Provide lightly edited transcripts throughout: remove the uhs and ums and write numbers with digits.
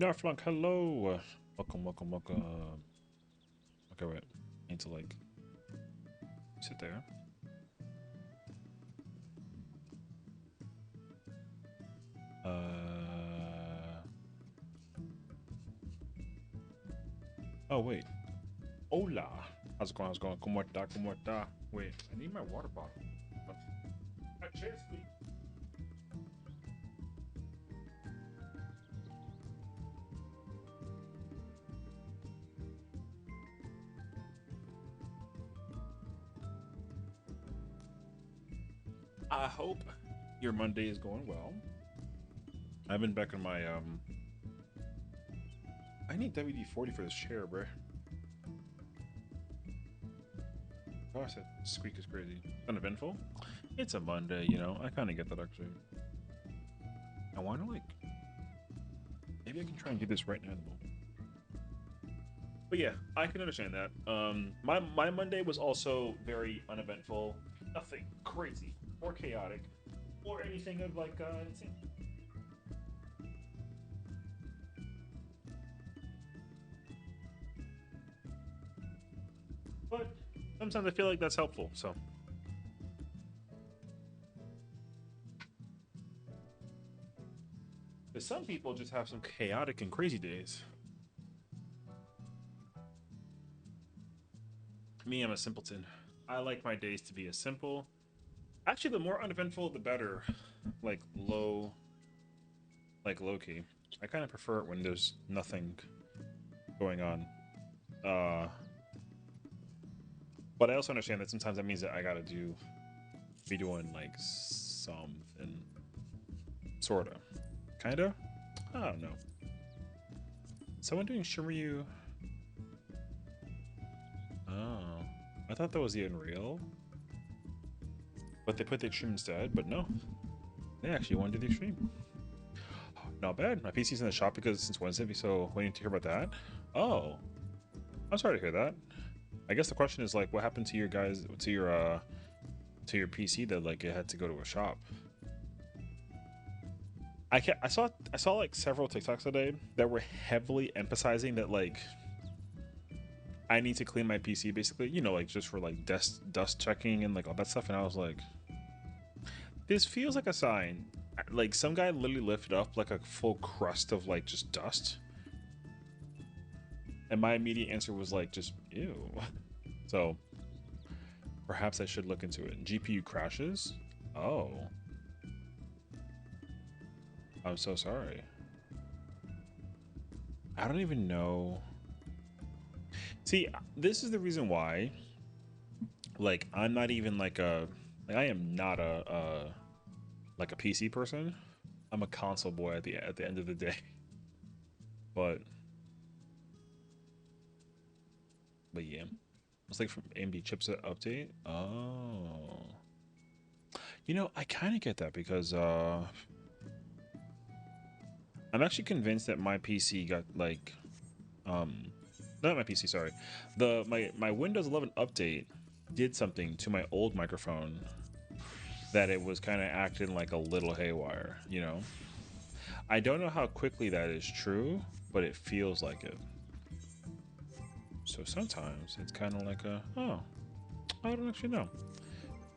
Narflunk, hello. Welcome, welcome, welcome. Okay, wait. I need to like sit there. Oh wait. Hola. How's it going? How's it going? Como está? Como está? Wait, I need my water bottle. My chair's squeaky. I hope your Monday is going well. I've been back on my I need WD-40 for this chair, bro. Gosh, that squeak is crazy. Uneventful. It's a Monday, you know. I kind of get that actually. I want to like maybe I can try and do this right now. But yeah, I can understand that. My Monday was also very uneventful. Nothing crazy or chaotic or anything of like insane. But sometimes I feel like that's helpful. So, because some people just have some chaotic and crazy days. Me, I'm a simpleton. I like my days to be as simple. Actually, the more uneventful, the better. Like low key. I kind of prefer it when there's nothing going on. Uh, but I also understand that sometimes that means that I gotta be doing like something, sorta, kinda. I don't know. Someone doing Shiryu? Oh, I thought that was the Unreal, but they put the Extreme instead. But no, they actually want to do the Extreme. Not bad. My PC's in the shop because since Wednesday, so waiting to hear about that. Oh, I'm sorry to hear that. I guess the question is like, what happened to your guys to your PC that like it had to go to a shop? I saw like several TikToks today that were heavily emphasizing that like I need to clean my PC basically, you know, like just for like dust checking and like all that stuff. And I was like, this feels like a sign. Like some guy literally lifted up like a full crust of like just dust. And my immediate answer was like just ew. So perhaps I should look into it. GPU crashes? Oh. I'm so sorry. I don't even know. See, this is the reason why like I'm not even like I am not like a PC person. I'm a console boy at the end of the day. But yeah. It's like from AMD chipset update. Oh. You know, I kind of get that because I'm actually convinced that my PC got like not my PC, sorry. My Windows 11 update did something to my old microphone that it was kind of acting like a little haywire, you know? I don't know how quickly that is true, but it feels like it. So sometimes it's kind of like a, oh, I don't actually know.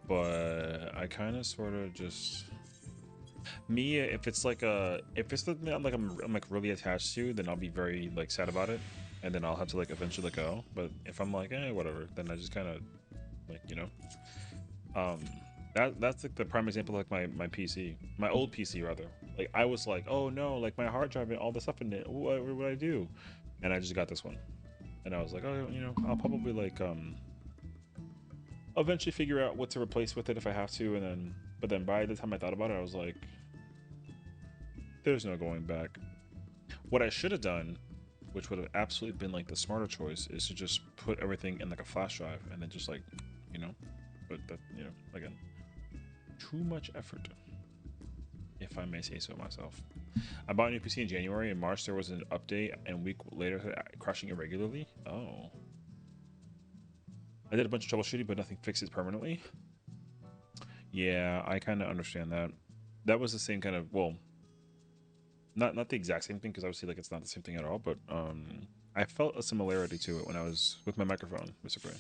But I kind of sort of just me if it's like a if it's something that I'm like really attached to, then I'll be very like sad about it, and then I'll have to like eventually let go. But if I'm like whatever, then I just kind of like um that's like the prime example of, like my PC, my old PC rather. Like I was like, oh no, like my hard drive and all this stuff in it. What would I do? And I just got this one, and I was like, oh, you know, I'll probably like eventually figure out what to replace with it if I have to, and then but then by the time I thought about it, I was like, there's no going back. What I should have done, which would have absolutely been like the smarter choice, is to just put everything in like a flash drive and then just like, you know, but that, you know, again, too much effort, if I may say so myself. I bought a new PC in January. In March, there was an update, and a week later, crashing irregularly. Oh. I did a bunch of troubleshooting, but nothing fixes permanently. Yeah, I kind of understand that. That was the same kind of, well, not the exact same thing, because obviously like it's not the same thing at all, but I felt a similarity to it when I was with my microphone, basically.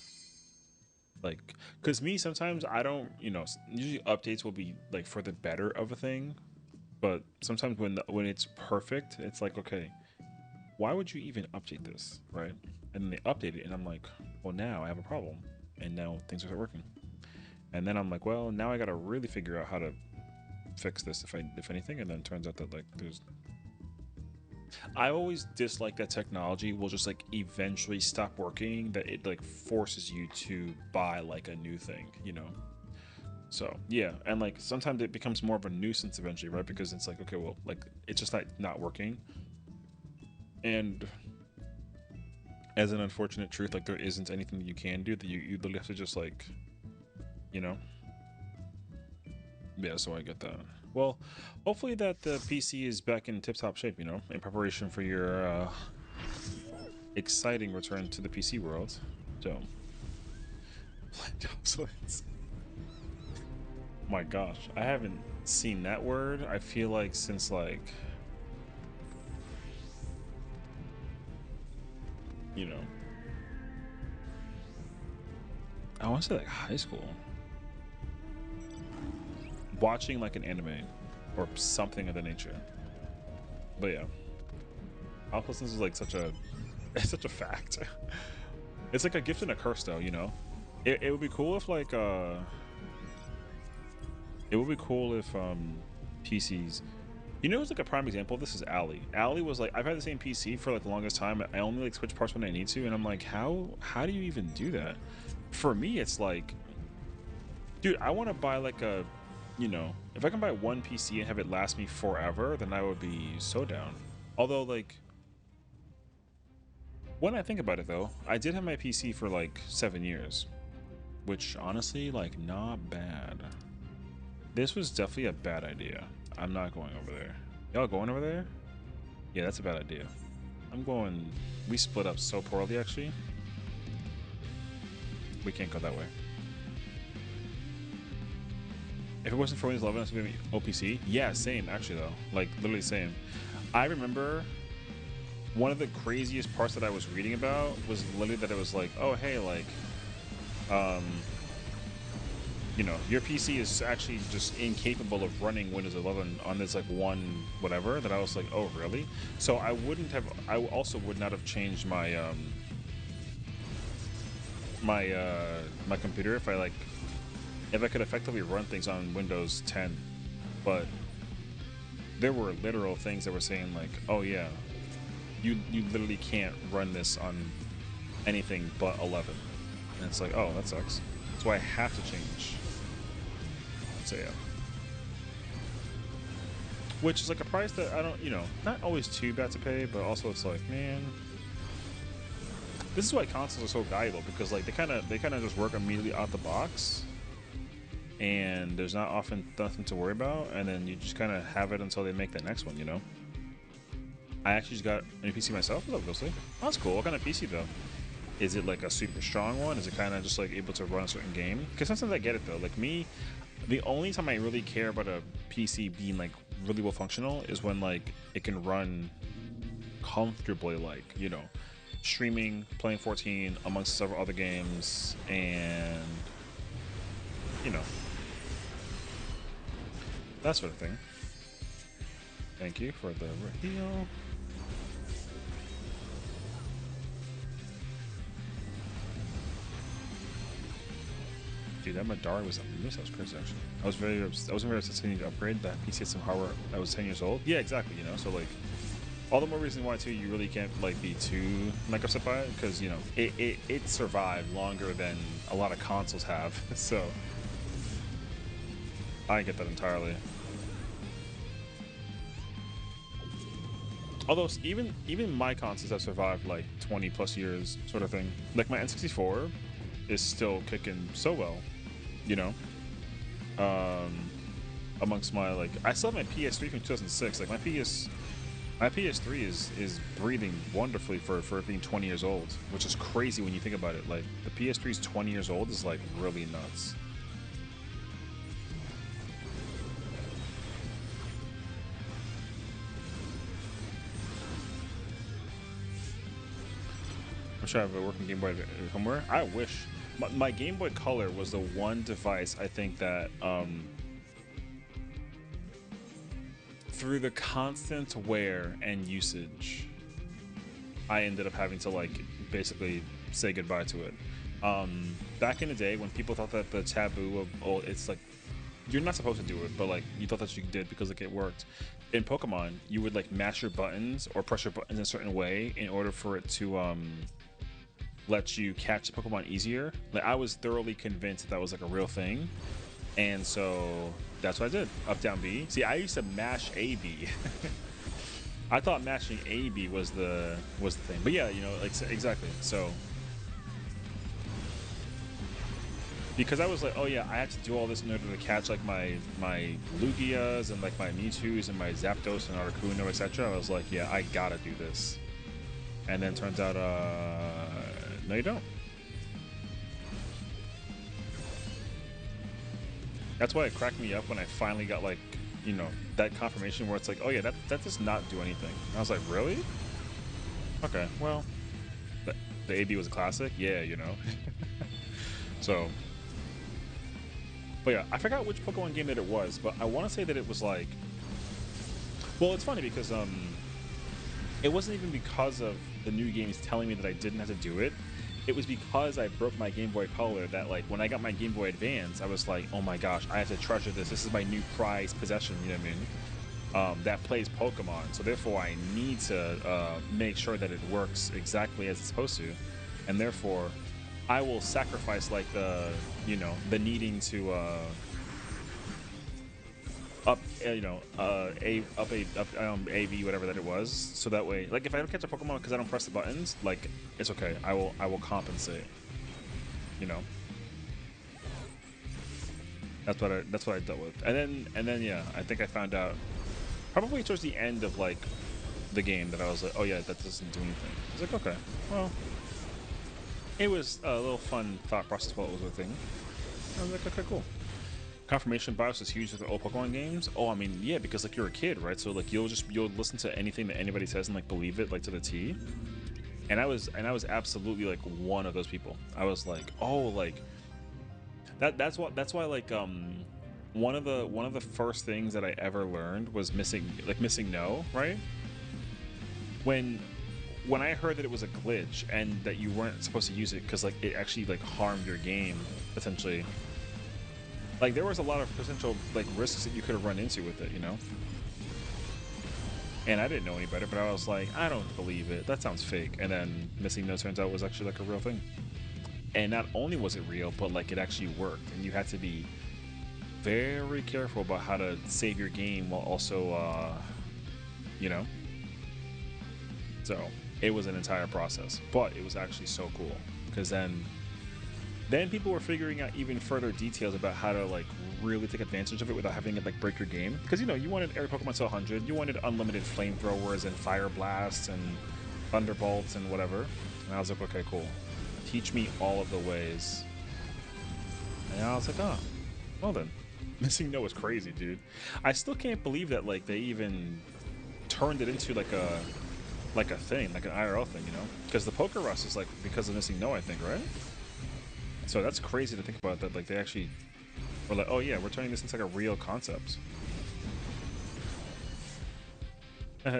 Like, because me, sometimes I don't, usually updates will be like for the better of a thing, but sometimes when it's perfect, it's like, okay, why would you even update this, right? And then they update it, and I'm like, well, now I have a problem, and now things are working. And then I'm like, well, now I gotta really figure out how to fix this, if anything. And then it turns out that like I always dislike that technology will just like eventually stop working, that it like forces you to buy like a new thing, So yeah, and like sometimes it becomes more of a nuisance eventually, right? Because it's like, okay, well, like it's just not working. And as an unfortunate truth, like there isn't anything that you can do, that you literally have to just like, you know. Yeah, so I get that. Well, hopefully that the PC is back in tip-top shape, in preparation for your exciting return to the PC world. So, blind obsolescence. My gosh, I haven't seen that word, I feel like, since like, I want to say like high school. Watching like an anime or something of the nature. But yeah, obsolescence is like such a it's such a fact. It's like a gift and a curse, though. It would be cool if like it would be cool if PCs. Who's like a prime example of this is Ali. Ali was like, I've had the same PC for like the longest time. I only like switch parts when I need to, and I'm like, how do you even do that? For me, it's like, dude, I want to buy like if I can buy one PC and have it last me forever, then I would be so down. Although like, when I think about it though, I did have my PC for like 7 years, which honestly, like, not bad. This was definitely a bad idea. I'm not going over there. Y'all going over there? Yeah, that's a bad idea. I'm going... We split up so poorly, actually. We can't go that way. If it wasn't for Windows 11, it's going to be OPC. Yeah, same, actually, though. Like, literally same. I remember one of the craziest parts that I was reading about was literally that it was like, oh, hey, like, your PC is actually just incapable of running Windows 11 on this like one whatever. That I was like, oh really? So I also would not have changed my my computer if I could effectively run things on Windows 10. But there were literal things that were saying like, oh yeah, you literally can't run this on anything but 11. And it's like, oh, that sucks. So I have to change. So yeah. Which is like a price that I don't, not always too bad to pay, but also it's like, man, this is why consoles are so valuable, because like they kind of just work immediately out the box, and there's not often nothing to worry about, and then you just kind of have it until they make the next one. I actually just got a new PC myself, obviously. Oh, that's cool. What kind of PC though? Is it like a super strong one? Is it kind of just like able to run a certain game? Because sometimes I get it though. Like me, the only time I really care about a PC being like really well functional is when like it can run comfortably, like, streaming, playing 14 amongst several other games, and that sort of thing. Thank you for the reheal. Dude, that Madara was a miss. That was crazy, actually. I wasn't very upset to upgrade that PC had some hardware that was 10 years old. Yeah, exactly. So like, all the more reason why too you really can't like be too like upset by it, because it survived longer than a lot of consoles have. So I get that entirely. Although even my consoles have survived like 20 plus years, sort of thing. Like my N64 is still kicking so well, you know. Amongst my like, I still have my PS3 from 2006. Like my PS3 is breathing wonderfully for it being 20 years old, which is crazy when you think about it. Like the PS3 is 20 years old is like really nuts. I'm sure I have a working Game Boy somewhere. I wish. My Game Boy Color was the one device I think that through the constant wear and usage, I ended up having to like basically say goodbye to it. Back in the day when people thought that the taboo of, oh, it's like you're not supposed to do it, but like you thought that you did because like it worked. In Pokemon, you would like mash your buttons or press your buttons in a certain way in order for it to let you catch the Pokemon easier. Like I was thoroughly convinced that was like a real thing, and so that's what I did. Up, down, B. See, I used to mash A, B. I thought mashing A, B was the thing, but yeah, you know, like exactly. So because I was like, oh yeah, I had to do all this in order to catch like my Lugias and like my Mewtwo's and my Zapdos and Articuno, etc. I was like, yeah, I gotta do this. And then turns out, no, you don't. That's why it cracked me up when I finally got like, you know, that confirmation where it's like, oh yeah, that does not do anything. And I was like, really? Okay, well, the AB was a classic, yeah, you know. So, but yeah, I forgot which Pokemon game that it was, but I want to say that it was like, well, it's funny because it wasn't even because of the new games telling me that I didn't have to do it. It was because I broke my Game Boy Color that like when I got my Game Boy Advance, I was like, oh my gosh, I have to treasure this. This is my new prized possession, you know what I mean? That plays Pokemon. So therefore I need to make sure that it works exactly as it's supposed to. And therefore I will sacrifice like the, you know, the needing to up AV whatever that it was, so that way like if I don't catch a Pokemon because I don't press the buttons, like it's okay, I will compensate, you know. That's what I dealt with. And then yeah, I think I found out probably towards the end of like the game that I was like, oh yeah, that doesn't do anything. I was like, okay, well, it was a little fun thought process while it was a thing. I was like, okay, cool. Confirmation bias is huge with the old Pokemon games. Oh, I mean, yeah, because like you're a kid, right? So like you'll listen to anything that anybody says and like believe it like to the T. And I was absolutely like one of those people. I was like, oh, like that's why like one of the first things that I ever learned was missing no, right? When I heard that it was a glitch and that you weren't supposed to use it because like it actually like harmed your game potentially. Like there was a lot of potential like risks that you could have run into with it, you know. And I didn't know any better, but I was like, I don't believe it. That sounds fake. And then missing no turns out was actually like a real thing. And not only was it real, but like it actually worked. And you had to be very careful about how to save your game while also, you know. So it was an entire process, but it was actually so cool because then people were figuring out even further details about how to like really take advantage of it without having it like break your game. Because you know you wanted every Pokemon to 100, you wanted unlimited flamethrowers and fire blasts and thunderbolts and whatever. And I was like, okay, cool. Teach me all of the ways. And I was like, oh, well then. Missing no is crazy, dude. I still can't believe that like they even turned it into like a thing, like an IRL thing, you know? Because the Poker Rust is like because of missing no, I think, right? So that's crazy to think about that. Like they actually were like, oh yeah, we're turning this into like a real concept.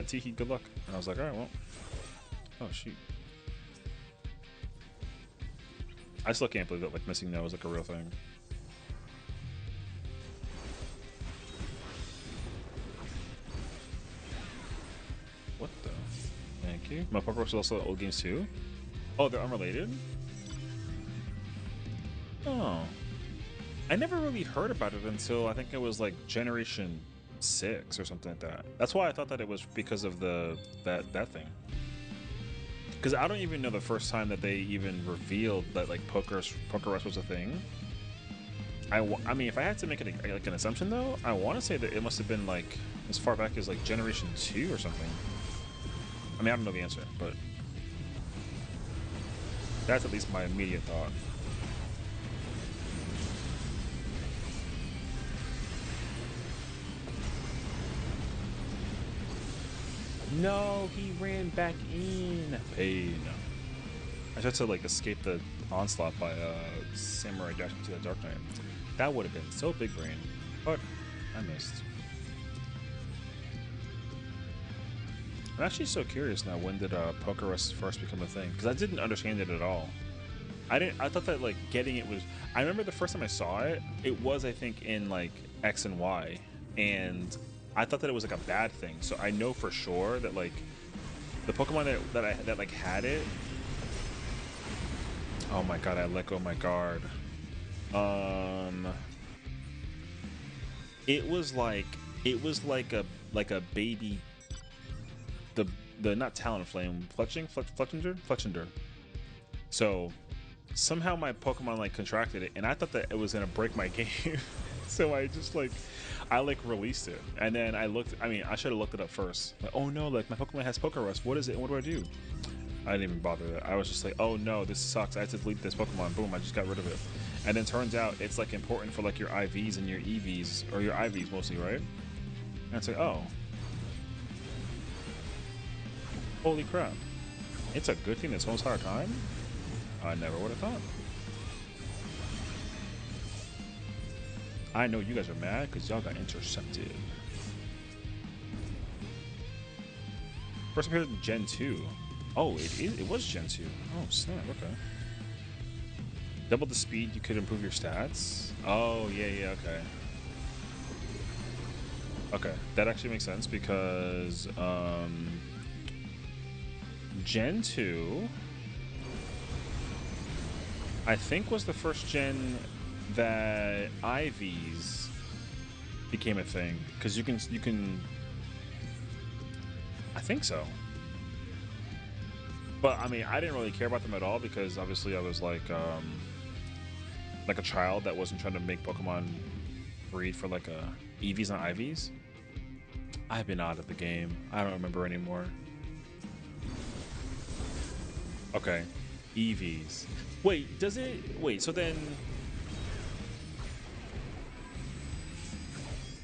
Tiki, good luck. And I was like, all right, well, oh shoot. I still can't believe that like missing no is like a real thing. What the? Thank you. My Poker Rust is also old games too. Oh, they're unrelated. Oh, I never really heard about it until I think it was like Generation 6 or something like that. That's why I thought that it was because of that thing. Because I don't even know the first time that they even revealed that like Poker Rust was a thing. I mean, if I had to make it like an assumption though, I want to say that it must have been like as far back as like Generation 2 or something. I mean, I don't know the answer, but that's at least my immediate thought. No, he ran back in. Pain. I tried to like escape the onslaught by Samurai Dash into the Dark Knight. That would have been so big brain, but I missed. I'm actually so curious now. When did Pokerus first become a thing? Because I didn't understand it at all. I thought that like getting it was. I remember the first time I saw it. It was, I think, in like X and Y, and I thought that it was like a bad thing. So I know for sure that like the Pokemon that like had it. Oh my god! I let go of my guard. It was like a baby. The not Talonflame, Fletchinder. So somehow my Pokemon like contracted it, and I thought that it was gonna break my game. So I just like released it, and then I looked. I mean, I should have looked it up first. Like, oh no, like my Pokemon has Pokerus. What is it? What do I do? I didn't even bother that. I was just like, oh no, this sucks. I had to delete this Pokemon. Boom, I just got rid of it. And then turns out it's like important for like your IVs and your EVs, or your IVs mostly, right? And it's like, oh, holy crap. It's a good thing this whole entire time? I never would have thought. I know you guys are mad because y'all got intercepted. First appeared in Gen 2. Oh, it was Gen 2. Oh, snap, okay. Double the speed, you could improve your stats? Oh, yeah, okay. Okay, that actually makes sense because, Gen 2, I think was the first gen that IVs became a thing. Because you can, I think so. But I mean, I didn't really care about them at all because obviously I was like a child that wasn't trying to make Pokemon breed for like EVs and IVs. I've been out of the game. I don't remember anymore. Okay, EVs. Wait, does it? Wait, so then?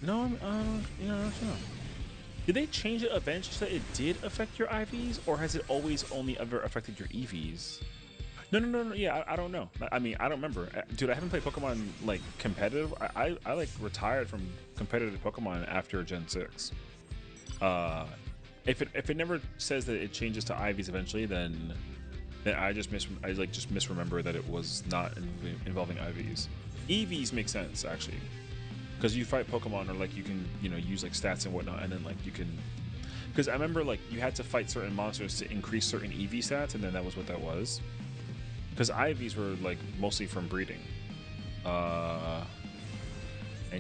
No, you know, I don't know. Did they change it eventually so that it did affect your IVs, or has it always only ever affected your EVs? No. Yeah, I don't know. I mean, I don't remember. Dude, I haven't played Pokemon like competitive. I like retired from competitive Pokemon after Gen 6. If it never says that it changes to IVs eventually, then I just misremember that it was not involving IVs. EVs make sense actually, because you fight Pokemon or like you can use like stats and whatnot, and then like you can. Because I remember like you had to fight certain monsters to increase certain EV stats, and then that was what that was. Because IVs were like mostly from breeding, and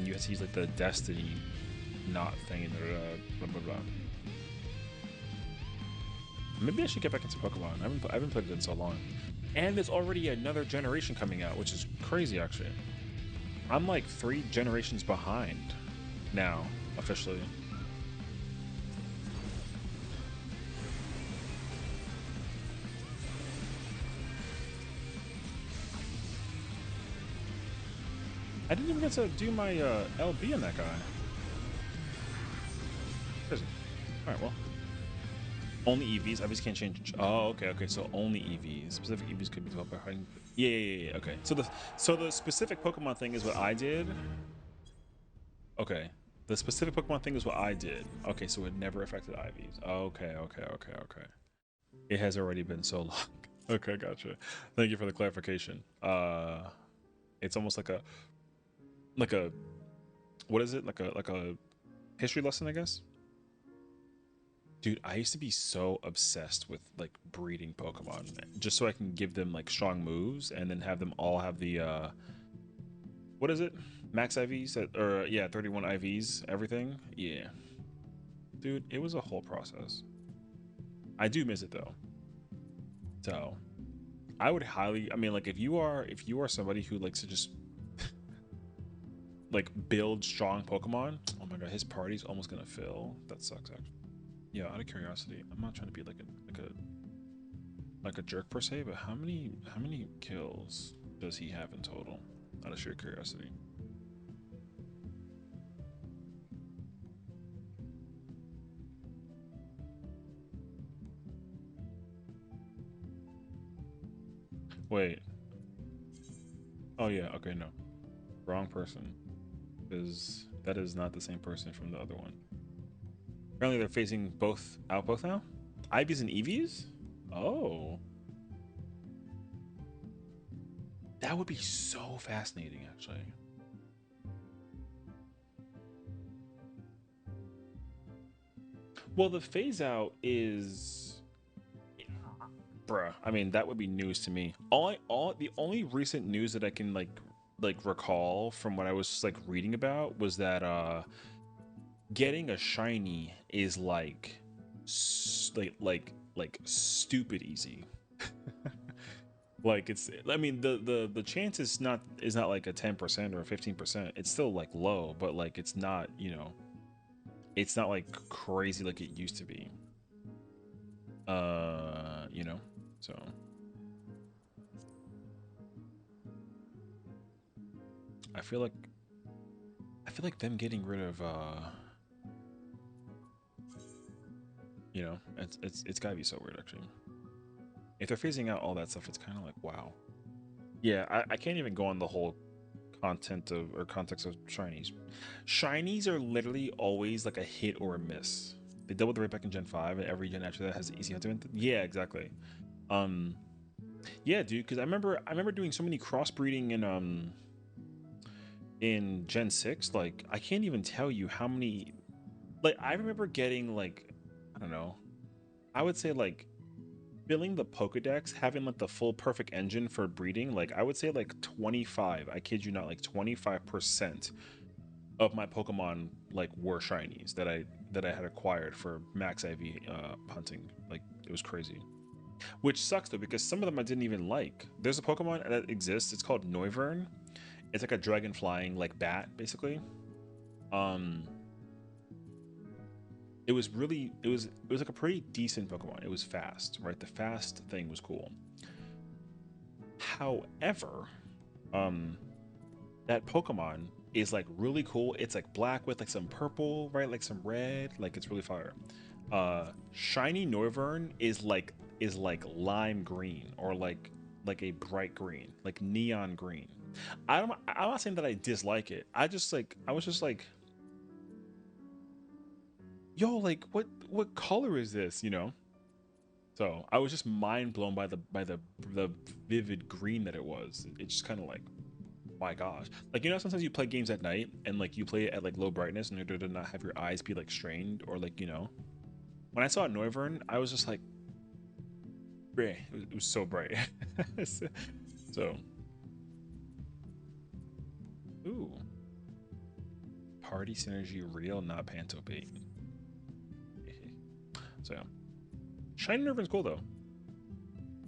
you had to use like the Destiny not thing and blah blah blah. Maybe I should get back into Pokemon. I haven't played it in so long, and there's already another generation coming out, which is crazy actually. I'm like 3 generations behind now officially. I didn't even get to do my LB on that guy. Crazy. All right, well, only EVs. IVs can't change. Oh, okay. So only EVs. Specific EVs could be developed by hiding. Yeah. Okay. So the specific Pokemon thing is what I did. Okay. The specific Pokemon thing is what I did. Okay, so it never affected IVs. Okay. It has already been so long. Okay, gotcha. Thank you for the clarification. It's almost like a what is it? Like a history lesson, I guess. Dude, I used to be so obsessed with like breeding Pokemon just so I can give them like strong moves and then have them all have the what is it? Max IVs or yeah, 31 IVs, everything. Yeah. Dude, it was a whole process. I do miss it though. So, I would highly, I mean like if you are somebody who likes to just like build strong Pokemon, oh my god, his party's almost gonna fill. That sucks actually. Yeah, out of curiosity, I'm not trying to be like a jerk per se, but how many kills does he have in total? Out of sheer curiosity. Wait. Oh yeah. Okay, no, wrong person. Because that is not the same person from the other one. Apparently, they're phasing both now. Ivies and Eevees. Oh, that would be so fascinating, actually. Well, the phase out is, bruh. I mean, that would be news to me. The only recent news that I can like recall from what I was like reading about was that getting a shiny is like stupid easy. Like it's, I mean, the chance is not like a 10% or a 15%. It's still like low, but like it's not, it's not like crazy like it used to be. You know, so I feel like them getting rid of it's gotta be so weird actually. If they're phasing out all that stuff, it's kind of like wow. Yeah, I can't even go on the whole content of or context of shinies. Shinies are literally always like a hit or a miss. They doubled the rate back in Gen 5, and every gen after that has the easy hunter. Yeah, exactly. Um, yeah, dude, because I remember doing so many crossbreeding in Gen 6. Like I can't even tell you how many. Like I remember getting like, I don't know. I would say like filling the Pokedex, having like the full perfect engine for breeding. Like I would say like 25. I kid you not, like 25% of my Pokemon like were shinies that I had acquired for max IV hunting. Like it was crazy. Which sucks though because some of them I didn't even like. There's a Pokemon that exists. It's called Noivern. It's like a dragon flying like bat basically. Um, it was like a pretty decent Pokemon. It was fast, right? The fast thing was cool. However, um, that Pokemon is like really cool. It's like black with like some purple, right? Like some red. Like it's really fire. Shiny Noivern is like lime green or like a bright green, like neon green. I'm not saying that I dislike it. I was just like, yo, like what color is this? So I was just mind blown by the vivid green that it was. It's just kind of like, my gosh. Like, sometimes you play games at night and like you play it at like low brightness in order to not have your eyes be like strained or like, when I saw Noivern, I was just like, "Bruh," it was so bright. So, ooh, party synergy real, not panto bait. So, Shiny Noivern's cool though.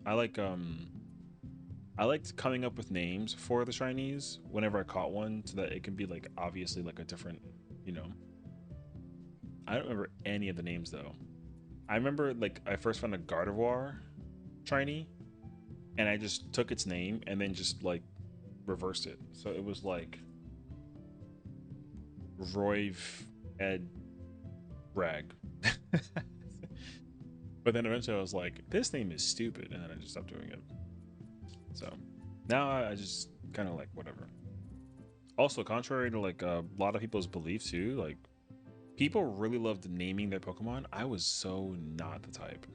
I like I liked coming up with names for the shinies whenever I caught one, so that it can be like obviously like a different, you know. I don't remember any of the names though. I remember like I first found a Gardevoir shiny, and I just took its name and then just like reversed it. So it was like Roiv Ed Rag. But then eventually I was like, this name is stupid, and then I just stopped doing it. So now I just kind of like whatever. Also, contrary to like a lot of people's beliefs too, like people really loved naming their Pokemon. I was so not the type.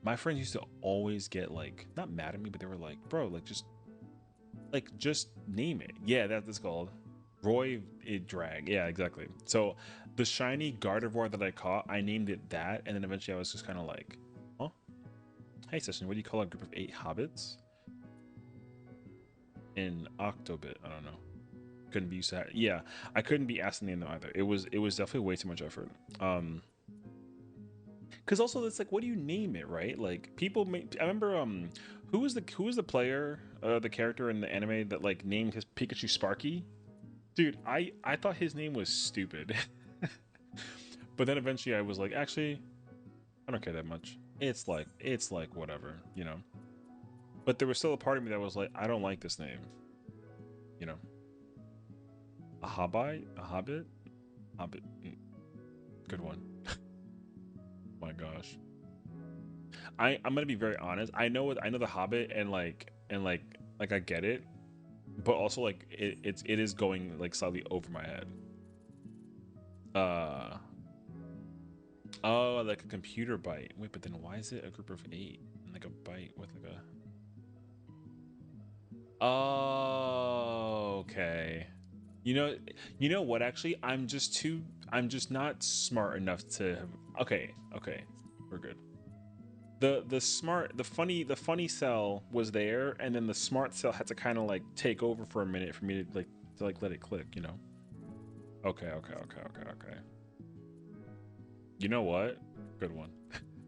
My friends used to always get like not mad at me, but they were like, "Bro, like just name it." Yeah, that's called Roy it Drag. Yeah, exactly. So the shiny Gardevoir that I caught, I named it that, and then eventually I was just kind of like, "Huh? Hey, Session, what do you call a group of 8 hobbits in Octobit?" I don't know. Couldn't be used to that. Yeah, I couldn't be asked to name them either. It was definitely way too much effort. Because also it's like, what do you name it, right? Like people make. I remember who was the player, the character in the anime that like named his Pikachu Sparky. Dude, I thought his name was stupid, but then eventually I was like, actually, I don't care that much. It's like whatever. But there was still a part of me that was like, I don't like this name, you know. A hobbit, good one. My gosh. I'm gonna be very honest. I know the Hobbit and I get it, but also like it is going like slightly over my head. Oh, like a computer bite. Wait, but then why is it a group of 8 and like a bite with like a? Oh, okay. You know, you know what? Actually, I'm just not smart enough to have. Okay, okay, we're good. The funny cell was there, and then the smart cell had to kind of like take over for a minute for me to like let it click. You know? Okay, okay, okay, okay, okay. You know what? Good one.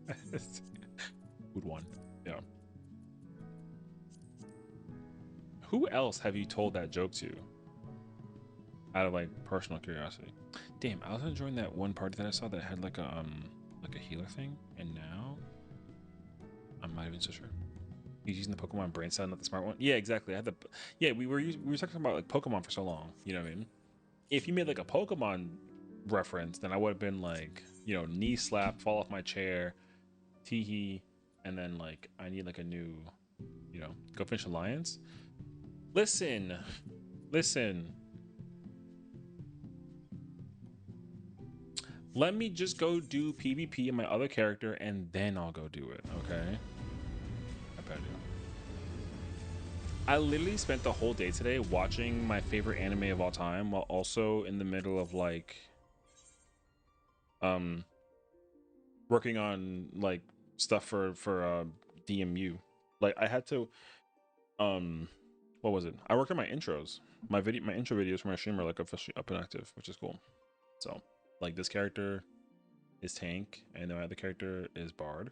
Good one. Yeah. Who else have you told that joke to? Out of like personal curiosity. Damn, I was enjoying that one party that I saw that had like a healer thing, and now I'm not even so sure. He's using the Pokemon brain cell, not the smart one. Yeah, exactly. I had the yeah. We were talking about like Pokemon for so long. You know what I mean? If you made like a Pokemon reference, then I would have been like, you know, knee slap, fall off my chair, teehee, and then like I need like a new, you know, go finish Alliance. Listen, listen. Let me just go do PvP in my other character, and then I'll go do it. Okay? I bet you. I literally spent the whole day today watching my favorite anime of all time, while also in the middle of like, um, working on like stuff for DMU. Like I had to, what was it? I worked on my intros. My intro videos for my stream are like officially up and active, which is cool. So, like this character is Tank, and the other character is Bard.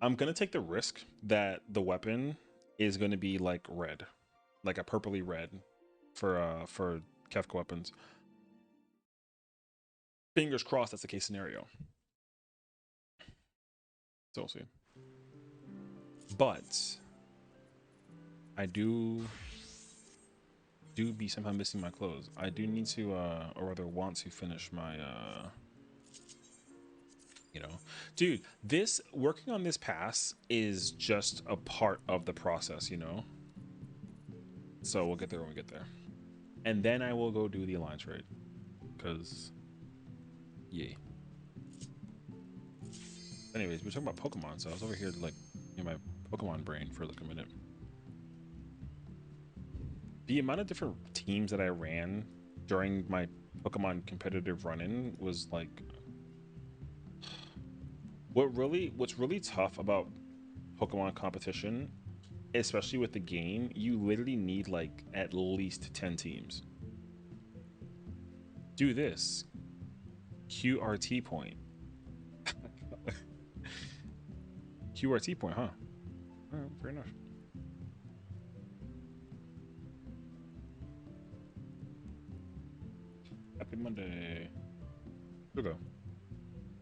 I'm gonna take the risk that the weapon is gonna be like red, like a purpley red, for Kefka weapons. Fingers crossed that's the case scenario. So we'll see. But I do be somehow missing my clothes. I do need to or rather want to finish my you know, dude, this working on this pass is just a part of the process, you know. So we'll get there when we get there, and then I will go do the alliance raid, because yeah. Anyways, we're talking about Pokemon, so I was over here like in my Pokemon brain for like a minute. The amount of different teams that I ran during my Pokemon competitive run-in was like, what's really tough about Pokemon competition, especially with the game, you literally need like at least 10 teams. Do this. QRT point. QRT point, huh? Fair enough. Happy Monday. We'll go.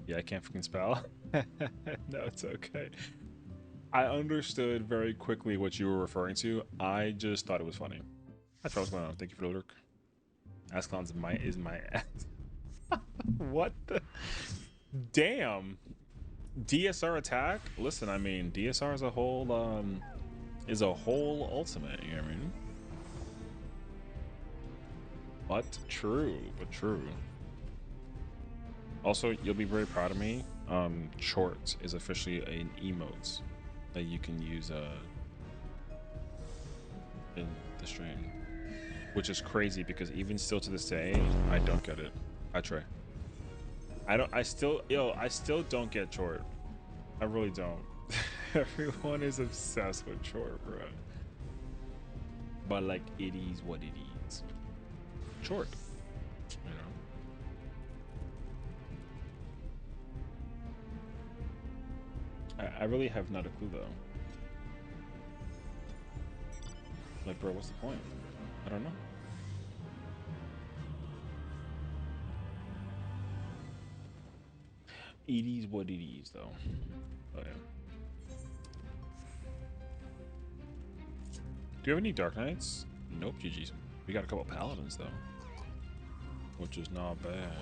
Yeah, I can't freaking spell. No, it's okay. I understood very quickly what you were referring to. I just thought it was funny. That's what's going on. Thank you for the lurk. Ascalon's might is my ass. What the? Damn. DSR attack? Listen, I mean, DSR is a whole ultimate, you know what I mean? But true. Also, you'll be very proud of me. Short is officially an emote that you can use in the stream, which is crazy because even still to this day, I don't get it. I try. I still don't get short. I really don't. Everyone is obsessed with short, bro. But like, it is what it is. Short, you know. I really have not a clue though. Like, bro, what's the point? I don't know. It is what it is, though. Oh yeah. Do you have any Dark Knights? Nope, GG's. We got a couple Paladins though, which is not bad.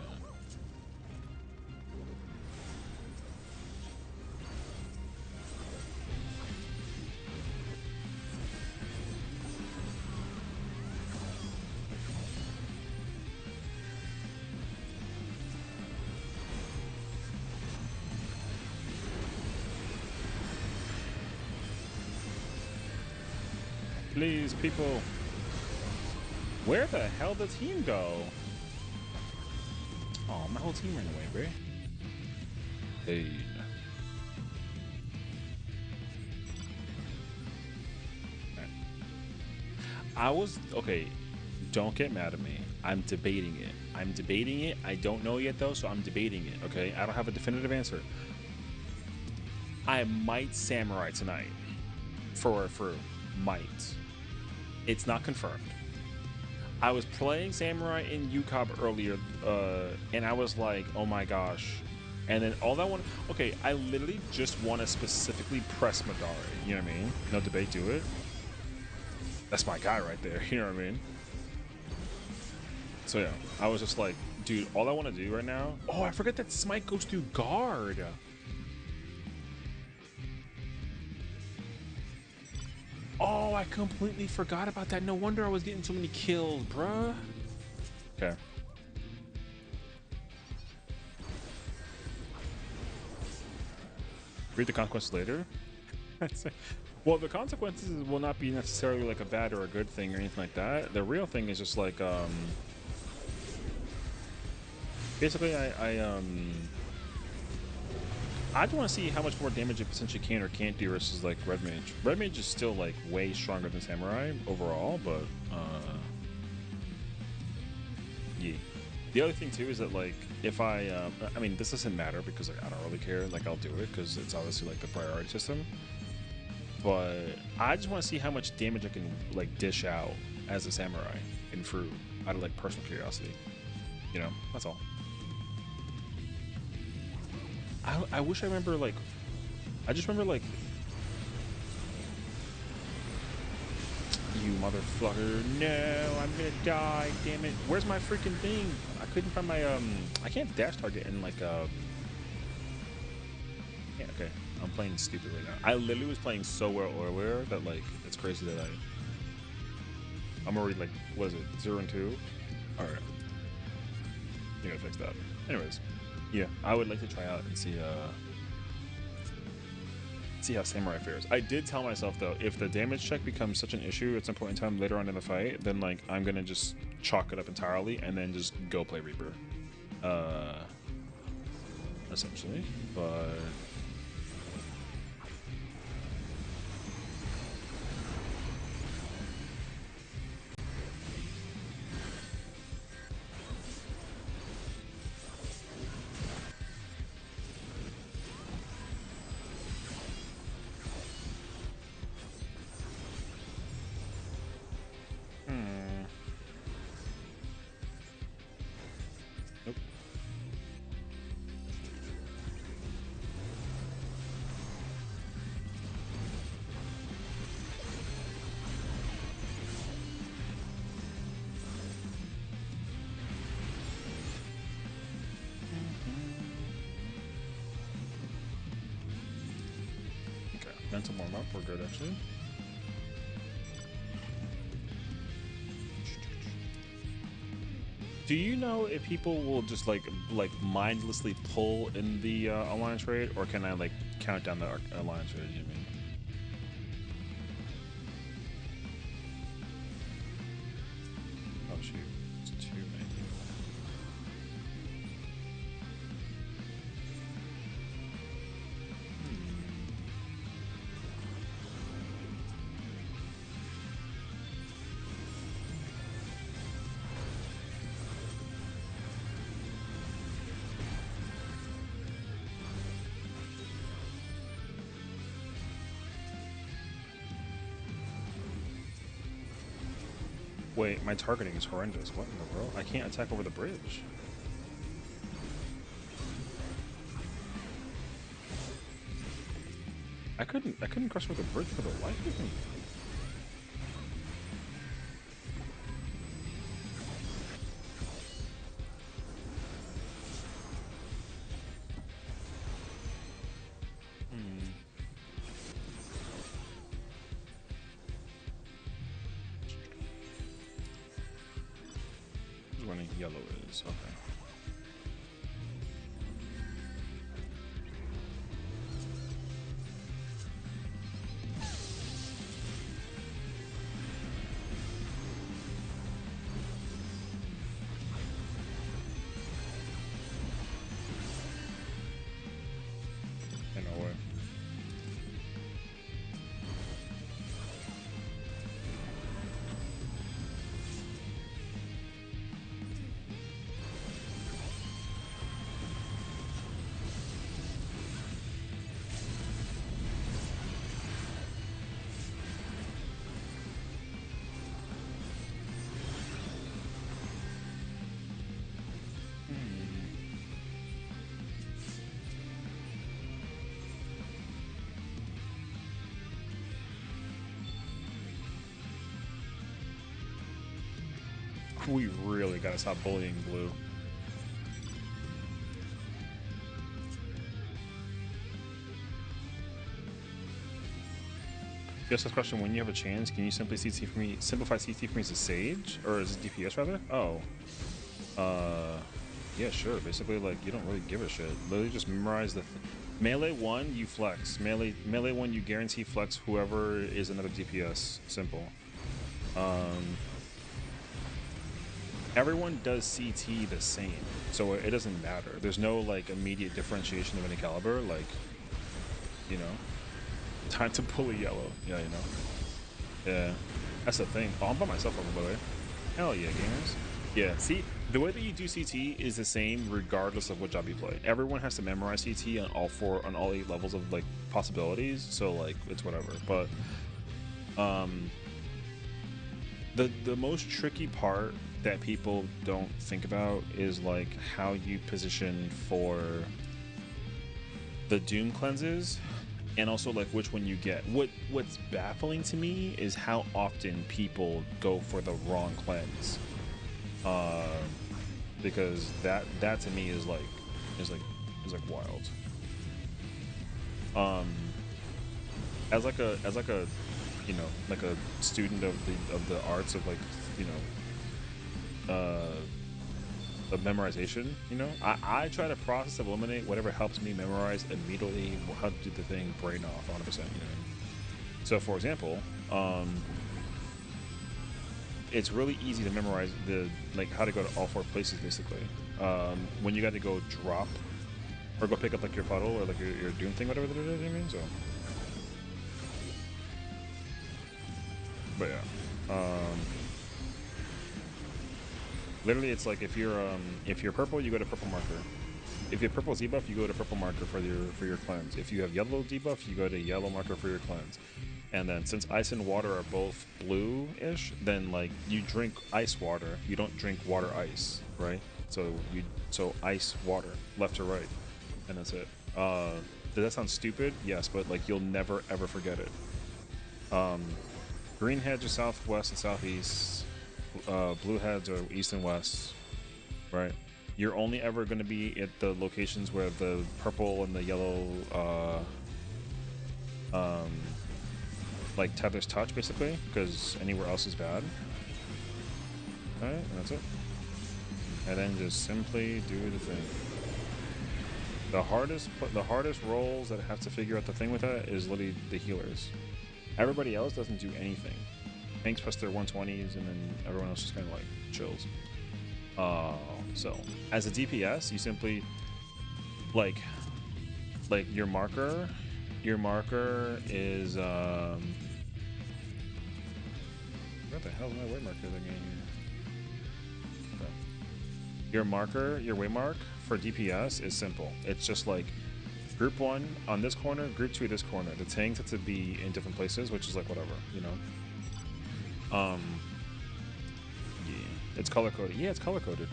Please, people. Where the hell did the team go? Oh, my whole team ran away, bro. Hey. Right. I was okay. Don't get mad at me. I'm debating it. I'm debating it. I don't know yet though, so I'm debating it. Okay, I don't have a definitive answer. I might samurai tonight for might. It's not confirmed. I was playing samurai in UCOB earlier, and I was like, oh my gosh. And then all that one, okay, I literally just want to specifically press Madari. You know what I mean? No debate, do it. That's my guy right there. You know what I mean? So yeah, I was just like, dude, all I want to do right now. Oh, I forget that smite goes through guard. Oh, I completely forgot about that. No wonder I was getting so many kills, bruh. Okay. Read the consequences later. Well, the consequences will not be necessarily like a bad or a good thing or anything like that. The real thing is just like, basically, I just want to see how much more damage it potentially can or can't do versus like red mage. Red mage is still like way stronger than samurai overall, but yeah. The other thing too is that like if I mean this doesn't matter because like I don't really care. Like I'll do it because it's obviously like the priority system. But I just want to see how much damage I can like dish out as a samurai in FRU out of like personal curiosity. You know, that's all. I wish I remember like I just remember like you motherfucker. No, I'm gonna die, damn it. Where's my freaking thing? I couldn't find my I can't dash target in like yeah, okay. I'm playing stupid right now. I literally was playing so well earlier that like it's crazy that I'm already like what is it, 0 and 2? Alright. You gotta fix that. Anyways. Yeah, I would like to try out and see how samurai fares. I did tell myself though, if the damage check becomes such an issue at some point in time later on in the fight, then like I'm gonna just chalk it up entirely and then just go play Reaper. Essentially. But nope. Okay, mental warm up, we're good actually. Do you know if people will just like mindlessly pull in the alliance raid, or can I like count down the alliance raid? You mean? Oh shoot, it's too many. Wait, my targeting is horrendous. What in the world? I can't attack over the bridge. I couldn't cross over the bridge for the life of me. This is when yellow is. Okay. We really gotta stop bullying blue. Just a question: when you have a chance, can you simply simplify CT for me as a Sage, or is it DPS rather? Oh, yeah, sure. Basically, like you don't really give a shit. Literally, just memorize the melee one. You flex melee one. You guarantee flex whoever is another DPS. Simple. Everyone does CT the same, so it doesn't matter. There's no like immediate differentiation of any caliber. Like, you know, time to pull a yellow. Yeah, you know. Yeah, that's the thing. Oh, I'm by myself over by the way. Hell yeah, gamers. Yeah, see, the way that you do CT is the same regardless of what job you play. Everyone has to memorize CT on all 8 levels of like possibilities. So like it's whatever. But the most tricky part that people don't think about is like how you position for the Doom cleanses and also like which one you get. What's baffling to me is how often people go for the wrong cleanse. Because that to me is like wild. As like a you know, like a student of the arts of like, you know, of memorization, you know, I try to process, eliminate whatever helps me memorize immediately how to do the thing, brain off 100%, you know what I mean? So for example, it's really easy to memorize the like how to go to all 4 places basically. When you got to go drop or go pick up like your puddle or like your doom thing, whatever that is, you know what I mean? So but yeah, literally it's like if you're purple, you go to purple marker. If you have purple debuff, you go to purple marker for your cleanse. If you have yellow debuff, you go to yellow marker for your cleanse. And then since ice and water are both blue-ish, then like you drink ice water, you don't drink water ice, right? So ice water, left to right, and that's it. Does that sound stupid? Yes, but like you'll never ever forget it. Green heads are southwest and southeast. Blue heads are east and west, right? You're only ever going to be at the locations where the purple and the yellow like tethers touch basically, because anywhere else is bad. Alright, and that's it. And then just simply do the thing. The hardest roles that have to figure out the thing with that is literally the healers. Everybody else doesn't do anything. Tanks press their 120s and then everyone else just kind of like chills. So as a DPS, you simply like your marker is what the hell is my way marker thing in here? Okay. Your waymark for DPS is simple. It's just like group 1 on this corner, group 2 this corner. The tanks have to be in different places, which is like whatever, you know. Yeah, it's color coded. Yeah, it's color coded.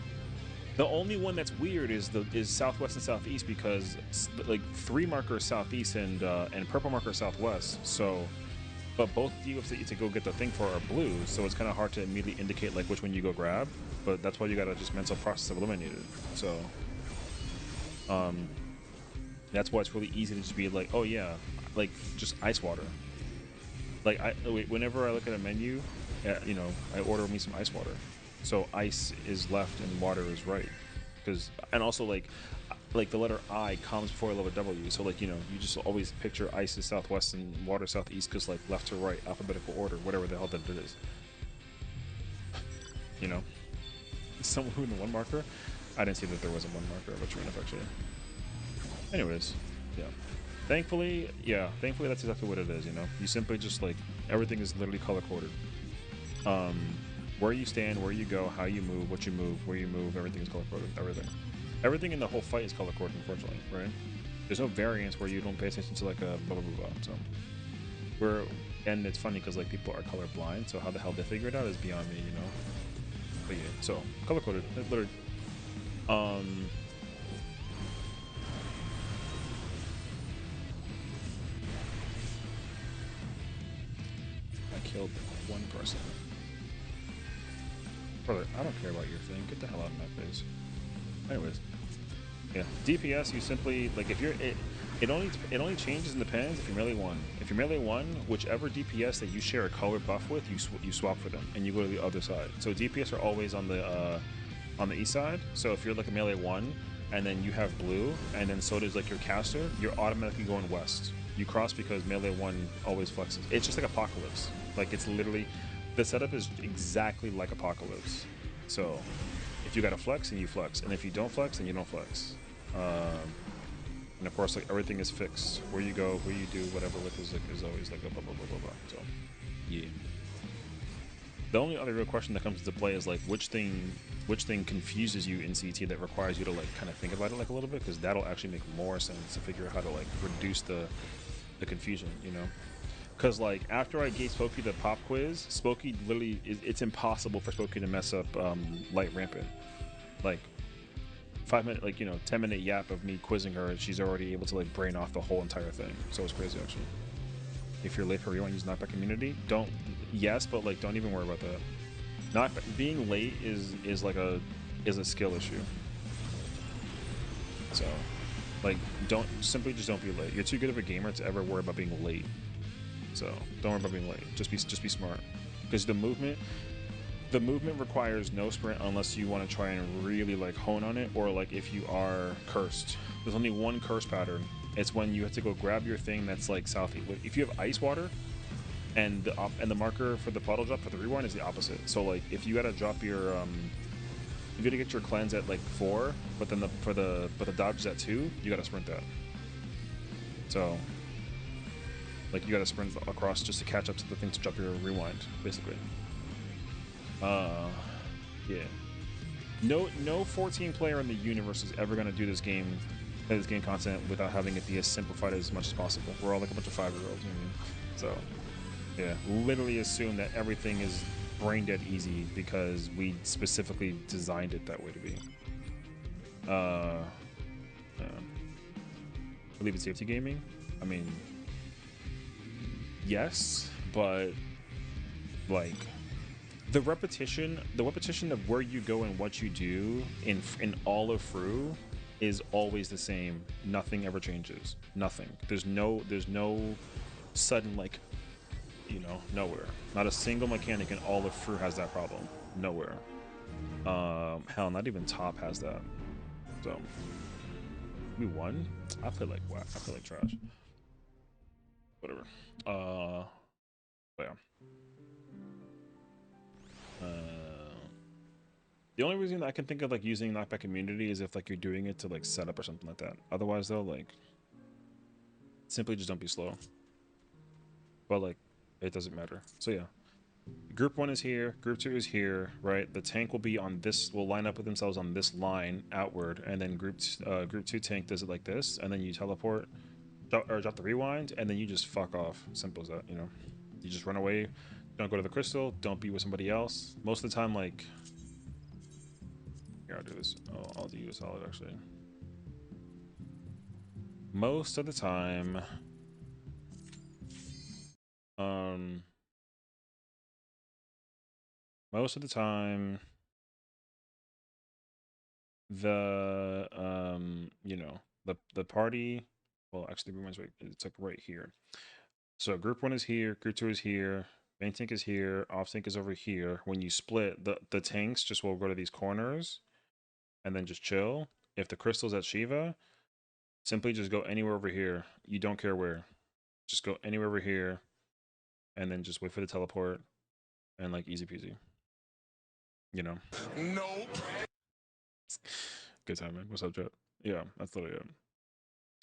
The only one that's weird is southwest and southeast because like 3 markers southeast and purple marker southwest. So, but both you have to go get the thing for are blue, so it's kind of hard to immediately indicate like which one you go grab. But that's why you gotta just mental process of eliminate it. So, that's why it's really easy to just be like, oh yeah, like just ice water. Like whenever I look at a menu, you know, I order me some ice water. So ice is left and water is right, because and also like the letter I comes before the letter W. So like, you know, you just always picture ice is southwest and water southeast because like left to right, alphabetical order, whatever the hell that it is. You know, someone who in one marker. I didn't see that there was a one marker, but true enough actually. Anyways, yeah. Thankfully that's exactly what it is. You know, you simply just like everything is literally color coded. Where you stand, where you go, how you move, what you move, where you move, everything is color coded. Everything in the whole fight is color coded, unfortunately, right? There's no variance where you don't pay attention to like a blah blah blah blah. So and it's funny because like people are color blind, so how the hell they figure it out is beyond me, you know. But yeah, so color coded, literally. I killed one person. Brother, I don't care about your thing. Get the hell out of my face. Anyways, yeah. DPS, you simply like if you're it only changes in the pens if you're melee one. If you're melee one, whichever DPS that you share a color buff with, you swap for them and you go to the other side. So DPS are always on the east side. So if you're like a melee one and then you have blue and then so does like your caster, you're automatically going west. You cross because melee one always flexes. It's just like Apocalypse. Like it's literally the setup is exactly like Apocalypse. So if you got to flex, and you flex, and if you don't flex, then you don't flex. And of course, like everything is fixed. Where you go, where you do, whatever with is always like a blah blah blah blah blah. So yeah. The only other real question that comes into play is like which thing confuses you in CT that requires you to like kind of think about it like a little bit, because that'll actually make more sense to figure out how to like reduce the confusion, you know. Because like after I gave Spooky the pop quiz, Spooky literally it's impossible for Spooky to mess up light rampant. Like 5 minute, like, you know, 10-minute yap of me quizzing her, and she's already able to like brain off the whole entire thing. So it's crazy actually. If you're late for rewind, use knockback immunity. Don't, yes, but like don't even worry about that. Not being late is like a skill issue. So like just don't be late. You're too good of a gamer to ever worry about being late. So don't worry about being late. Just be smart. Because the movement requires no sprint unless you want to try and really like hone on it, or like if you are cursed. There's only one curse pattern. It's when you have to go grab your thing that's like southeast. If you have ice water, and the marker for the puddle drop for the rewind is the opposite. So like if you gotta drop your you gotta get your cleanse at like 4, but then the dodge is at 2, you gotta sprint that. So like you gotta sprint across just to catch up to the thing to drop your rewind, basically. Yeah. No 14 player in the universe is ever gonna do this game content without having it be as simplified as much as possible. We're all like a bunch of 5-year-olds, you know what I mean? So yeah, literally assume that everything is brain dead easy because we specifically designed it that way to be. Believe in safety gaming? I mean, yes, but like the repetition of where you go and what you do in all of FRU is always the same. Nothing ever changes. Nothing. There's no sudden like, you know, nowhere. Not a single mechanic in all of FRU has that problem. Nowhere. Hell, not even top has that. So we won. I play like whack. I play like trash. Whatever. But yeah. The only reason I can think of like using knockback immunity is if like you're doing it to like setup or something like that. Otherwise though, like simply just don't be slow. But like it doesn't matter. So yeah. Group 1 is here, group 2 is here, right? The tank will be on this, will line up with themselves on this line outward, and then group 2 tank does it like this, and then you teleport or drop the rewind, and then you just fuck off. Simple as that, you know. You just run away, don't go to the crystal, don't be with somebody else. Most of the time, like, here, I'll do this. I'll do you a solid actually. Most of the time, the you know, the party, well actually reminds me, it's like right here. So group 1 is here, group 2 is here, main tank is here, off tank is over here. When you split, the tanks just will go to these corners and then just chill. If the crystal's at Shiva, simply just go anywhere over here. You don't care where. Just go anywhere over here and then just wait for the teleport and like easy peasy. You know? Nope. Good time, man. What's up, Jet? Yeah, that's literally it.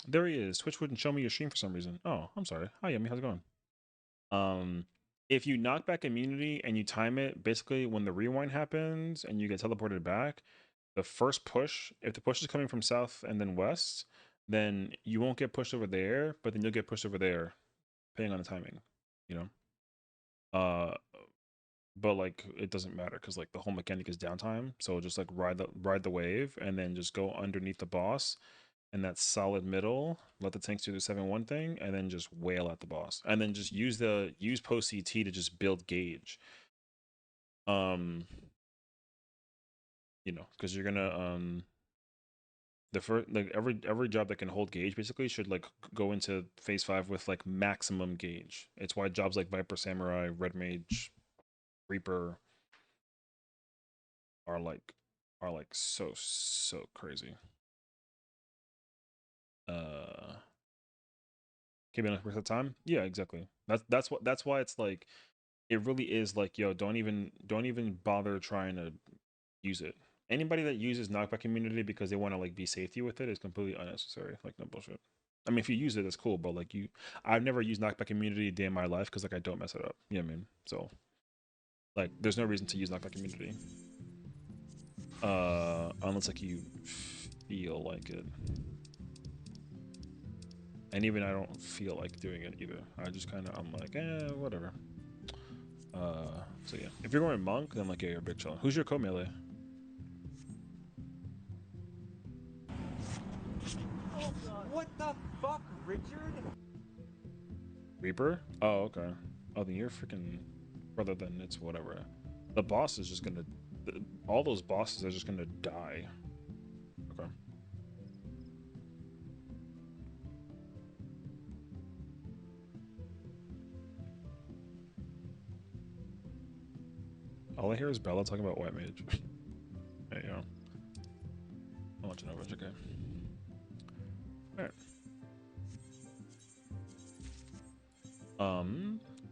There he is. Twitch wouldn't show me your stream for some reason. Oh, I'm sorry. Hi, Yummy. How's it going? If you knock back immunity and you time it, basically when the rewind happens and you get teleported back, the first push, if the push is coming from south and then west, then you won't get pushed over there, but then you'll get pushed over there, depending on the timing, you know? But like it doesn't matter because like the whole mechanic is downtime. So just like ride the wave and then just go underneath the boss and that solid middle, let the tanks do the 7-1 thing, and then just wail at the boss. And then just use post CT to just build gauge. you know, because you're gonna the first like every job that can hold gauge basically should like go into phase 5 with like maximum gauge. It's why jobs like Viper, Samurai, Red Mage, Reaper are like so crazy. Keeping like worth of time. Yeah, exactly. That's why it's like it really is like, yo, don't even bother trying to use it. Anybody that uses knockback immunity because they want to like be safety with it is completely unnecessary. Like no bullshit. I mean, if you use it, it's cool, but like I've never used knockback immunity a day in my life because like I don't mess it up. You know what I mean? So like, there's no reason to use knockback immunity, unless like you feel like it. And even I don't feel like doing it either. I just kind of I'm like, whatever. So yeah, if you're going monk, then like yeah, you're a big chill. Who's your co-melee? What the fuck, Richard? Reaper? Oh, okay. Oh, then you're freaking brother. Then it's whatever. The boss is just gonna. All those bosses are just gonna die. Okay. All I hear is Bella talking about white mage. Hey, yo. I'll let you know, but okay. All right.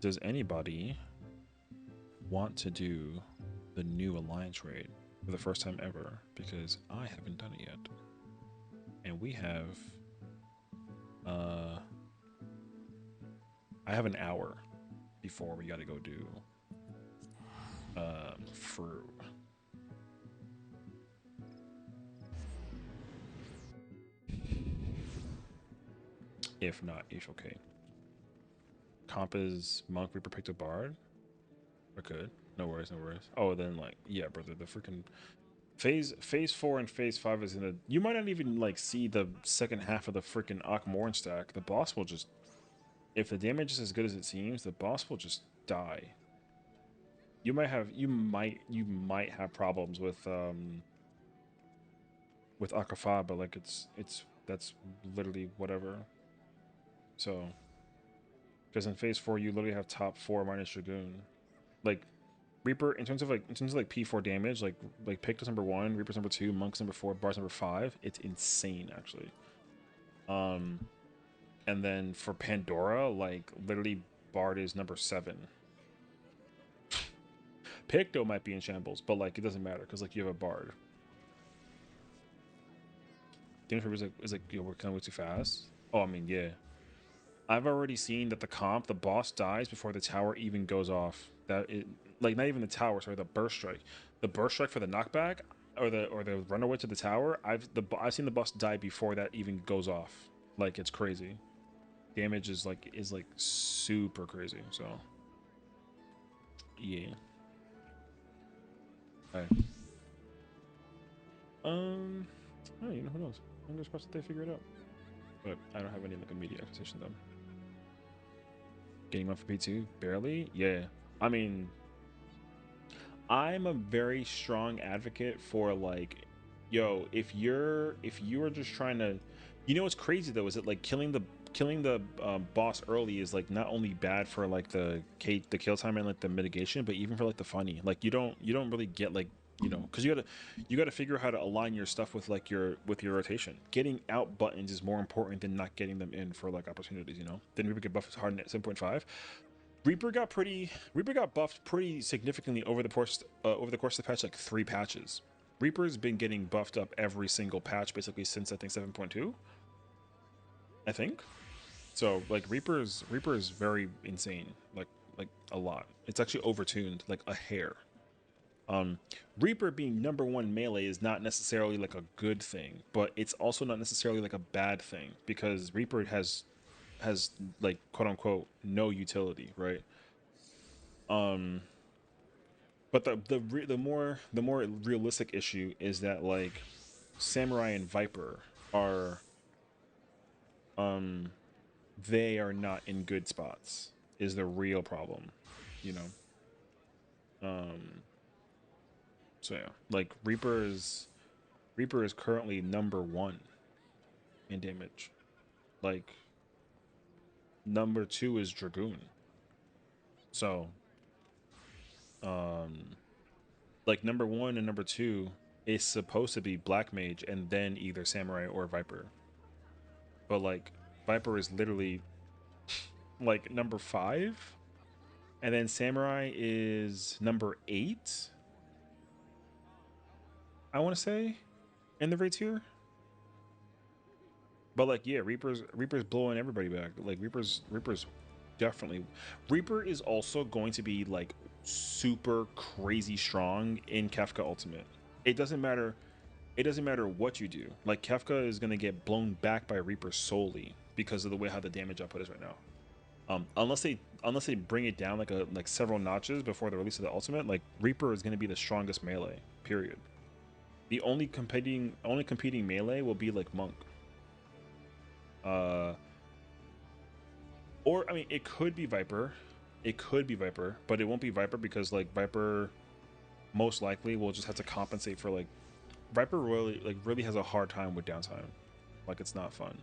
Does anybody want to do the new alliance raid for the first time ever? Because I haven't done it yet, and we have I have an hour before we got to go do FRU. If not, if okay. Comp is Monk, Reaper, picked a Bard. We're good. No worries, no worries. Oh, then like, yeah, brother, the freaking phase 4 and phase 5 is gonna. You might not even like see the second half of the freaking Akmorn stack. The boss will just, if the damage is as good as it seems, the boss will just die. You might have problems with Akafa, but like it's that's literally whatever. So, because in phase 4 you literally have top 4 minus Dragoon. Like Reaper in terms of like P4 damage, like Pictus number 1, Reaper's number 2, Monk's number 4, Bar's number 5. It's insane actually. Um and then for Pandora, like literally Bard is number 7. Picto might be in shambles, but like it doesn't matter because like you have a Bard. Damage Reaper is like yo, we're kind of way too fast. Oh, I mean, yeah. I've already seen that the comp, the boss dies before the tower even goes off. That it, like not even the tower, sorry, the burst strike. The burst strike for the knockback or the runaway to the tower. I've seen the boss die before that even goes off. Like it's crazy. Damage is like super crazy. So yeah. All right. Oh, you know who knows? Fingers crossed that they figure it out. But I don't have any like immediate expectation though. Getting one for P2 barely. Yeah. I mean, I'm a very strong advocate for like, yo, if you're just trying to, you know what's crazy though is that like killing the boss early is like not only bad for like the kill time and like the mitigation, but even for like the funny. Like you don't really get like, you know, because you gotta figure out how to align your stuff with your rotation. Getting out buttons is more important than not getting them in for like opportunities. You know, then we would get buffed hard at 7.5. Reaper got buffed pretty significantly over the course of the patch, like 3 patches. Reaper's been getting buffed up every single patch basically since I think 7.2. I think. So like Reaper is very insane. Like a lot. It's actually overtuned like a hair. Um Reaper being number 1 melee is not necessarily like a good thing, but it's also not necessarily like a bad thing because Reaper has like quote unquote no utility, right? Um But the more realistic issue is that like Samurai and Viper are um they are not in good spots is the real problem, you know. Um So yeah, like Reaper is currently #1 in damage. Like #2 is Dragoon. So like #1 and #2 is supposed to be Black Mage and then either Samurai or Viper. But like Viper is literally like #5, and then Samurai is #8. I want to say in the raid tier. But like yeah, Reaper's blowing everybody back. Like Reaper's definitely Reaper is also going to be like super crazy strong in Kefka Ultimate. It doesn't matter. It doesn't matter what you do. Like Kefka is gonna get blown back by Reaper solely because of the way how the damage output is right now. Unless they bring it down like several notches before the release of the ultimate, like Reaper is gonna be the strongest melee. Period. The only competing melee will be like Monk. Uh, or I mean, it could be Viper. It could be Viper, but it won't be Viper because like Viper most likely will just have to compensate for like Viper really has a hard time with downtime. Like it's not fun.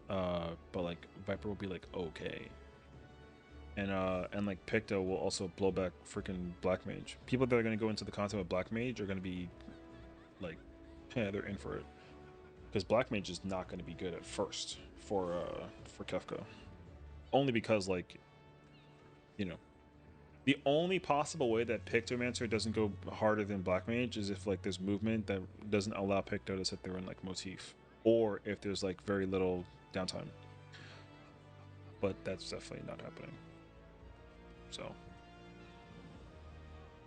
But like Viper will be like okay. And like Picto will also blow back freaking Black Mage. People that are gonna go into the content of Black Mage are gonna be like, yeah, they're in for it. Because Black Mage is not gonna be good at first for Kefka. Only because like, you know, the only possible way that Pictomancer doesn't go harder than Black Mage is if like there's movement that doesn't allow Picto to sit there and like motif. Or if there's like very little downtime. But that's definitely not happening. So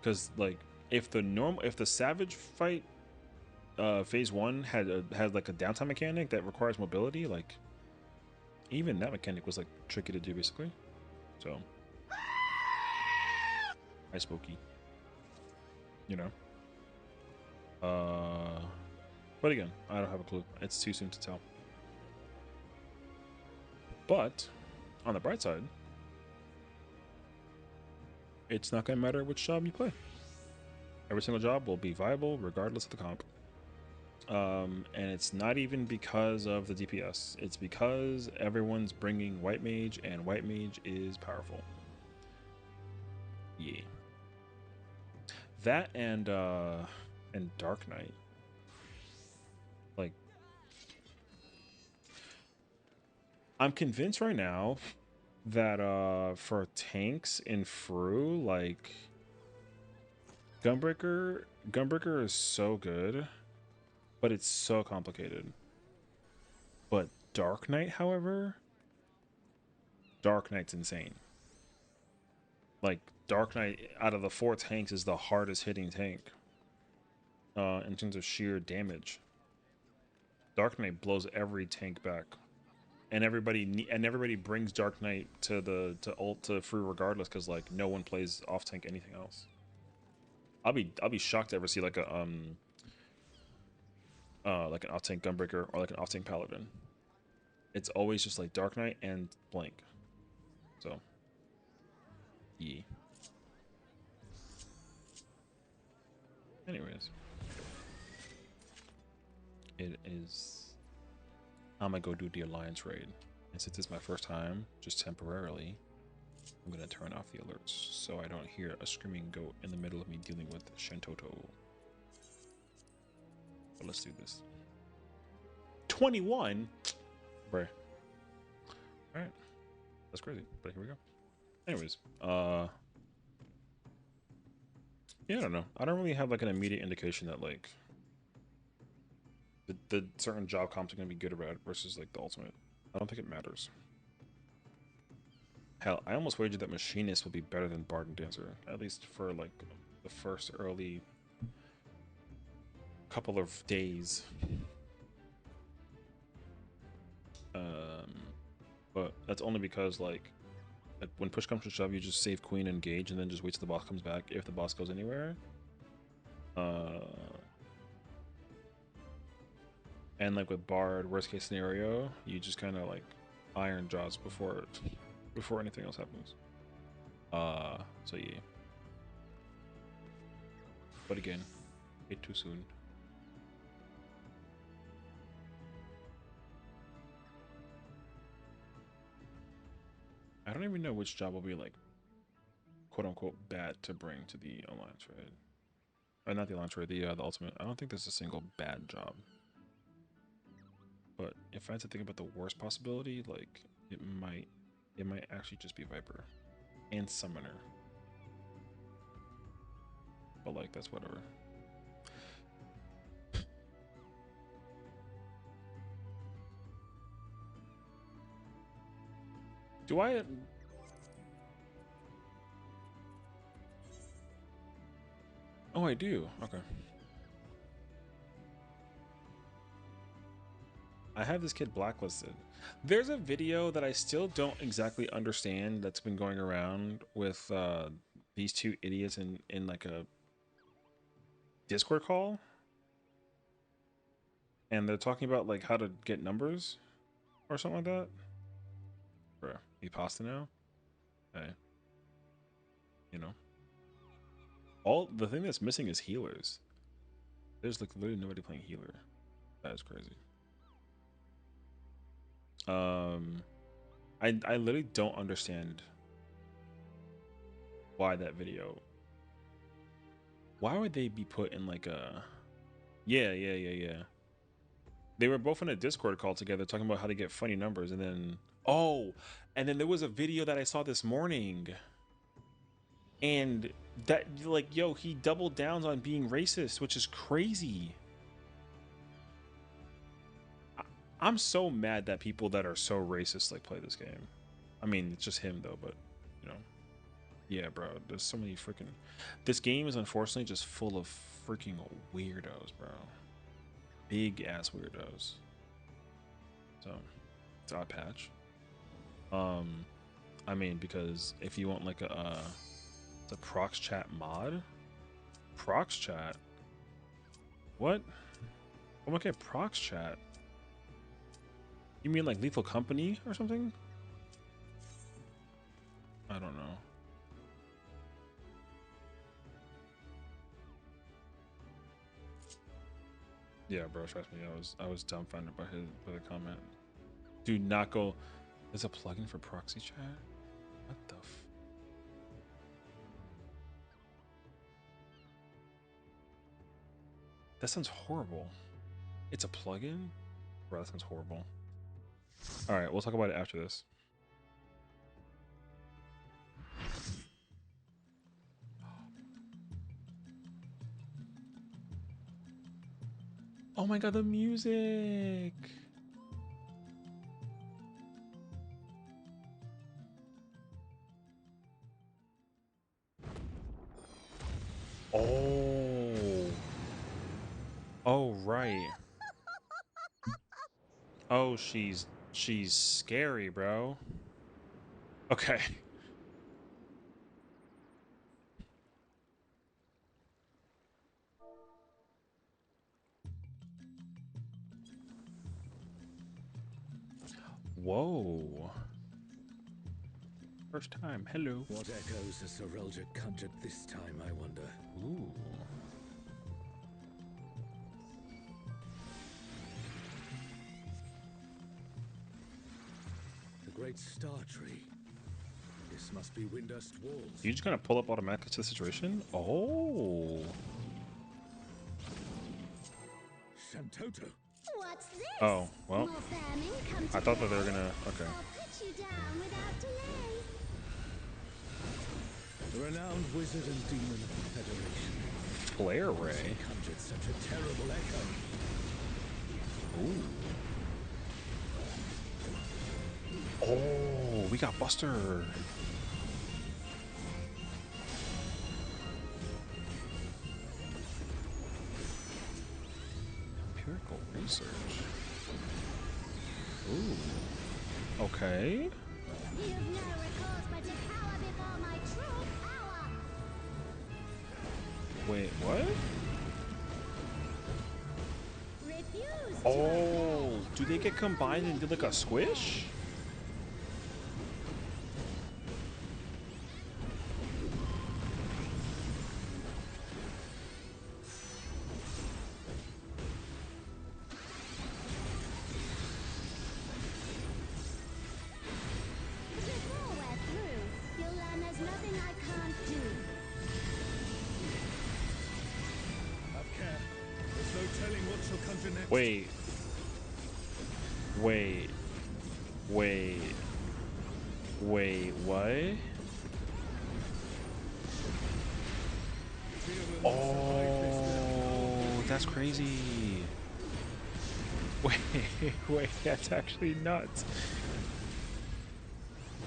because like if the Savage fight phase 1 had like a downtime mechanic that requires mobility, like even that mechanic was like tricky to do basically. So hi Spooky, you know. But again, I don't have a clue. It's too soon to tell. But on the bright side, it's not gonna matter which job you play. Every single job will be viable regardless of the comp. And it's not even because of the DPS. It's because everyone's bringing White Mage, and White Mage is powerful. Yeah. That and Dark Knight. Like, I'm convinced right now that for tanks in FRU, like Gunbreaker is so good, but it's so complicated. But Dark Knight, however, Dark Knight's insane. Like Dark Knight out of the 4 tanks is the hardest hitting tank in terms of sheer damage. Dark Knight blows every tank back, and everybody brings Dark Knight to ult to free regardless because like no one plays off tank anything else. I'll be shocked to ever see like an off tank Gunbreaker or like an off tank Paladin. It's always just like Dark Knight and blank. So yeah. Anyways, it is. I'm gonna go do the Alliance raid, and since it's my first time, just temporarily, I'm gonna turn off the alerts so I don't hear a screaming goat in the middle of me dealing with Shantoto. But let's do this. 21, bruh. All right, that's crazy, but here we go. Anyways, yeah, I don't know. I don't really have like an immediate indication that like the certain job comps are gonna be good or bad versus like the ultimate. I don't think it matters. Hell, I almost wagered that Machinist will be better than Bard and Dancer, at least for like the first early couple of days. But that's only because like when push comes to shove, you just save Queen and engage, and then just wait till the boss comes back if the boss goes anywhere. And like with Bard, worst case scenario, you just kind of like iron jaws before anything else happens. So yeah. But again, it too soon. I don't even know which job will be like quote unquote bad to bring to the online trade. Not the online trade, the ultimate. I don't think there's a single bad job. But if I had to think about the worst possibility, like it might actually just be Viper and Summoner. But like that's whatever. Do I? Oh, I do. Okay. I have this kid blacklisted. There's a video that I still don't exactly understand that's been going around with these two idiots in like a Discord call. And they're talking about like how to get numbers or something like that. Bruh, you pasta now? Hey. You know. All the thing that's missing is healers. There's like literally nobody playing healer. That is crazy. I literally don't understand why that video. Why would they be put in like a? Yeah. They were both in a Discord call together talking about how to get funny numbers, and then and then there was a video that I saw this morning, and that like yo, he doubled down on being racist, which is crazy. I'm so mad that people that are so racist like play this game. I mean, it's just him though, but you know, yeah, bro. There's so many freaking. This game is unfortunately just full of freaking weirdos, bro. Big ass weirdos. So it's odd patch. I mean, because if you want like the prox chat mod, prox chat. What? Oh my god, prox chat. You mean like Lethal Company or something? I don't know. Yeah, bro, trust me, I was dumbfounded by the comment. Do not go. There's a plugin for proxy chat? What the f? That sounds horrible. It's a plugin? Bro, that sounds horrible. Alright, we'll talk about it after this. Oh my god, the music! Oh. Oh, right. Oh, she's scary, bro. Okay. Whoa. First time. Hello. What echoes has Sorelja conjured this time, I wonder? Ooh. The great star tree. This must be Windust walls. You just gonna pull up automatically to the situation? Oh. Shantoto. What's this? Oh, well. More vermin come to I thought that they were play? gonna. Okay. I'll put you down without delay. The renowned wizard and demon of the Federation. Flare ray. Conjured such a terrible echo. Ooh. Oh, we got Buster. Empirical research. Ooh. Okay. You've no recourse but to cower before my true power. Wait, what? Refuse to Oh, obey. do they get combined and do like a squish? Wait. Wait. Wait. Wait, what? Oh, that's crazy. Wait, wait, that's actually nuts.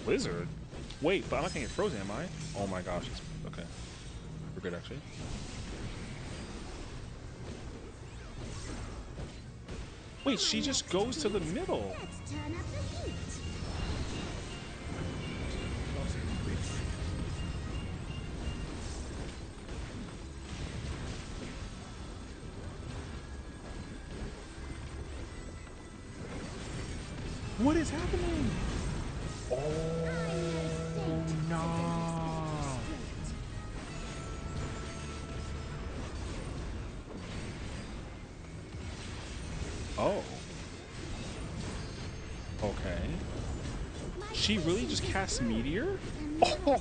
Blizzard? Wait, but I'm not gonna get frozen, am I? Oh my gosh, it's okay. We're good actually. Wait, she just goes to the middle. Let's turn up the heat. What is happening? Oh no. Oh. Okay. She really just casts Meteor? Oh,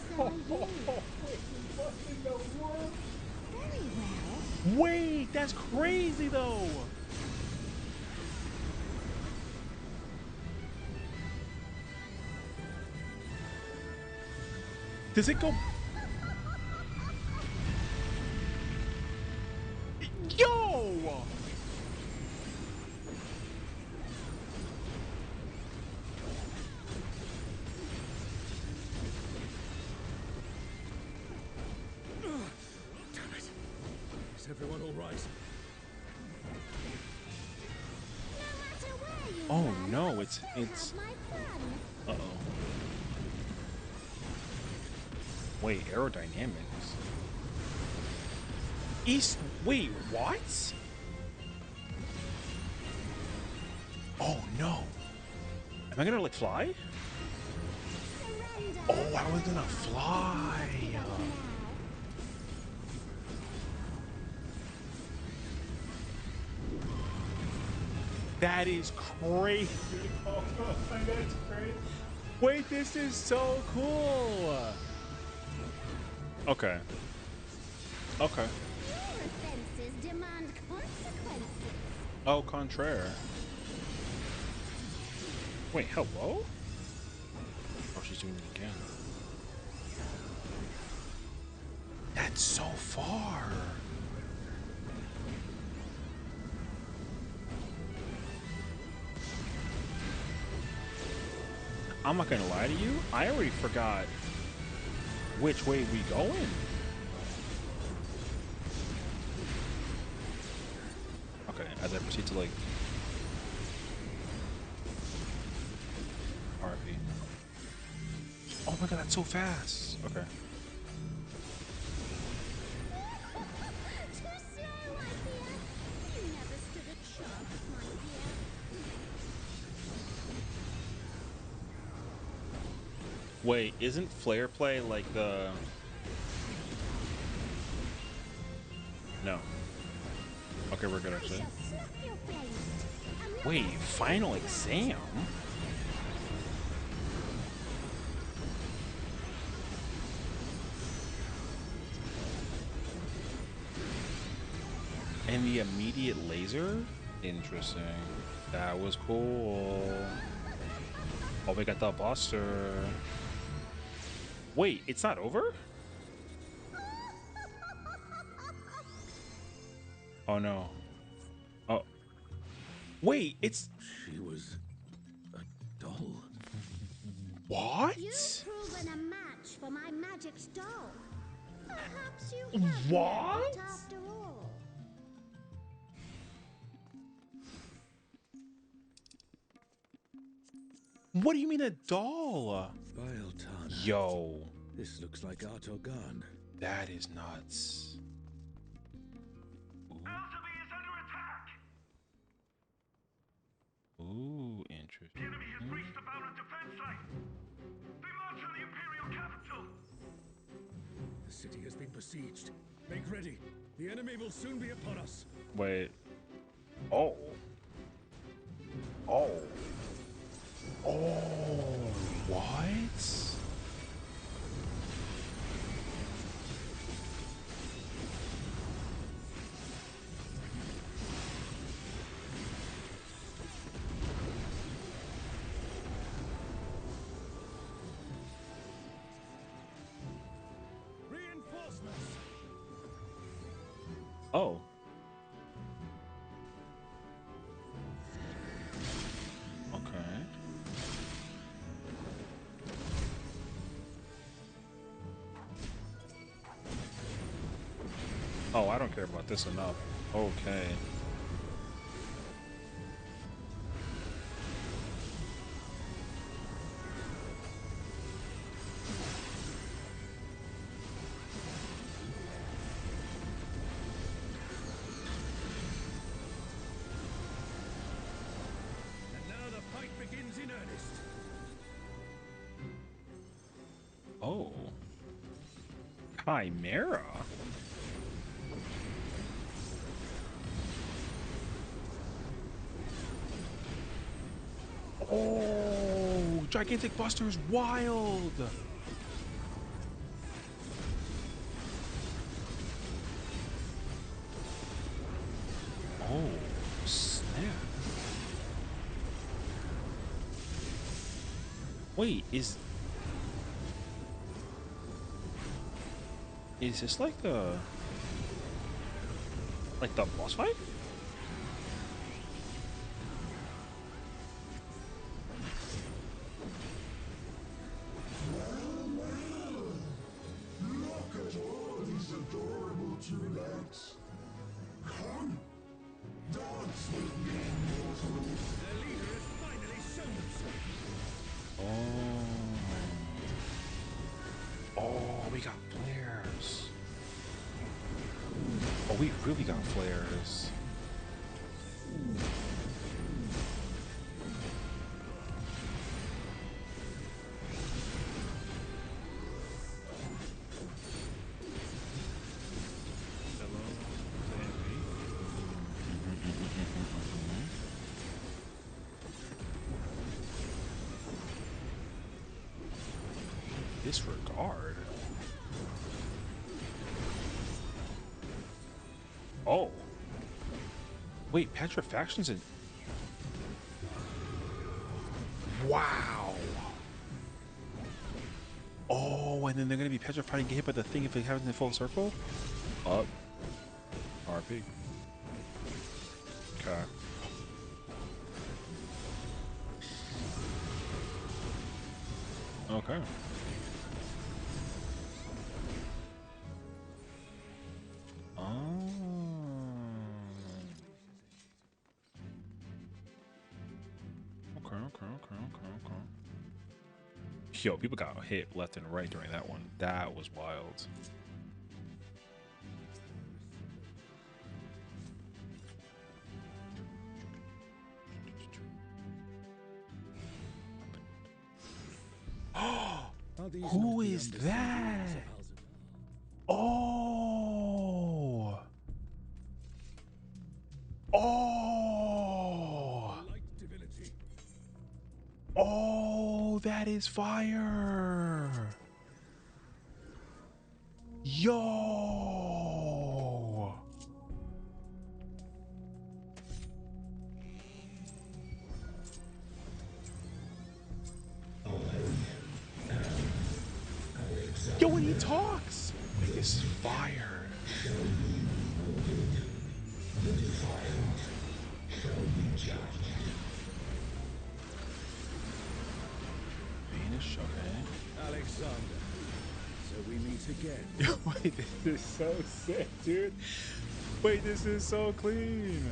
Very well. wait, that's crazy though. Does it go? Yo! Damn it. Is everyone all right? No matter where you Oh run, no, I'll it's still have my fun. uh-oh. Wait, aerodynamics. East wait, what? Oh no. Am I gonna like fly? Surrender. Oh, I was gonna fly. Give up now. That is crazy. Oh my god, it's crazy. Wait, this is so cool. Okay. Okay. Your offenses demand consequences. Au contraire. Wait, hello? Oh, she's doing it again. That's so far. I'm not gonna lie to you. I already forgot which way we going. Okay, as I proceed to like RP. Oh my god, that's so fast. Okay. Too slow, I fear. You never stood a chance, my dear. Wait, isn't flare play like the... No. Okay, we're good I actually. shall snuff your flames. Wait, final exam? And the immediate laser? Interesting. That was cool. Oh, we got the Buster. Wait, it's not over? Oh no. Oh. Wait, it's... She was a doll. What? You've proven a match for my magic doll. Perhaps you have What? merit after all. What do you mean a doll? Bieltana. Yo, This looks like Artogan. that is nuts. Ooh, interesting. The enemy has breached the Baron defense line. They march on the Imperial capital. The city has been besieged. Make ready. The enemy will soon be upon us. Wait. Oh. Oh. Oh. What? Oh. Okay. Oh, I don't care about this enough. Okay. And now the fight begins in earnest. Oh. Chimera? Oh, Gigantic Buster is wild. Oh, snap. Wait, is this like the boss fight? Look at all these adorable two-legs. Come, dance with me, mortal. Their leader has finally shown himself. Oh. Oh, we got flares. Oh, we really got flares. Hello, disregard. Oh. Wait, petrifaction's in. Wow. Oh, and then they're gonna be petrified and get hit by the thing if it happens in full circle? Up. RP. Okay. Okay. Oh. Okay. Yo, people got hit left and right during that one. That was wild. Are these Who not the is undersea that? beings of Alzabeth? Oh. Oh. The light divinity. Oh, that is fire. Yo. Yo, when he talks, this is fire. Vanish, okay. Alexander. So we meet again. Wait, this is so sick, dude. Wait, this is so clean.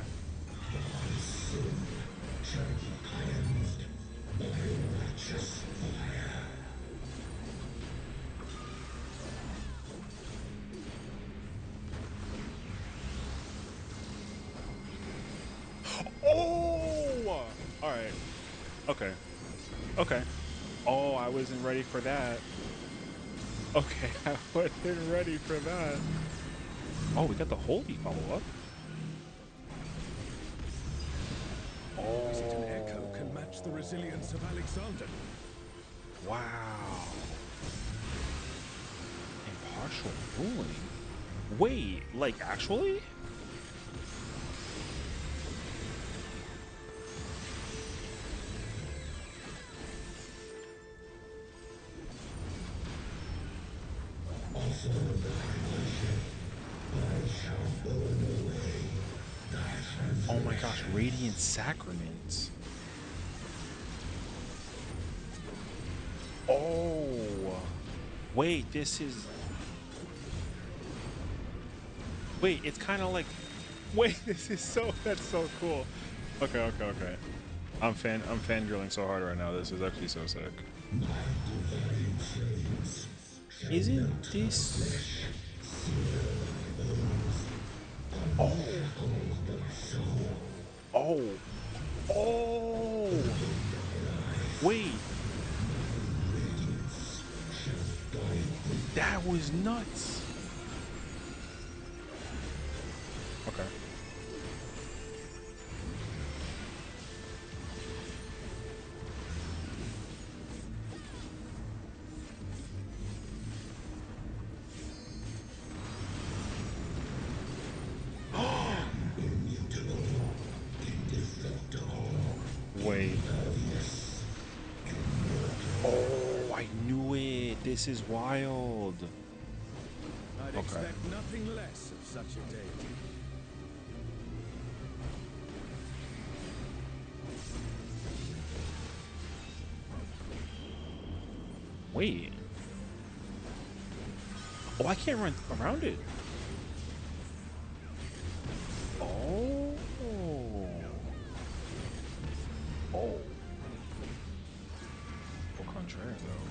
Oh! All right. Okay. Okay. Oh, I wasn't ready for that. Okay, I wasn't ready for that. Oh, we got the holy follow-up. Is it an echo Oh. can match the resilience of Alexander? Wow. Impartial ruling? Wait, like actually? Oh my gosh, Radiant Sacrament. Oh, wait, this is. Wait, it's kind of like. Wait, this is so. That's so cool. Okay, okay, okay. I'm fangirling so hard right now. This is actually so sick. Isn't this? Oh. Oh. Oh. Wait. That was nuts. Okay. Wait. Oh, I knew it. This is wild. I'd Okay. expect nothing less of such a deity. Wait. Oh, I can't run around it. Oh. Oh. Au contraire, though.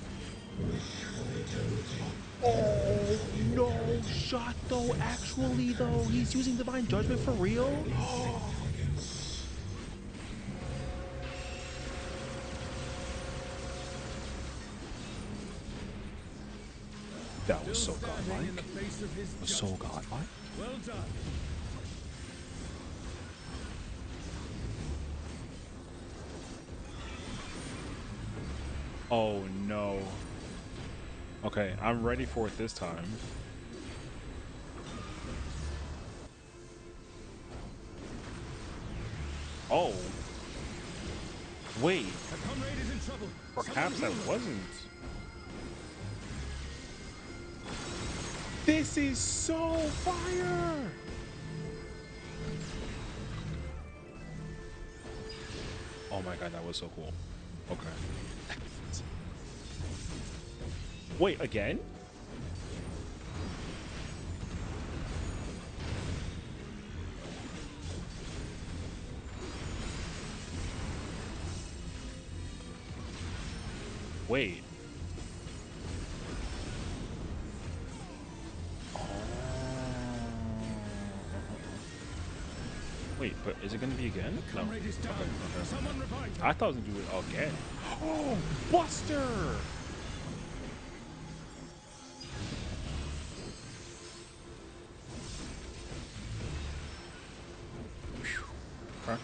Oh, no shot, though. Actually, though. He's using Divine Judgment for real? That was so Still standing in the godlike. face of his Was so judgment. godlike. Well done. Oh, no. Okay, I'm ready for it this time. Oh. Wait. A comrade is in trouble. Perhaps I Someone heal him. wasn't. This is so fire! Oh my god, that was so cool. Okay. Wait, again? Wait. Oh. Wait, but is it gonna be again? No. Comrade is down. Okay, okay. Someone revive him. I thought I was gonna do it again. Oh, Buster! Phew. Okay.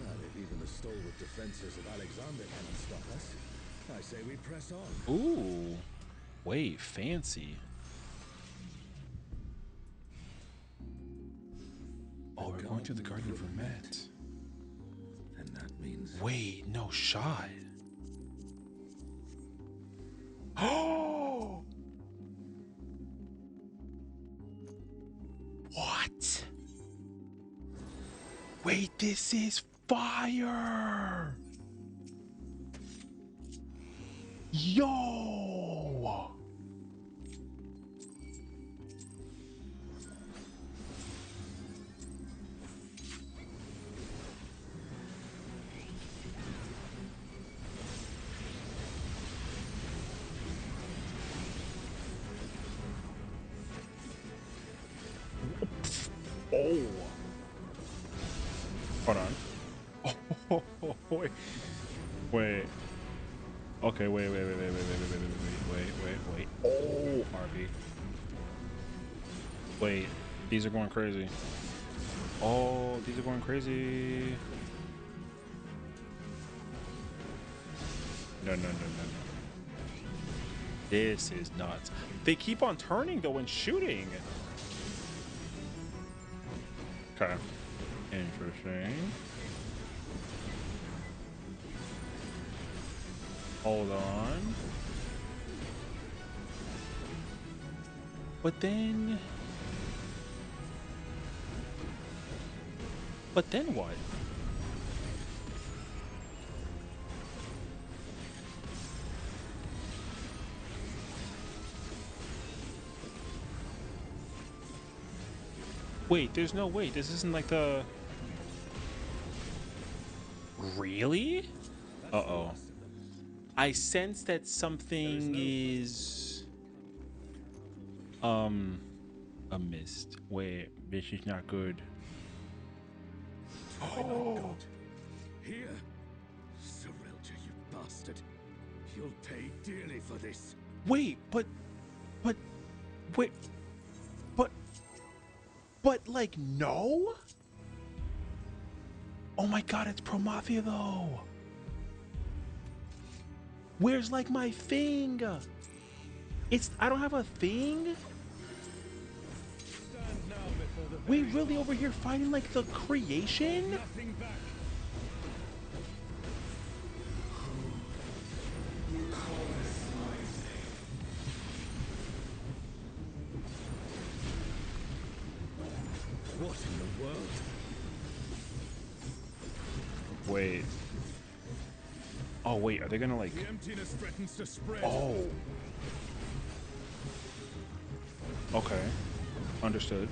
Well, if even the stalwart defenses of Alexander cannot stop us, I say we press on. Ooh. Wait, fancy. Oh, we're going to the Garden of Vermet. And that means Wait, no shot. Oh! What? Wait, this is fire! Yo! Oh! Hold on. Oh, wait. Wait. Okay, wait. Oh, RP. Wait, these are going crazy. Oh, these are going crazy. No. This is nuts. They keep on turning though and shooting. Okay. Interesting. Hold on. But then what? Wait, there's no wait. This isn't like the... Really? Uh-oh. I sense that something is a mist. Wait, this is not good. Oh. Here, Sorelta, you bastard. You'll pay dearly for this. Wait, but wait, but like no? Oh my god, it's Pro Mafia though. Where's like my thing? I don't have a thing? We really over here fighting like the creation? Nothing back. What in the world? Wait. Oh wait, are they gonna like... The emptiness threatens to spread. Oh. Okay. Understood.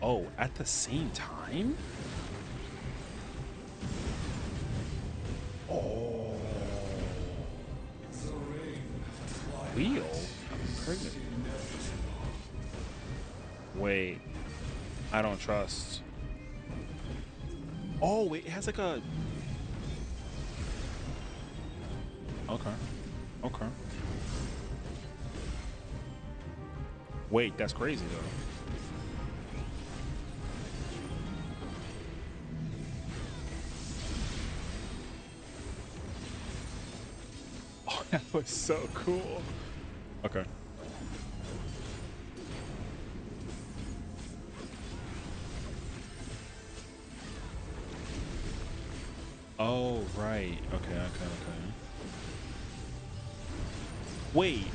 Oh, at the same time? Oh. Wheel? I'm pregnant. Wait. I don't trust. Oh, wait, it has like a... Okay. Okay. Wait, that's crazy though. Oh, that was so cool. Okay. Oh, right. Okay. Wait,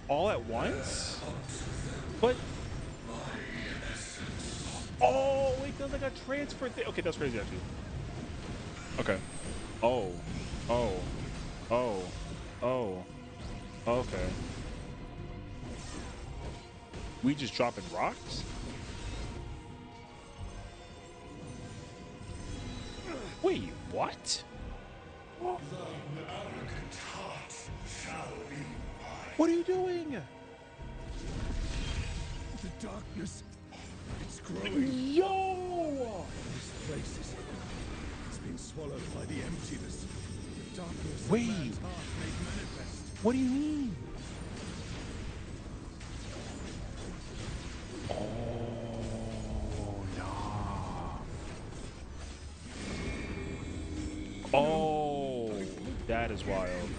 all at once? But... Oh, wait, there's like a transfer thing. Okay, that's crazy actually. Okay. Oh. Okay. We just dropping rocks? Wait, what? What are you doing? The darkness. It's growing. Yo! This place is... It's been swallowed by the emptiness. The darkness of Wait. man's heart made manifest. What do you mean? Oh, nah. Oh, that is wild.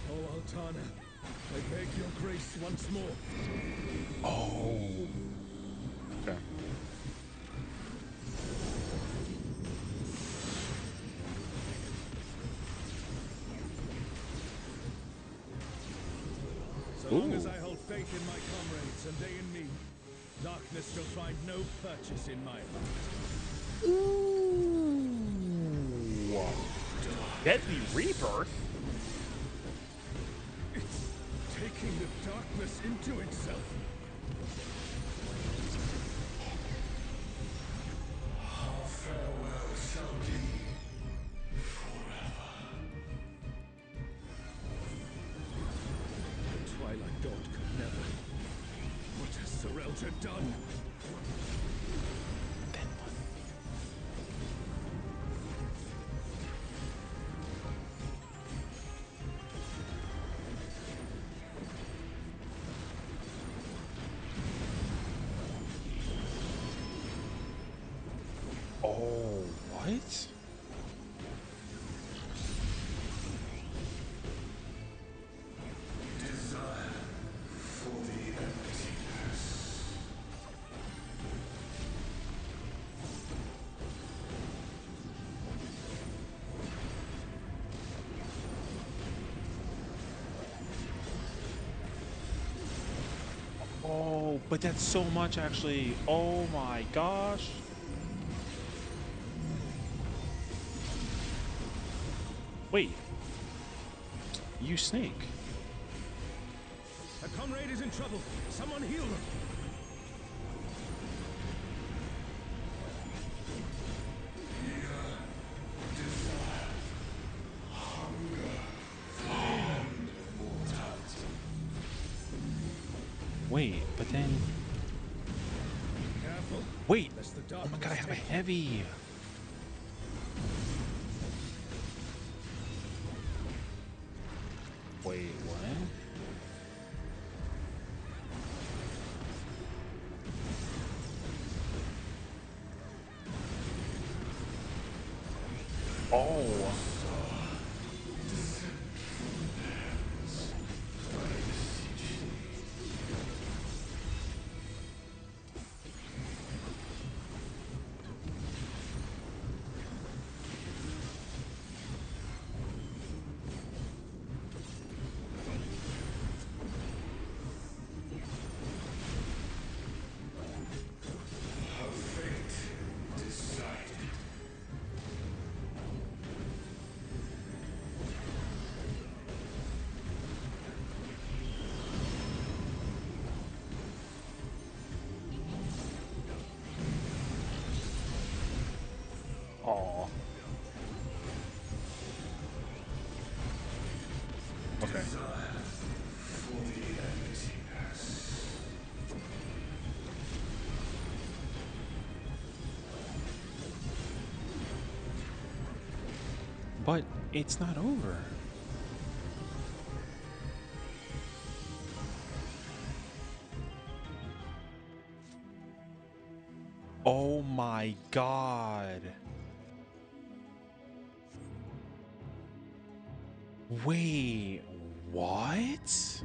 Oh, Altana, I beg your grace once more. Oh. Okay. So long as Ooh. I hold faith in my comrades and they in me, darkness shall find no purchase in my heart. Ooh. Deadly Rebirth? It's taking the darkness into itself. Farewell shall be forever. The Twilight God could never. What has Sorelta done? What? Desire for the emptiness. Oh, but that's so much actually. Oh my gosh. Wait. You snake. A comrade is in trouble. Someone heal them. Wait, but then. Careful. Wait. Lest the Oh my god, I darkness have a take you. heavy. Wait, what? Oh. Her fate decided. Oh. Okay. Desire for the emptiness. But it's not over. Oh my god. Wait, what?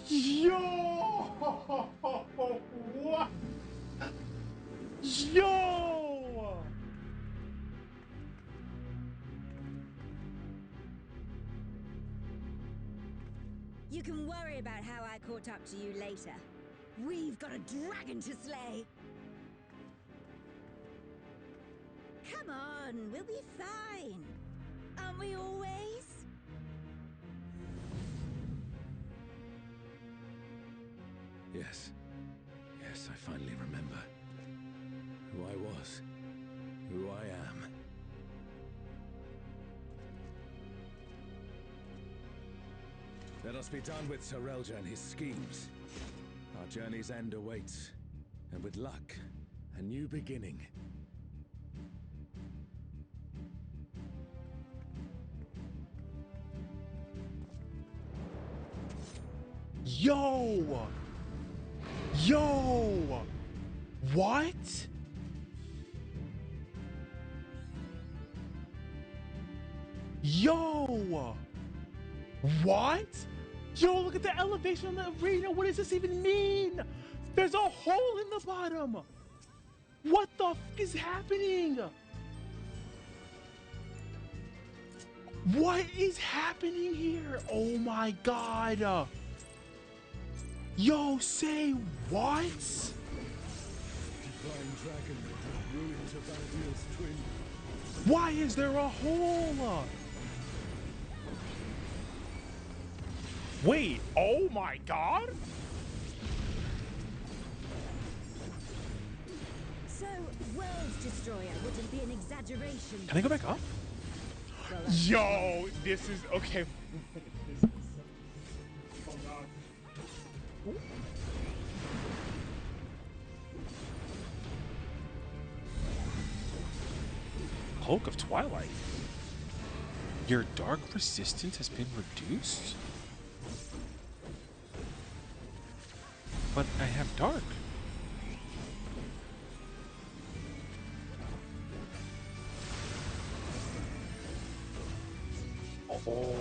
Yo! What? Yo! You can worry about how I caught up to you later. We've got a dragon to slay. Come on, we'll be fine. Aren't we always? Yes. Yes, I finally remember. Who I was. Who I am. Let us be done with Sorelja and his schemes. Our journey's end awaits. And with luck, a new beginning. Yo! Yo! What? Yo! What? Yo, look at the elevation on the arena. What does this even mean? There's a hole in the bottom. What the f is happening? What is happening here? Oh my god. Yo, say what? Flying dragon, ruin to Valdir's twin. Why is there a hole? Wait, oh my god? So, World Destroyer wouldn't be an exaggeration. Can I go back up? Well, that's Yo, this is okay. Cloak of Twilight. Your dark resistance has been reduced? But I have dark. Oh.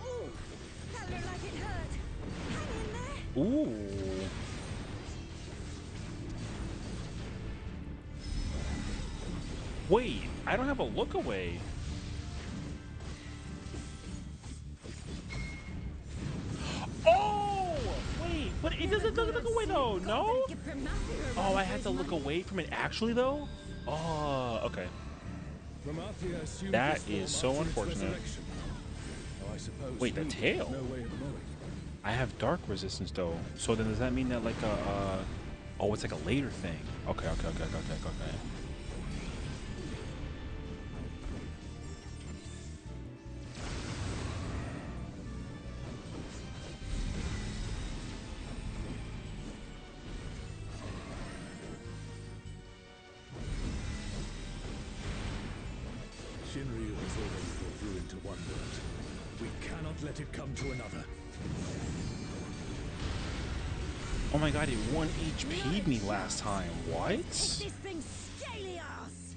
Ooh, that looked like it hurt. Hang in there. Ooh. Wait, I don't have a look away. Oh, wait, but it doesn't look away though, no? Oh, I have to look away from it actually though? Oh, okay. Ramathia assumed That this form is so after its unfortunate. resurrection. Though I suppose Wait, the he would tail? have no way of knowing. I have dark resistance though. So then does that mean that like oh, it's like a later thing. Okay. Shinryu has already brought ruin to one world. We cannot let it come to another. Oh my god, it 1 HP'd me last time. What? Take this thing scaly ass.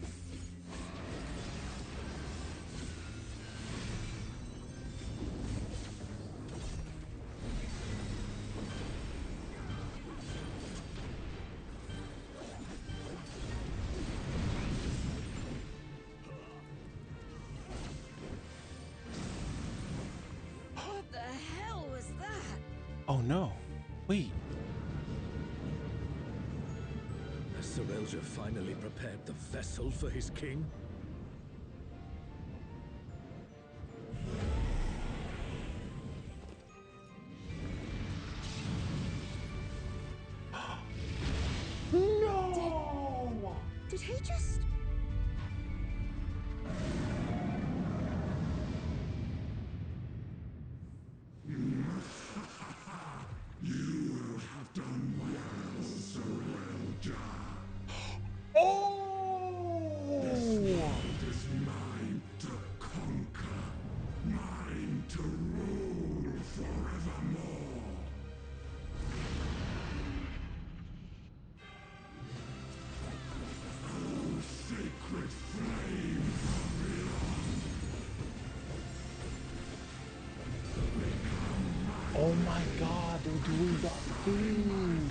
What the hell was that? Oh no. Wait. Has Sorelja finally prepared the vessel for his king? No! Did he just... Oh! Oh my god, they're doing the thing!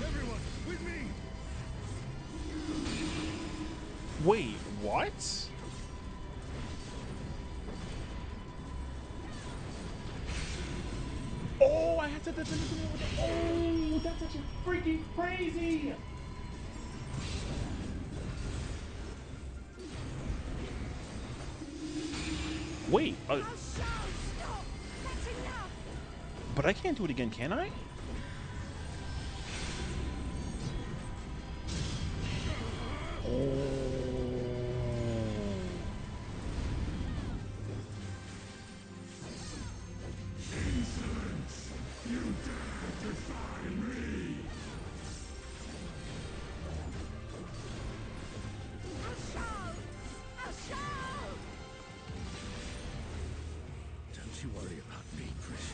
Everyone, with me! Wait, what? Oh, I had to. Oh, that's actually freaking crazy! Wait, Oh, Charles, stop! That's enough! but I can't do it again, can I? Don't you worry about me, Krish.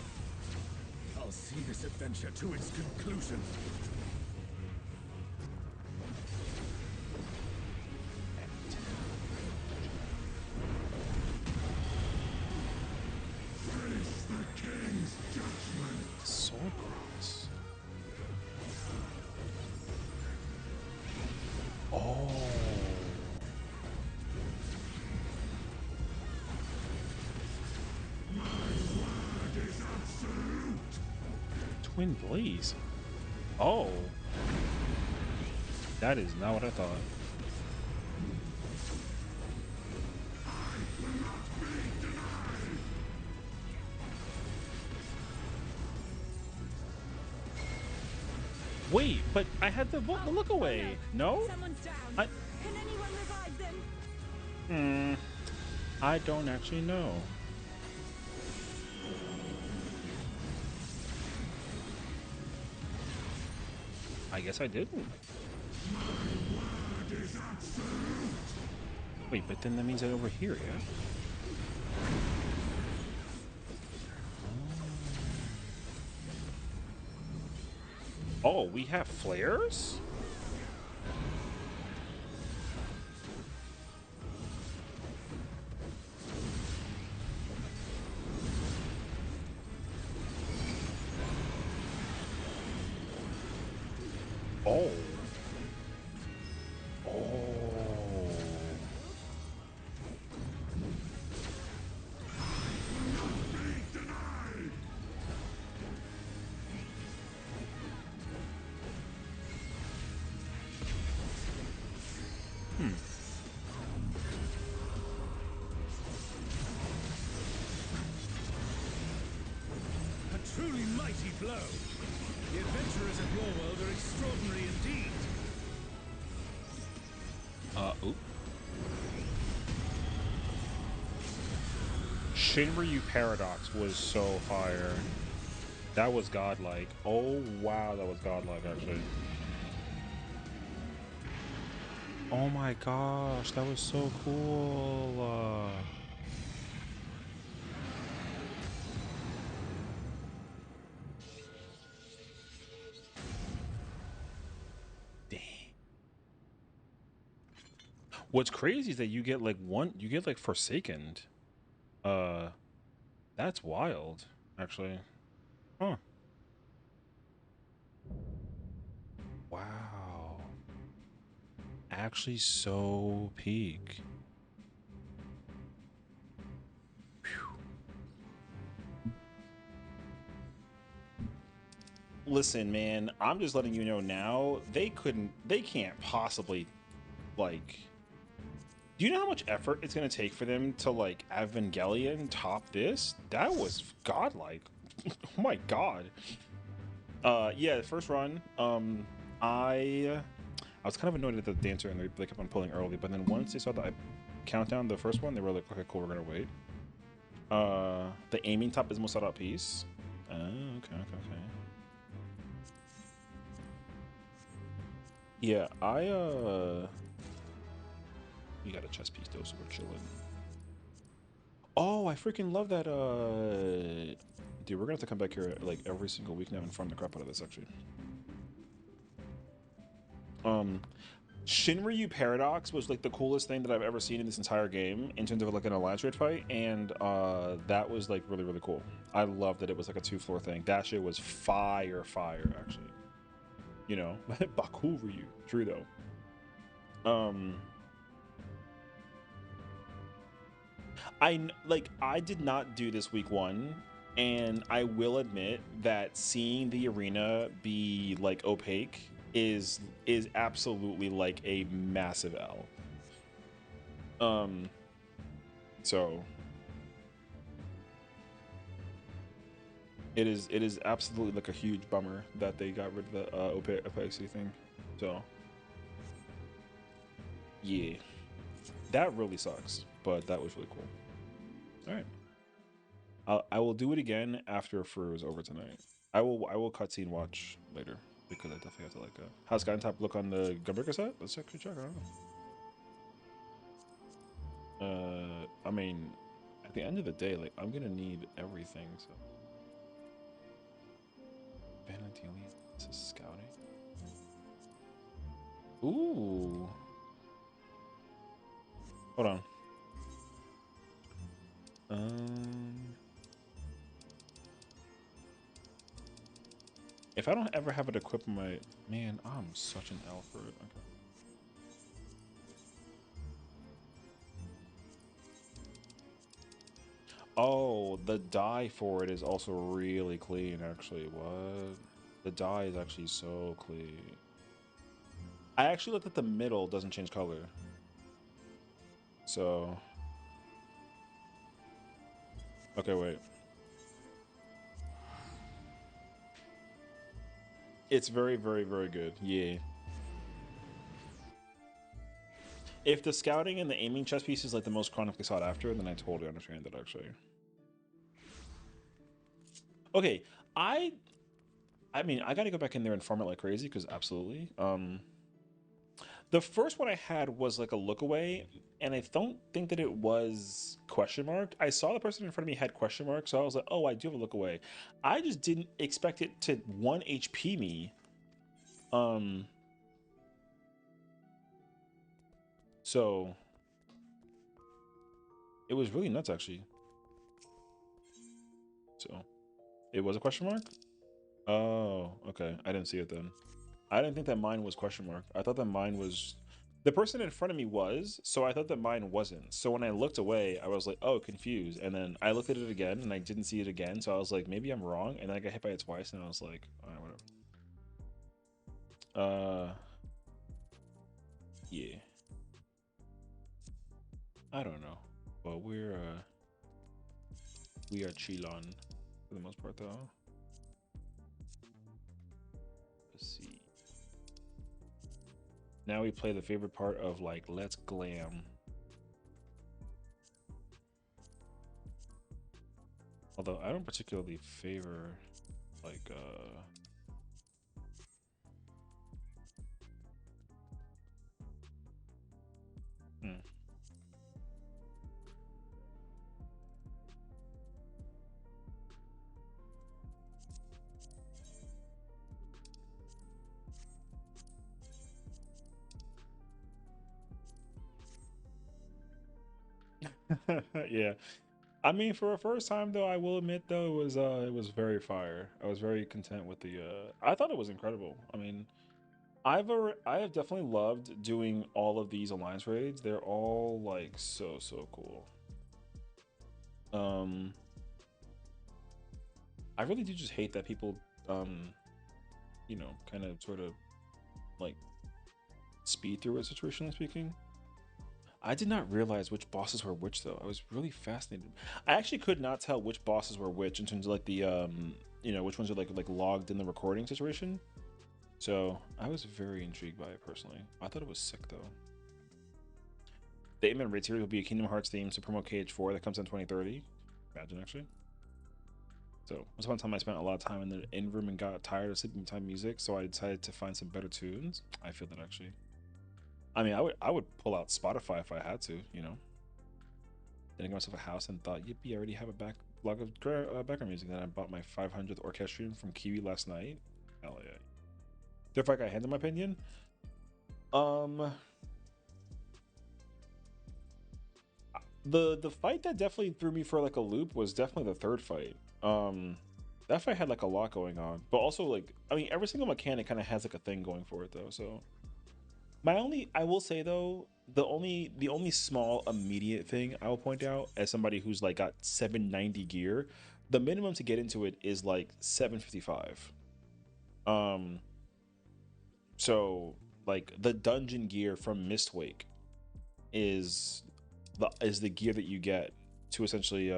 I'll see this adventure to its conclusion. Sword cross. Oh. Twin Blaze. Oh. That is not what I thought. Wait, but I had the look away. No? Someone's down. I- Can anyone revive them? I don't actually know. I guess I didn't. Wait, but then that means that over here, yeah? Oh, we have flares? Oh. Oh. A truly mighty blow. The adventurers of your world are extraordinary indeed. Oop. Shinryu Paradox was so fire. That was godlike. Oh, wow, that was godlike, actually. Oh my gosh, that was so cool. Dang. What's crazy is that you get like Forsakened. That's wild, actually. Huh. Wow. Actually so peak. Listen, man, I'm just letting you know now, they can't possibly, like, do you know how much effort it's gonna take for them to, like, Evangelion top this? That was godlike. Oh my god. Yeah, first run, I was kind of annoyed at the dancer and they kept on pulling early, but then once they saw the countdown, the first one, they were like, okay, cool, we're gonna wait. The aiming top is most out piece. Oh, okay. Yeah, we got a chess piece though, so we're chilling. Oh, I freaking love that, dude, we're gonna have to come back here like every single week now and farm the crap out of this, actually. Shinryu Paradox was like the coolest thing that I've ever seen in this entire game in terms of like an alliance raid fight, and that was like really, really cool. I love that it was like a 2-floor thing. That shit was fire, actually. You know, Baku Ryu, true though. I did not do this week 1, and I will admit that seeing the arena be like opaque is absolutely like a massive L. So it is absolutely like a huge bummer that they got rid of the opacity thing. So yeah, that really sucks, but that was really cool. All right. I will do it again after FRU is over tonight. I will cutscene watch later because I definitely have to like how's Skytop look on the Gunbreaker set? Let's actually check. I don't know. I mean, at the end of the day, like I'm gonna need everything. So, Vanadilian, this is scouting. Ooh, hold on. If I don't ever have it equipped in my man, I'm such an L for it. Okay. Oh, the dye for it is also really clean, actually. What? The dye is actually so clean. I actually looked at the middle, doesn't change color. So. Okay, wait. It's very, very, very good. Yeah. If the scouting and the aiming chess piece is like the most chronically sought after, then I totally understand that actually. Okay, I I mean I gotta go back in there and farm it like crazy because absolutely. The first one I had was like a look away, and I don't think that it was question mark. I saw the person in front of me had question mark, so I was like, oh, I do have a look away. I just didn't expect it to 1 HP me. So it was really nuts actually. So it was a question mark? Oh, okay. I didn't see it then. I didn't think that mine was question mark. I thought that mine was the person in front of me was, so I thought that mine wasn't. So when I looked away, I was like, oh, confused. And then I looked at it again and I didn't see it again. So I was like, maybe I'm wrong. And then I got hit by it twice and I was like, all right, whatever. Yeah. I don't know. But we are chillon for the most part though. Let's see. Now we play the favorite part of like let's glam. Although I don't particularly favor like hmm. Yeah. I mean, for a first time though, I will admit though it was very fire. I was very content with the I thought it was incredible. I mean, I have definitely loved doing all of these alliance raids. They're all like so cool. Um I really do just hate that people you know, kind of sort of like speed through it situationally speaking. I did not realize which bosses were which though. I was really fascinated. I actually could not tell which bosses were which in terms of like the you know, which ones are like logged in the recording situation. So I was very intrigued by it personally. I thought it was sick though. The Amen Raid series will be a Kingdom Hearts theme to promote KH4 that comes in 2030. Imagine actually. So once upon a time I spent a lot of time in the in room and got tired of sleeping time music, so I decided to find some better tunes. I feel that actually. I mean, I would pull out Spotify if I had to, you know. Then I got myself a house and thought, yippee, I already have a backlog of background music. Then I bought my 500th orchestrion from Kiwi last night. Hell yeah. Therefore, I got hands in my opinion. The fight that definitely threw me for like a loop was definitely the third fight. That fight had like a lot going on, but also like I mean every single mechanic kind of has like a thing going for it though. So my only I will say though the only small immediate thing I will point out as somebody who's like got 790 gear, the minimum to get into it is like 755. Um, so like the dungeon gear from Mistwake is the gear that you get to essentially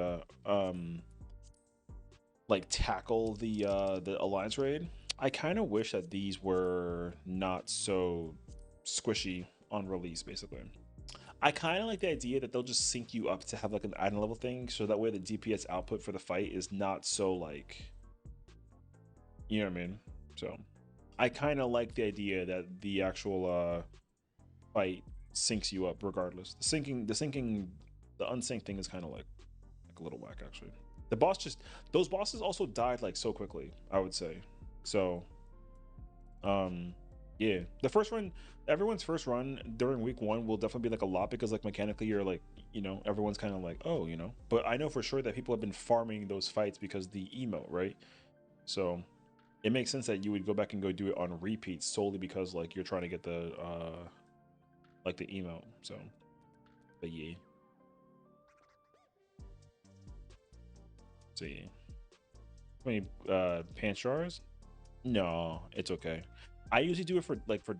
like tackle the alliance raid. I kind of wish that these were not so squishy on release basically. I kind of like the idea that they'll just sync you up to have like an item level thing so that way the DPS output for the fight is not so like, you know what I mean? So I kind of like the idea that the actual fight syncs you up regardless. The unsync thing is kind of like a little whack actually. The boss just those bosses also died like so quickly, I would say. So yeah, the first run, everyone's first run during week one will definitely be like a lot because like mechanically you're like, you know, everyone's kind of like, oh, you know, but I know for sure that people have been farming those fights because the emote, right? So it makes sense that you would go back and go do it on repeat solely because like you're trying to get the like the emote. So but yeah. So yeah. How many pants jars? No, it's okay. I usually do it for like for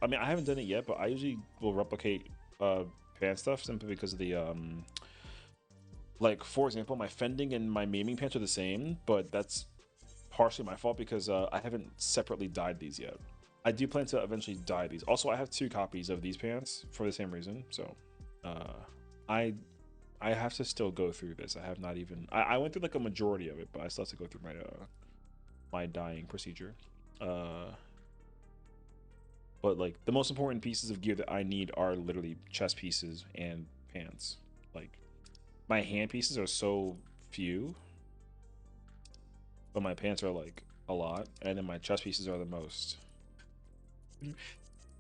I mean I haven't done it yet, but I usually will replicate pants stuff simply because of the like for example, my fending and my maiming pants are the same, but that's partially my fault because I haven't separately dyed these yet. I do plan to eventually dye these. Also, I have 2 copies of these pants for the same reason. So, I have to still go through this. I have not even. I went through like a majority of it, but I still have to go through my dyeing procedure. But like the most important pieces of gear that I need are literally chest pieces and pants. Like my hand pieces are so few, but my pants are like a lot, and then my chest pieces are the most.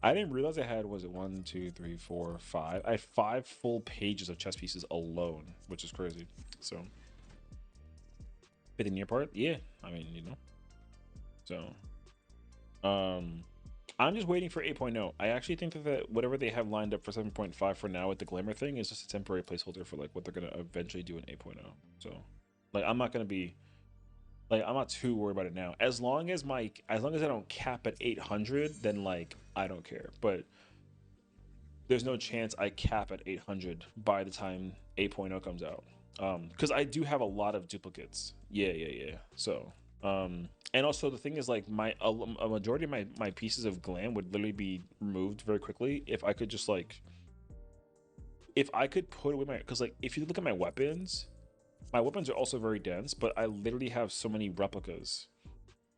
I didn't realize I had, was it 1, 2, 3, 4, 5? I have 5 full pages of chest pieces alone, which is crazy. So, fit the near part, yeah. I mean, you know. So, I'm just waiting for 8.0. I actually think that whatever they have lined up for 7.5 for now with the glamour thing is just a temporary placeholder for like what they're gonna eventually do in 8.0. So, like, I'm not gonna be. Like, I'm not too worried about it now. As long as I don't cap at 800, then like I don't care. But there's no chance I cap at 800 by the time 8.0 comes out. Because I do have a lot of duplicates. Yeah. So, and also the thing is like a majority of my pieces of glam would literally be removed very quickly if I could just like, if I could put away because like if you look at my weapons are also very dense, but I literally have so many replicas.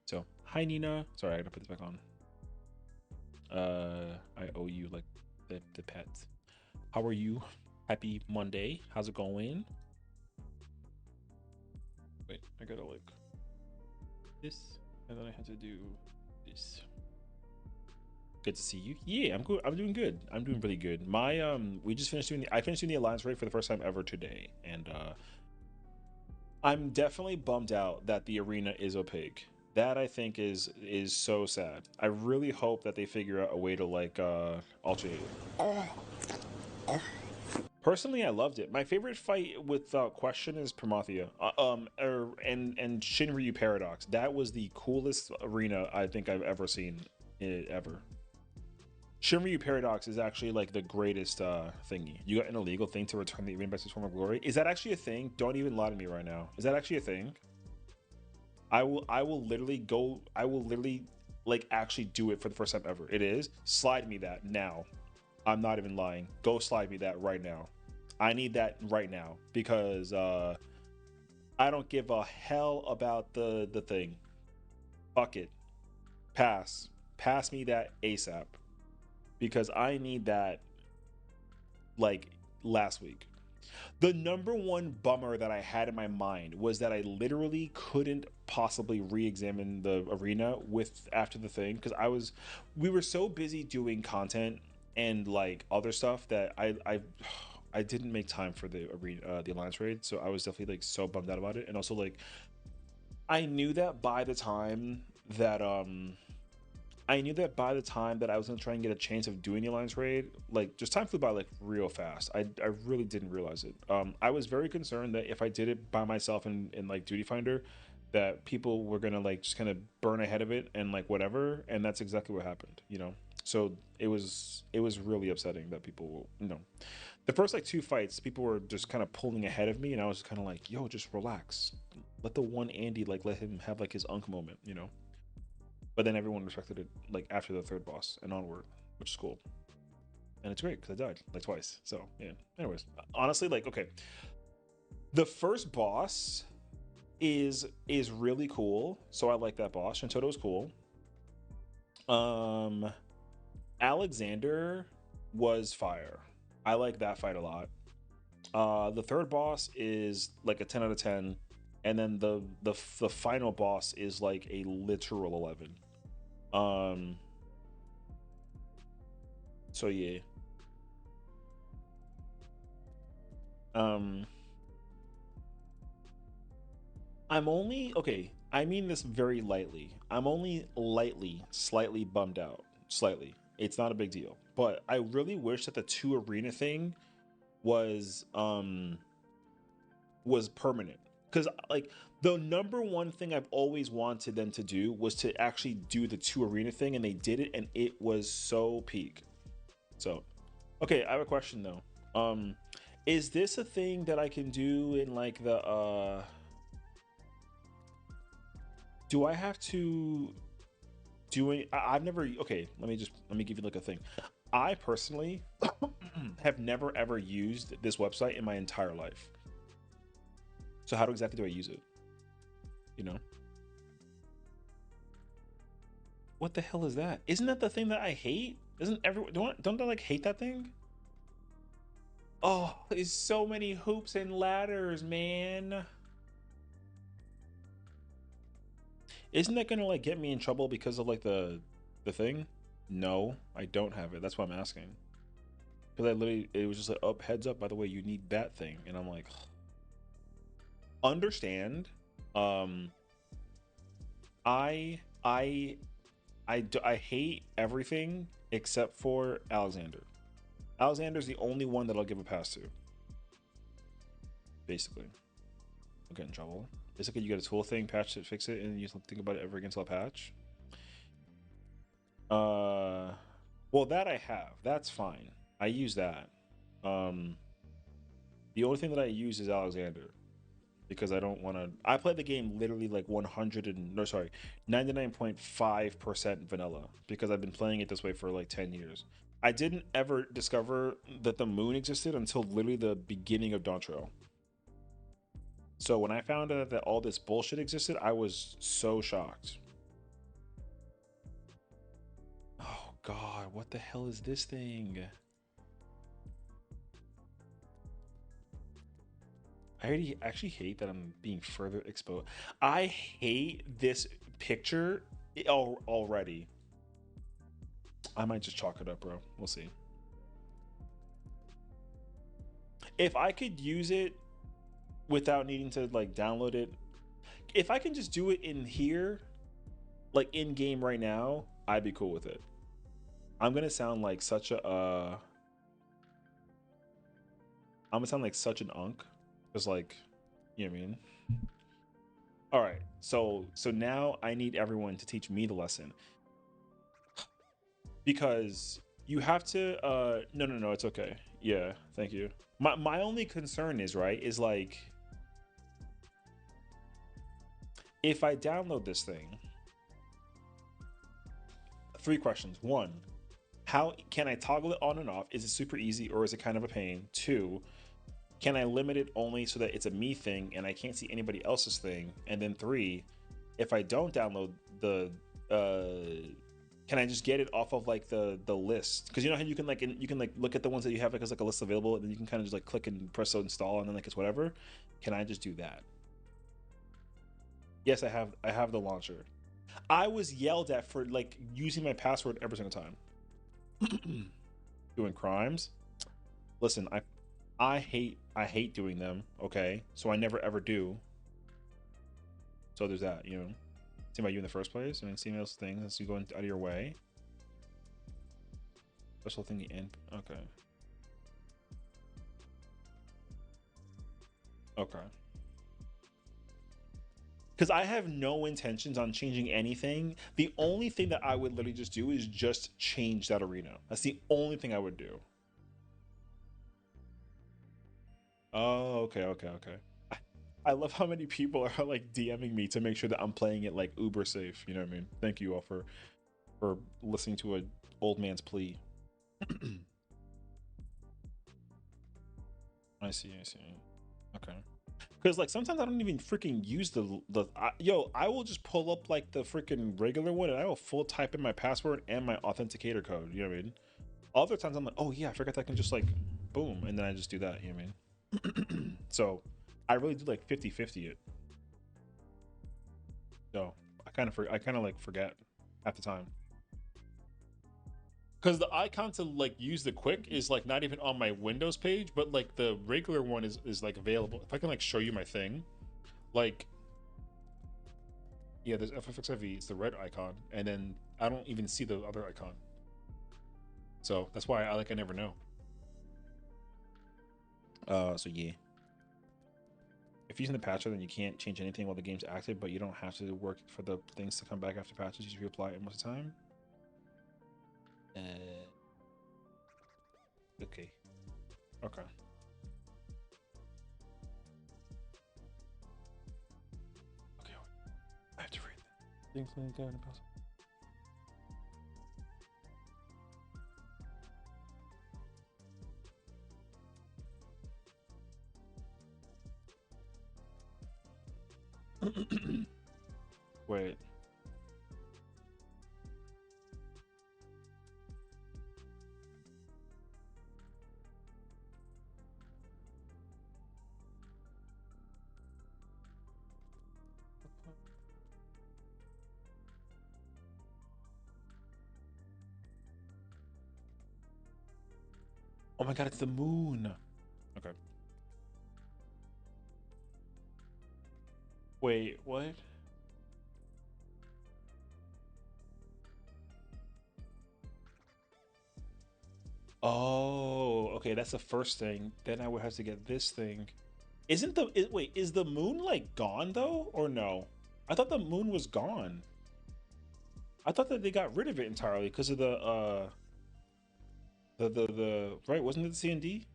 So, hi Nina. Sorry, I gotta put this back on. I owe you like the pet. How are you? Happy Monday. How's it going? Wait, I gotta like this, and then I have to do this. Good to see you. Yeah, I'm good. I'm doing good. I'm doing really good. My we just finished doing I finished doing the alliance raid for the first time ever today, and I'm definitely bummed out that the arena is opaque. That I think is so sad. I really hope that they figure out a way to like alternate it. Personally, I loved it. My favorite fight without question is Promathia, and Shinryu Paradox. That was the coolest arena I think I've ever seen ever. Shinryu Paradox is actually like the greatest thingy. You got an illegal thing to return the arena back to its former glory. Is that actually a thing? Don't even lie to me right now. Is that actually a thing? I will literally like actually do it for the first time ever. It is. Slide me that now. I'm not even lying. Go slide me that right now. I need that right now because I don't give a hell about the thing. Fuck it. Pass me that ASAP. Because I need that like last week. The number one bummer that I had in my mind was that I literally couldn't possibly re-examine the arena after the thing because we were so busy doing content and like other stuff that I didn't make time for the arena, the alliance raid, so I was definitely like so bummed out about it. And also like I knew that by the time that I was gonna try and get a chance of doing the alliance raid, like just time flew by like real fast. I really didn't realize it. I was very concerned that if I did it by myself in like Duty Finder, that people were gonna like just kind of burn ahead of it and like whatever, and that's exactly what happened, you know. So it was really upsetting that people, you know, the first like 2 fights, people were just kind of pulling ahead of me, and I was kind of like, yo, just relax, let the one Andy like let him have like his unk moment, you know. But then everyone respected it like after the 3rd boss and onward, which is cool. And it's great because I died like twice. So yeah. Anyways, honestly, like okay, the first boss is really cool. So I like that boss. Shintoto is cool. Alexander was fire. I like that fight a lot. The 3rd boss is like a 10 out of 10. And then the final boss is like a literal 11. So yeah. I'm only okay. I mean this very lightly. I'm only slightly bummed out. Slightly. It's not a big deal. But I really wish that the 2 arena thing was permanent. Because like the number one thing I've always wanted them to do was to actually do the 2 arena thing, and they did it, and it was so peak. So, okay, I have a question though. Is this a thing that I can do in like the Do I have to do it? I've never. Okay, let me give you like a thing. I personally have never ever used this website in my entire life. So how exactly do I use it? You know? What the hell is that? Isn't that the thing that I hate? Isn't everyone don't they like hate that thing? Oh, there's so many hoops and ladders, man. Isn't that gonna like get me in trouble because of like the thing? No, I don't have it. That's why I'm asking. Because I literally it was just like, oh, heads up, by the way, you need that thing. And I'm like, understand. Um I I I hate everything except for Alexander. Alexander's the only one that I'll give a pass to. Basically. I'll get in trouble. Basically, you get a tool thing, patch it, fix it, and you don't think about it ever again until a patch. Well, that I have. That's fine. I use that. The only thing that I use is Alexander because I don't want to. I play the game literally like 99.5% vanilla because I've been playing it this way for like 10 years. I didn't ever discover that the moon existed until literally the beginning of Dawntrail. So when I found out that all this bullshit existed, I was so shocked. Oh god, what the hell is this thing? I already actually hate that I'm being further exposed. I hate this picture already. I might just chalk it up, bro. We'll see. If I could use it without needing to like download it, if I can just do it in here, like in game right now, I'd be cool with it. I'm gonna sound like such a I'm gonna sound like such an unk. Just like, you know what I mean? All right. So now I need everyone to teach me the lesson. Because you have to no, it's okay. Yeah, thank you. My only concern is, right, is like if I download this thing, 3 questions. 1, how can I toggle it on and off? Is it super easy or is it kind of a pain? 2, can I limit it only so that it's a me thing and I can't see anybody else's thing? And then 3, if I don't download the can I just get it off of like the list? Because you know how you can like look at the ones that you have like as like a list available, and then you can kind of just like click and press install, and then like it's whatever. Can I just do that? Yes, I have the launcher. I was yelled at for like using my password every single time. Doing crimes. Listen, I hate doing them. Okay, so I never ever do. So there's that. You know, see about you in the first place. I mean, seeing those things as you go out of your way. Special thing in. Okay. Okay. Because I have no intentions on changing anything. The only thing that I would literally just do is just change that arena. That's the only thing I would do. Oh, okay. I love how many people are like DMing me to make sure that I'm playing it like uber safe. You know what I mean? Thank you all for listening to an old man's plea. I see. Okay. Because like sometimes I don't even freaking use I will just pull up like the freaking regular one and I will full type in my password and my authenticator code. You know what I mean? Other times I'm like, oh yeah, I forgot that I can just like boom, and then I just do that. You know what I mean? So I really do like 50-50 it. So I kind of like forget half the time. Because the icon to like use the quick is like not even on my Windows page, but like the regular one is like available. If I can like show you my thing, like yeah, there's FFXIV, it's the red icon, and then I don't even see the other icon. So that's why I never know. So yeah. If using the patcher, then you can't change anything while the game's active, but you don't have to work for the things to come back after patches. You reapply it most of the time. Okay. Okay. Okay. I have to read that. Thankfully, God, impossible. Wait. Oh my god, it's the moon. Okay. Wait, what? Oh, okay, that's the first thing. Then I would have to get this thing. Isn't the wait, is the moon like gone though or no? I thought the moon was gone. I thought that they got rid of it entirely because of the right, wasn't it the CND?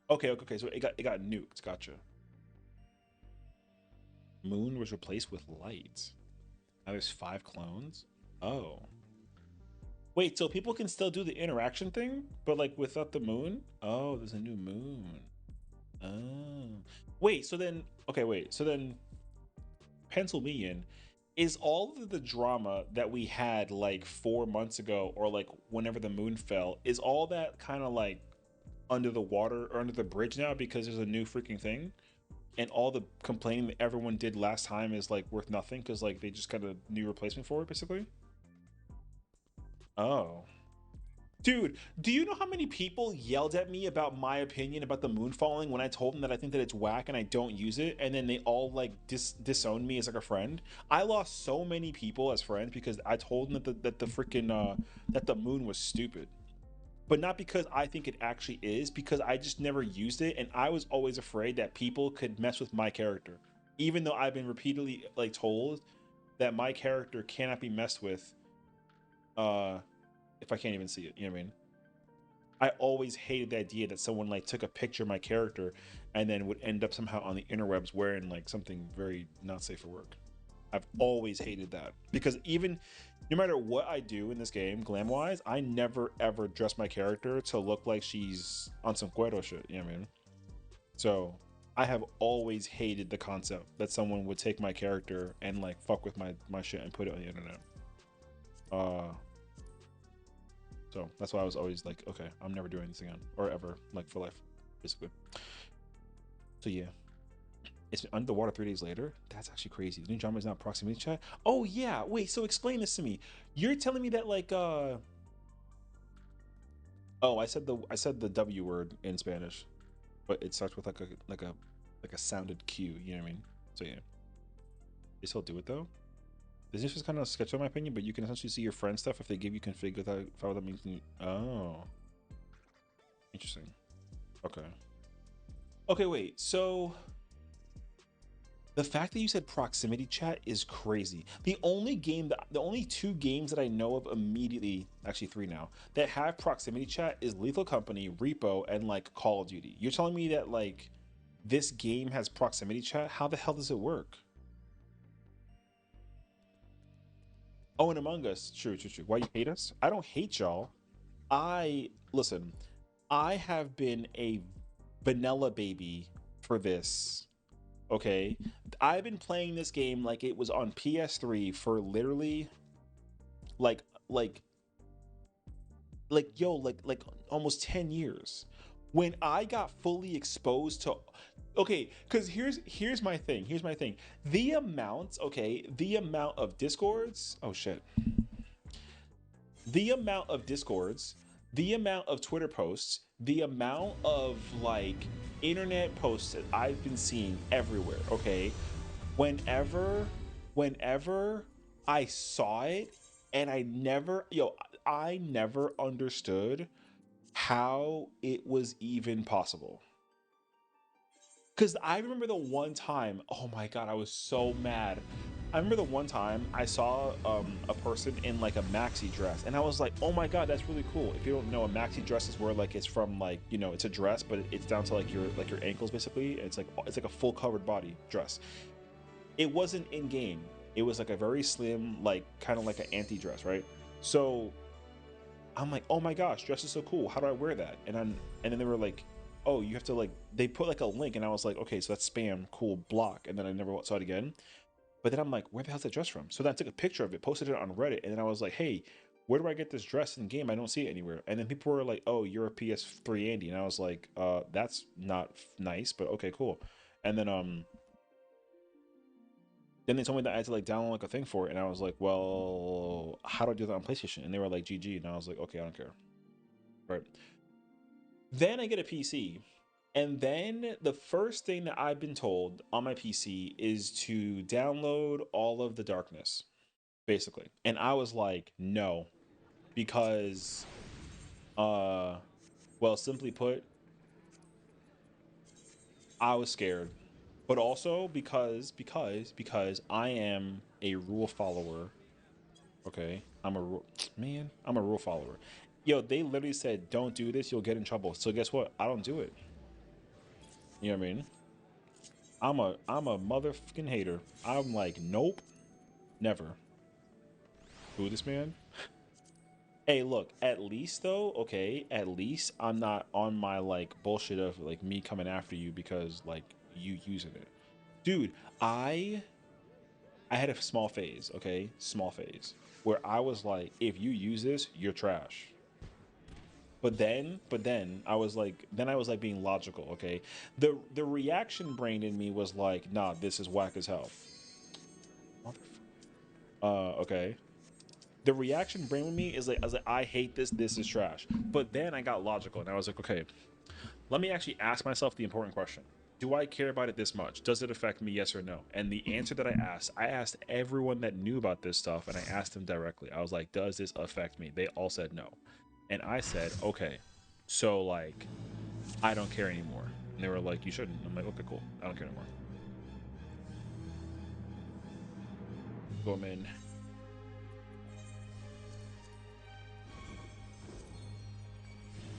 Okay, okay, okay, so it got nuked. Gotcha. Moon was replaced with light. Now there's 5 clones. Oh. Wait, so people can still do the interaction thing, but like without the moon? Oh, there's a new moon. Oh. Wait, so then okay, wait. So then Pennsylvanian, is all of the drama that we had like 4 months ago or like whenever the moon fell, is all that kind of like under the water or under the bridge now because there's a new freaking thing? And all the complaining that everyone did last time is like worth nothing because like they just got a new replacement for it basically? Oh. Dude, do you know how many people yelled at me about my opinion about the moon falling when I told them that I think that it's whack and I don't use it, and then they all like disowned me as like a friend? I lost so many people as friends because I told them that the freaking that the moon was stupid. But not because I think it actually is, because I just never used it and I was always afraid that people could mess with my character. Even though I've been repeatedly like told that my character cannot be messed with uh if I can't even see it, you know what I mean? I always hated the idea that someone like took a picture of my character and then would end up somehow on the interwebs wearing like something very not safe for work. I've always hated that because even no matter what I do in this game, glam wise, I never ever dress my character to look like she's on some cuero shit. You know what I mean? So I have always hated the concept that someone would take my character and like fuck with my shit and put it on the internet. So that's why I was always like, okay, I'm never doing this again or ever, like for life, basically. So yeah, it's been underwater 3 days later. That's actually crazy. The new drama is now proximity chat. Oh yeah, wait. So explain this to me. You're telling me that like, oh, I said the W word in Spanish, but it starts with like a sounded Q. You know what I mean? So yeah, they still do it though. This is just kind of sketchy in my opinion, but you can essentially see your friend stuff if they give you config without file that makes you. Oh, interesting. Okay. Okay, wait. So the fact that you said proximity chat is crazy. The only 2 games that I know of immediately, actually 3 now, that have proximity chat is Lethal Company, Repo, and like Call of Duty. You're telling me that like this game has proximity chat? How the hell does it work? Oh, and Among Us. True, true, true. Why you hate us? I don't hate y'all. Listen, I have been a vanilla baby for this. Okay, I've been playing this game like it was on PS3 for literally like like like almost 10 years. When I got fully exposed to, okay, because here's my thing. Here's my thing. The amount of discords. Oh shit. The amount of discords, the amount of Twitter posts, the amount of like internet posts that I've been seeing everywhere, okay? Whenever I saw it and I never understood how it was even possible. Because I remember the one time, oh my God, I was so mad. I remember the one time I saw a person in like a maxi dress, and I was like, oh my God, that's really cool. If you don't know, a maxi dress is where like it's from like, you know, it's a dress, but it's down to like your ankles basically. It's like a full covered body dress. It wasn't in game. It was like a very slim, like kind of like an anti dress, right? So I'm like, oh my gosh, dress is so cool. How do I wear that? And then they were like, oh, you have to like, they put like a link, and I was like, okay, so that's spam, cool, block. And then I never saw it again. But then I'm like, where the hell's that dress from? So then I took a picture of it, posted it on Reddit, and then I was like, hey, where do I get this dress in game? I don't see it anywhere. And then people were like, oh, you're a PS3 Andy. And I was like, that's not nice, but okay, cool. And then they told me that I had to like download like a thing for it, and I was like, well, how do I do that on PlayStation? And they were like, GG, and I was like, okay, I don't care. Right. Then I get a PC, and then the first thing that I've been told on my PC is to download all of the darkness, basically. And I was like, no, because well, simply put, I was scared. But also because I am a rule follower. Okay, I'm a man. I'm a rule follower. Yo, they literally said, "Don't do this. You'll get in trouble." So guess what? I don't do it. You know what I mean? I'm a motherfucking hater. I'm like, nope, never. Who this man? Hey, look. At least though, okay. At least I'm not on my like bullshit of like me coming after you because like you using it, dude. I had a small phase, okay, small phase, where I was like, if you use this, you're trash. But then I was like being logical, okay. The reaction brain in me was like, nah, this is whack as hell. Okay. The reaction brain with me is like, I was like, I hate this. This is trash. But then I got logical, and I was like, okay, let me actually ask myself the important question. Do I care about it this much? Does it affect me, yes or no? And the answer that I asked everyone that knew about this stuff, and I asked them directly. I was like, does this affect me? They all said no. And I said, okay, so like, I don't care anymore. And they were like, you shouldn't. I'm like, okay, cool. I don't care anymore. Woman.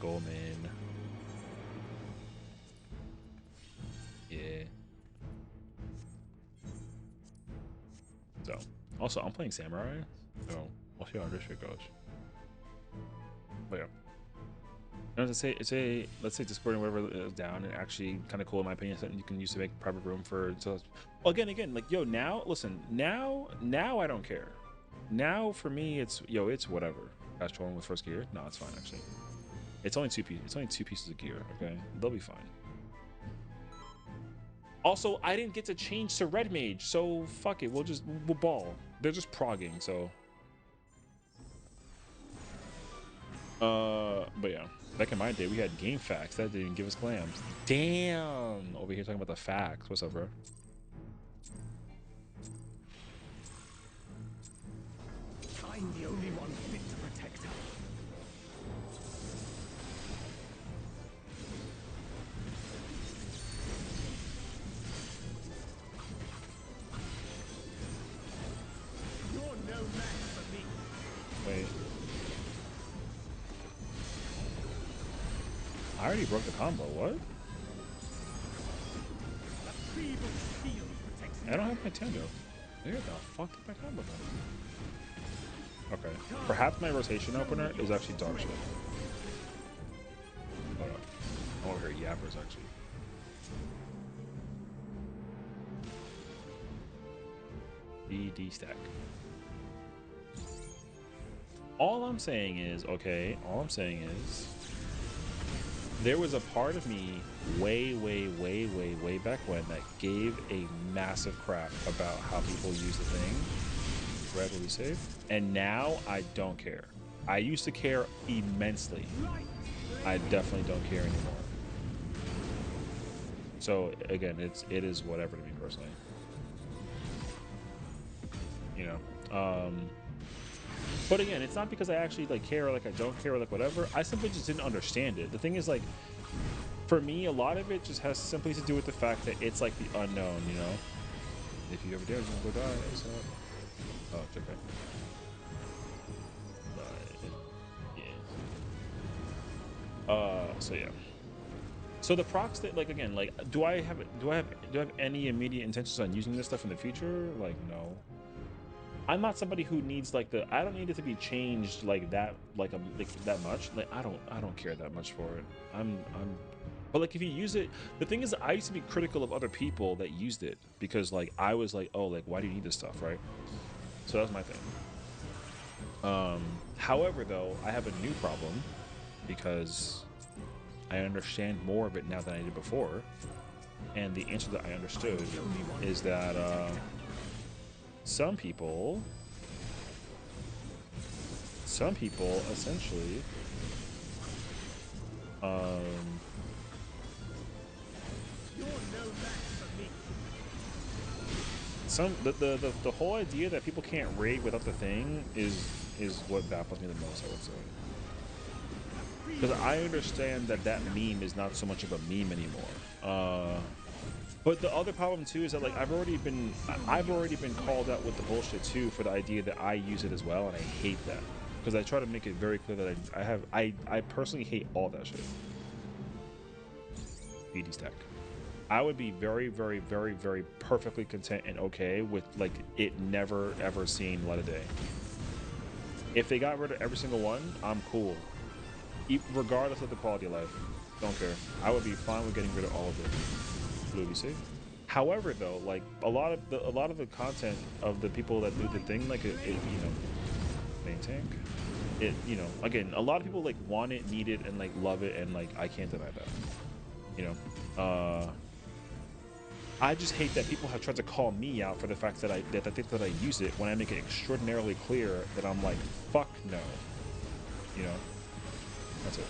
Goldman. Yeah. So, also, I'm playing Samurai, so we'll see how this shit goes. But yeah. You know, let's say Discord and whatever is down, and actually kind of cool in my opinion, something you can use to make private room for. So, well, again, like yo, now listen, now I don't care. Now for me, it's yo, it's whatever. Guys trolling with first gear, no, it's fine actually. It's only two pieces. It's only two pieces of gear. Okay, they'll be fine. Also, I didn't get to change to red mage, so fuck it. We'll ball. They're just progging, so. But yeah, back in my day, we had game facts that didn't give us clams. Damn, over here talking about the facts. What's up, bro? I'm the only one fit to protect her. You're no match for me. Wait. I already broke the combo. What? I don't have my Tendo. Where the fuck did my combo go? Okay. Perhaps my rotation opener is actually dog shit. Hold up. I'm over here yappers actually. D stack. All I'm saying is, okay, all I'm saying is there was a part of me way back when that gave a massive crap about how people use the thing. Red, will you save? And now I don't care. I used to care immensely. I definitely don't care anymore. So again, it is whatever to me personally. You know. But again, it's not because I actually like care or like I don't care or like whatever. I simply just didn't understand it. The thing is, like, for me, a lot of it just has simply to do with the fact that it's like the unknown, you know? If you ever dare, you're gonna go die. So. Oh, it's okay. But yeah. So yeah. So the procs that, like, again, like, do I have any immediate intentions on using this stuff in the future? Like, no. I'm not somebody who needs like the. I don't need it to be changed like that, like that much. Like I don't care that much for it. But like if you use it, the thing is, I used to be critical of other people that used it because like I was like, oh, like why do you need this stuff, right? So that's my thing. However, though, I have a new problem because I understand more of it now than I did before, and the answer that I understood is that some people essentially the whole idea that people can't raid without the thing is what baffles me the most, I would say. Because I understand that that meme is not so much of a meme anymore. But the other problem too is that like I've already been called out with the bullshit too for the idea that I use it as well, and I hate that because I try to make it very clear that I personally hate all that shit. BD stack. I would be very, very, very, very perfectly content and okay with like it never ever seeing light of day. If they got rid of every single one, I'm cool. Regardless of the quality of life. Don't care. I would be fine with getting rid of all of it. Blue, you see? However, though, like a lot of the content of the people that do the thing, like it you know, main tank. It, you know, again, a lot of people like want it, need it, and like love it, and like I can't deny that. You know, I just hate that people have tried to call me out for the fact that I think that I use it when I make it extraordinarily clear that I'm like, fuck no. You know, that's it.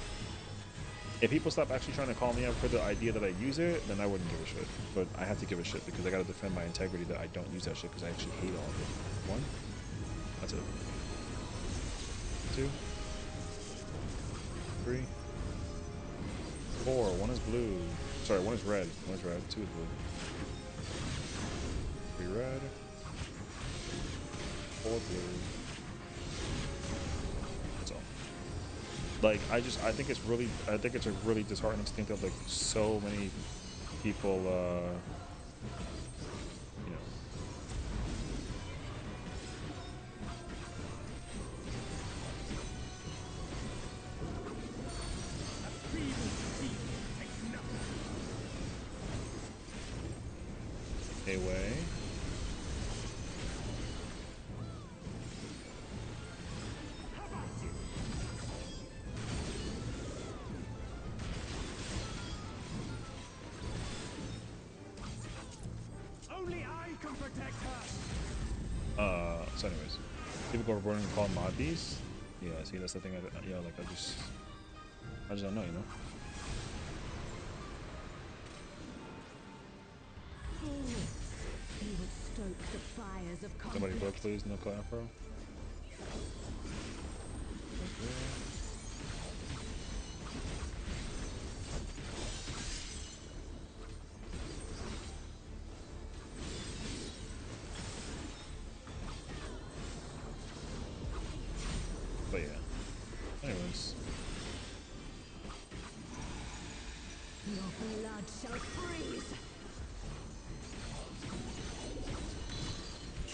If people stop actually trying to call me out for the idea that I use it, then I wouldn't give a shit. But I have to give a shit because I gotta defend my integrity that I don't use that shit because I actually hate all of it. One. That's it. 2. 3. 4. 1 is blue. Sorry, 1 is red. 1 is red. 2 is blue. 3 red. 4 blue. That's all. Like I think it's a really disheartening to think that like so many people you know, a way. Only I can protect her. So anyways, people go running and call mod bees. Yeah, see that's the thing. Yeah, like I just don't know, you know. You would stoke the fires of Somebody conflict. vote please, no call afro. But yeah. Anyways. Your blood shall freeze.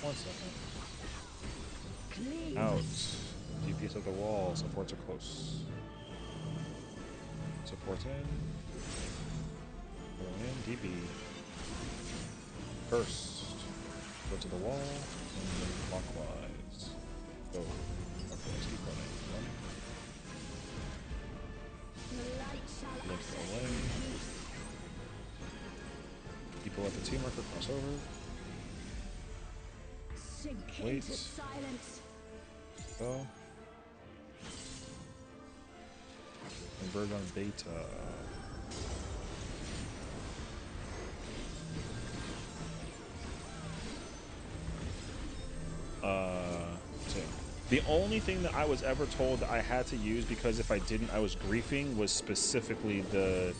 1 second. Clean. Out. DPS at the wall. Supports are close. Supports in. Going in. DB. First. Go to the wall. And then clockwise. Go. Clockwise. Keep running. Running. The light shall Link access away. in peace. People at the T marker cross over. Sink Wait. into silence. Go. Converge on beta. So the only thing that I was ever told that I had to use because if I didn't I was griefing was specifically the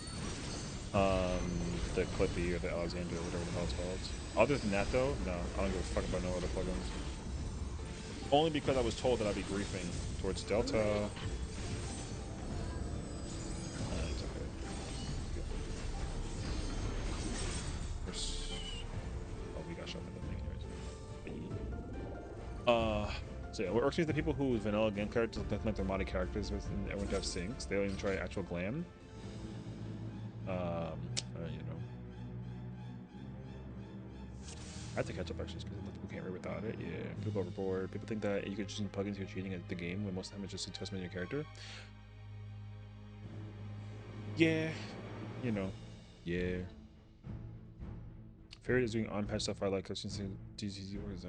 Clippy or the Alexander or whatever the hell it's called. Other than that though, no, I don't give a fuck about no other plugins. Only because I was told that I'd be griefing towards Delta. It's okay. Oh, we got shot by that thing anyways. So yeah, what irks me is the people who vanilla game characters look like they're modded characters with and everyone have sinks. They don't even try actual glam. You know. I have to catch up actually because people can't read without it. Yeah, people are overboard. People think that you could just use plugins you're cheating at the game when most of the time it's just customizing your character. Yeah, you know. Yeah. Favorite is doing on-patch stuff I like because DCZ or is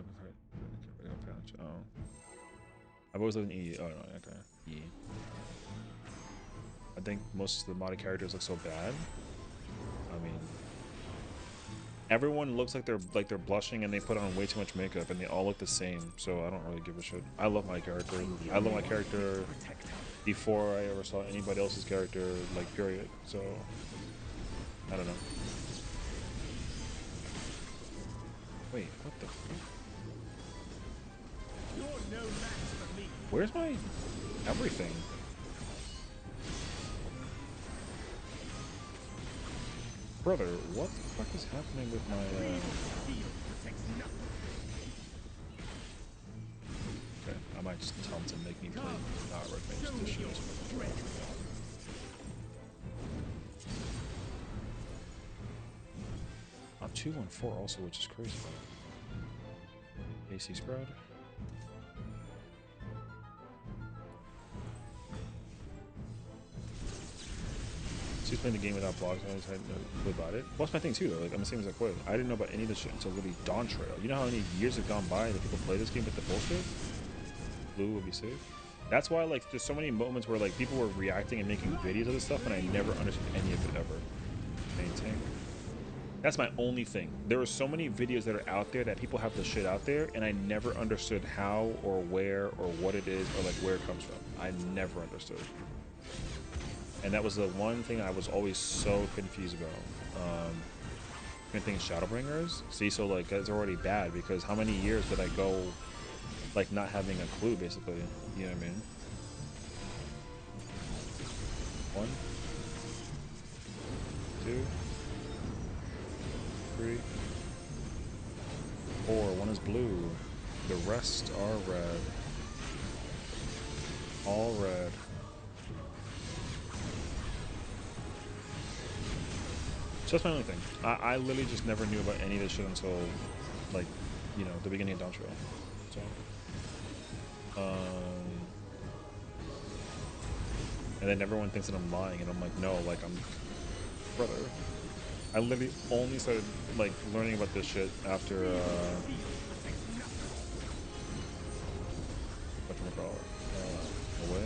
I've always lived in E. Oh no, okay. Yeah. I think most of the modded characters look so bad. I mean, everyone looks like they're blushing and they put on way too much makeup and they all look the same. So I don't really give a shit. I love my character. I love my character before I ever saw anybody else's character, like period. So I don't know. Wait, what the fuck? You're no match for me. Where's my everything? Brother, what the fuck is happening with my Okay, I might just tell him to make me play red mage this shit. I'm 2-1-4 also, which is crazy. AC spread. She's playing the game without blogs. I just hadn't know about it. Well, that's my thing too, though. Like, I'm the same as Quay. I didn't know about any of this shit until literally Dawn Trail. You know how many years have gone by that people play this game with the bullshit? Blue will be safe. That's why, like, there's so many moments where, like, people were reacting and making videos of this stuff, and I never understood any of it ever. Maintain. That's my only thing. There are so many videos that are out there that people have the shit out there, and I never understood how or where or what it is or, like, where it comes from. I never understood. And that was the one thing I was always so confused about. I think Shadowbringers. See, so like that's already bad because how many years did I go like not having a clue basically? You know what I mean? 1, 2, 3, 4. 1 is blue. The rest are red. All red. So that's my only thing. I literally just never knew about any of this shit until, like, you know, the beginning of Dawn Trail. So, and then everyone thinks that I'm lying, and I'm like, no, like, brother. I literally only started, like, learning about this shit after, whatchamacallit, away.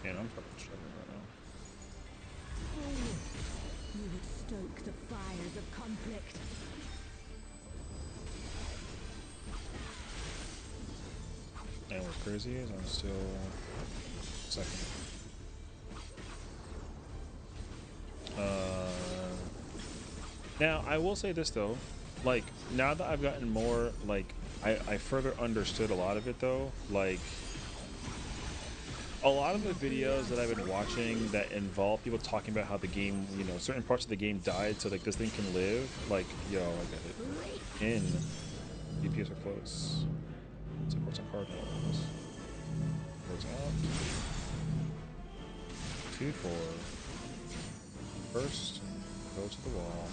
Man, I'm fucking struggling right now. You would stoke the fires of conflict. And what's crazy is I'm still second. Now I will say this though, like now that I've gotten more, like I further understood a lot of it though, like. A lot of the videos that I've been watching that involve people talking about how the game, you know, certain parts of the game died so like this thing can live, like, yo, I get it. In DPS are close. Supports on Cardinals. Words out. 2-4. First, go to the wall.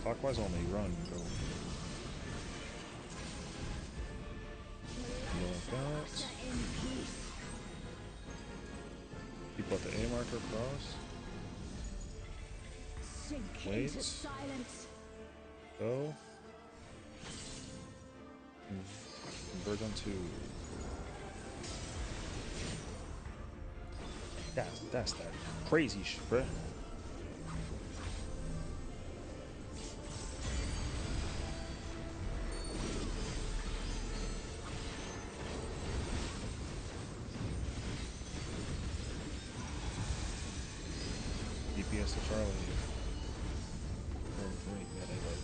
Clockwise only, run, go. Go like that. People at the A marker cross. Wait. Go. Converge on 2. That's that crazy shit, bruh. FPS to Charlie. Wait, yeah, they look.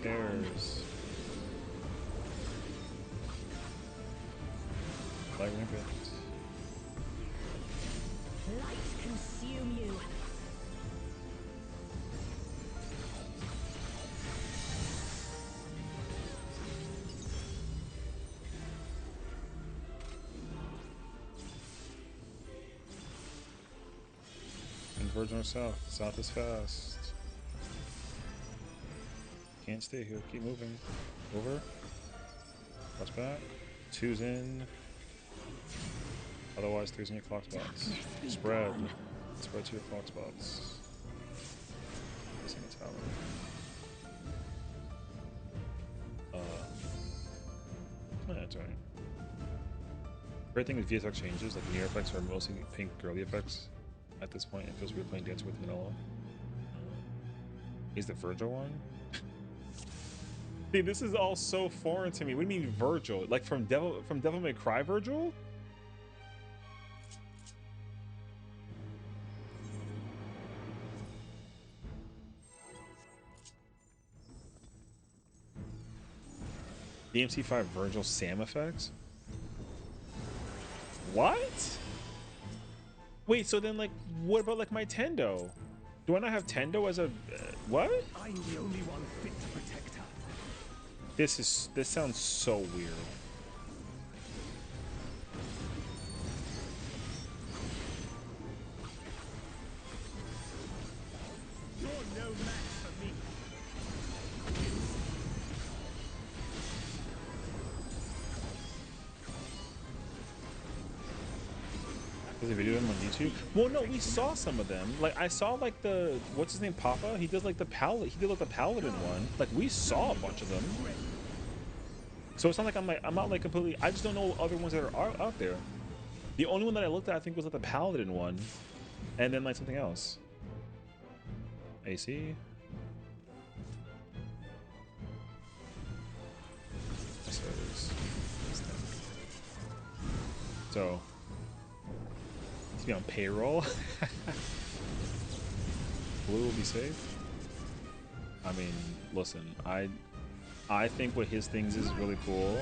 There's light rampant. Light consume you. Converge north south. South is fast. Can't stay here. Keep moving. Over. Watch back. Two's in. Otherwise, three's in your clock spots. Spread. Spread to your clock spots. Missing a tower. Oh, that's alright. Great thing with VSX changes, like near effects are mostly pink girly effects. At this point, it feels weird playing Dance with Manila. Is the Virgil one? See, this is all so foreign to me. What do you mean Virgil? Like from Devil May Cry Virgil? DMC5 Virgil Sam effects? What? Wait, so then like, what about like my Tendo? Do I not have Tendo as a what? I'm the only one fit to protect her. This sounds so weird. You're no match for me. There's a video of them on YouTube. Well, no, we saw some of them. Like I saw like the what's his name, Papa. He does like the paladin. He did like the paladin one. Like we saw a bunch of them. So it's not like I'm not like completely. I just don't know other ones that are out there. The only one that I looked at, I think, was like the paladin one, and then like something else. AC. So it is. So. To be on payroll. Blue will be safe. I mean, listen, I think what his things is really cool.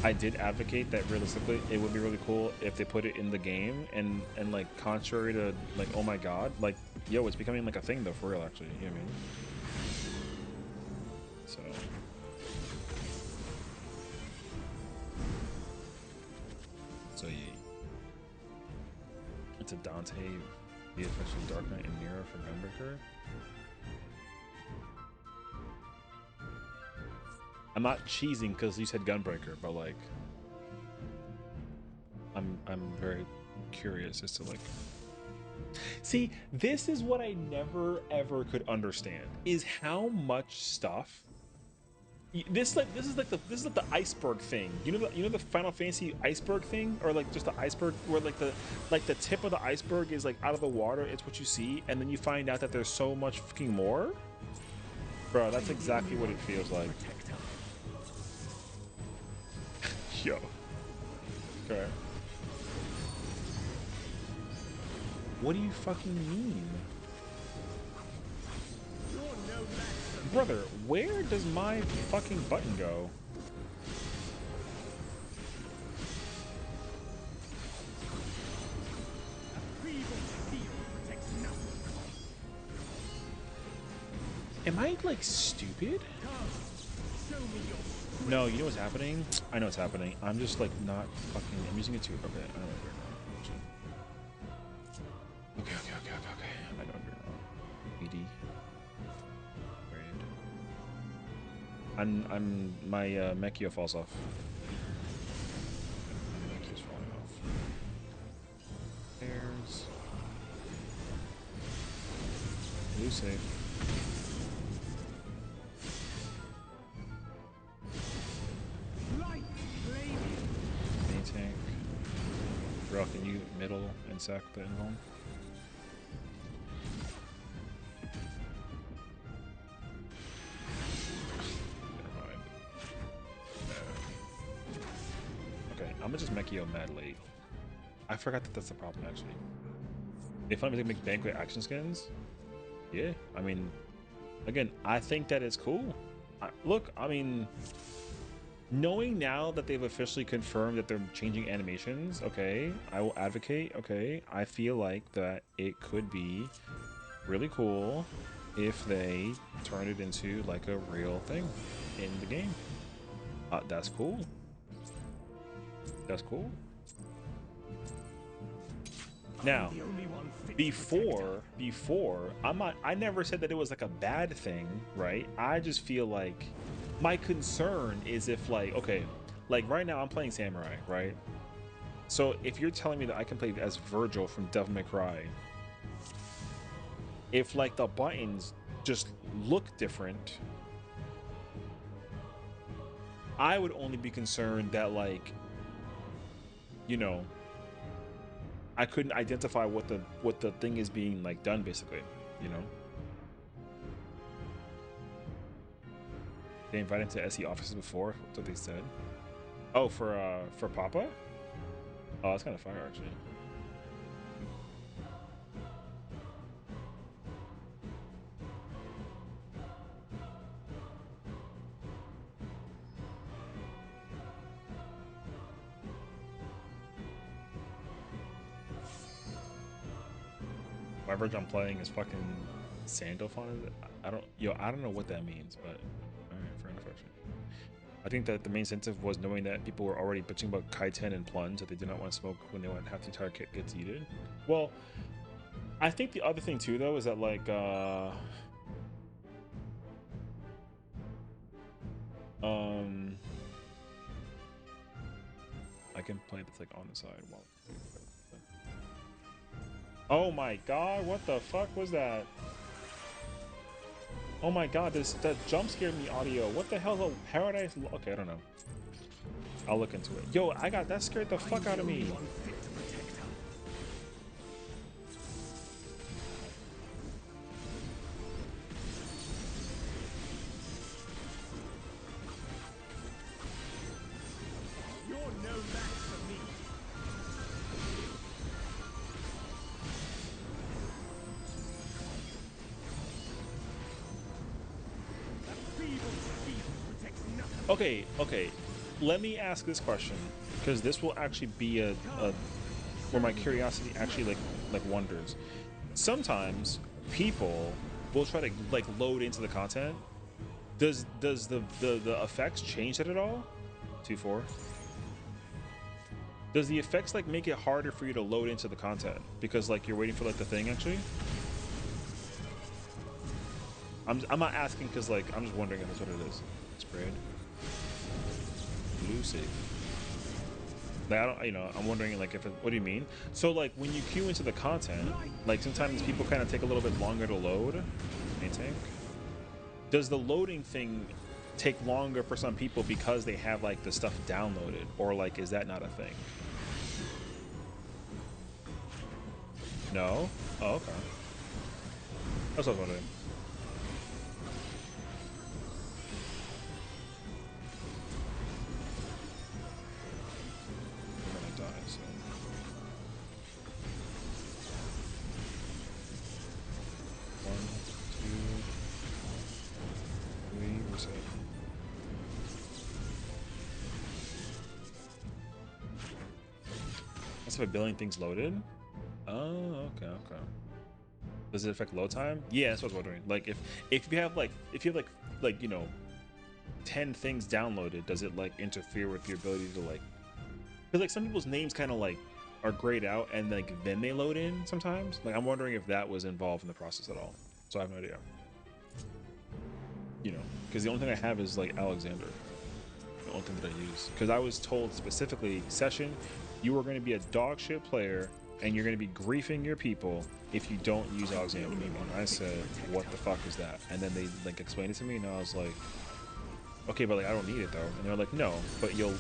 I did advocate that realistically it would be really cool if they put it in the game and like contrary to like oh my god, like yo, it's becoming like a thing though for real actually, you know what I mean? So yeah. It's a Dante the official Dark Knight and Mirror for Gunbreaker. I'm not cheesing because you said Gunbreaker, but like I'm very curious as to like see, this is what I never ever could understand is how much stuff this is like the iceberg thing. You know the Final Fantasy iceberg thing, or like just the iceberg where like the tip of the iceberg is like out of the water. It's what you see, and then you find out that there's so much fucking more. Bro, that's exactly what it feels like. Yo. Okay. What do you fucking mean? You're no match for me. Brother, where does my fucking button go? Feeble steel protects nothing. Am I like stupid? Come, show me your strength. No, you know what's happening? I know what's happening. I'm just like not fucking. I'm using it too. Okay, I know what you're wrong. Okay. I know what you're wrong. ED. Great. I'm my Mechio falls off. My Mechio's falling off. There's blue safe. Light flaming. Mini tank. Bro, can you middle and sack the invuln? Never mind. Okay, I'm gonna just make you mad late. I forgot that that's the problem, actually. They finally make banquet action skins? Yeah, I mean, again, I think that it's cool. Look, I mean, knowing now that they've officially confirmed that they're changing animations, okay, I will advocate, okay, I feel like that it could be really cool if they turn it into like a real thing in the game. That's cool. That's cool. Now, before, I never said that it was like a bad thing, right? I just feel like my concern is if like, okay, like right now I'm playing Samurai, right? So if you're telling me that I can play as Virgil from Devil May Cry, if like the buttons just look different, I would only be concerned that like, you know, I couldn't identify what the thing is being like done, basically, you know. They invited to SE offices before. That's what they said. Oh, for Papa. Oh, that's kind of fire, actually. My version I'm playing is fucking Sandal font. I don't know what that means, but all right, fair enough, actually. I think that the main incentive was knowing that people were already bitching about Kaiten and plunge, that they did not want to smoke when they want half the entire kit gets yeeted. Well, I think the other thing too, though, is that like I can play this like on the side while. Oh my god, what the fuck was that? Oh my god, that jump scared me audio. What the hell? Paradise? Okay, I don't know. I'll look into it. Yo, that scared the fuck out of me. You're no match for me. That feeble shield protects nothing. Okay. Let me ask this question, because this will actually be a where my curiosity actually like wonders. Sometimes people will try to like load into the content. Does the effects change it at all? 2-4. Does the effects like make it harder for you to load into the content because like you're waiting for like the thing actually? I'm not asking because like I'm just wondering if that's what it is. Spread. Lucid. Like, I don't, you know, I'm wondering like if it, what do you mean? So like when you queue into the content, like sometimes people kind of take a little bit longer to load. Maintain. Does the loading thing take longer for some people because they have like the stuff downloaded, or like is that not a thing? No? Oh, okay. That's what I was wondering. I'm gonna die, so. One, two, three, reset. That's if a billion things loaded? Oh, okay. Does it affect load time? Yeah, that's what I was wondering. Like if you have like you know 10 things downloaded, does it like interfere with your ability to like, because like some people's names kind of like are grayed out and like then they load in sometimes. Like I'm wondering if that was involved in the process at all. So I have no idea. You know, because the only thing I have is like Alexander. The only thing that I use, because I was told specifically, Session, you are going to be a dog shit player and you're going to be griefing your people if you don't use Alexander anymore. And I said, what the fuck is that? And then they like explained it to me and I was like, okay, but like I don't need it though. And they're like, no, but you'll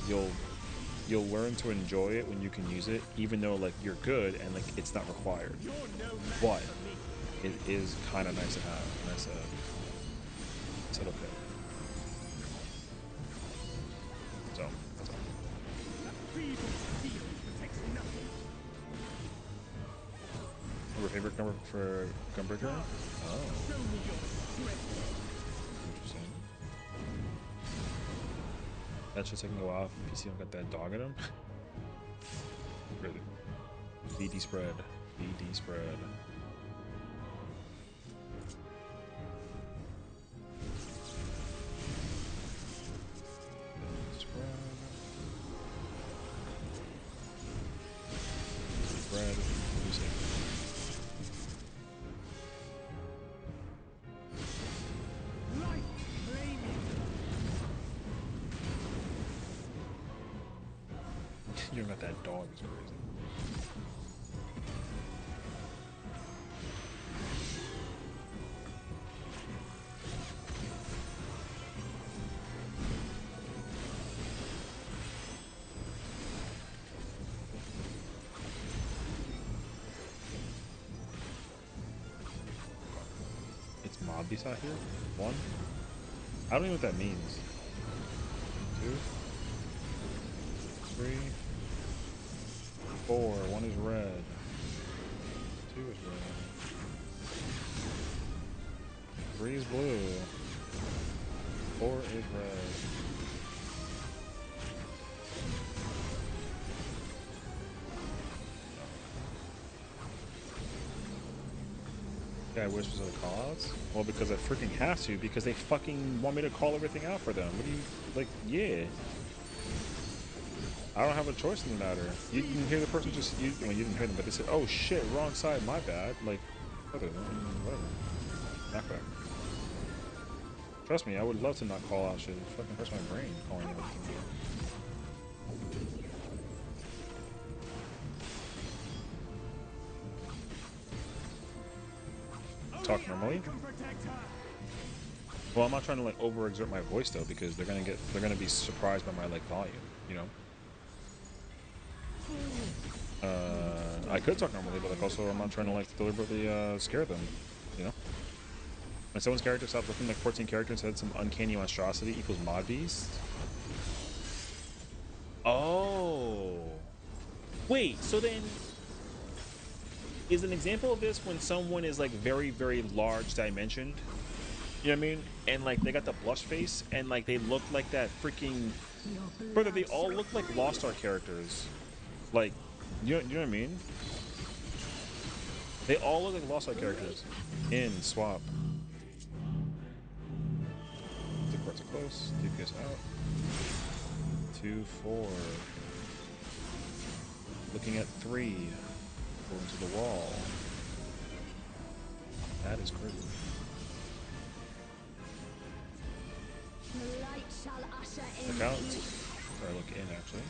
you'll learn to enjoy it when you can use it, even though like you're good and like it's not required. You're no match But for me. it is kind of nice to have. And I said okay. So that's all. That feeble steel protects nothing. Your favorite number for Gunbreaker? Oh, Show me your strength. interesting. That's just taking a while. If PC don't got that dog in him. Really. VD spread. VD spread. Spread. Music. Light flaming. You don't got that dog. It's crazy. It's mob beast out here. One. I don't even know what that means. 2, 3, 4. One is red. 2 is red. 3 is blue. 4 is red. Guy whispers of the callouts? Well, because I freaking have to, because they fucking want me to call everything out for them. What do you, like, yeah. I don't have a choice in the matter. You can hear the person just, well, you didn't hear them, but they said, oh shit, wrong side, my bad. Like, whatever. Knockback. Trust me, I would love to not call out shit. It fucking hurts my brain calling out everything out. Talk normally. I can protect her. Well, I'm not trying to like overexert my voice though, because they're gonna be surprised by my like volume, you know. I could talk normally, but like also I'm not trying to like deliberately scare them, you know. When someone's character stops looking like 14 characters and said some uncanny monstrosity equals mod beast. Oh, wait. So then, is an example of this when someone is like very, very large dimensioned? You know what I mean? And like they got the blush face and like they look like that freaking brother, they all look like Lost Ark characters. Like you know what I mean? They all look like Lost Ark characters. In swap. The courts are close. DPS out. 2, 4. Looking at 3. Going to the wall. That is crazy. The light shall usher in Look out. peace. Or look in, actually.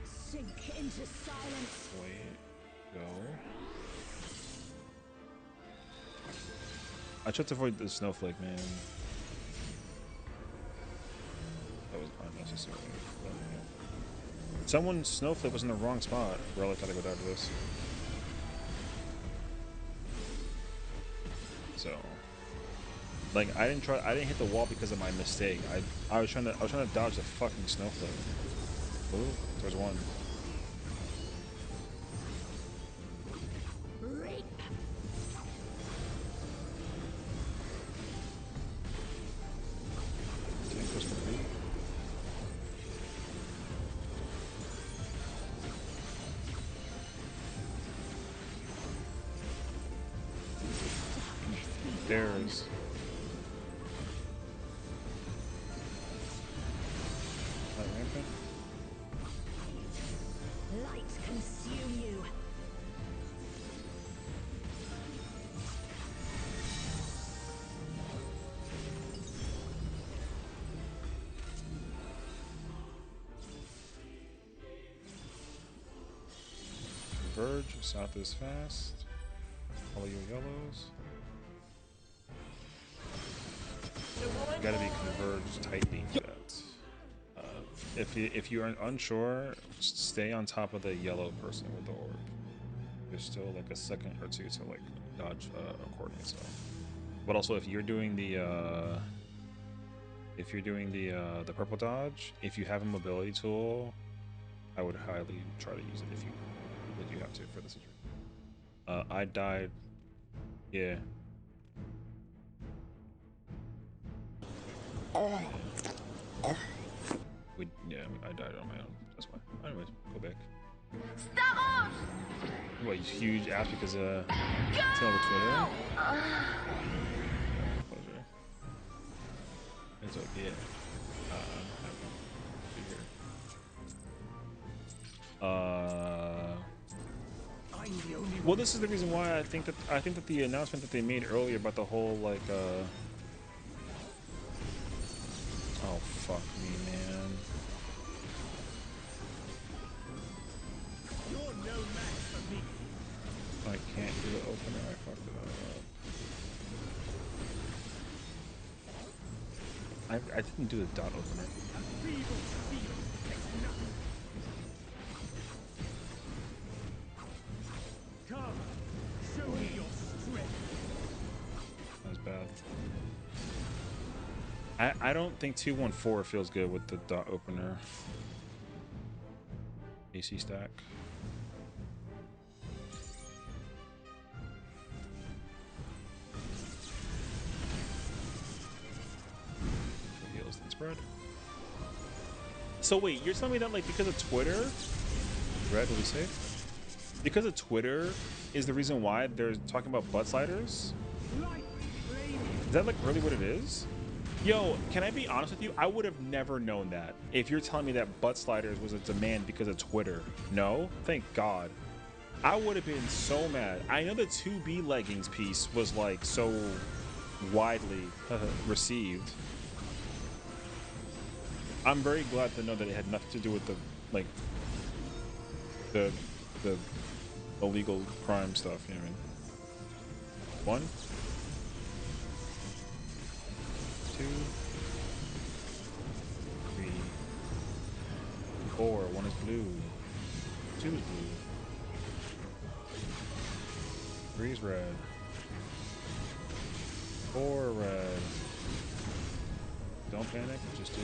Sink into silence. Wait. Go. I tried to avoid the snowflake, man. That was unnecessary. Someone's snowflake was in the wrong spot. Relic gotta go down to this. So, like, I didn't hit the wall because of my mistake. I was trying to dodge the fucking snowflake. Ooh, there's one. Reap. Tank push the beat. There's that rampant. Light consume you. Converge. South is fast. Follow your yellows. got to be converged tightly for that. If you are unsure, stay on top of the yellow person with the orb. There's still like a second or two to like dodge according. So, but also if you're doing the purple dodge, if you have a mobility tool, I would highly try to use it if you have to for this situation. I died. Yeah. I died on my own. That's why. Anyways, go back. What, huge ass because tell over Twitter? Pleasure. It's okay. Well, this is the reason why I think that the announcement that they made earlier about the whole like oh fuck me, man. You're no match for me. I can't do the opener. I fucked it up. I didn't do the dot opener. A feeble steel protects nothing. Come, show me your strength. That was bad. I don't think 214 feels good with the dot opener. AC stack. Heals and spread. So wait, you're telling me that like because of Twitter, Red, what we say? Because of Twitter is the reason why they're talking about butt sliders? Is that like really what it is? Yo, can I be honest with you? I would have never known that if you're telling me that butt sliders was a demand because of Twitter. No, thank God. I would have been so mad. I know the 2B leggings piece was like so widely received. I'm very glad to know that it had nothing to do with the like the illegal crime stuff, you know what I mean? 1, 2, 3, 4. 1 is blue. 2 is blue. 3 is red. 4 red. Don't panic, just do.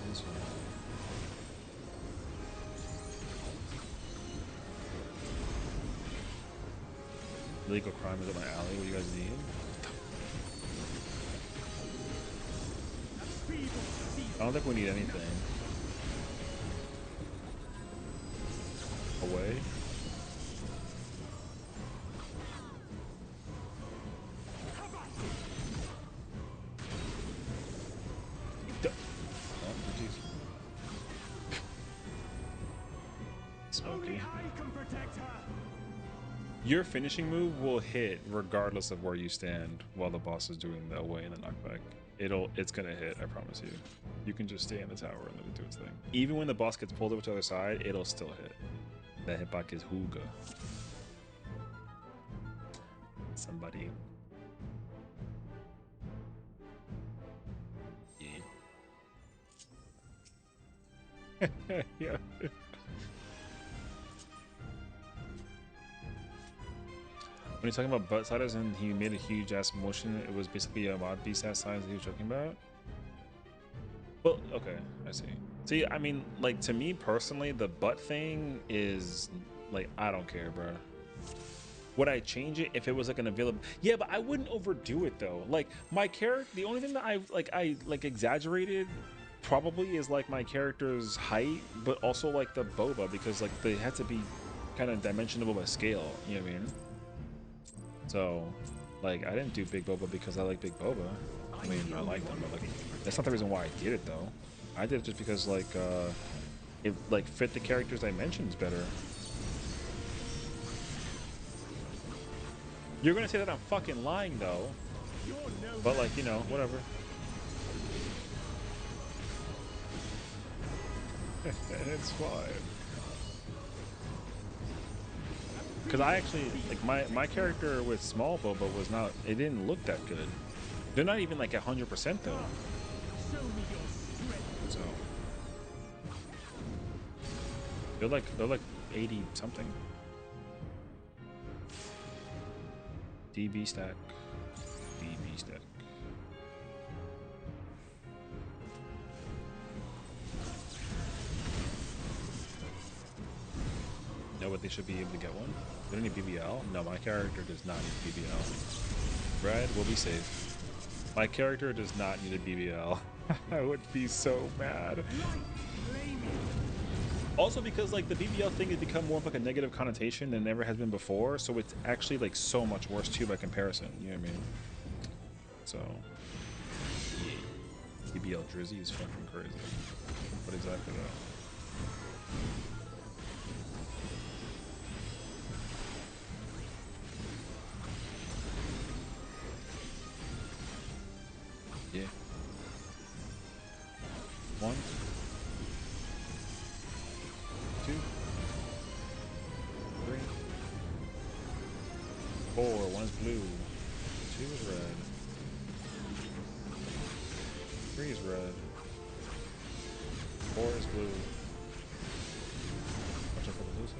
This one. Legal crime is up my alley. What do you guys need? I don't think we need anything. Away. Smoky. I can protect her. Your finishing move will hit regardless of where you stand while the boss is doing the away and the knockback. It's gonna hit, I promise you. You can just stay in the tower and let it do its thing. Even when the boss gets pulled over to the other side, it'll still hit. That hitbox is Hooga. Somebody. Yeah. Yeah. When he's talking about butt sliders and he made a huge ass motion, it was basically a mod beast ass size that he was joking about. Well, okay, I see. See, I mean, like to me personally, the butt thing is like I don't care, bro. Would I change it if it was like an available? Yeah, but I wouldn't overdo it though. Like my character, the only thing that I exaggerated probably is like my character's height, but also like the boba because like they had to be kind of dimensionable by scale. You know what I mean? So, like, I didn't do Big Boba because I like Big Boba. I mean, I like them, but like, that's not the reason why I did it though. I did it just because like, it like fit the character's dimensions better. You're gonna say that I'm fucking lying though, but like, you know, whatever. It's fine. because I actually like my character with small boba was not. It didn't look that good. They're not even like 100% though. Show me your strength. So they're like 80 something. DB stack. DB stack. Know what they should be able to get one? Do they need BBL? No, my character does not need BBL. Red will be safe. My character does not need a BBL. I would be so mad. Also because like the BBL thing has become more of like a negative connotation than it ever has been before, so it's actually like so much worse too by comparison, you know what I mean? So yeah. BBL Drizzy is fucking crazy. What exactly though? Yeah. 1, 2, 3, 4. 1 is blue. 2 is red. 3 is red. 4 is blue. Watch out for the blue side.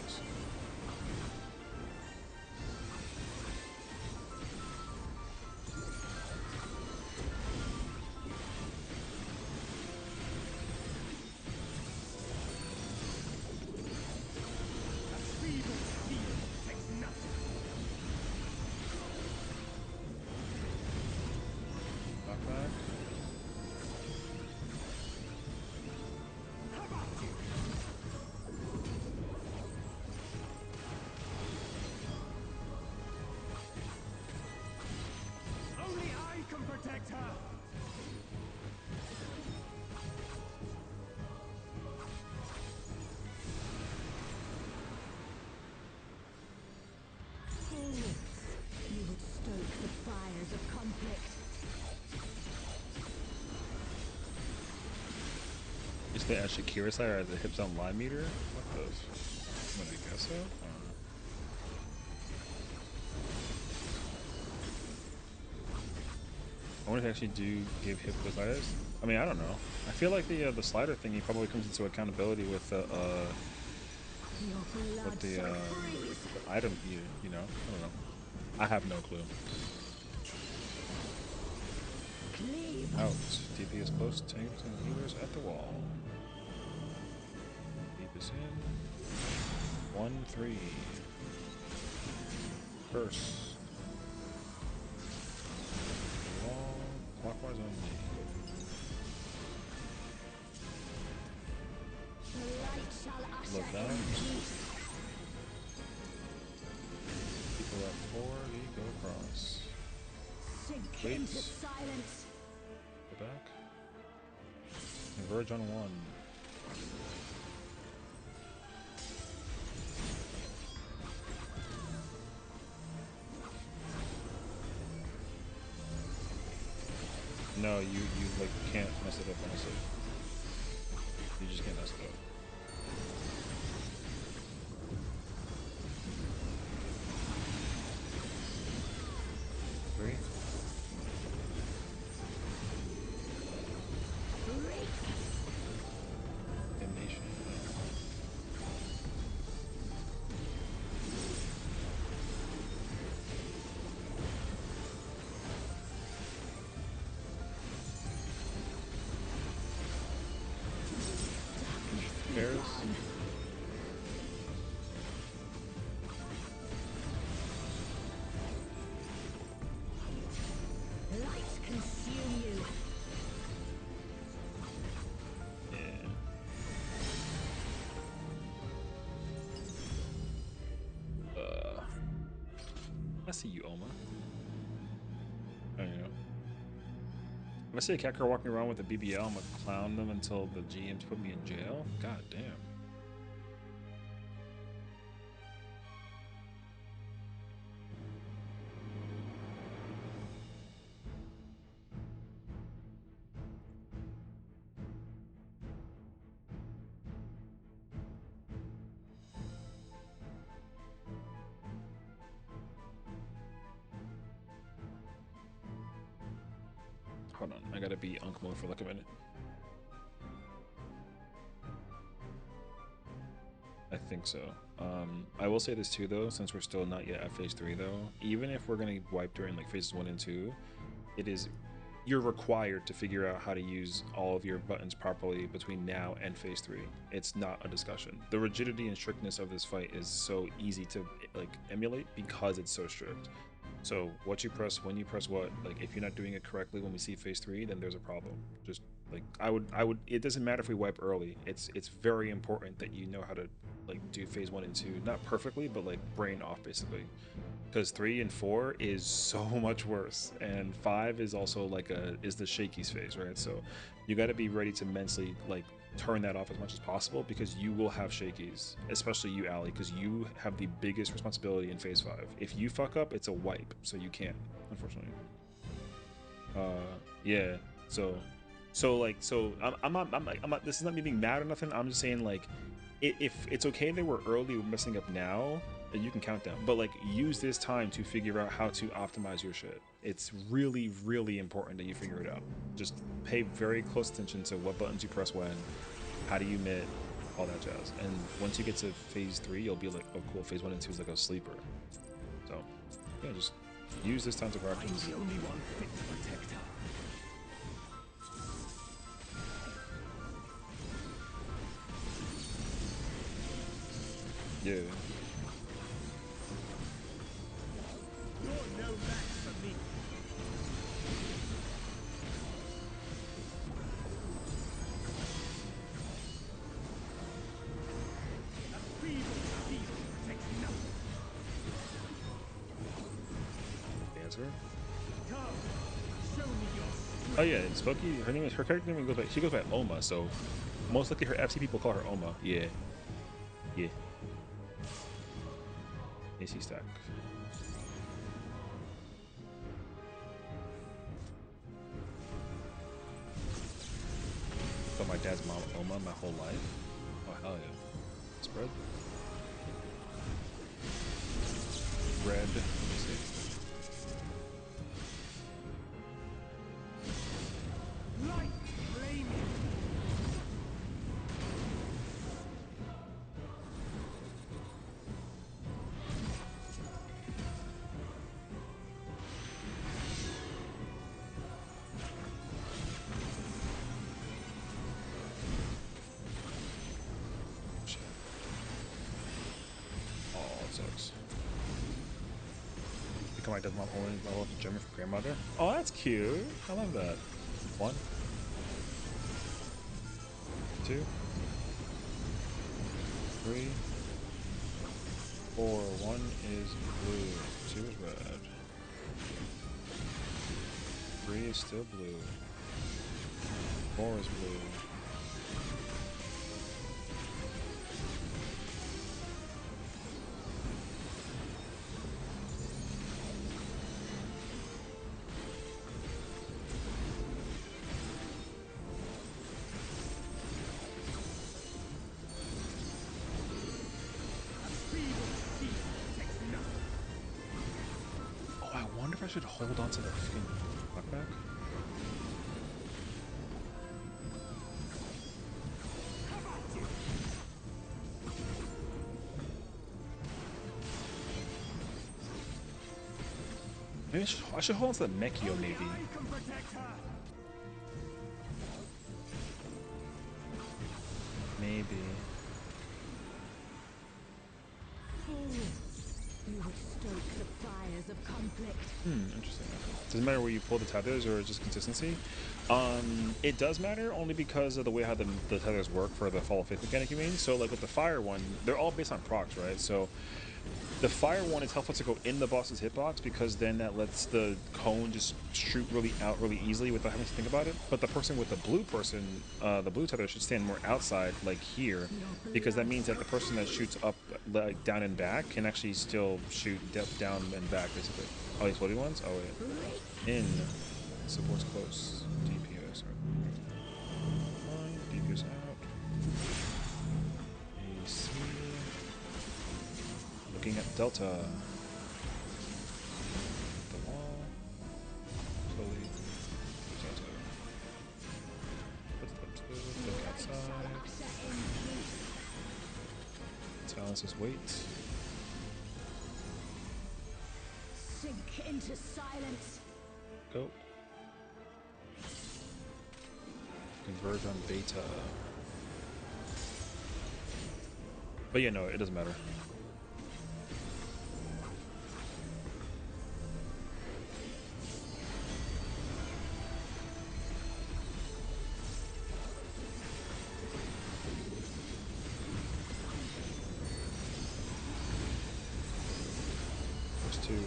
Yes. Feeble steel protects nothing. Knockback. How about you? Only I can protect her. You would stoke the fires of conflict. Is the Shakira side or the hips on line meter? What the? What, I guess so? I don't know. I wonder if they actually do give hip sliders. I mean, I don't know. I feel like the slider thingy probably comes into accountability with Your blood the shall freeze. item, you know. I don't know. I have no clue. Cleave. Out. DPS close. Tanks and healers at the wall. Keep this in. 1, 3. Curse. Wall. Clockwise only. The light shall usher Look in out. peace. People at 4. We go across. Sink Wait. into silence. Go back. Converge on 1. No, you like can't mess it up, honestly. You just can't mess it up. Three. Damnation. Pairs. Light consume you. Yeah. I see you, Oma. I don't know. If I see a cat girl walking around with a BBL, I'm gonna clown them until the GMs put me in jail. God damn. Hold on, I gotta be Uncle mode for like a minute. I think so. I will say this too though, since we're still not yet at phase 3 though, even if we're gonna wipe during like phases 1 and 2, you're required to figure out how to use all of your buttons properly between now and phase 3. It's not a discussion. The rigidity and strictness of this fight is so easy to like emulate because it's so strict. So what you press, when you press what, like if you're not doing it correctly when we see phase 3, then there's a problem. Just like I would it doesn't matter if we wipe early. It's very important that you know how to like do phase 1 and 2, not perfectly, but like brain off basically. Because 3 and 4 is so much worse, and 5 is also like is the shakies phase, right? So you got to be ready to mentally like turn that off as much as possible, because you will have shakies, especially you, Ali, because you have the biggest responsibility in phase 5. If you fuck up, it's a wipe, so you can't, unfortunately. Yeah. So I'm not. This is not me being mad or nothing. I'm just saying like, if it's okay that we're early, we're messing up now, you can count down, but like use this time to figure out how to optimize your shit. It's really, really important that you figure it out. Just pay very close attention to what buttons you press when, how do you mitt, all that jazz. And once you get to phase 3, you'll be like, oh cool, phase 1 and 2 is like a sleeper. So yeah, just use this time to practice. I'm the only one fit to protect her. Yeah. You're no match for me. A feeble steel protects nothing. Dancer. Come, show me your strength. Oh yeah, Spooky. Her character name goes by. She goes by Oma, so most likely her FC people call her Oma. Yeah. Yeah. AC stack. But my dad's mom Oma my whole life. Oh hell yeah. Spread. Red. Let me see. Light flaming. Shit. Oh, it sucks. Become my dad's mom only level up German for grandmother. Oh, that's cute. I love that. 1, 2, 3, 4. 1 is blue. 2 is red. 3 is still blue. 4 is blue. Oh, I wonder if I should hold on to the fucking knockback. Maybe I should hold on to the Mechio, maybe. I can protect her. Maybe. You would stoke the fires of conflict. Interesting. Doesn't matter where you pull the tethers or just consistency. It does matter only because of the way how the tethers work for the Fall of Faith mechanic, you mean? So like with the fire one, they're all based on procs, right? So the fire one is helpful to go in the boss's hitbox because then that lets the cone just shoot really out really easily without having to think about it. But the person with the blue the blue tether should stand more outside, like here, because that means that the person that shoots up, like down and back, can actually still shoot down and back, basically. Oh, these floating ones? Oh wait. In supports close. DPS. Right. DPS out. AC. Looking at Delta. The wall. Slowly. Delta. let's just wait. Sink into silence. Go. Converge on beta. But yeah, no, it doesn't matter. There's two.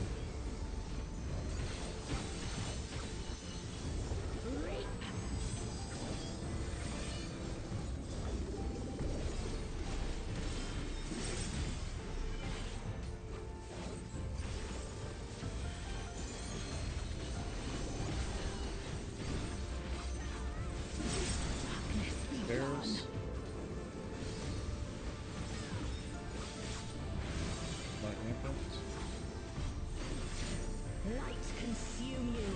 There's my imprint. Light consume you.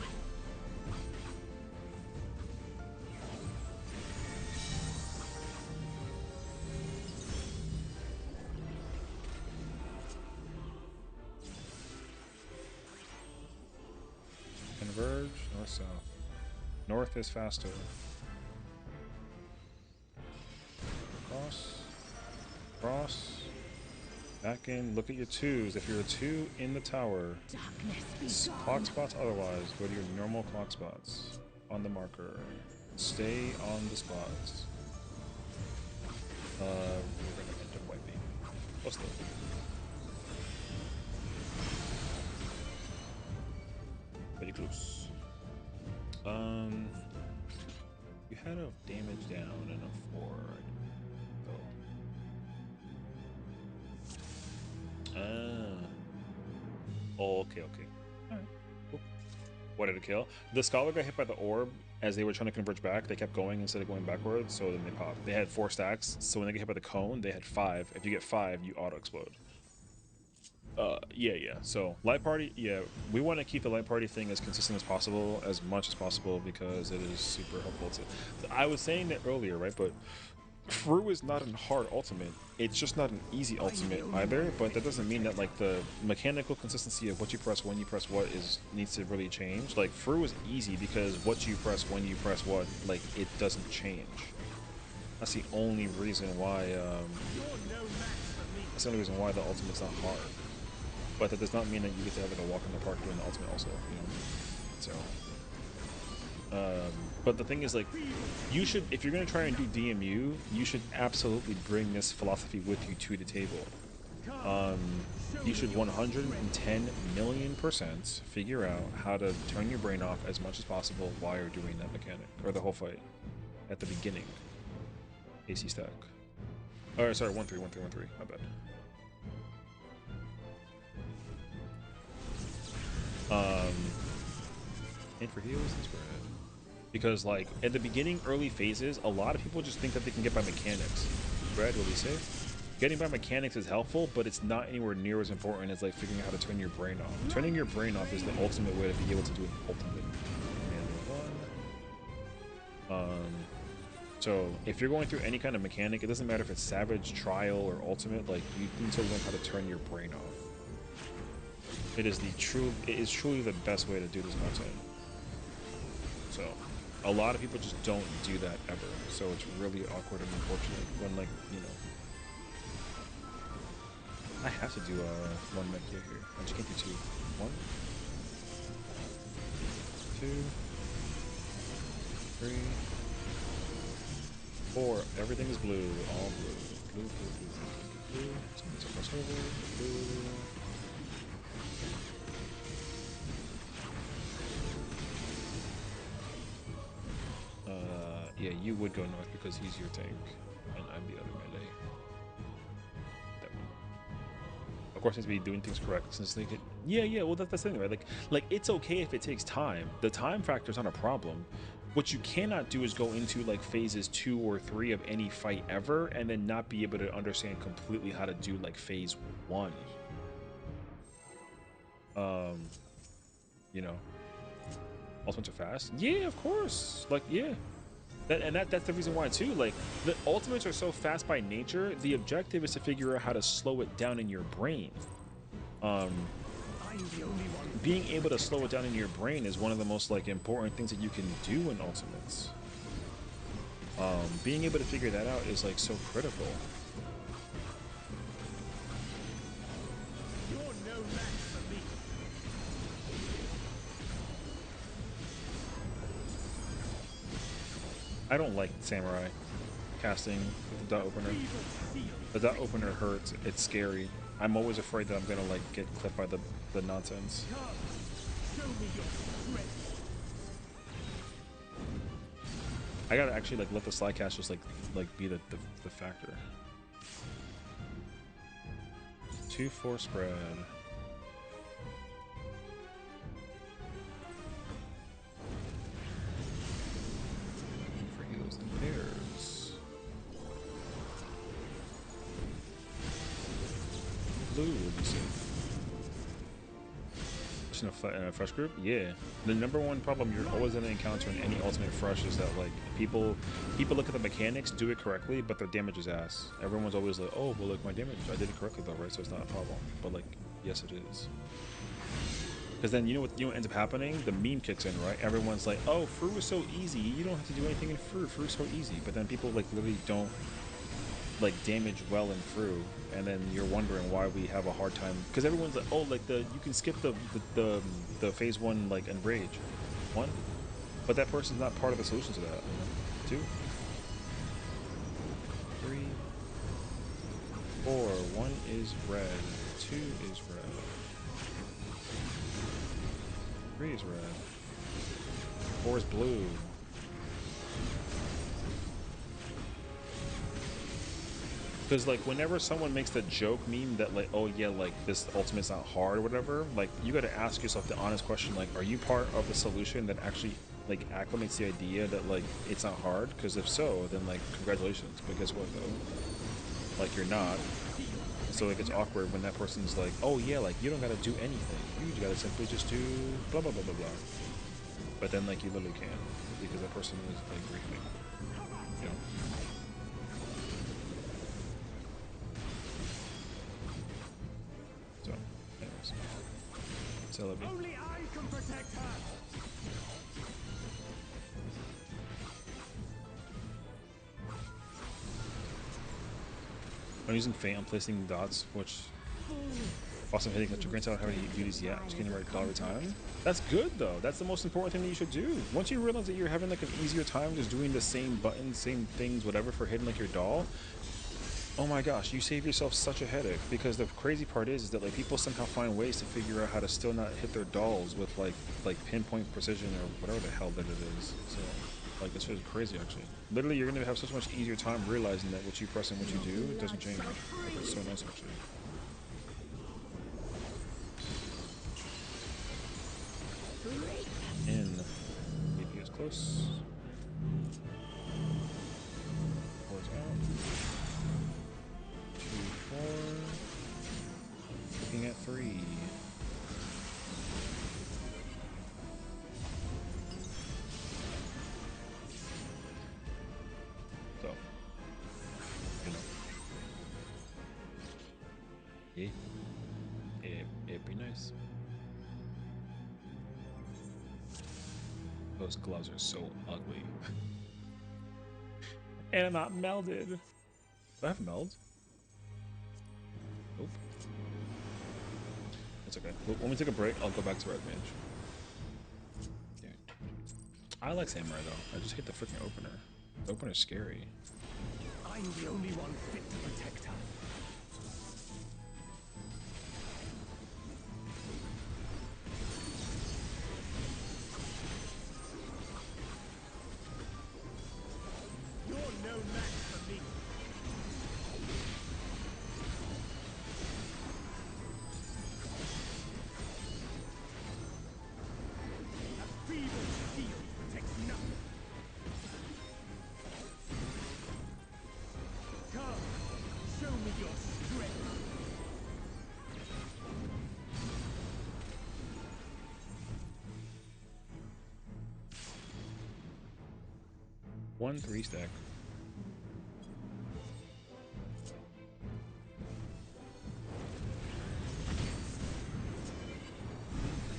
Converge, north south. North is faster. Cross. Cross. Back in. Look at your twos. If you're a two in the tower, Darkness be clock gone. spots otherwise, go to your normal clock spots on the marker. Stay on the spots. We're gonna end up wiping. What's the pretty close. You had a damage down and a 4. Oh, okay. Alright, cool. What did it kill? The Scholar got hit by the orb as they were trying to converge back. They kept going instead of going backwards, so then they popped. They had 4 stacks, so when they get hit by the cone, they had 5. If you get 5, you auto explode. Yeah. So light party, yeah, we want to keep the light party thing as consistent as possible, as much as possible, because it is super helpful. I was saying that earlier, right? But FRU is not a hard ultimate. It's just not an easy ultimate either. But that doesn't mean that like the mechanical consistency of what you press when you press what needs to really change. Like FRU is easy because what you press when you press what, like it doesn't change. That's the only reason why. That's the only reason why the ultimate's not hard. But that does not mean that you get to have like a walk in the park doing the ultimate also, you know. So, but the thing is, like, you should, if you're gonna try and do DMU, you should absolutely bring this philosophy with you to the table. You should 110 million% figure out how to turn your brain off as much as possible while you're doing that mechanic or the whole fight at the beginning. AC stack. Oh, sorry, 1-3. My bad. And for heals and spread. Because like at the beginning, early phases, a lot of people just think that they can get by mechanics. Spread, what do you say? Getting by mechanics is helpful, but it's not anywhere near as important as like figuring out how to turn your brain off. Turning your brain off is the ultimate way to be able to do an ultimate. And one. So if you're going through any kind of mechanic, it doesn't matter if it's Savage, Trial, or Ultimate, like you need to learn how to turn your brain off. It is truly the best way to do this content. So a lot of people just don't do that ever. So it's really awkward and unfortunate when, like, you know, I have to do one med here. I just can't do 2. 1, 2, 3, 4. Everything is blue. All blue. Blue. Something's across over. Blue. Yeah, you would go north because he's your tank, and I'm the other melee. That one. Of course, needs to be doing things correct since they get. Yeah. Well, that's the thing, right? Like it's okay if it takes time. The time factor is not a problem. What you cannot do is go into like phases 2 or 3 of any fight ever, and then not be able to understand completely how to do like phase 1. You know, ultimates are fast. Yeah, of course. Like, yeah. That's the reason why too. Like the ultimates are so fast by nature. The objective is to figure out how to slow it down in your brain. I'm the only one. Being able to slow it down in your brain is one of the most like important things that you can do in ultimates. Being able to figure that out is like so critical. You're no match for me. I don't like samurai casting with the dot opener. Feeble steel. The dot opener hurts. It's scary. I'm always afraid that I'm gonna like get clipped by the nonsense. Come, show me your strength. I gotta actually like let the slide cast just like be the factor. 2-4 spread. For heals and pairs. Blue would be safe. In a fresh group, yeah. The number one problem you're always gonna encounter in any ultimate fresh is that like people look at the mechanics, do it correctly, but their damage is ass. Everyone's always like, oh, well, like my damage, I did it correctly though, right? So it's not a problem. But like, yes, it is. Because then you know what ends up happening? The meme kicks in, right? Everyone's like, oh, FRU is so easy. You don't have to do anything in FRU. FRU is so easy. But then people like literally don't like damage well in FRU, and then you're wondering why we have a hard time because everyone's like, oh, like you can skip the phase 1 like enrage 1, but that person's not part of the solution to that, you know? 2 3 4 1 is red, 2 is red, 3 is red, 4 is blue. Because like whenever someone makes the joke meme that like, oh yeah, like this ultimate's not hard or whatever, like you got to ask yourself the honest question, like, are you part of the solution that actually like acclimates the idea that like it's not hard? Because if so, then like congratulations. But guess what though? Like you're not. So it gets awkward when that person's like, oh yeah, like you don't got to do anything. You got to simply just do blah blah blah blah blah. But then like you literally can because that person is like griefing. You know. So, anyways. Celebi. Only I can protect her. I'm using Feint, I'm placing dots, which also hitting the grants out how to do these, yeah, just getting right every time. That's good though. That's the most important thing that you should do. Once you realize that you're having like an easier time just doing the same buttons, same things, whatever for hitting like your doll, oh my gosh, you save yourself such a headache. Because the crazy part is that like people somehow find ways to figure out how to still not hit their dolls with like pinpoint precision or whatever the hell that it is. So like this is crazy actually. Literally you're gonna have such much easier time realizing that what you press and what you do, it doesn't change. It's so nice actually. In. AP is close. 4 is out. 2, 4. Looking at 3. So, you know. Yeah. It'd be nice. Those gloves are so ugly. And I'm not melded. Do I have meld? Nope. It's okay. When we take a break, I'll go back to Red Mage. Yeah. I like Samurai though. I just hate the freaking opener. The opener's scary. I'm the only one fit to protect her. You're no match for me. A feeble steel protects nothing. Come, 1-3 stack.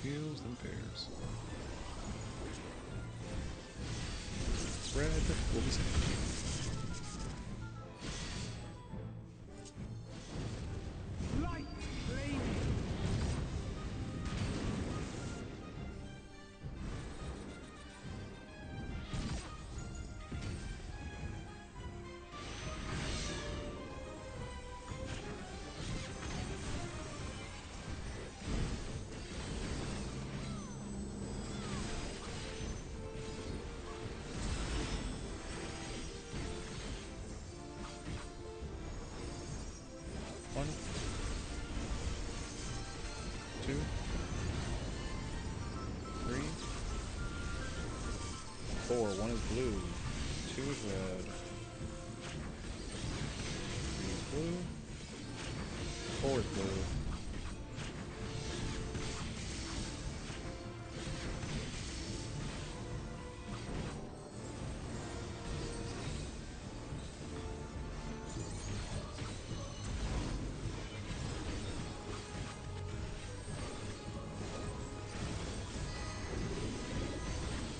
Heels and pairs. Spread will be safe. Light flaming. One, two, three, four. One is blue, two is red, three is blue, four is blue.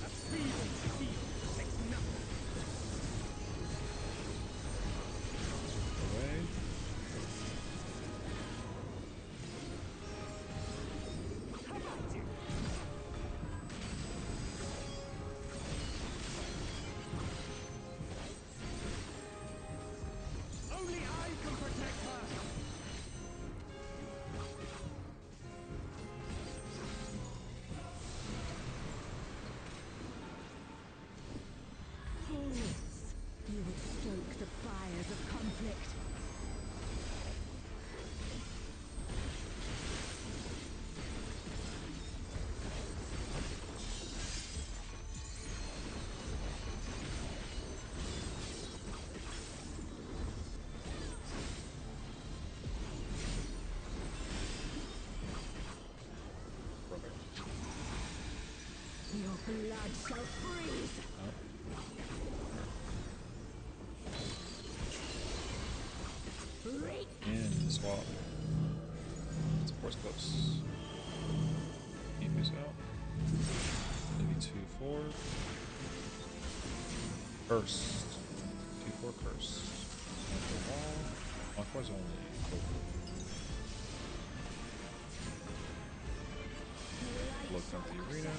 A feeble steel protects nothing. Away. How about you? Only I can protect her. Fools! You would stoke the fires of conflict. Brother. Your blood shall freeze! Reek! And swap. Support's close. Keep this out. Maybe 2-4. Cursed. 2-4 cursed. And the wall. Aqua's only. Cool. Looked at the arena.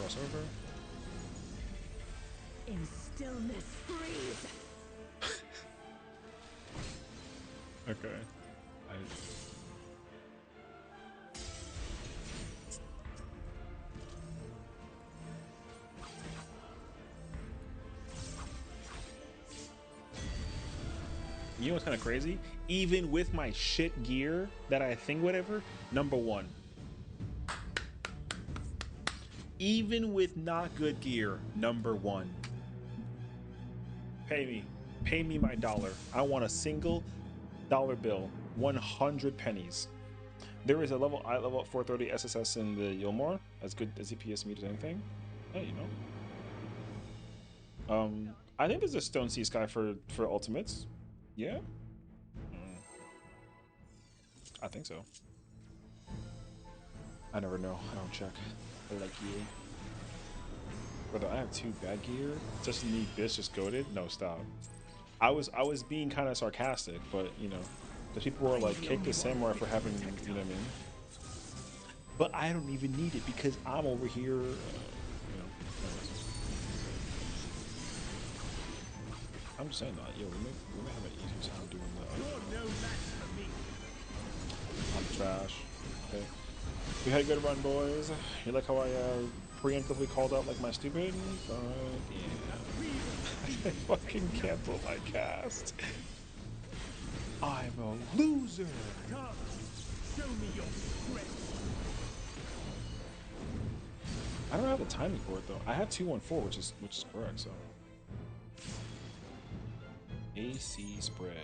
Crossover. In stillness freeze! Okay. You know what's kind of crazy? Even with my shit gear that I think whatever, number one. Even with not good gear, number one. Pay me my dollar. I want a single dollar bill, 100 pennies. There is a level I level up 430 SSS in the Yilmore, as good as EPS meet as anything. Hey, you know. I think there's a Stone Sea Sky for ultimates. Yeah. I think so. I never know. I don't check. I like you. Brother, I have 2 bad gear. Just need bitch just goaded. No, stop. I was being kind of sarcastic, but you know, because people were like, kick the samurai for having, you know what I mean. But I don't even need it because I'm over here, you know. Anyways. I'm just saying that, yo, we may have an easier time doing that. You're no match for me. I'm trash. Okay. We had a good run, boys. You like how I preemptively called out like my stupid? Fuck yeah. I fucking canceled my cast. I'm a loser. Come, show me your strength. I don't have the timing for it though. I have 214, which is correct. So AC spread.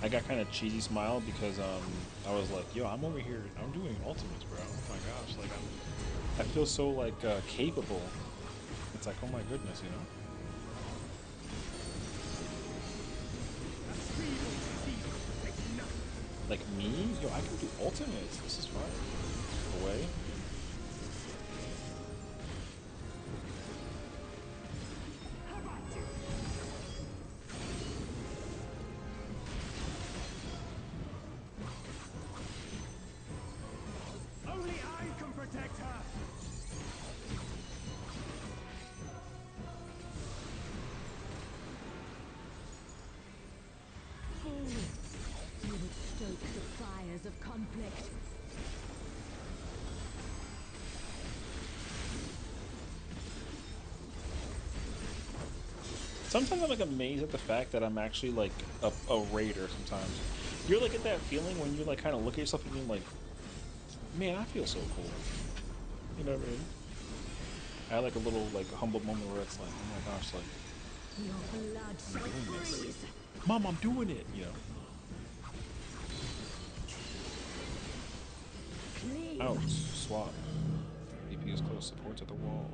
I got kind of cheesy smile because I was like, yo, I'm over here, I'm doing ultimates, bro. Oh my gosh, like I feel so like capable. It's like, oh my goodness, you know. Like me, yo, I can do ultimates. This is fire. Away. Only I can protect her. Fool! You would stoke the fires of conflict. Sometimes I'm like amazed at the fact that I'm actually like a raider sometimes. You're like at that feeling when you like kind of look at yourself and you're like, man, I feel so cool. You know what I mean? I had like a little like humble moment where it's like, oh my gosh, like Your blood shall doing this. freeze. Mom, I'm doing it, you know. Cleave. Out, swap. DPS close, supports at the wall.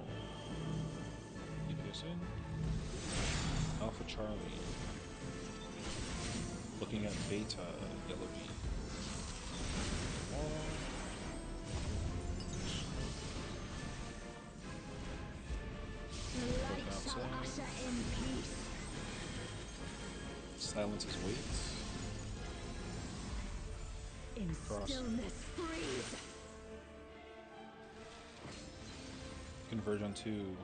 DPS in. Alpha Charlie. Looking at Beta, Yellow B. Wall. Light shall usher in peace. Silences weights. In Cross. stillness freeze. Converge on 2.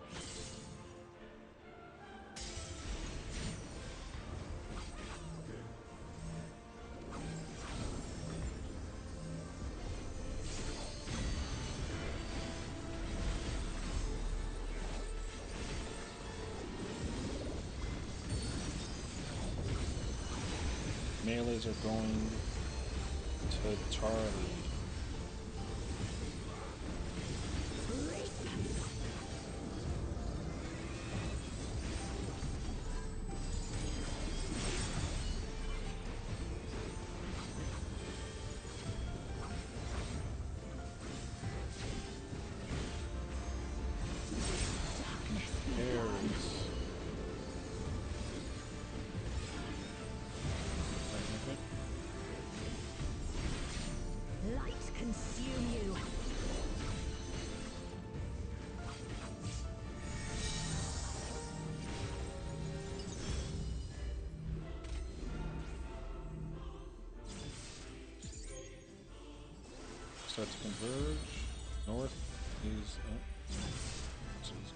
Melees are going to Charlie. Aries. Light consume you. Start to converge. North is jeez.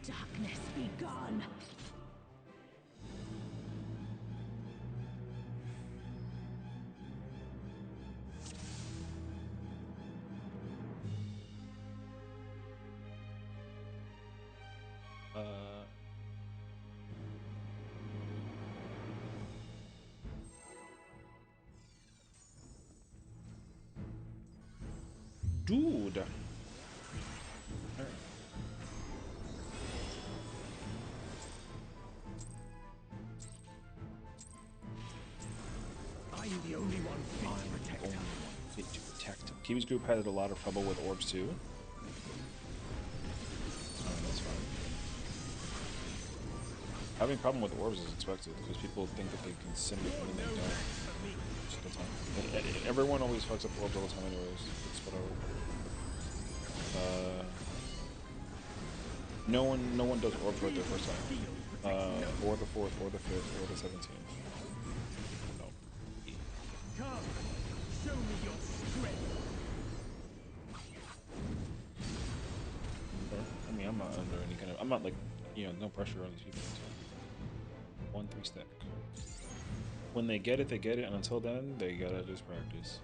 Darkness be gone. Dude. Alright. I'm the only one fit to protect Only her. one fit to protect him. Kiwi's group had a lot of trouble with orbs too. That's fine. Having a problem with orbs is expected because people think that they can sim it and they No don't. match for me. Most of the time. Everyone always fucks up orbs all the time anyways. It's whatever. No one does orbs right their first time. Or the 4th, or the 5th, or the 17th. No. Come, show me your strength. Okay. I mean, I'm not under any kind of... I'm not like, you know, no pressure on these people. So. 1-3 stack. When they get it, they get it. And until then, they gotta just practice.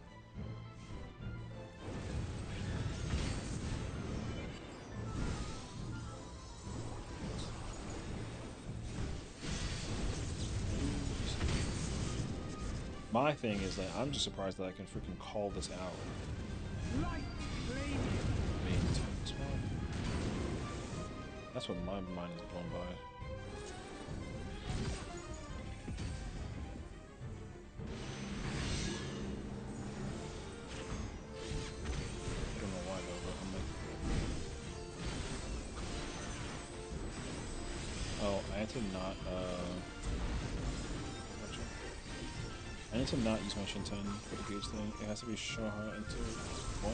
My thing is that I'm just surprised that I can freaking call this out. Light flame. Main tank swap. That's what my mind is blown by. I don't know why though, but I'm like, oh, I had to not, I need to not use my Shinten for the gauge thing. It has to be Shoha into 1,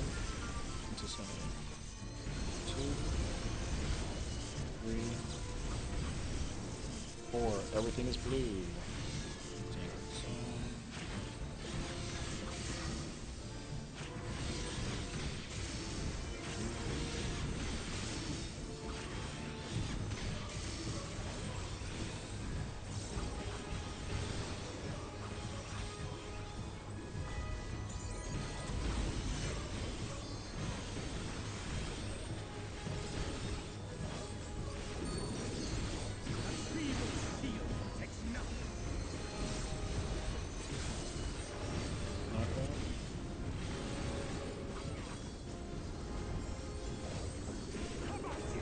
into Sun 2, 3, 4. Everything is blue. Dang, Sun. Feeble steel protects nothing. Knockout. Come at it!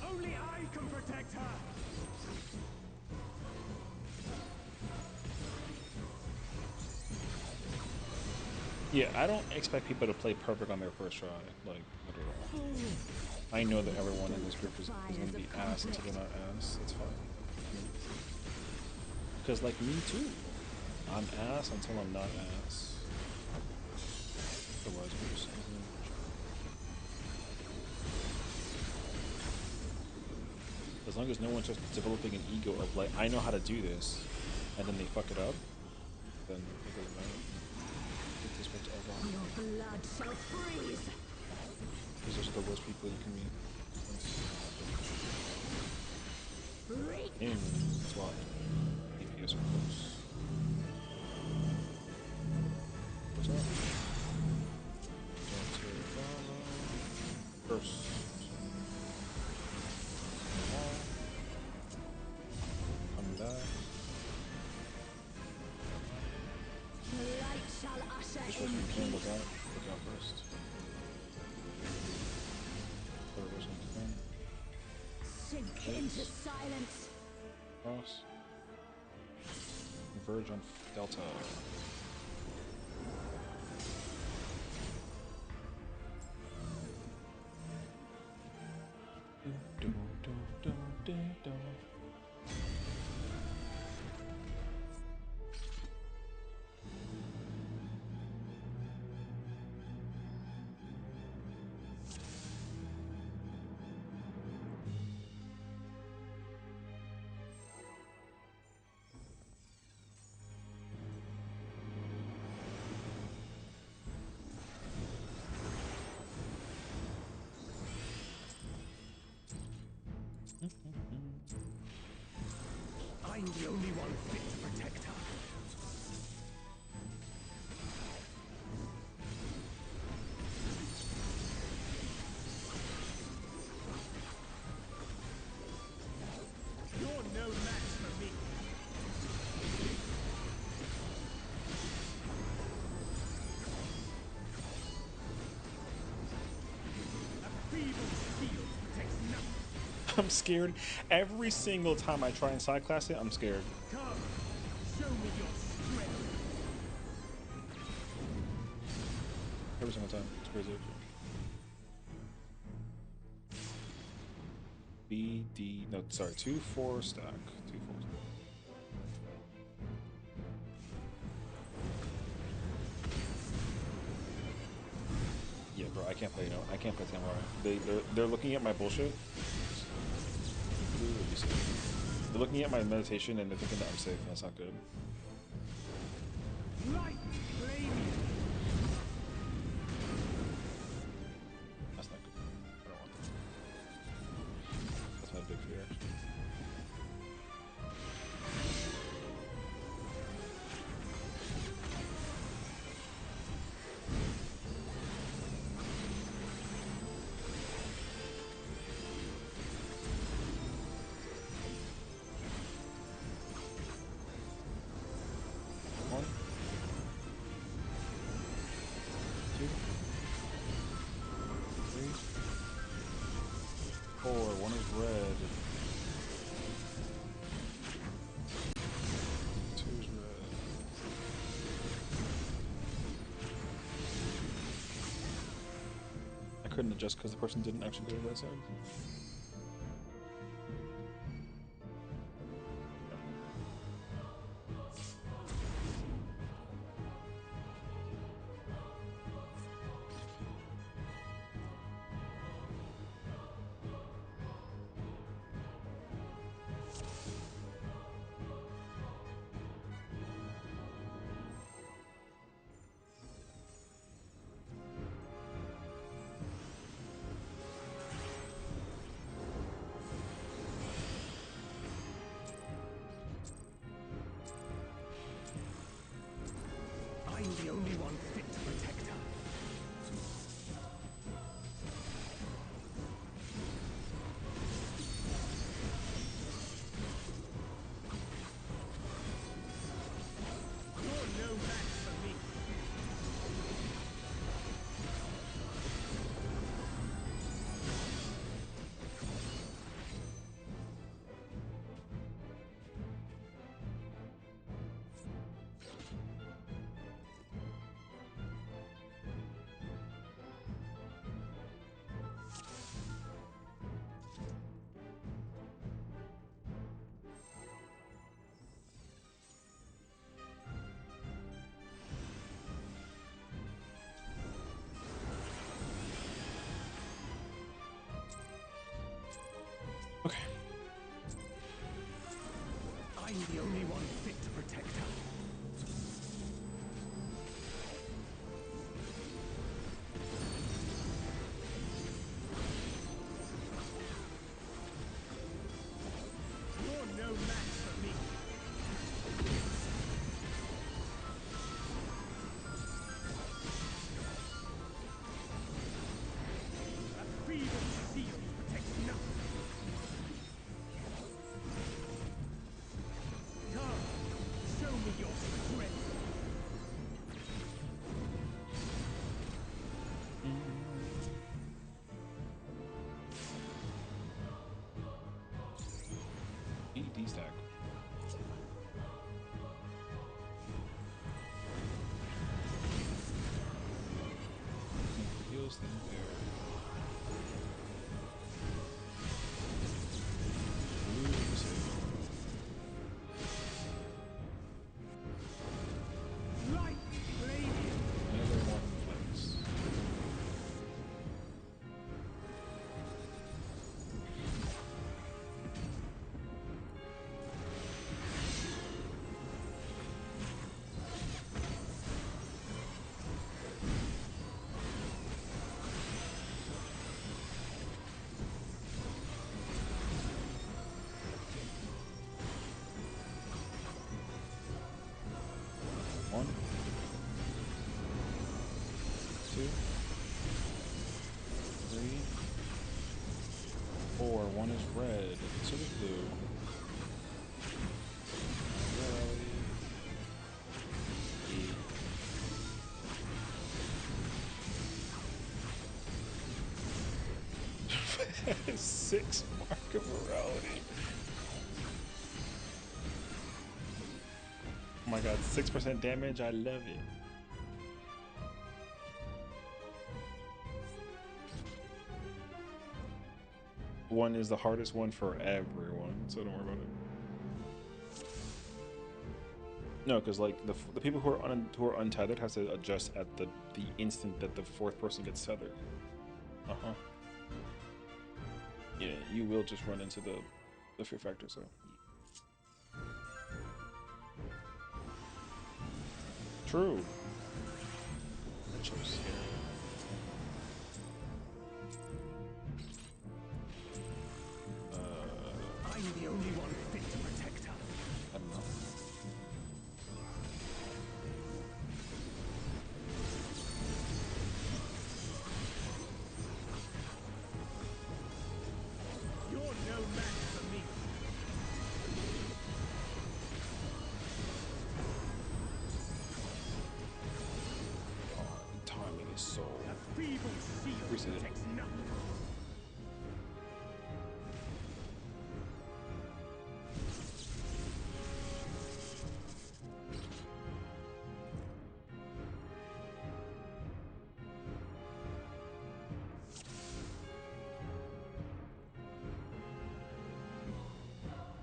Only I can protect her! Yeah, I don't expect people to play perfect on their first try, like, not at all. I know that everyone in this group is going to be ass until they're not ass. It's fine. Because, like, me too. I'm ass until I'm not ass. Otherwise, I'm just as long as no one's just developing an ego of, like, I know how to do this, and then they fuck it up, then it doesn't matter. Disrespect to everyone. Your blood shall freeze. Because those are the worst people you can meet. Freak. In SWAT. DPS of course. What's up? First. Coming back. The light shall usher This in person can look peace. out. Look out first. Third person can. Sink into silence. Cross. Converge on Delta. I'm the only one fit to protect her. You're no match for me. A feeble steel protects nothing. I'm scared. Every single time I try and sideclass it, I'm scared. Come, show me your strength. Every single time. It's crazy. BD. No, sorry. 2-4 stack. 2-4 stack. Yeah, bro. I can't play. No, I can't play Samurai. They're looking at my bullshit. They're looking at my meditation and they're thinking that I'm safe, and that's not good. Light flaming. That's not good. I don't want that. That's my big fear, actually. One. red. Two's red. I couldn't adjust because the person didn't actually go to the right side. I'm the only one fit to protect her. You're no match for me. Okay. I'm the only one fit to protect her. You're no match for me. A feeble shield protects nothing. Come, show me your strength. ED stack. Heals thing there. Lose it. Light radiant. Another one flex. One, two, three, four. One is red, two is blue. Rally. 6 mark of morality. Oh my god, 6% damage. I love it. One is the hardest one for everyone, so don't worry about it. No, because like the people who are untethered has to adjust at the instant that the fourth person gets tethered. Yeah, you will just run into the fear factor. So true. That shit was scary. I'm the only one fit to protect her. I don't know. You're no match for me. Oh, the timing is so. A feeble shield Reset it. protects nothing.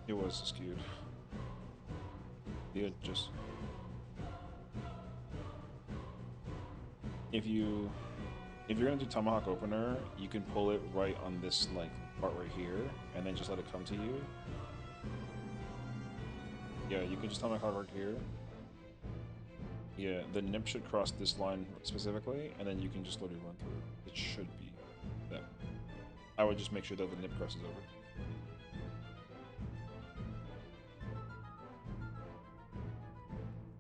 It was skewed. You just if you're gonna do tomahawk opener, you can pull it right on this like part right here, and then just let it come to you. Yeah, you can just tomahawk right here. Yeah, the nip should cross this line specifically, and then you can just literally run through. It should be that. I would just make sure that the nip crosses over.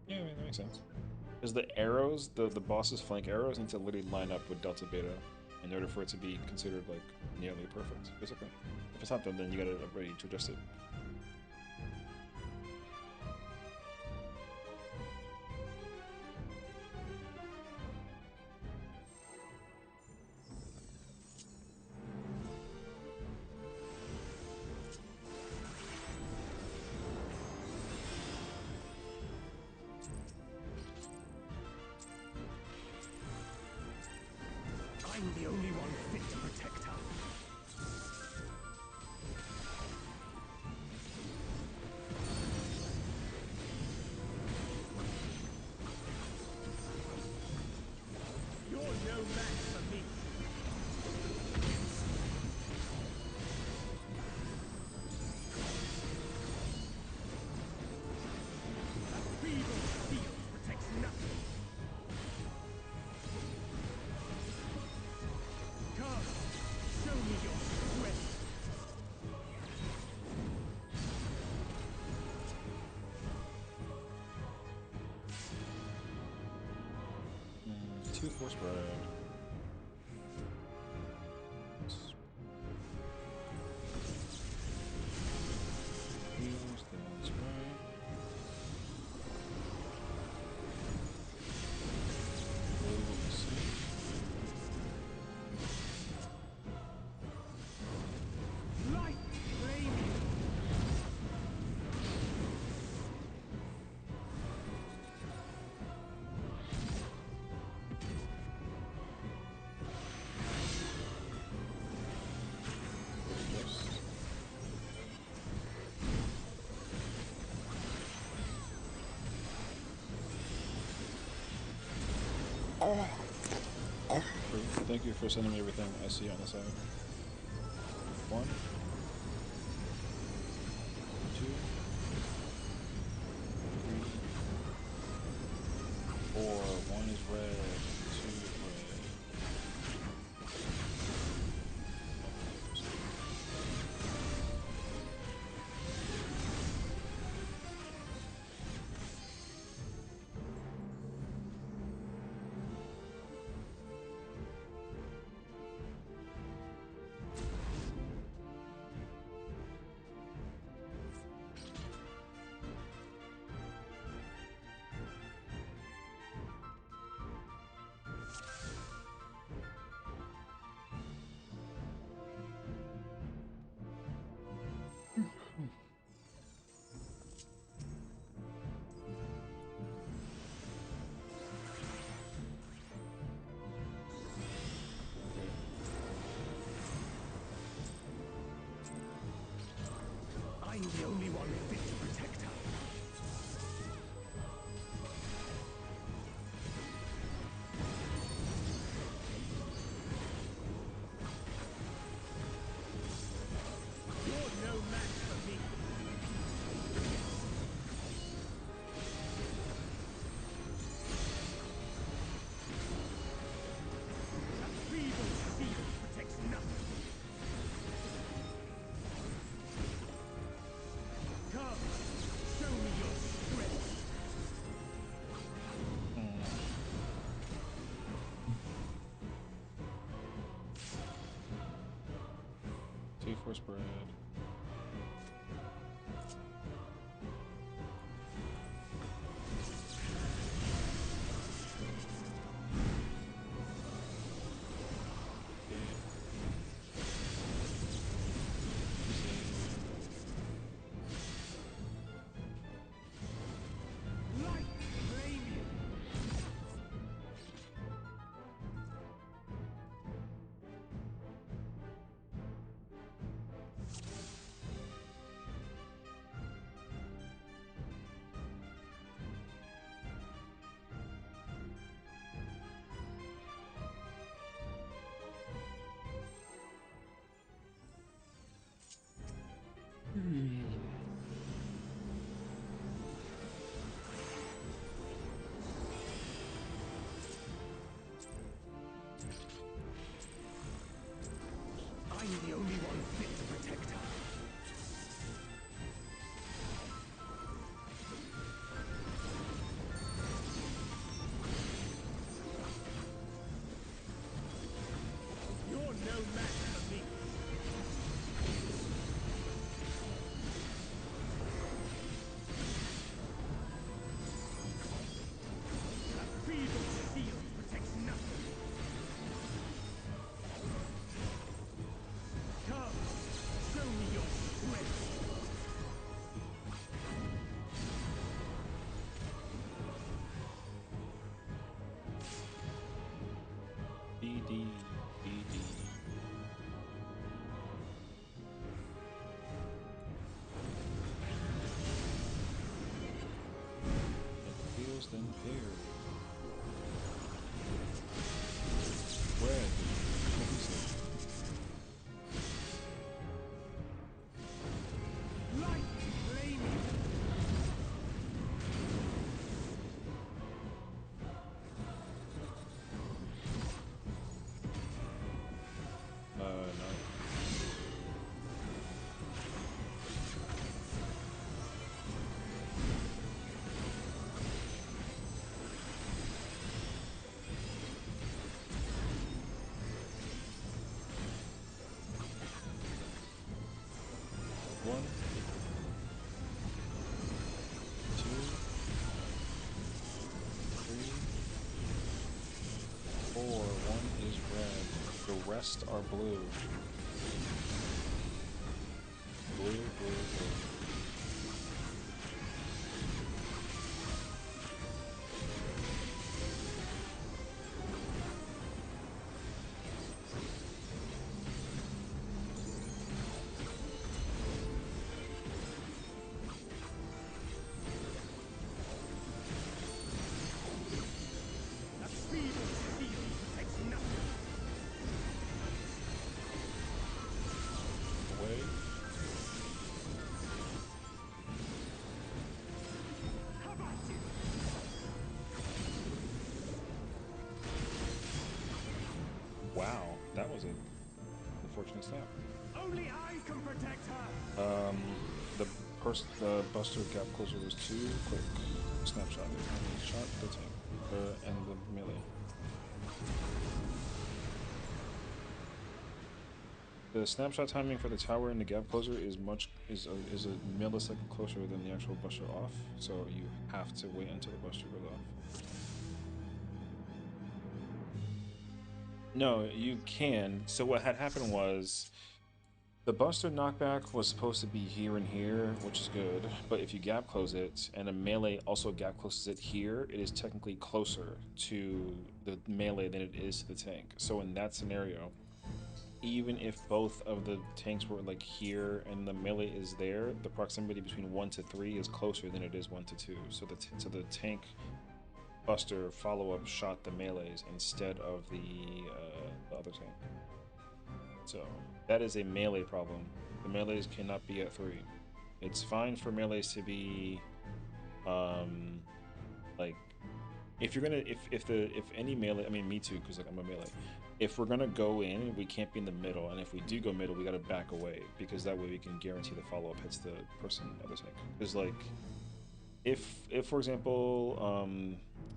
Yeah, I mean, that makes sense. Because the arrows, the boss's flank arrows need to literally line up with Delta Beta in order for it to be considered, like, nearly perfect, basically. If it's not, then you gotta ready to adjust it. I'm the only one fit to protect her. You're no match for me. That feeble shield protects nothing. Come, show me your strength. Two force spread. Heals, that's right. Light flaming. Thank you for sending me everything I see on the side. 1, 2, 3, 4. 1 is red, 2 is red. I'm the only one fit to protect her. You're no match for me. That feeble shield protects nothing. Come, show me your strength. 2 force spread. Light flaming. I'm the only one fit to protect her. You're no match for me. A feeble shield protects nothing. Come, show me your strength. BD, BD. It feels then paired. Red. What is it? Light flaming. No. One, two, three, four. One is red. The rest are blue. Blue, blue, blue. A feeble shield protects nothing. Away. How about you? Wow, that was an unfortunate snap. Only I can protect her. The Buster gap closer was too quick. Snapshot. And shot the tank. And the melee. The snapshot timing for the tower and the gap closer is a millisecond closer than the actual Buster off, so you have to wait until the Buster goes off. No, you can. So what had happened was the Buster knockback was supposed to be here and here, which is good, but if you gap close it and a melee also gap closes it here, it is technically closer to the melee than it is to the tank. So in that scenario, even if both of the tanks were like here and the melee is there, the proximity between 1 to 3 is closer than it is 1 to 2. So the tank Buster follow-up shot the melees instead of the other tank. So that is a melee problem. The melees cannot be at 3. It's fine for melees to be like if you're gonna if any melee, I mean me too, because like I'm a melee. If we're gonna go in, we can't be in the middle, and if we do go middle, we gotta back away, because that way we can guarantee the follow-up hits the person other tank. Because like if for example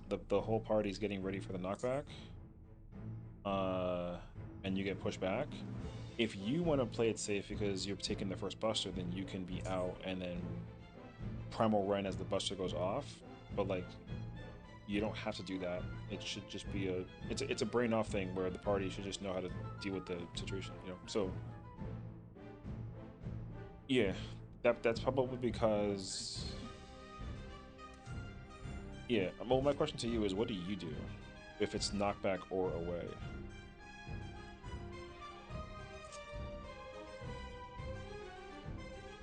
the whole party's getting ready for the knockback, and you get pushed back, if you want to play it safe because you're taking the first Buster, then you can be out and then primal run as the Buster goes off. But like, you don't have to do that. It should just be it's a brain off thing where the party should just know how to deal with the situation, you know. So yeah, that's probably because yeah. Well, my question to you is, what do you do if it's knockback or away?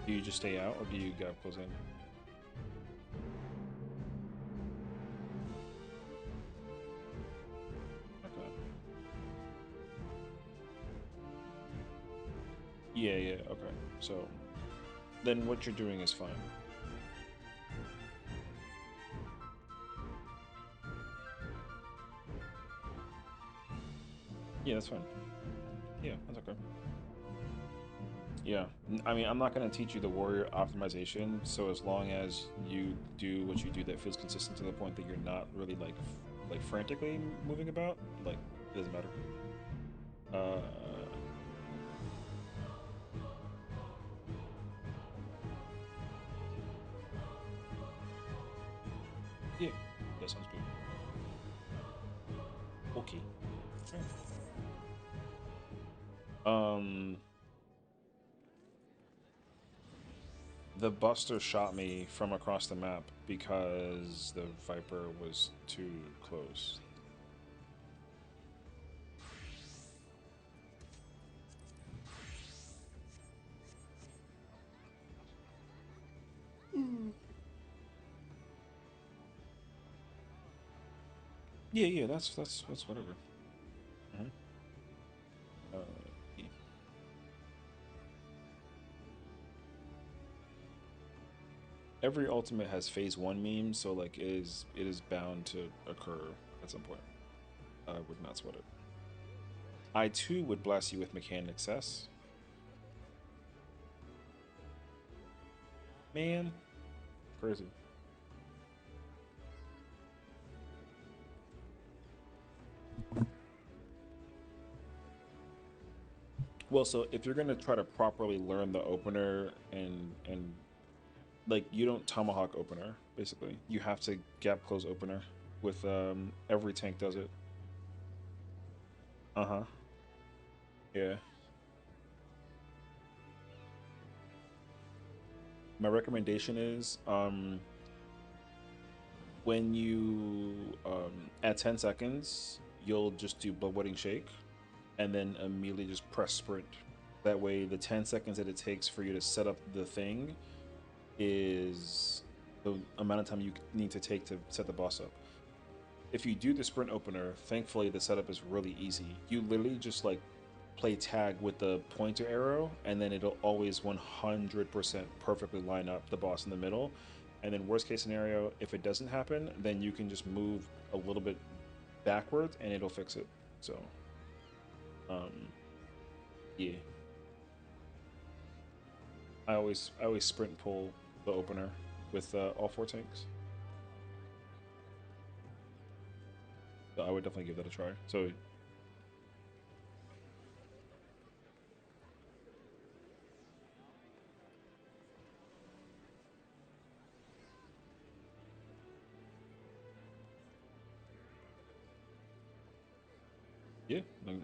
Do you just stay out, or do you gap close in? Okay. Yeah, okay. So then what you're doing is fine. Yeah, that's fine. Yeah, that's okay. Yeah, I mean, I'm not gonna teach you the warrior optimization. So as long as you do what you do that feels consistent to the point that you're not really like frantically moving about, like it doesn't matter. Uh, yeah, that sounds good. Okay. Um, the Buster shot me from across the map because the Viper was too close. Yeah, yeah, that's whatever. Mhm. Uh, yeah. Every ultimate has phase one memes, so like it is bound to occur at some point. I would not sweat it. I too would blast you with mechanic access. Man, crazy. Well, so if you're gonna try to properly learn the opener and like you don't tomahawk opener, basically. You have to gap close opener with every tank does it. Uh-huh. Yeah. My recommendation is when you at 10 seconds, you'll just do bloodletting shake and then immediately just press sprint. That way the 10 seconds that it takes for you to set up the thing is the amount of time you need to take to set the boss up. If you do the sprint opener, thankfully the setup is really easy. You literally just like play tag with the pointer arrow, and then it'll always 100% perfectly line up the boss in the middle. And then worst case scenario, if it doesn't happen, then you can just move a little bit backwards and it'll fix it. So, yeah, I always sprint pull the opener with all four tanks. So I would definitely give that a try. So yeah, yeah.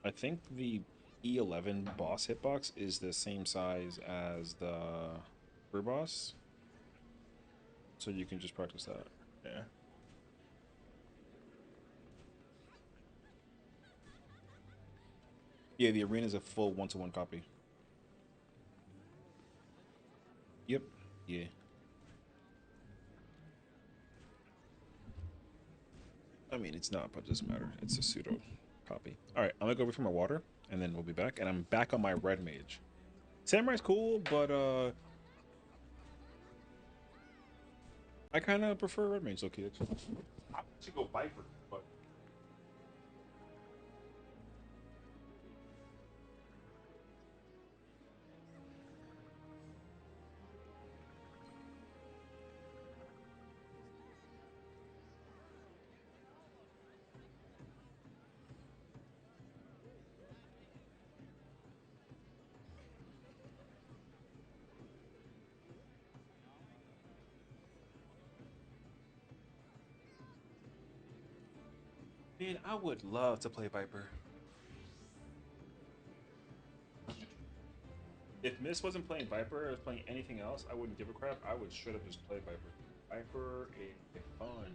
I think the E11 boss hitbox is the same size as the FRU boss, so you can just practice that. Yeah. Yeah, the arena is a full one-to-one copy. Yep. Yeah. I mean, it's not, but it doesn't matter. It's a pseudo copy. All right, I'm gonna go over for my water, and then we'll be back. And I'm back on my red mage. Samurai's cool, but I kind of prefer red mage. Okay, I should go Viper, but man, I would love to play Viper. If Miss wasn't playing Viper or was playing anything else, I wouldn't give a crap. I would straight up just play Viper. Viper is fun.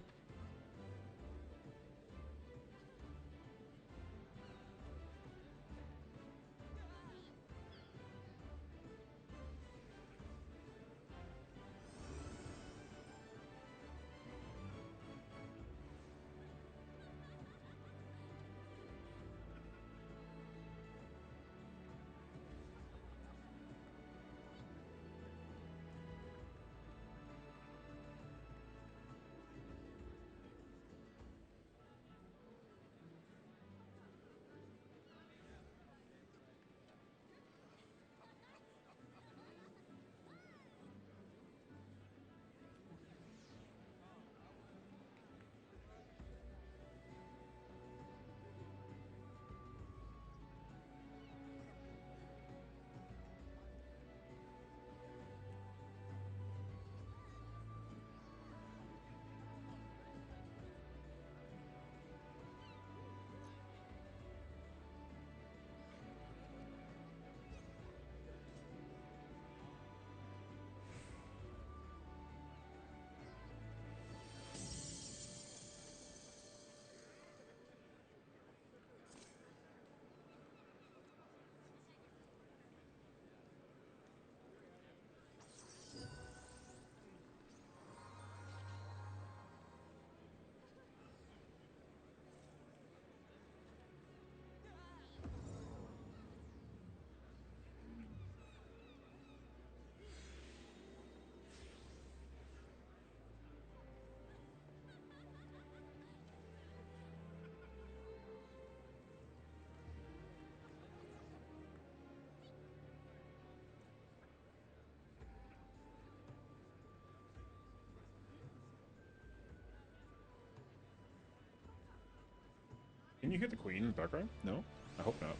Can you hear the queen in the background? No? I hope not.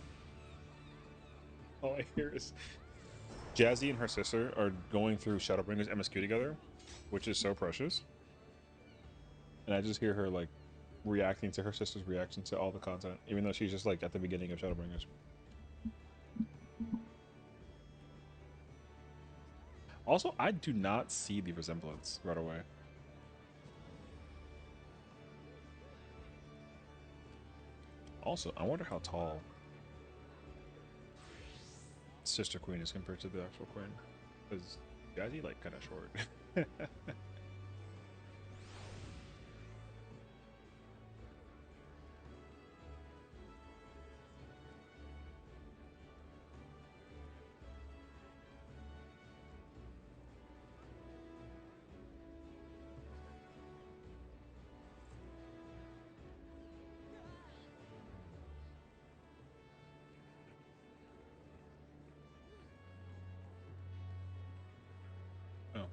All I hear is Jazzy and her sister are going through Shadowbringers MSQ together, which is so precious. And I just hear her like reacting to her sister's reaction to all the content, even though she's just like at the beginning of Shadowbringers. Also, I do not see the resemblance right away. Also, I wonder how tall Sister Queen is compared to the actual Queen. Because Jazzy like kind of short. Oh.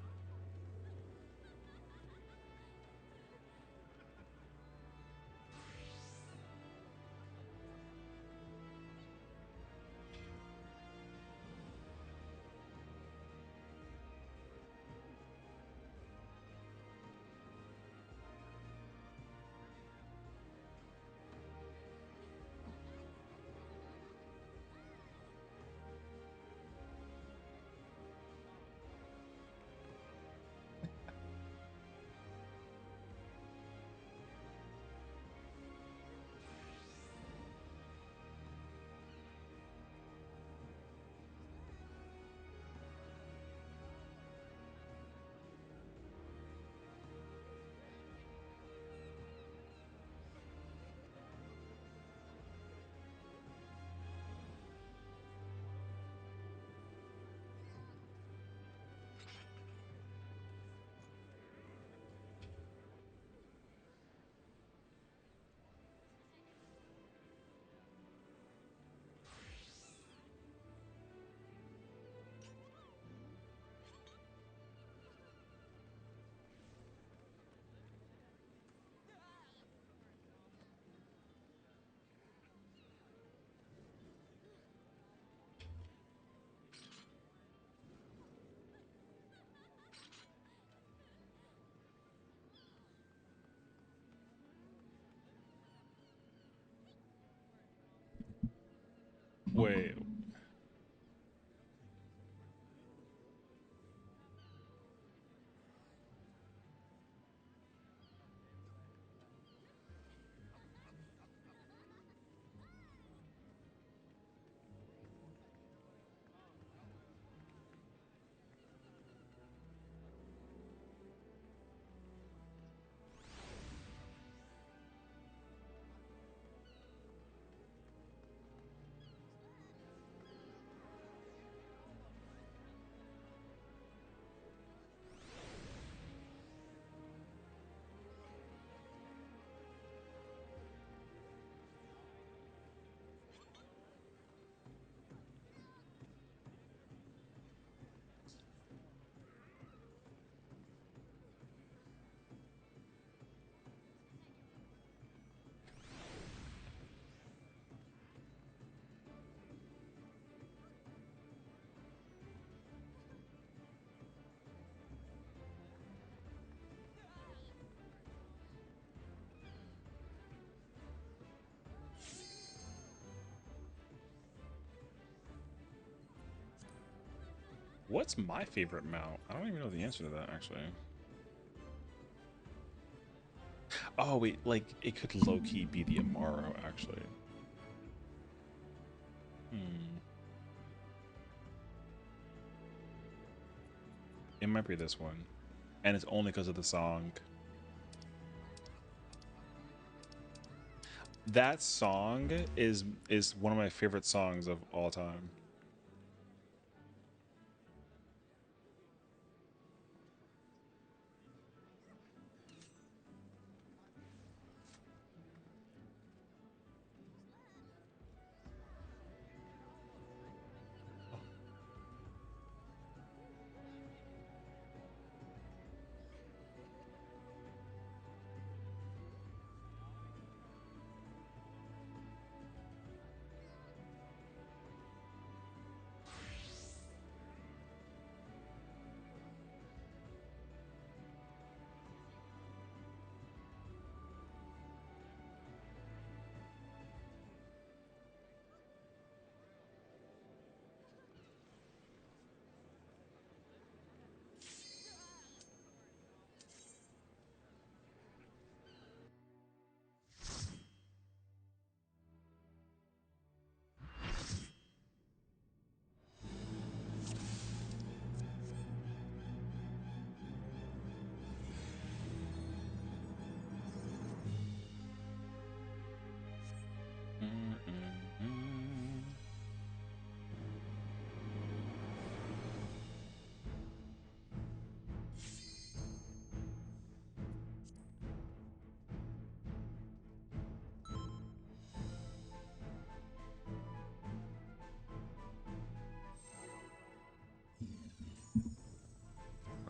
Wait. What's my favorite mount? I don't even know the answer to that, actually. Oh, wait, like, it could low-key be the Amaro, actually. Hmm. It might be this one. And it's only because of the song. That song is one of my favorite songs of all time.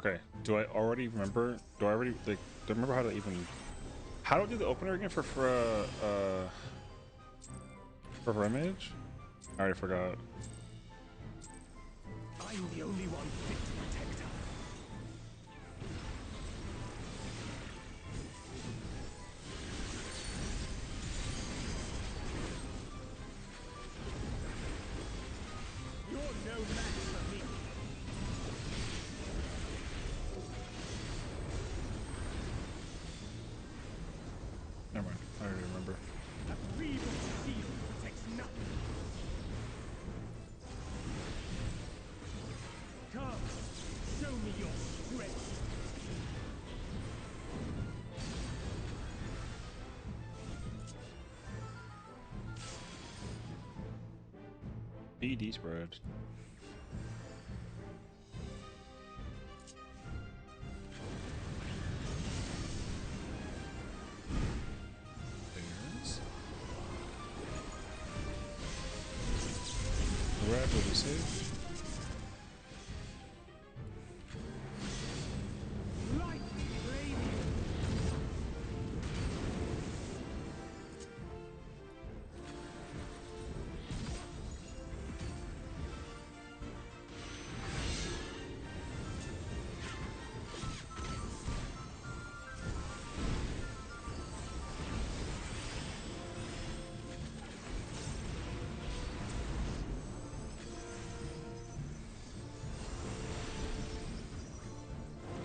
Okay. Do I already remember? Do I already like? Do I remember how to even? How do I do the opener again for image? I already forgot. I'm the only one fit to protect her. You're no match for me. Never mind. I already remember. A feeble shield protects nothing. Come, show me your strength. BD spread. There's red will be safe. Light flaming.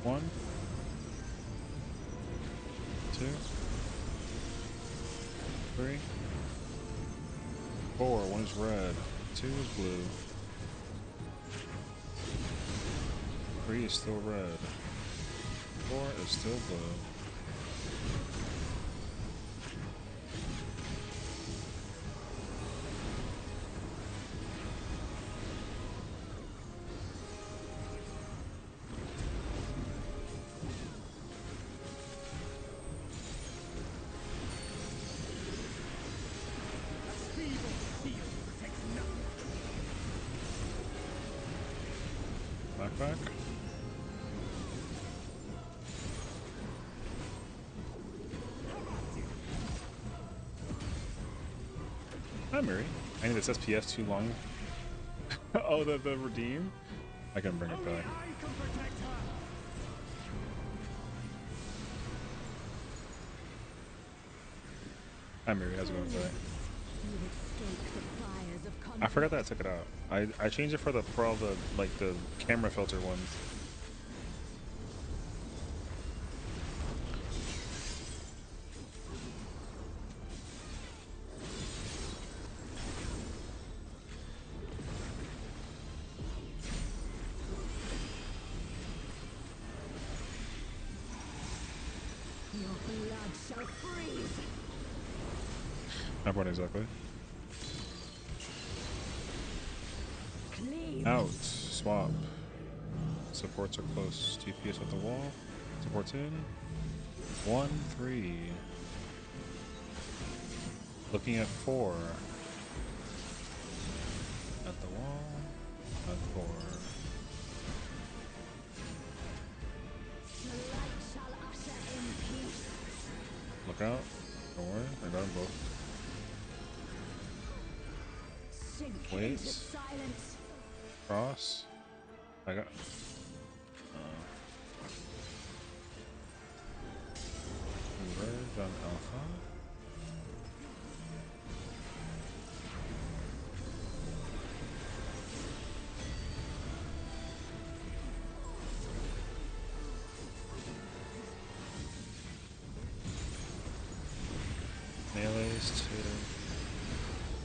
One, two, three, four. One is red. Two is blue. Three is still red. Four is still blue. Feeble shield protects nothing. Backpack. Hi, Mary. I need this SPS too long. Oh, the redeem? I can bring it Only back. I can protect her. Hi, Mary. How's it going today? You would stoke the fires of conflict. I forgot that I took it out. I changed it for all the like the camera filter ones. Your blood shall freeze. Not what exactly. Cleave. Out. Swap. Supports are close. TPS at the wall. Supports in. 1, 3. Looking at 4. At the wall. At 4. The light shall usher in peace. Look out. Don't worry. I got them both. Sink into Waves. silence. Cross. I got. Converge on Alpha.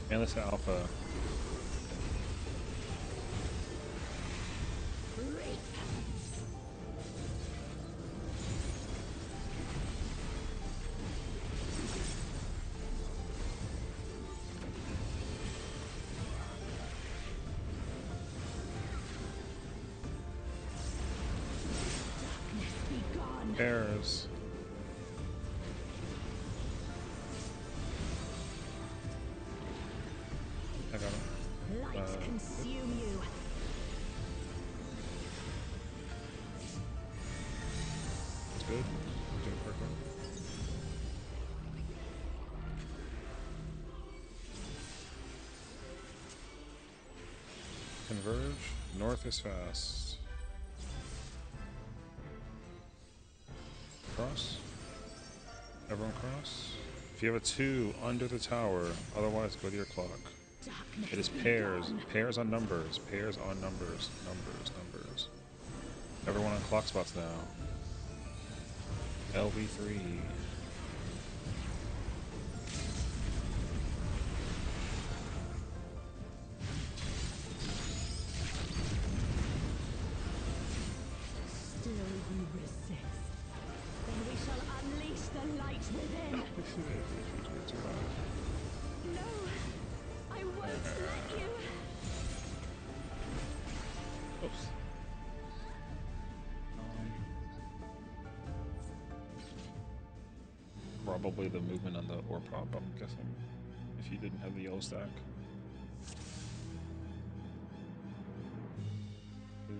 Melee's to Alpha. Reap. Darkness be gone. Pairs. I got him. Light consume you. North is fast. Cross. Everyone cross. If you have a 2 under the tower, otherwise go to your clock. It is pairs. Pairs on numbers. Pairs on numbers. Numbers. Everyone on clock spots now. LV3. Still you resist. Then we shall unleash the light within. No, I won't let you. Oops. Probably the movement on the ore prop, I'm guessing, if you didn't have the yellow stack.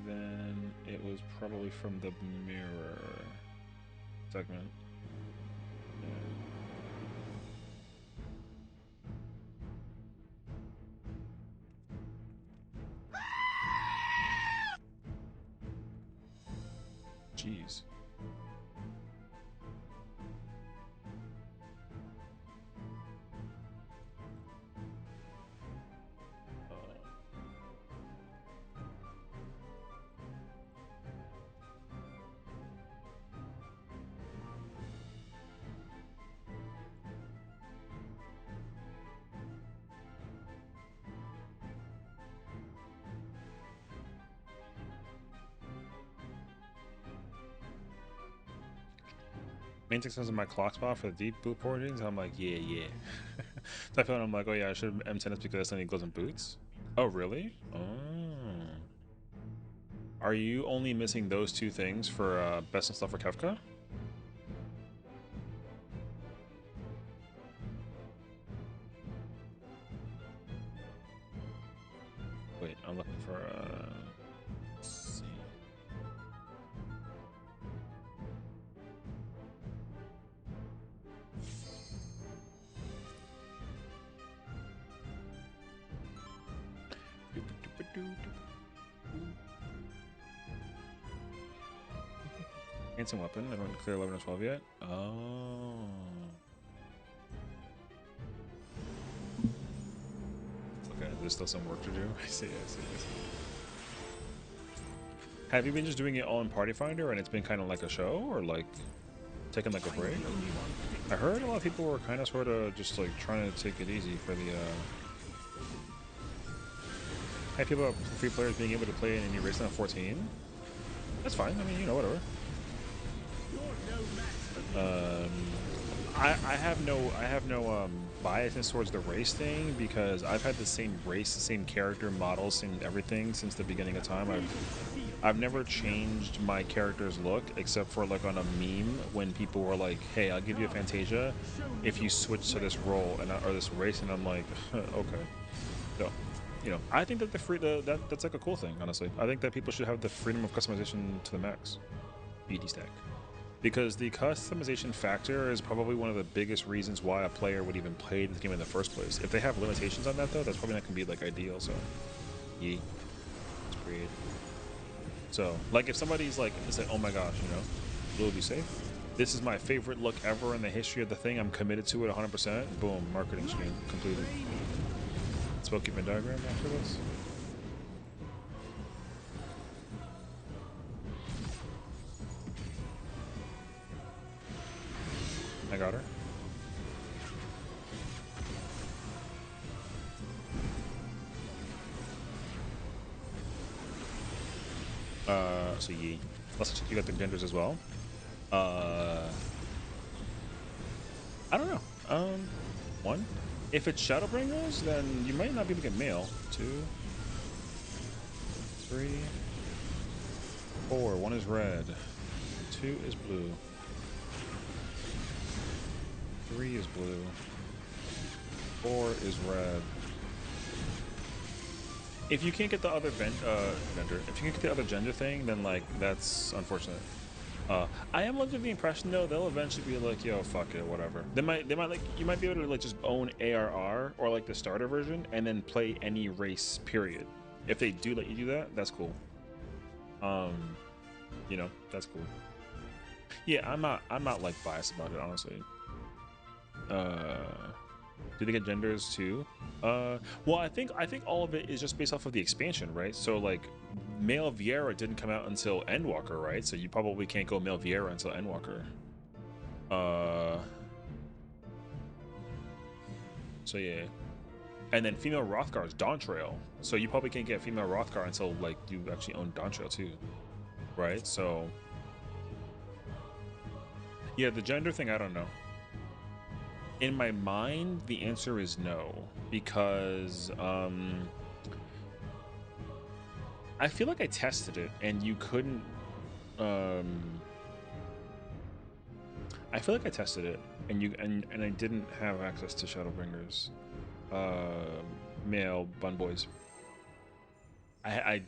Then it was probably from the mirror segment. Jeez. Main text in my clock spot for the deep boot portions. I'm like, yeah. So I feel like I'm like, oh yeah, I should M10 this because that's when he goes in boots. Oh really? Oh. Are you only missing those 2 things for best and stuff for Kefka? Wait, I'm looking for let's see. Handsome weapon. I don't clear 11 or 12 yet. Oh. Okay, there's still some work to do. I see. Have you been just doing it all in Party Finder and it's been kind of like a show, or like taking like a break? I heard a lot of people were kind of sort of just like trying to take it easy for the hey, people are free players being able to play in any race on 14. That's fine. I mean, you know, whatever. I have no biasness towards the race thing because I've had the same race, the same character models, same everything since the beginning of time. I've never changed my character's look except for like on a meme when people were like, "Hey, I'll give you a Fantasia if you switch to this role or this race," and I'm like, "Okay." So, you know, I think that that's like a cool thing. Honestly, I think that people should have the freedom of customization to the max. BD stack. Because the customization factor is probably one of the biggest reasons why a player would even play this game in the first place. If they have limitations on that, though, that's probably not going to be like ideal. So, yeah, it's great. So, like, if somebody's like, it's like, oh my gosh, you know, will it be safe? This is my favorite look ever in the history of the thing. I'm committed to it 100%. Boom, marketing stream completed. Smoky Venn diagram after this. I got her. So ye. Plus you got the genders as well. I don't know. 1. If it's Shadowbringers, then you might not be able to get male. 2, 3, 4. 1 is red. 2 is blue. 3 is blue. 4 is red. If you can't get the other vendor, if you can't get the other gender thing, then like that's unfortunate. I am under the impression though they'll eventually be like, yo, fuck it, whatever. They might like you might be able to like just own ARR or like the starter version and then play any race period. If they do let you do that, that's cool. You know, that's cool. Yeah, I'm not like biased about it, honestly. Do they get genders too? Well, I think all of it is just based off of the expansion, right? So like, male Viera didn't come out until Endwalker, right? So you probably can't go male Viera until Endwalker. So yeah, and then female Rothgar is Dawntrail, so you probably can't get female Rothgar until like you actually own Dawntrail too, right? So yeah, the gender thing, I don't know. In my mind, the answer is no, because I feel like I tested it and you couldn't. I feel like I tested it and I didn't have access to Shadowbringers, male bun boys. I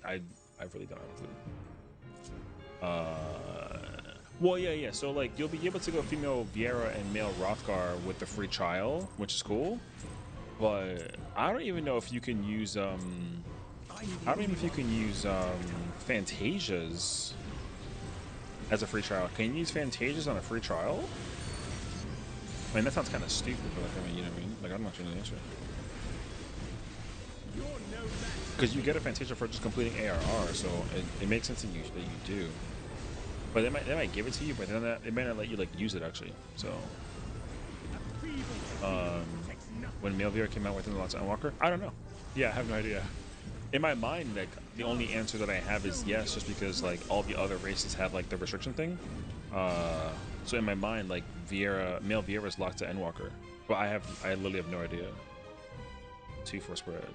really don't have a clue. Well, yeah. So like, you'll be able to go female Viera and male Rothgar with the free trial, which is cool. But I don't even know if you can use I don't even know if you can use Fantasias as a free trial. Can you use Fantasias on a free trial? I mean, that sounds kind of stupid, but like, I mean, you know what I mean? Like, I'm not sure the answer. Because you get a Fantasia for just completing ARR, so it makes sense that you do. But they might give it to you, but then they might not let you like use it actually. So when Melvier came out within the lots of Endwalker, I don't know. Yeah, I have no idea. In my mind, like, the only answer that I have is yes, just because like all the other races have like the restriction thing. So in my mind, like, male Viera is locked to Endwalker, but I literally have no idea. 2-4 spread.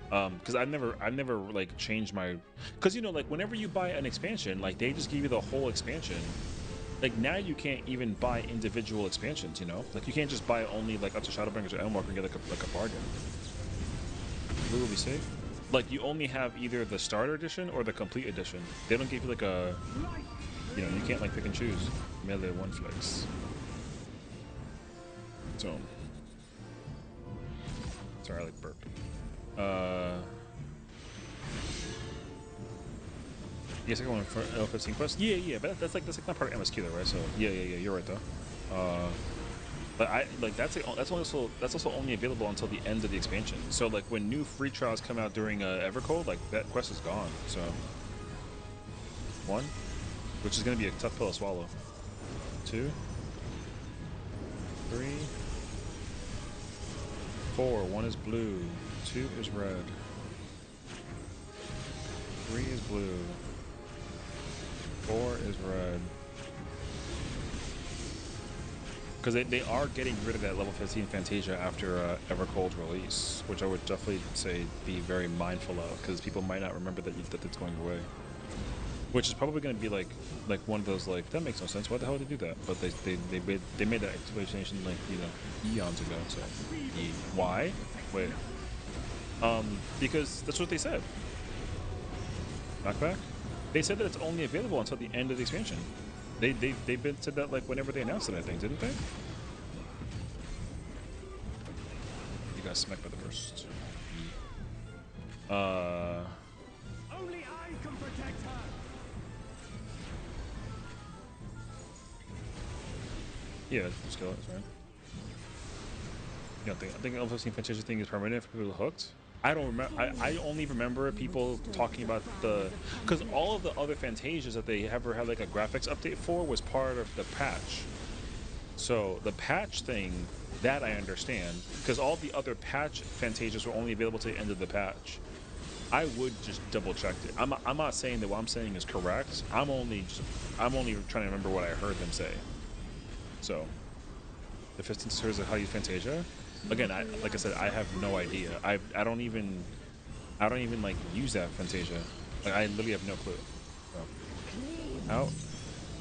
Because I've never like changed my, because you know, like, whenever you buy an expansion, like, they just give you the whole expansion. Like, now you can't even buy individual expansions, you know, like, you can't just buy only like up to Shadowbringers or Endwalker and get like a bargain. Blue will be safe. Like, you only have either the starter edition or the complete edition. They don't give you like a, you know, you can't like pick and choose. Melee one flex. So, sorry, I like burp. Yeah, second one for L15 quest. Yeah, but that's like not part of MSQ though, right? So yeah, you're right though. But that's also only available until the end of the expansion. So like, when new free trials come out during Evercold, like, that quest is gone. So 1, which is gonna be a tough pill to swallow. 2, 3, 4. 1 is blue. 2 is red. 3 is blue. 4 is red. Because they are getting rid of that level 15 Fantasia after Evercold's release, which I would definitely say be very mindful of, because people might not remember that it's going away. Which is probably going to be like one of those, like, that makes no sense. Why the hell would they do that? But they made that explanation, like, you know, eons ago. So why? Wait. Because that's what they said. Knockback? They said that it's only available until the end of the expansion. They've been said that like whenever they announced it, I think, didn't they? You got smacked by the burst. Only I can protect her. Yeah, skill, that's right. You don't think? I think the L15 Fantasia thing is permanent for people hooked. I don't remember. I only remember people talking about because all of the other Fantasias that they ever had like a graphics update for was part of the patch. So the patch thing, that I understand, because all the other patch Fantasias were only available to the end of the patch. I would just double check it. I'm not saying that what I'm saying is correct. I'm only trying to remember what I heard them say. So the 15 series of how to use Fantasia. Again, like I said, I have no idea. I don't even like use that Fantasia. Like, I literally have no clue. So, out.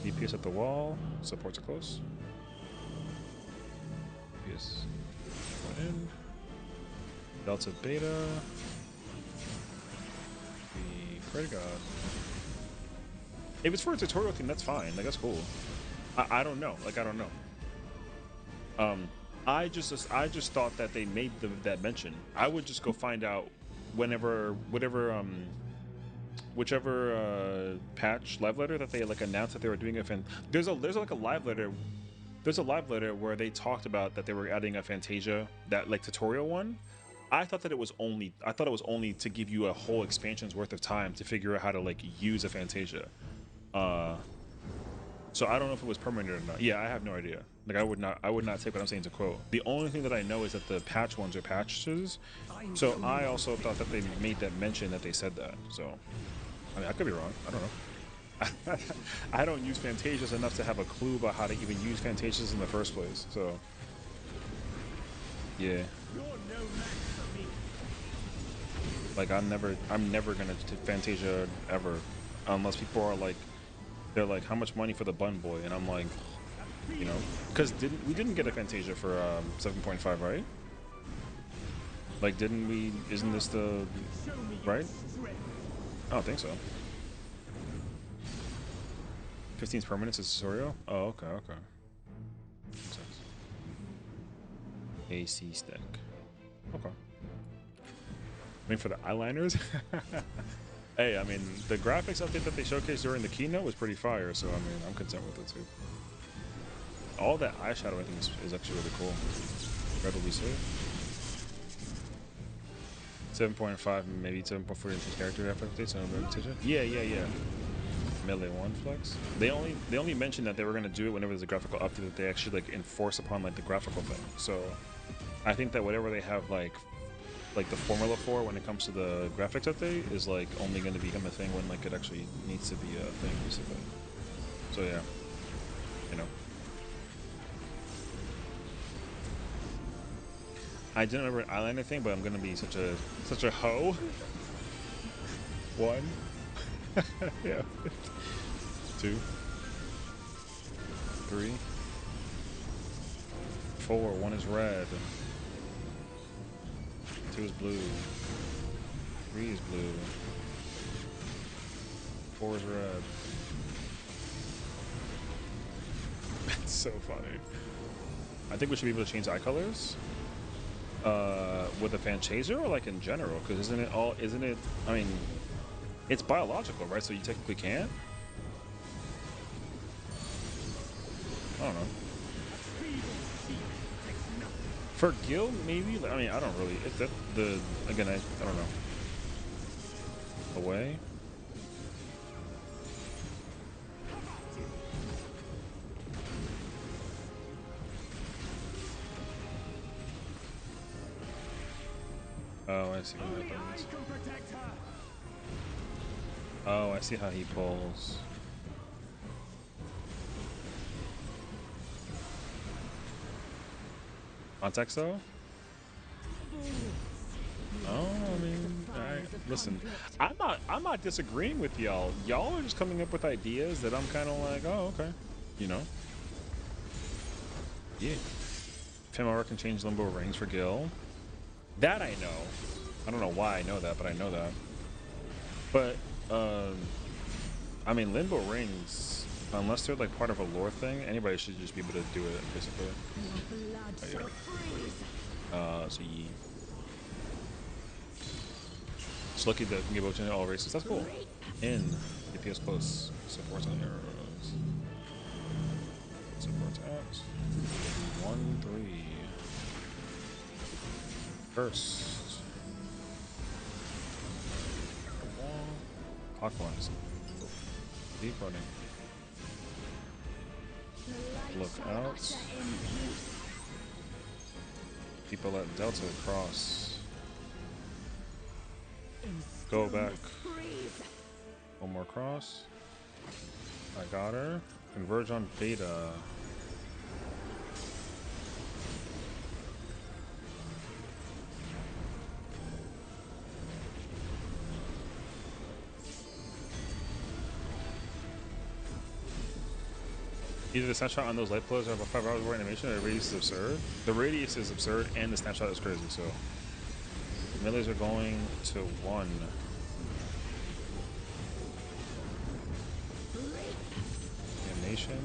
DPS at the wall. Supports are close. DPS going in. Delta Beta. The Credit God. If it's for a tutorial theme, that's fine. Like, that's cool. I don't know. Like, I don't know. I just thought that they made that mention. I would just go find out whichever patch live letter that they like announced that they were doing a there's like a live letter. There's a live letter where they talked about that they were adding a Fantasia, that like tutorial one. I thought it was only to give you a whole expansion's worth of time to figure out how to like use a Fantasia. So I don't know if it was permanent or not. Yeah, I have no idea. Like I would not take what I'm saying to quote. The only thing that I know is that the patch ones are patches. So I also thought that they made that mention that they said that. So I mean, I could be wrong. I don't know. I don't use Fantasias enough to have a clue about how to even use Fantasias in the first place. So yeah. Like I'm never gonna Fantasia ever, unless people are like, they're like, how much money for the bun boy? And I'm like, you know, because we didn't get a Fantasia for 7.5, right? Like, didn't we? Isn't this the right? I don't think so. 15's permanence is tutorial. Oh, okay, okay. Makes sense. AC stack. Okay. I mean, for the eyeliners. Hey, I mean, the graphics update that they showcased during the keynote was pretty fire, so I mean, I'm content with it too. All that eyeshadow I think is actually really cool. Incredibly safe. 7.5, maybe 7.4 into character updates and repetition. Yeah. Melee 1 flex. They only mentioned that they were gonna do it whenever there's a graphical update that they actually like enforce upon like the graphical thing. So I think that whatever they have like the formula for when it comes to the graphics update is like only going to become a thing when like it actually needs to be a thing basically. So yeah, you know. I didn't remember an eyeliner thing, but I'm gonna be such a hoe. 1. Yeah. 2. 3. 4. 1 is red. 2 is blue. 3 is blue. 4 is red. It's so funny. I think we should be able to change eye colors. With a Fantasia or like in general? Because isn't it, I mean, it's biological, right? So you technically can't? I don't know. For Gil, maybe? I mean, I don't really. It's that again, I don't know. Away? Oh, I see what happens. Oh, I see how he pulls. Context though? Oh, I mean, listen, I'm not disagreeing with y'all. Y'all are just coming up with ideas that I'm kind of like, oh, okay, you know. Yeah. Femora can change limbo rings for Gil. That I know. I don't know why I know that, but I know that. But, I mean, limbo rings, unless they're like part of a lore thing, anybody should just be able to do it, basically. So yeah. It's lucky that can give out to all races. That's cool. In DPS close. Supports on arrows. Supports out. 1, 3. First. Clockwise. Deep running. Look out. People at Delta cross. Go back. One more cross. I got her. Converge on Beta. Either the snapshot on those light pillars have a 5 hours more animation or the radius is absurd. The radius is absurd and the snapshot is crazy, so. Melees are going to 1. Animation.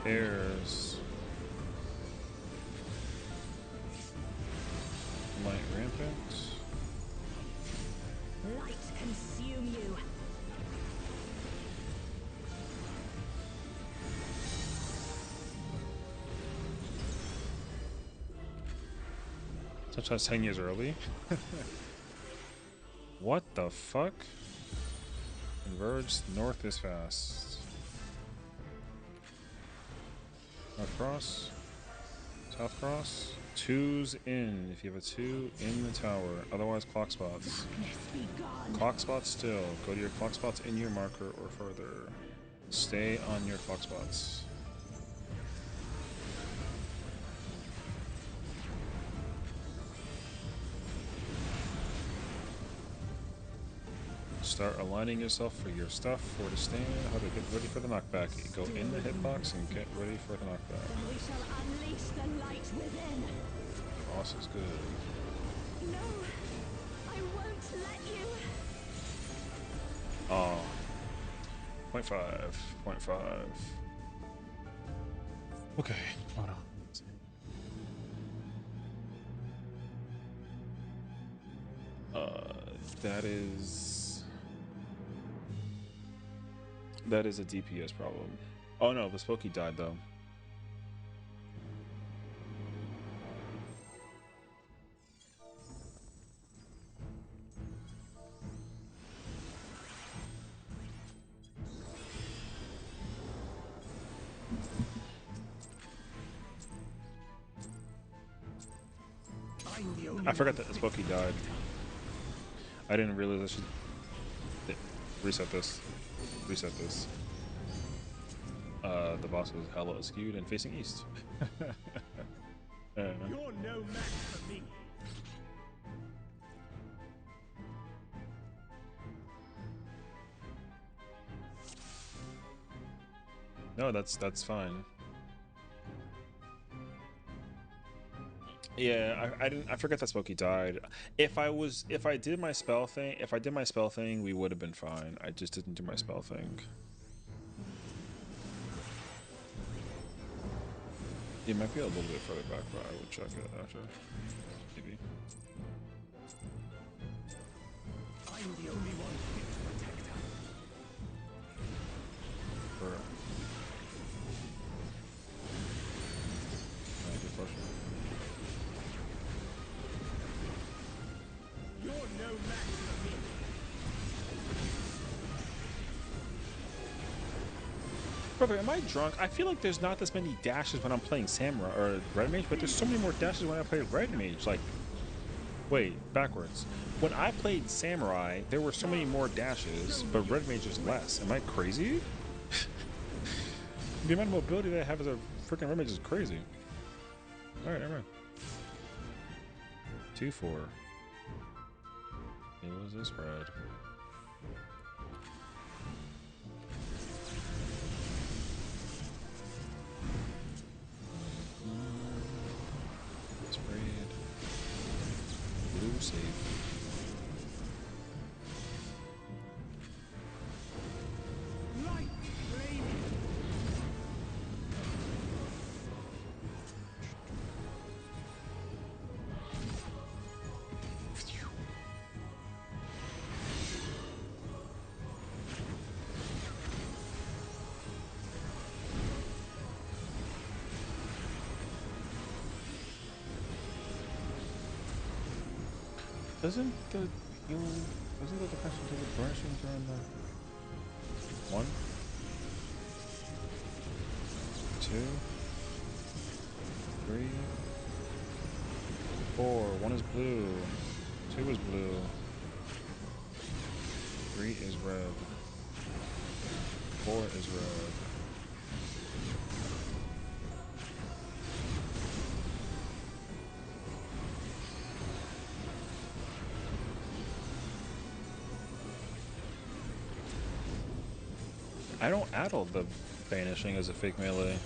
Airs. Light rampant. Light consume you. Such as 10 years early. What the fuck? Converge north is fast. North cross. South cross. 2's in. If you have a 2 in the tower. Otherwise clock spots. Darkness be gone. Clock spots still. Go to your clock spots in your marker or further. Stay on your clock spots. Start aligning yourself for your stuff for the stand. How to get ready for the knockback. Go in the hitbox and get ready for the knockback. Then we shall unleash the light within. Cross is good. No, I won't let you. Oh. 0.5. 0.5. Okay, hold on. That is a DPS problem. Oh no, the Spooky died though. I forgot that Spooky died. I didn't realize I should reset this. Reset this. The boss was hella skewed and facing east. You're no match for me. No, that's fine. Yeah, I forget that Spooky died. If I did my spell thing, we would have been fine. I just didn't do my spell thing. It might be a little bit further back, but I will check it after. Maybe. I'm the only one fit to protect her. Or, good question. You're no match for me. Brother, am I drunk? I feel like there's not this many dashes when I'm playing Samurai or Red Mage, but there's so many more dashes when I play Red Mage. Like, wait, backwards. When I played Samurai, there were so many more dashes, but Red Mage is less. Am I crazy? The amount of mobility that I have as a freaking Red Mage is crazy. Alright, never mind. 2-4. It was a spread. Spread. Blue safe. Light flaming. Doesn't the defense take a burnishing during the 1, 2, 3, 4. 1 is blue. 2 is blue. 3 is red. 4 is red. I don't addle the banishing as a fake melee. A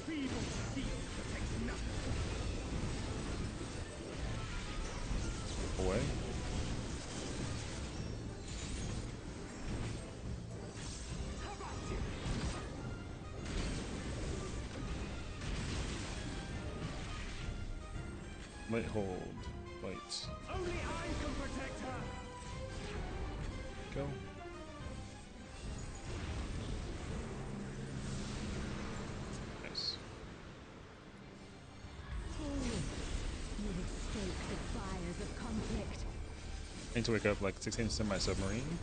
feeble steel protects nothing. Away. Light hold. Light. Only I can protect her. Go. Nice. You would stoke the fires of conflict. I need to wake up like 16 semi-submarine.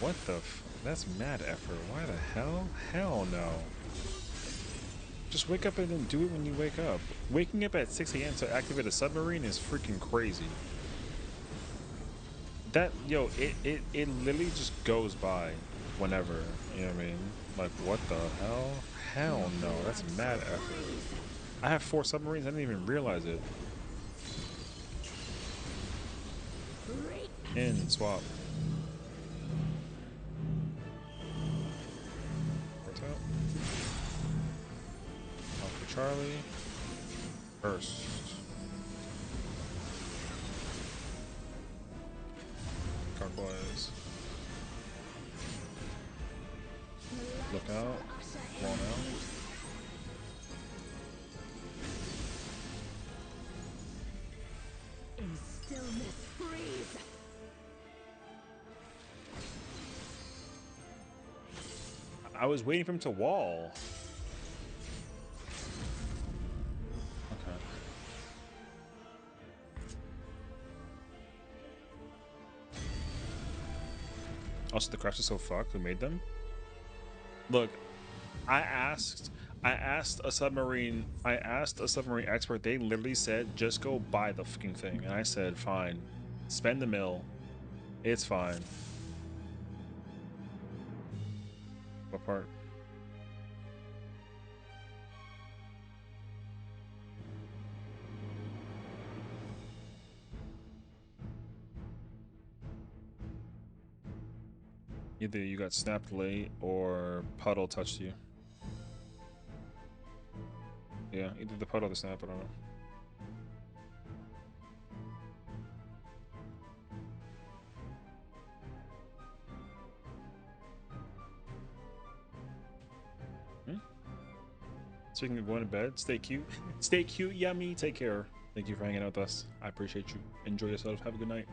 What the f- That's mad effort. Why the hell? Hell no. Just wake up and then do it when you wake up. Waking up at 6 a.m. to activate a submarine is freaking crazy. That, yo, it literally just goes by whenever, you know what I mean? Like, what the hell? Hell no, that's mad effort. I have 4 submarines, I didn't even realize it. In, swap. What's out? Off for Charlie. First. Clockwise. Look out. Roll out. In stillness, freeze. I was waiting for him to wall. Okay. Also, the crafts are so fucked. Who made them? Look, I asked a submarine expert. They literally said just go buy the fucking thing, and I said fine, spend the mill, it's fine. What part? Either you got snapped late or puddle touched you. Yeah, either the puddle or the snap. I don't know. Speaking of going to bed, stay cute. Stay cute, yummy. Take care. Thank you for hanging out with us. I appreciate you. Enjoy yourself. Have a good night.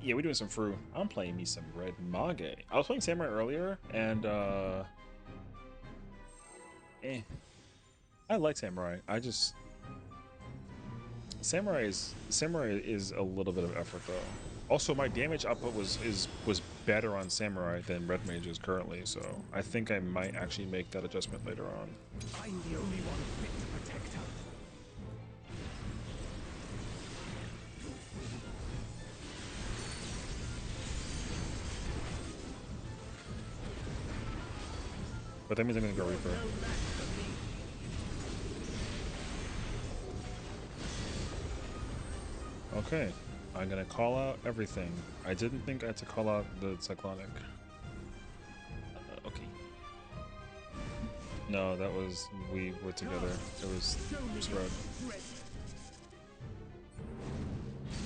Yeah, we're doing some FRU. I'm playing me some Red Mage. I was playing Samurai earlier, and I like Samurai. Samurai is a little bit of effort though. Also, my damage output was better on Samurai than Red Mage is currently, so I think I might actually make that adjustment later on. I'm the only one fit to protect her. But that means I'm gonna go Reaper. Okay, I'm gonna call out everything. I didn't think I had to call out the Cyclonic. Okay. No, that was, we were together. It was Red.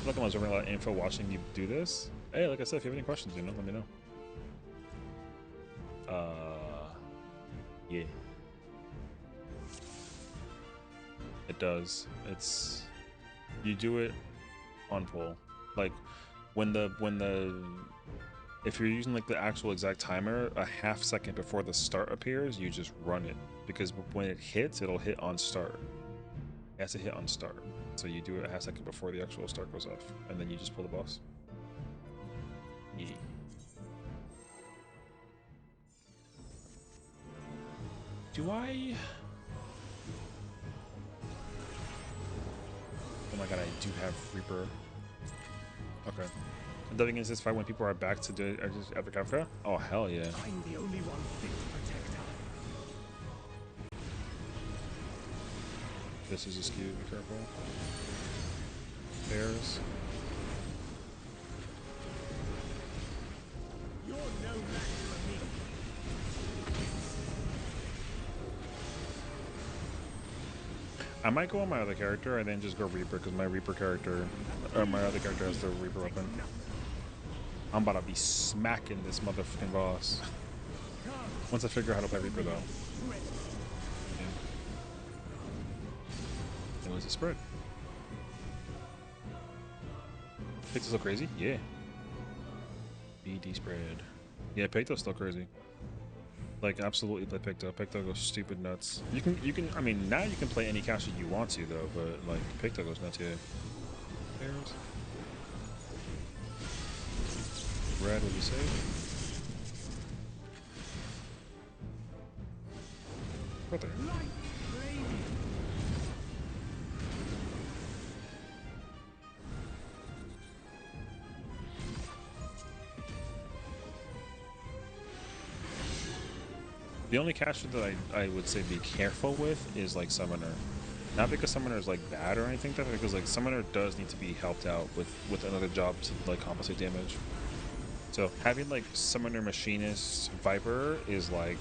Look, I was over a lot of info watching you do this. Hey, like I said, if you have any questions, you know, let me know. Yeah. It does. It's, you do it on pull. Like when the if you're using like the actual exact timer, a half second before the start appears, you just run it, because when it hits, it'll hit on start. It has to hit on start, so you do it a half second before the actual start goes off, and then you just pull the boss. Yeah. Do I? Oh my god, I do have Reaper. Okay. I'm dubbing against this fight when people are back to do Epic Africa? Oh, hell yeah. I'm the only one fit to protect her. This is a skew, be careful. Bears. You're no match for me. I might go on my other character and then just go Reaper, because my Reaper character, or my other character has the Reaper weapon. I'm about to be smacking this motherfucking boss. Once I figure out how to play Reaper though. Yeah. It was a spread. Picto's so crazy? Yeah. BD spread. Yeah, Picto's still crazy. Like, absolutely play Picto. Picto goes stupid nuts. You can, I mean, now you can play any caster you want to, though, but, like, Picto goes nuts, yeah. There's... Red will be safe. Right there. The only caster that I would say be careful with is like Summoner. Not because Summoner is like bad or anything like that, because like Summoner does need to be helped out with another job to like compensate damage. So having like Summoner, Machinist, Viper is like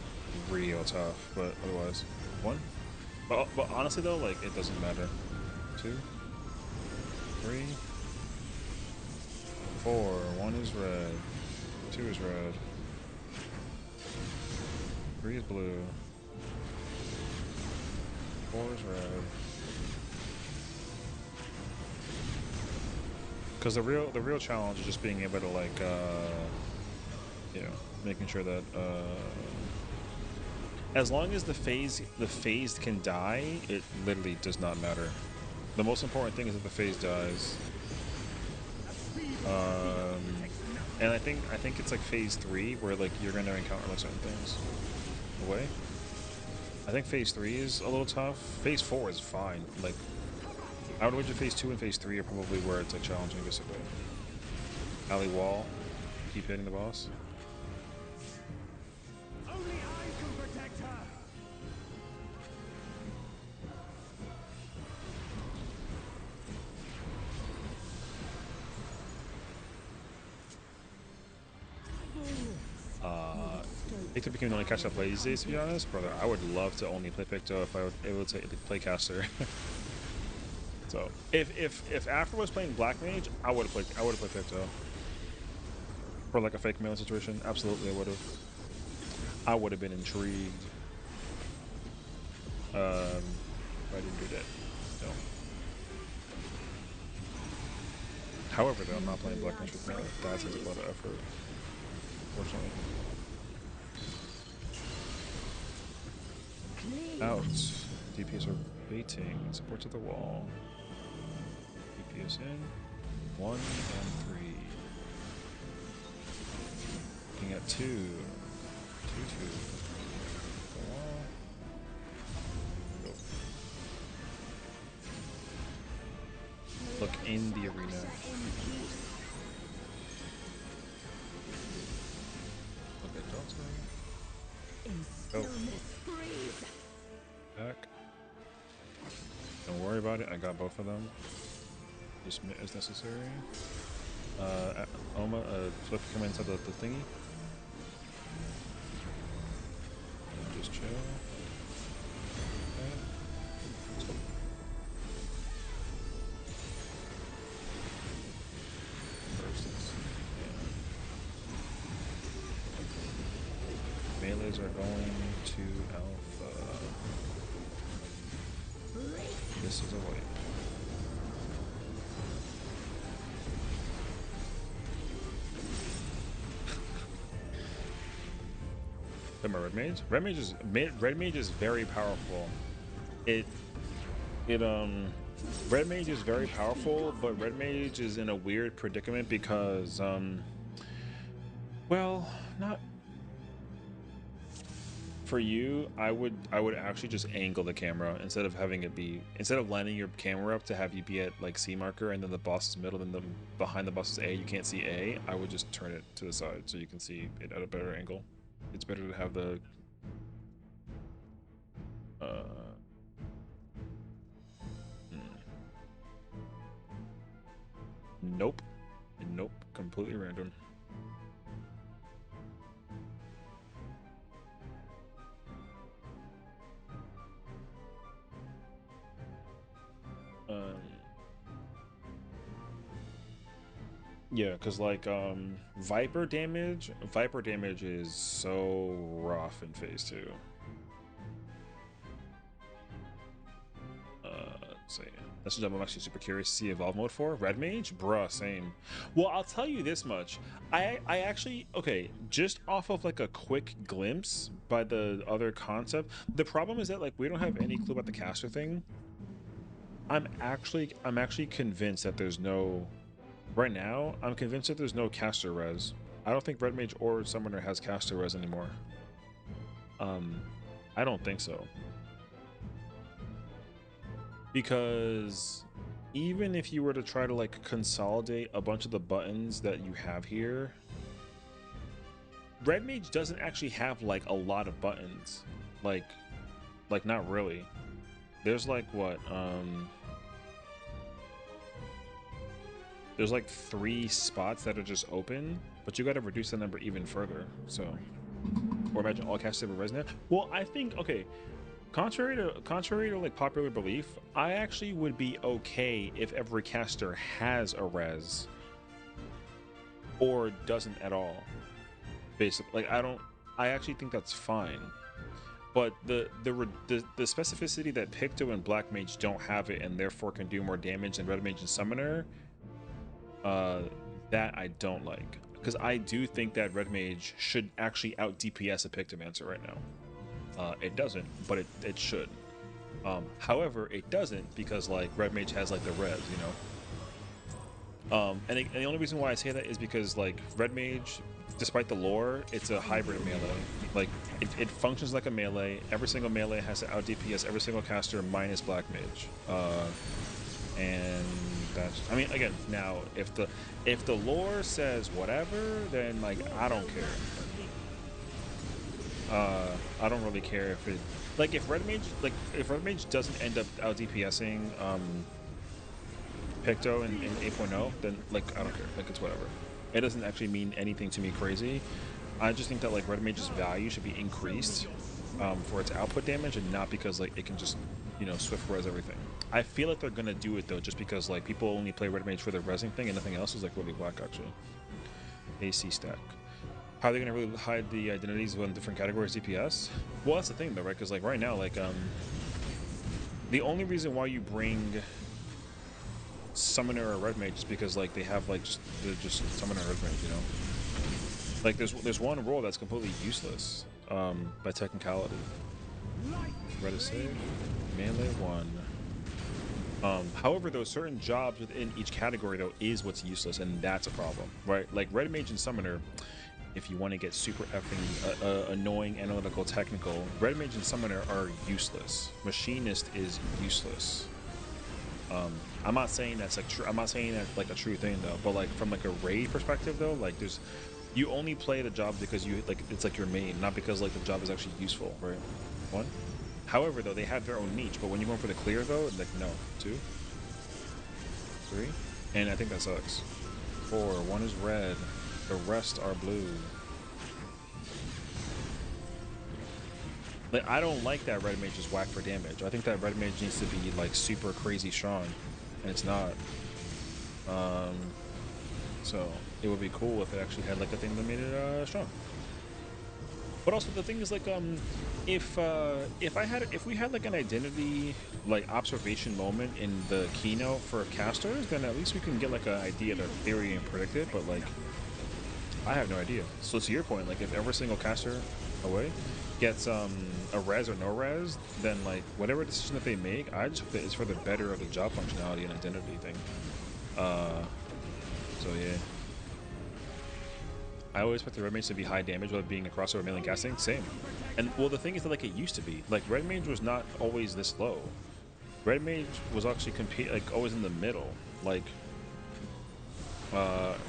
real tough, but otherwise, one. But honestly though, like it doesn't matter. 2, 3, 4. 1 is red. 2 is red. 3 is blue. 4 is red. Because the real challenge is just being able to like you know, making sure that as long as the phased can die, it literally does not matter. The most important thing is that the phase dies. And I think it's like phase 3 where like you're gonna encounter like certain things. Away. I think phase 3 is a little tough. Phase 4 is fine. Like I would wager phase 2 and phase 3 are probably where it's like challenging basically. Alley wall. Keep hitting the boss. Only I can protect her. Picto became the only caster I play these days, to be honest. Brother, I would love to only play Picto if I was able to play caster. So if Afro was playing Black Mage, I would have played Picto. For like a fake melee situation. Absolutely I would have. I would have been intrigued. But I didn't do that. No. However though, I'm not playing Black Mage with melee. That takes a lot of effort. Unfortunately. Out. DPS are waiting. Support to the wall. DPS in. 1 and 3. Looking at 2. 2, 2. The wall. Go. Look in the arena. Look at Delta. Go. Back. Don't worry about it. I got both of them. Just as necessary. Oma, flip come inside the thingy. And just chill. Okay. Let's go. Bursts. And melees are going to alpha. This is a wipe. My red mage. Red mage is very powerful. Red mage is very powerful, but red mage is in a weird predicament because well, not for you. I would actually just angle the camera instead of lining your camera up to have you be at like C marker and then the boss is middle and then behind the boss is A. You can't see A. I would just turn it to the side so you can see it at a better angle. It's better to have the nope. Nope. Completely random. Yeah, because like Viper damage is so rough in phase 2. So yeah, that's a job I'm actually super curious to see evolve mode for. Red mage, bruh, same. Well, I'll tell you this much. I actually, okay, just off of like a quick glimpse by the other concept. The problem is that like we don't have any clue about the caster thing. I'm actually convinced that there's no, right now I'm convinced that there's no caster res. I don't think red mage or summoner has caster res anymore. I don't think so. Because even if you were to try to like consolidate a bunch of the buttons that you have here, red mage doesn't actually have like a lot of buttons. Like not really. There's like what, there's like 3 spots that are just open, but you got to reduce the number even further. So, or imagine all casters have a res now. Well, I think, okay, contrary to like popular belief, I actually would be okay if every caster has a res or doesn't at all. Basically, like I actually think that's fine. But the specificity that Picto and Black Mage don't have it and therefore can do more damage than Red Mage and Summoner, that I don't like. Because I do think that Red Mage should actually out DPS a Pictomancer right now. It doesn't, but it should. However, it doesn't because like Red Mage has like the res, you know. And the only reason why I say that is because like Red Mage, despite the lore, it's a hybrid melee. Like it functions like a melee. Every single melee has to out DPS every single caster minus Black Mage. And that's, I mean, again, now if the lore says whatever, then like I don't care. I don't really care if it, like if Red Mage doesn't end up out DPSing Picto in 8.0, then like I don't care, like it's whatever. It doesn't actually mean anything to me crazy. I just think that like Red Mage's value should be increased for its output damage, and not because like it can just, you know, swift res everything. I feel like they're gonna do it though, just because like people only play Red Mage for the resing thing and nothing else is like really whack actually. AC stack. How are they gonna really hide the identities within different categories DPS? Well, that's the thing though, right? Because like right now, like the only reason why you bring Summoner or Red Mage is because like they have like they're just Summoner or Red Mage, you know. Like there's one role that's completely useless by technicality. Red is safe, melee 1. However, though, certain jobs within each category though is what's useless, and that's a problem, right? Like Red Mage and Summoner, if you want to get super effing annoying, analytical, technical, Red Mage and Summoner are useless. Machinist is useless. I'm not saying that's like true. I'm not saying that's like a true thing though. But like from like a raid perspective though, like you only play the job because you like it's like your main, not because like the job is actually useful, right? 1. However, though, they have their own niche. But when you're going for the clear though, like no. 2, 3, and I think that sucks. 4. 1 is red. The rest are blue. Like I don't like that Red Mage is whack for damage. I think that Red Mage needs to be like super crazy strong, and it's not. So it would be cool if it actually had like a thing that made it strong. But also the thing is like if we had like an identity like observation moment in the keynote for casters, then at least we can get like an idea of their theory and predict it. But like I have no idea. So to your point, like if every single caster away gets a res or no res, then like whatever decision that they make, I just hope that it's for the better of the job functionality and identity thing. So yeah. I always expect the Red Mage to be high damage without being a crossover melee and casting. Same. And well, the thing is that like it used to be. Like Red Mage was not always this low. Red Mage was actually like always in the middle. Like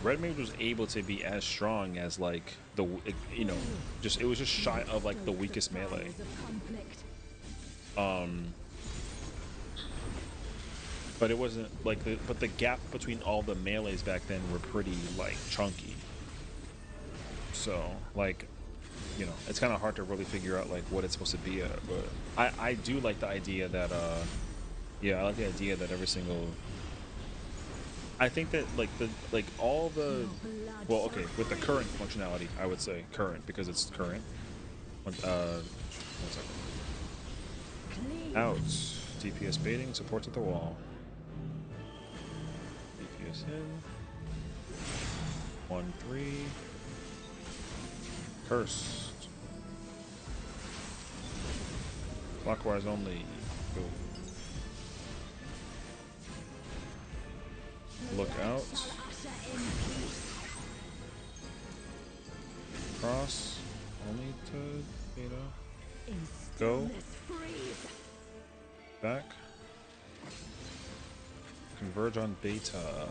Red Mage was able to be as strong as like the, you know, just it was just shy of like the weakest melee. But it wasn't like the gap between all the melees back then were pretty like chunky. So like, you know, it's kind of hard to really figure out like what it's supposed to be at. But I do like the idea that yeah, I like the idea that every single, I think that like all the, well, okay, with the current functionality, I would say current because it's current. 1 second. Out. DPS baiting, supports at the wall. DPS in. 1-3. Cursed. Clockwise only. Go. Look out. Cross. Only to beta. Go. Back. Converge on beta.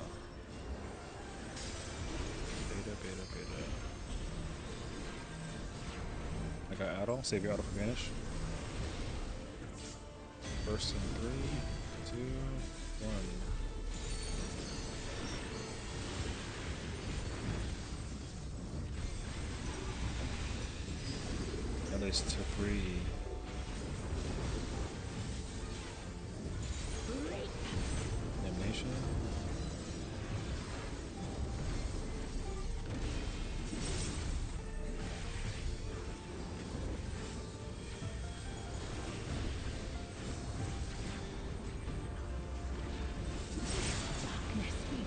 Beta. I got Adel. Save your Adel for vanish. First in 3, 2, 1. At least to 3. Damnation.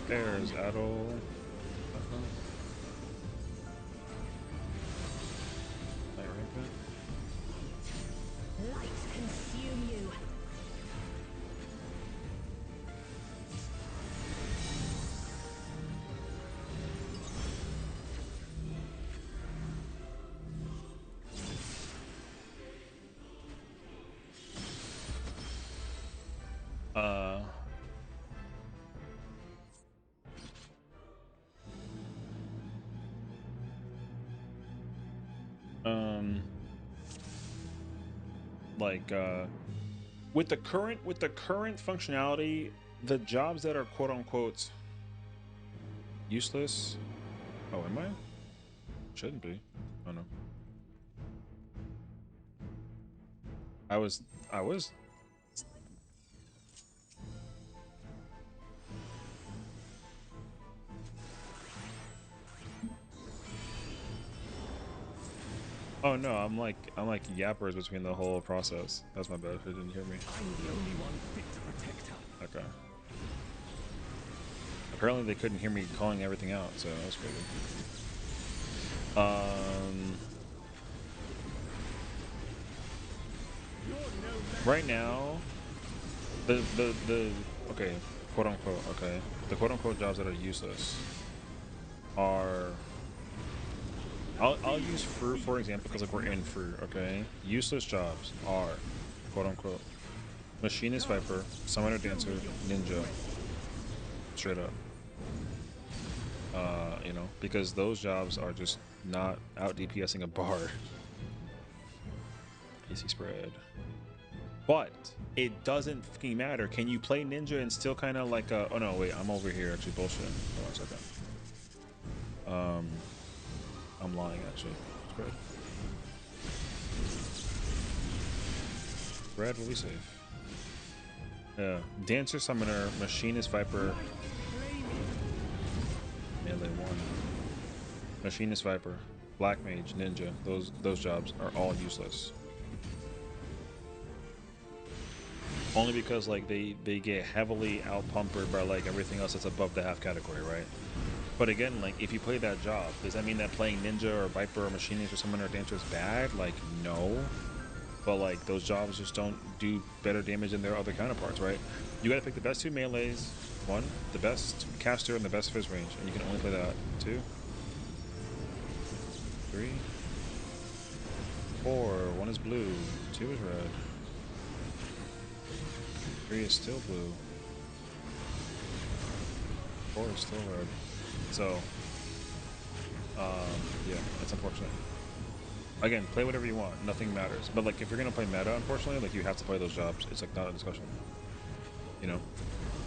There's Adol. Light rampant. Light consume you. Uh. Like with the current functionality, the jobs that are quote unquote useless. Oh, am I? Shouldn't be. Oh no. I was. Oh no, I'm like yappers between the whole process. That's my bad if you didn't hear me. I'm the only one fit to protect her. Okay. Apparently they couldn't hear me calling everything out, so that was crazy. Right now, the okay, quote unquote, okay, the quote unquote jobs that are useless are. I'll use FRU for example because like we're in FRU, okay. Useless jobs are, quote unquote, machinist, viper, summoner, dancer, ninja. Straight up. You know, because those jobs are just not out DPSing a bar. PC spread. But it doesn't fucking matter. Can you play ninja and still kind of like oh no, wait, I'm over here actually bullshit. Hold on a second. I'm lying actually. Spread. Spread will be safe. Yeah. Dancer, summoner, machinist, viper. Melee 1. Machinist, viper, black mage, ninja. Those jobs are all useless. Only because like they get heavily outpumpered by like everything else that's above the half category, right? But again, like if you play that job, does that mean that playing ninja or viper or machinist or summoner or dancer is bad? Like no. But like those jobs just don't do better damage than their other counterparts, right? You gotta pick the best 2 melees, 1, the best caster and the best fizz range, and you can only play that. 2, 3, 4. 1 is blue, 2 is red. 3 is still blue. 4 is still red. So, yeah, that's unfortunate. Again, play whatever you want. Nothing matters. But like, if you're gonna play meta, unfortunately, like you have to play those jobs. It's like not a discussion. You know.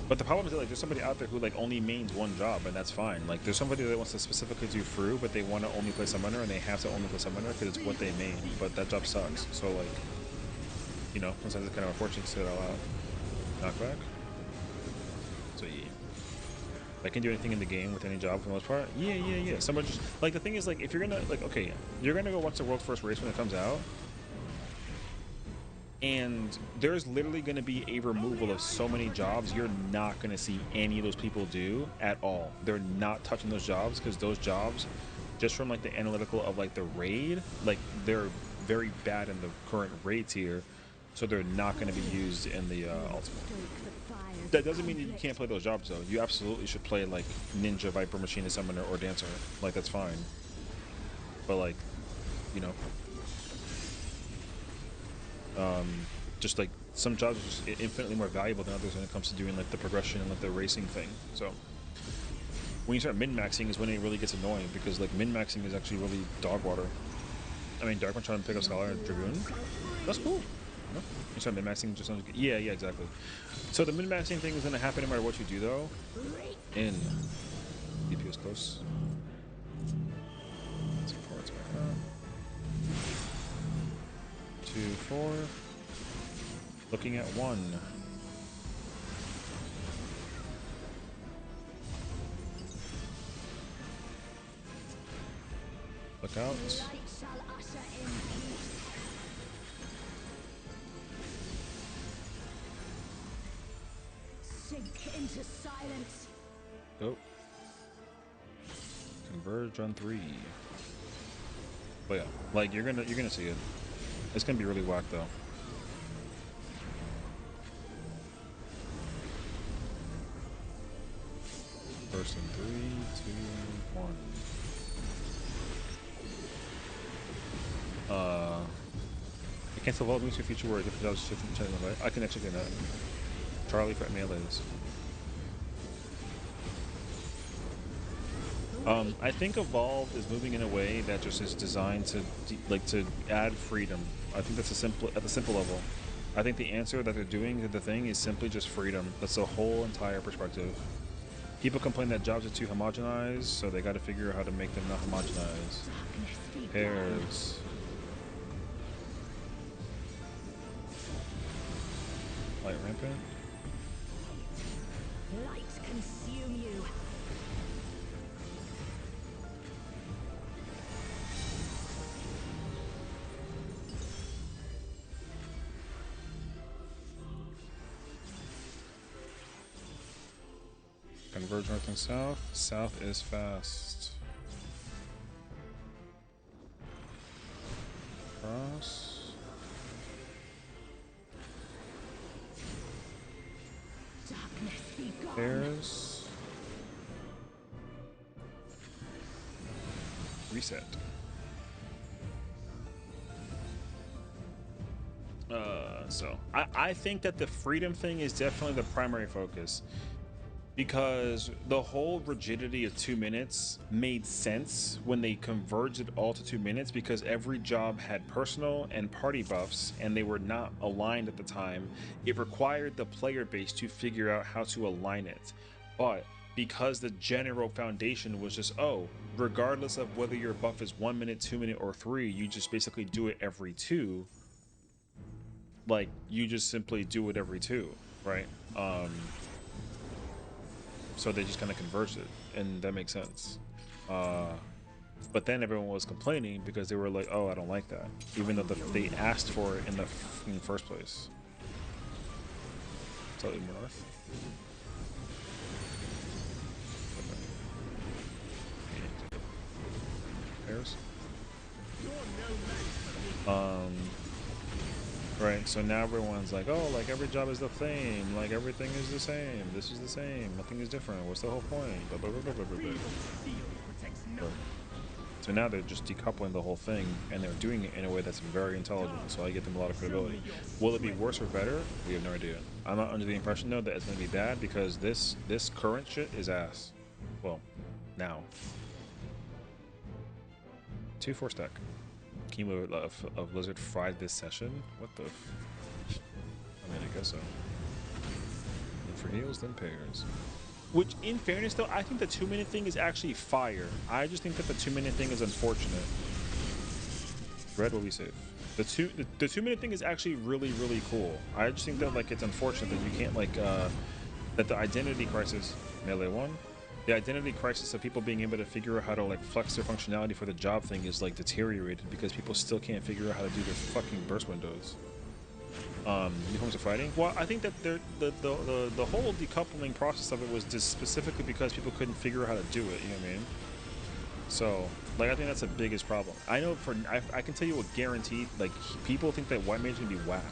But the problem is that like there's somebody out there who like only mains one job, and that's fine. Like there's somebody that wants to specifically do FRU, but they want to only play summoner, and they have to only play summoner because it's what they main. But that job sucks. So like, you know, sometimes it's kind of unfortunate to say it out loud. Knockback. So yeah. I can do anything in the game with any job for the most part. Yeah. Somebody just like the thing is like if you're gonna like okay, you're gonna go watch the world's first race when it comes out. And there's literally going to be a removal of so many jobs you're not going to see any of those people do at all. They're not touching those jobs because those jobs, just from like the analytical of like the raid, like they're very bad in the current raid tier, so they're not going to be used in the ultimate. Stoke the fires That of doesn't mean that you conflict. can't play those jobs though. You absolutely should play like ninja, viper, machinist, summoner, or dancer. Like that's fine. But like, you know, just like some jobs are just infinitely more valuable than others when it comes to doing like the progression and like the racing thing. So when you start min-maxing is when it really gets annoying because like min-maxing is actually really dog water. I mean, Darkman trying to pick up Scholar and Dragoon, that's cool. You know, you start min-maxing just sounds good. Yeah, exactly. So the min-maxing thing is gonna happen no matter what you do though. In DP is close. 2-4, it's back up. 2-4. Looking at 1. Look out. Light shall usher in peace. Sink into silence. Go. Converge on 3. But yeah, like you're gonna see it. It's gonna be really whack though. First in 3, 2, 1. I can't evolve moves to future words if I was shifting the channel. I can actually get that. Charlie for melees. I think Evolved is moving in a way that just is designed to to add freedom. I think that's at the simple level. I think the answer that they're doing to the thing is simply just freedom. That's the whole entire perspective. People complain that jobs are too homogenized, so they got to figure out how to make them not homogenized. Pairs. Light rampant. Light consume you. Converge north and south. South is fast. Cross. Darkness be gone. Pairs. Reset. So I think that the freedom thing is definitely the primary focus because the whole rigidity of 2 minutes made sense when they converged it all to 2 minutes because every job had personal and party buffs and they were not aligned at the time. It required the player base to figure out how to align it. But because the general foundation was just, oh, regardless of whether your buff is 1 minute, 2 minute, or 3, you just basically do it every 2. Like you just simply do it every 2, right? So they just kind of converged it, and that makes sense. But then everyone was complaining because they were like, "Oh, I don't like that," even though they asked for it in the first place. Slightly more north. Pairs. Right, so now everyone's like, oh, like every job is the same, like everything is the same, this is the same, nothing is different, what's the whole point? Blah, blah, blah, blah, blah, blah. Right. So now they're just decoupling the whole thing, and they're doing it in a way that's very intelligent, so I give them a lot of credibility. Will it be worse or better? We have no idea. I'm not under the impression, though, that it's going to be bad, because this current shit is ass. Well, now. 2-4 stack. Chemo of Lizard fried this session? What the I mean, I guess so. And for heals, then pairs. Which, in fairness, though, I think the 2-minute thing is actually fire. I just think that the 2-minute thing is unfortunate. Red will be safe. The 2-minute thing is actually really, really cool. I just think that, like, it's unfortunate that you can't, like, that the identity crisis... Melee 1? The identity crisis of people being able to figure out how to like flex their functionality for the job thing is like deteriorated because people still can't figure out how to do their fucking burst windows. when it comes to fighting. Well, I think that the whole decoupling process of it was just specifically because people couldn't figure out how to do it. You know what I mean? So, like, I think that's the biggest problem. I know I can tell you a guaranteed, like, people think that white mage is gonna be whack.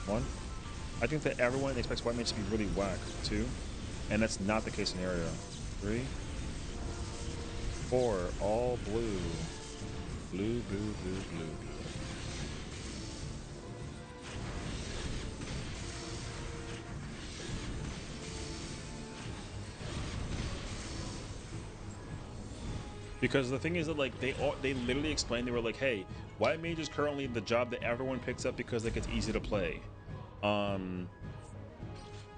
One, I think that everyone expects white mage to be really whack. Two, and that's not the case scenario. 3, 4, all blue. Blue, blue, blue, blue, blue. Because the thing is that, like, they literally explained, they were like, hey, white mage is currently the job that everyone picks up because, like, it's easy to play.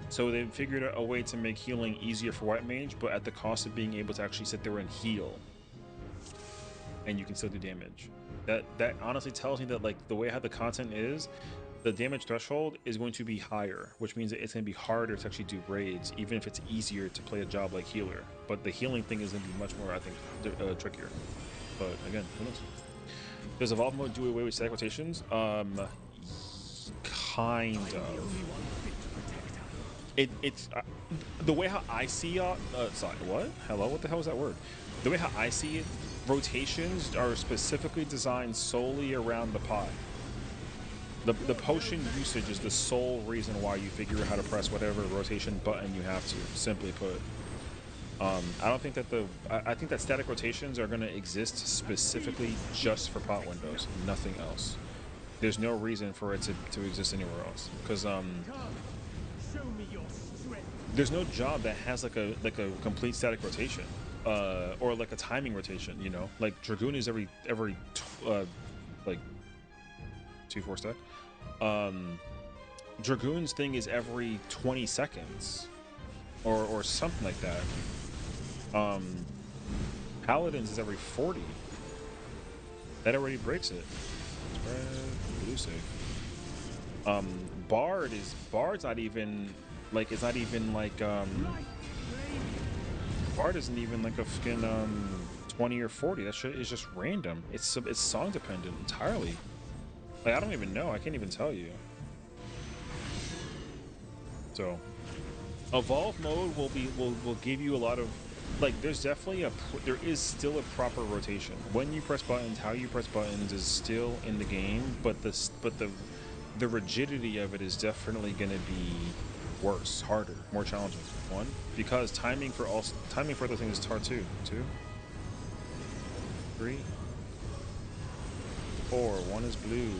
So they figured out a way to make healing easier for white mage, but at the cost of being able to actually sit there and heal. And you can still do damage. That honestly tells me that, like, the way how the content is, the damage threshold is going to be higher, which means that it's going to be harder to actually do raids, even if it's easier to play a job like healer. But the healing thing is going to be much more, I think, trickier. But again, who knows? Does evolve mode do away with static rotations? Kind of. It's the way how I see sorry, what? Hello, what the hell is that word? The way how I see it, rotations are specifically designed solely around the pot. The potion usage is the sole reason why you figure out how to press whatever rotation button you have to, simply put. I don't think that I think that static rotations are going to exist specifically just for pot windows, nothing else. There's no reason for it to exist anywhere else, because there's no job that has like a complete static rotation, or like a timing rotation. You know, like Dragoon is every like 2-4 stack. Dragoon's thing is every 20 seconds, or something like that. Paladin's is every 40. That already breaks it. Blue safe. Bard's not even like, it's not even like Bard isn't even like a fucking 20 or 40. That shit is just random. It's song dependent entirely. Like, I don't even know. I can't even tell you. So evolve mode will give you a lot of, like, there's definitely there is still a proper rotation. When you press buttons, how you press buttons is still in the game, but the rigidity of it is definitely going to be worse, harder, more challenging. One, because timing for other things is hard too. 2, 3, 4. 1 is blue.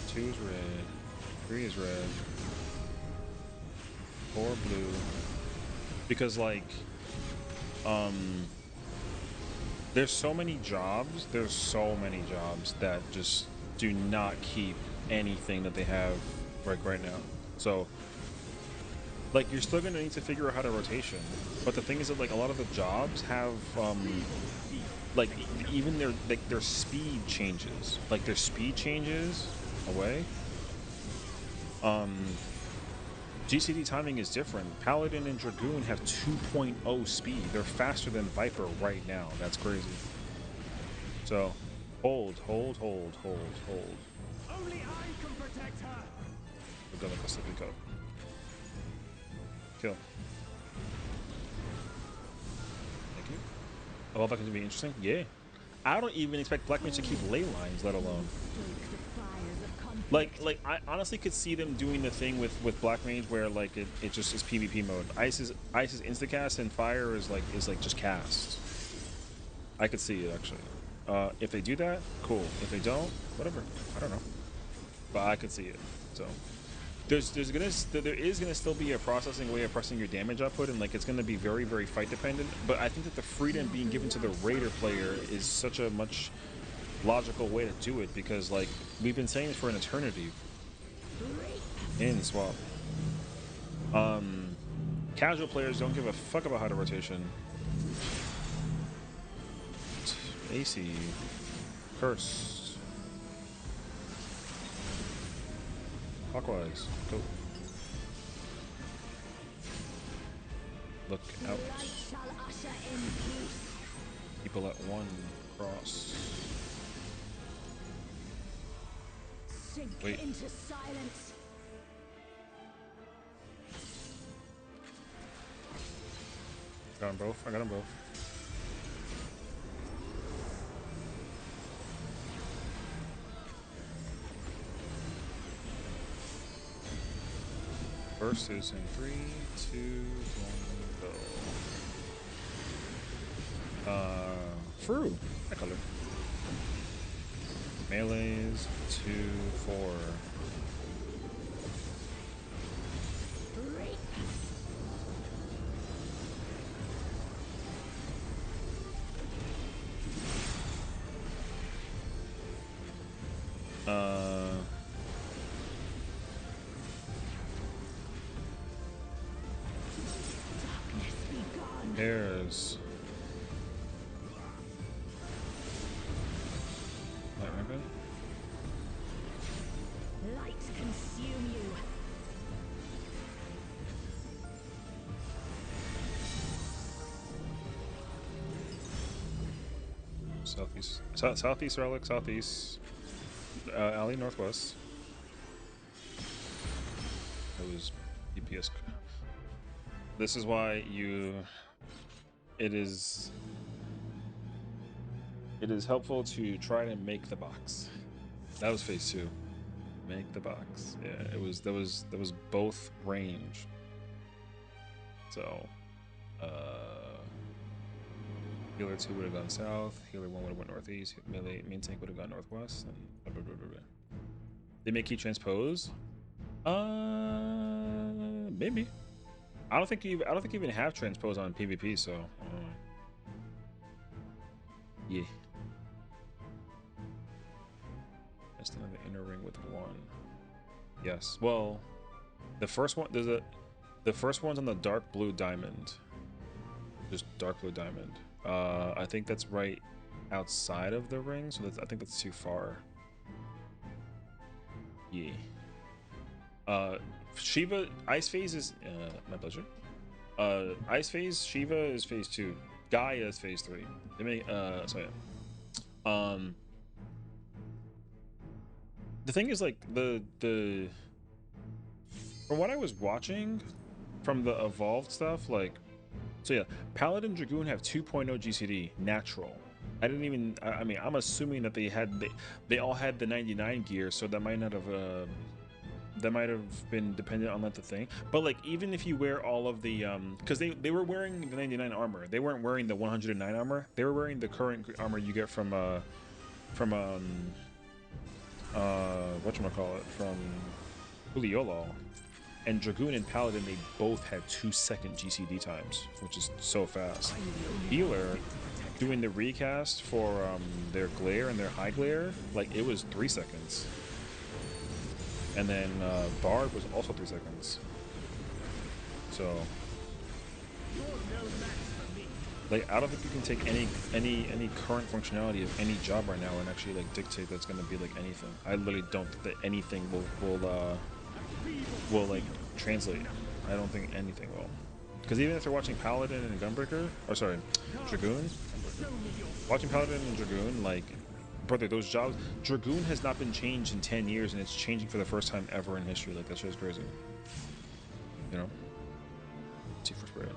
2 is red. 3 is red. 4 blue. Because, like, there's so many jobs that just do not keep anything that they have right now. So, like, you're still gonna need to figure out how to rotation, but the thing is that, like, a lot of the jobs have like, even their speed changes, like their speed changes away. GCD timing is different. Paladin and Dragoon have 2.0 speed. They're faster than Viper right now. That's crazy. So, hold. Only I can protect her. We're done with the sippy cup. Kill. Thank you. Evolve back to be interesting? Yeah. I don't even expect Black Mage to keep ley lines, let alone. Like I honestly could see them doing the thing with Black Mage where, like, it just is PvP mode. Ice is insta cast, and fire is like just cast. I could see it actually. If they do that, cool. If they don't, whatever. I don't know. But I could see it. So there is gonna still be a processing way of pressing your damage output, and, like, it's gonna be very, very fight dependent. But I think that the freedom being given to the raider player is such a much logical way to do it, because, like, we've been saying this for an eternity in swap. Casual players don't give a fuck about how to rotation. AC curse clockwise, go. Look out. People at 1 cross. Sink Wait. into silence. Got them both. I got them both. First is in 3, 2, 1, go. FRU. That color. Melees 2, 4. Break. Darkness be gone. Pairs. Light rampant. Light consume you. Southeast. Southeast relic. Southeast. Alley northwest. It was DPS. This is why you. It is helpful to try to make the box. That was phase 2. Make the box. Yeah, it was. That was both range. So, healer 2 would have gone south. Healer 1 would have went northeast. Melee main tank would have gone northwest. And blah, blah, blah, blah, blah. They make key transpose. Maybe. I don't think you even have transpose on PvP. So, yeah. Just another inner ring with 1. Yes. Well, the first one the first one's on the dark blue diamond. Just dark blue diamond. I think that's right outside of the ring, so I think that's too far. Yeah. Shiva Ice Phase is my pleasure. Ice Phase Shiva is phase 2. Gaia is phase 3. They may so yeah. The thing is, like, the from what I was watching from the evolved stuff, like, so yeah, Paladin Dragoon have 2.0 GCD natural. I didn't even I mean, I'm assuming that they all had the 99 gear, so that might not have been dependent on that the thing. But like, even if you wear all of the because they were wearing the 99 armor, they weren't wearing the 109 armor. They were wearing the current armor you get from whatchamacallit, from Uliolo. And Dragoon and Paladin, they both had 2-second GCD times, which is so fast. Healer, doing the recast for their glare and their high glare, like, it was 3 seconds. And then Bard was also 3 seconds. So, like, I don't think you can take any current functionality of any job right now and actually like dictate that's gonna be like anything. I literally don't think that anything will like translate. I don't think anything will. Because even if they're watching Paladin and Gunbreaker, or sorry, Dragoon, watching Paladin and Dragoon, like, brother, those jobs, Dragoon has not been changed in 10 years, and it's changing for the first time ever in history. Like, that shit is crazy. You know? T for spread.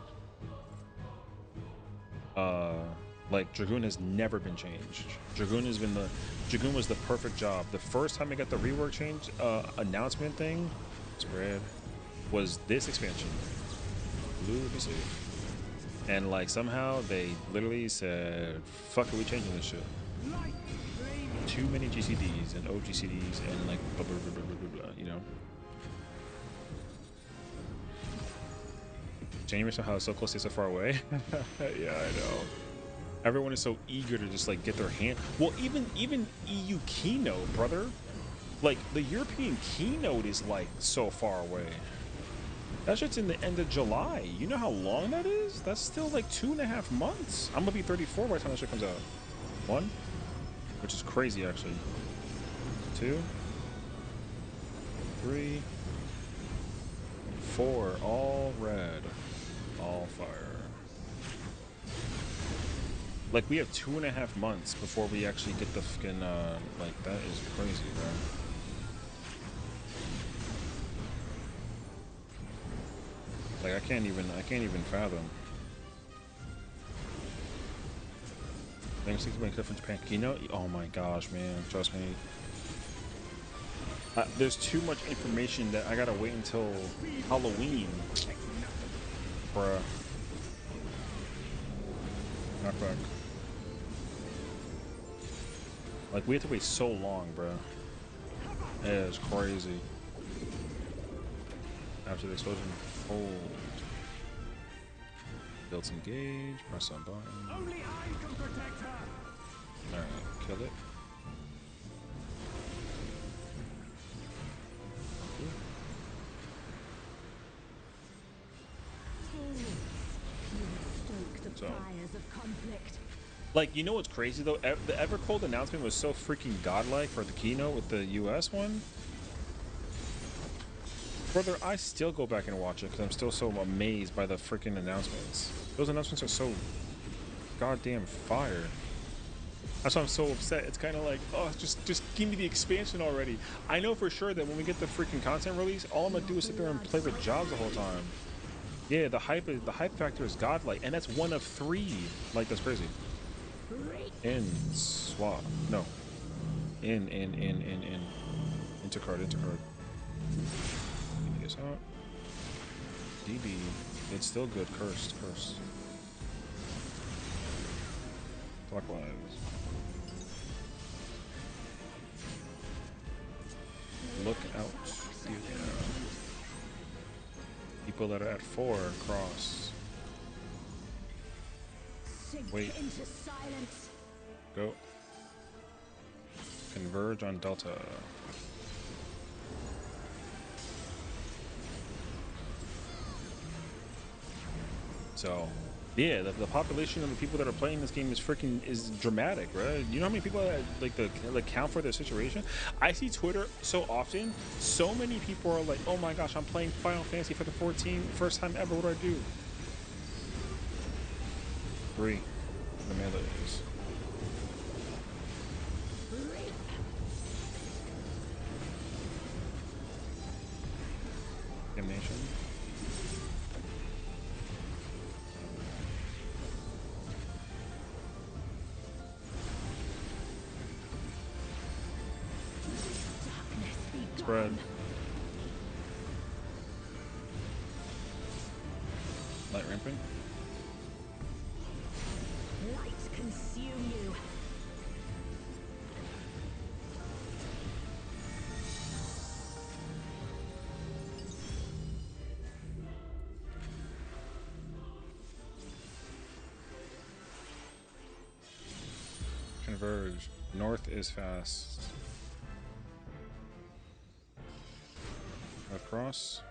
Like, Dragoon has never been changed. Dragoon was the perfect job. The first time I got the rework change announcement thing, spread, was this expansion. Blue would be safe. And like, somehow they literally said, fuck it, we changing this shit. Too many GCDs and OGCDs and like blah blah blah blah blah blah, blah, you know? Changing somehow is so close yet so far away. Yeah, I know. Everyone is so eager to just like get their hand. Well, even EU keynote, brother. Like, the European keynote is like so far away. That shit's in the end of July. You know how long that is? That's still like 2.5 months. I'm gonna be 34 by the time that shit comes out. 1, which is crazy actually. 2, 3, 4, all red, all fire. Like, we have 2.5 months before we actually get the fucking, like, that is crazy, bro. Like I can't even fathom. Thanks to make difference Japan. Kino? Oh my gosh, man. Trust me. There's too much information that I gotta wait until Halloween. Bruh. Knockback. Like we have to wait so long, bruh. It is crazy. After the explosion, hold. Built engage, press on button. Only I can protect her. Alright, kill it. Stoke the So. fires of conflict. Like, you know what's crazy though? The Evercold announcement was so freaking godlike for the keynote with the US one. Brother, I still go back and watch it because I'm still so amazed by the freaking announcements. Those announcements are so goddamn fire. That's why I'm so upset. It's kind of like, oh, just give me the expansion already. I know for sure that when we get the freaking content release, all I'm gonna do is sit there and play with jobs the whole time. Yeah, the hype factor is godlike, and that's one of 3. Like that's crazy. In swap, no. In intercard. Yes, DB. It's still good. Cursed. Clockwise. Look out. Yeah. People that are at 4 cross. Wait. Into silence. Go. Converge on Delta. So, yeah, the population of the people that are playing this game is dramatic, right? You know how many people that, like count for their situation? I see Twitter so often. So many people are like, "Oh my gosh, I'm playing Final Fantasy for the 14th, first time ever. What do I do?" 3. The melees. Damnation. Spread. Light ramping. Light consume you. Converge. North is fast. North cross.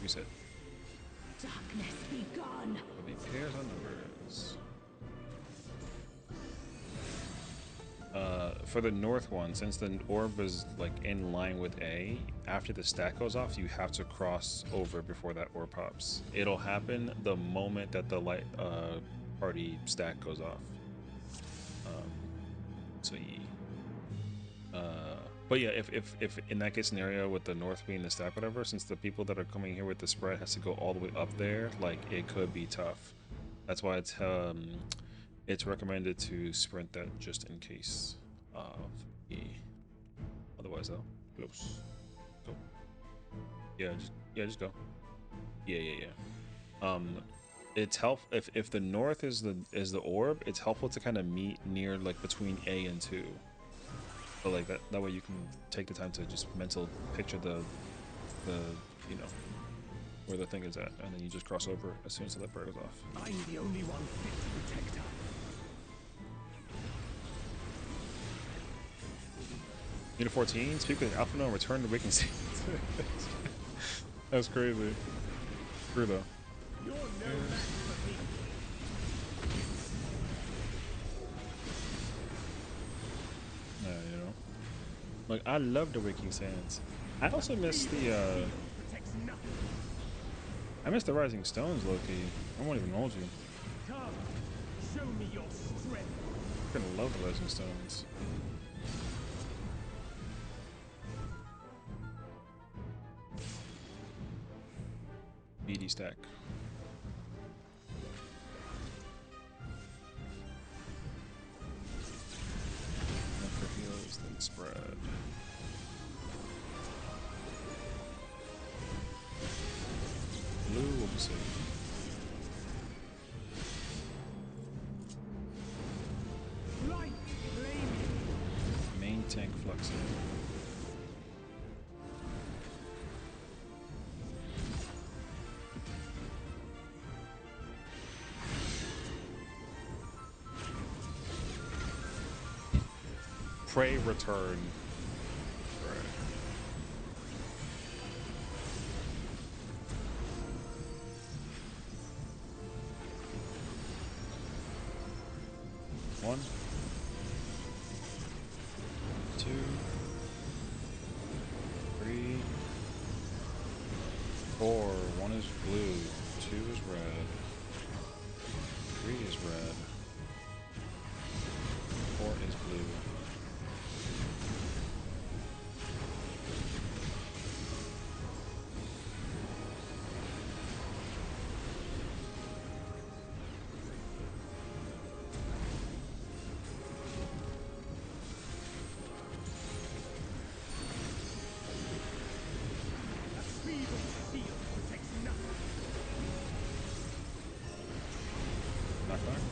Reset. Darkness be gone. There'll be pairs on numbers. For the north one, since the orb is like in line with A, after the stack goes off, you have to cross over before that orb pops. It'll happen the moment that the light party stack goes off. So yeah. But yeah, if in that case scenario with the north being the stack, whatever, since the people that are coming here with the spread has to go all the way up there, like it could be tough. That's why it's recommended to sprint that just in case of the. Otherwise, though, close. Go. Just go. Yeah. It's if the north is the orb. It's helpful to kind of meet near like between A and 2. So like that way you can take the time to just mental picture the you know where the thing is at, and then you just cross over as soon as the light bar goes off. I'm the only one fit to protect her. Unit 14, speak with Alpha and return to Waking State. That's crazy. True though. You're no match for me. Yeah, you know. Like I love the Waking Sands. I also miss the Protects nothing. I miss the Rising Stones, low-key. I won't even hold you. Come, show me your strength. I'm gonna love the Rising Stones. stack. And for heals, then spread. Blue will be safe. Light flaming. Main tank fluxing. Prey return. Right. One. Two. Three. Four. One is blue. Two is red. Three is red. Four is blue. Feeble shield protects nothing. Knockback.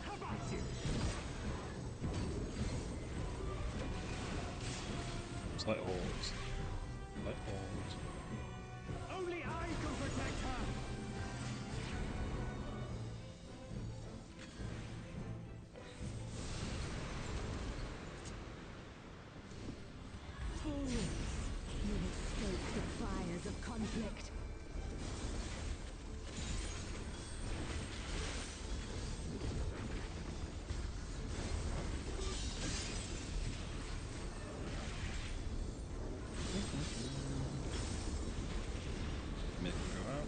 How about you? Slight holds. Slight holds. Only I can protect her. Fools! You would stoke the fires of conflict. Mid can go out.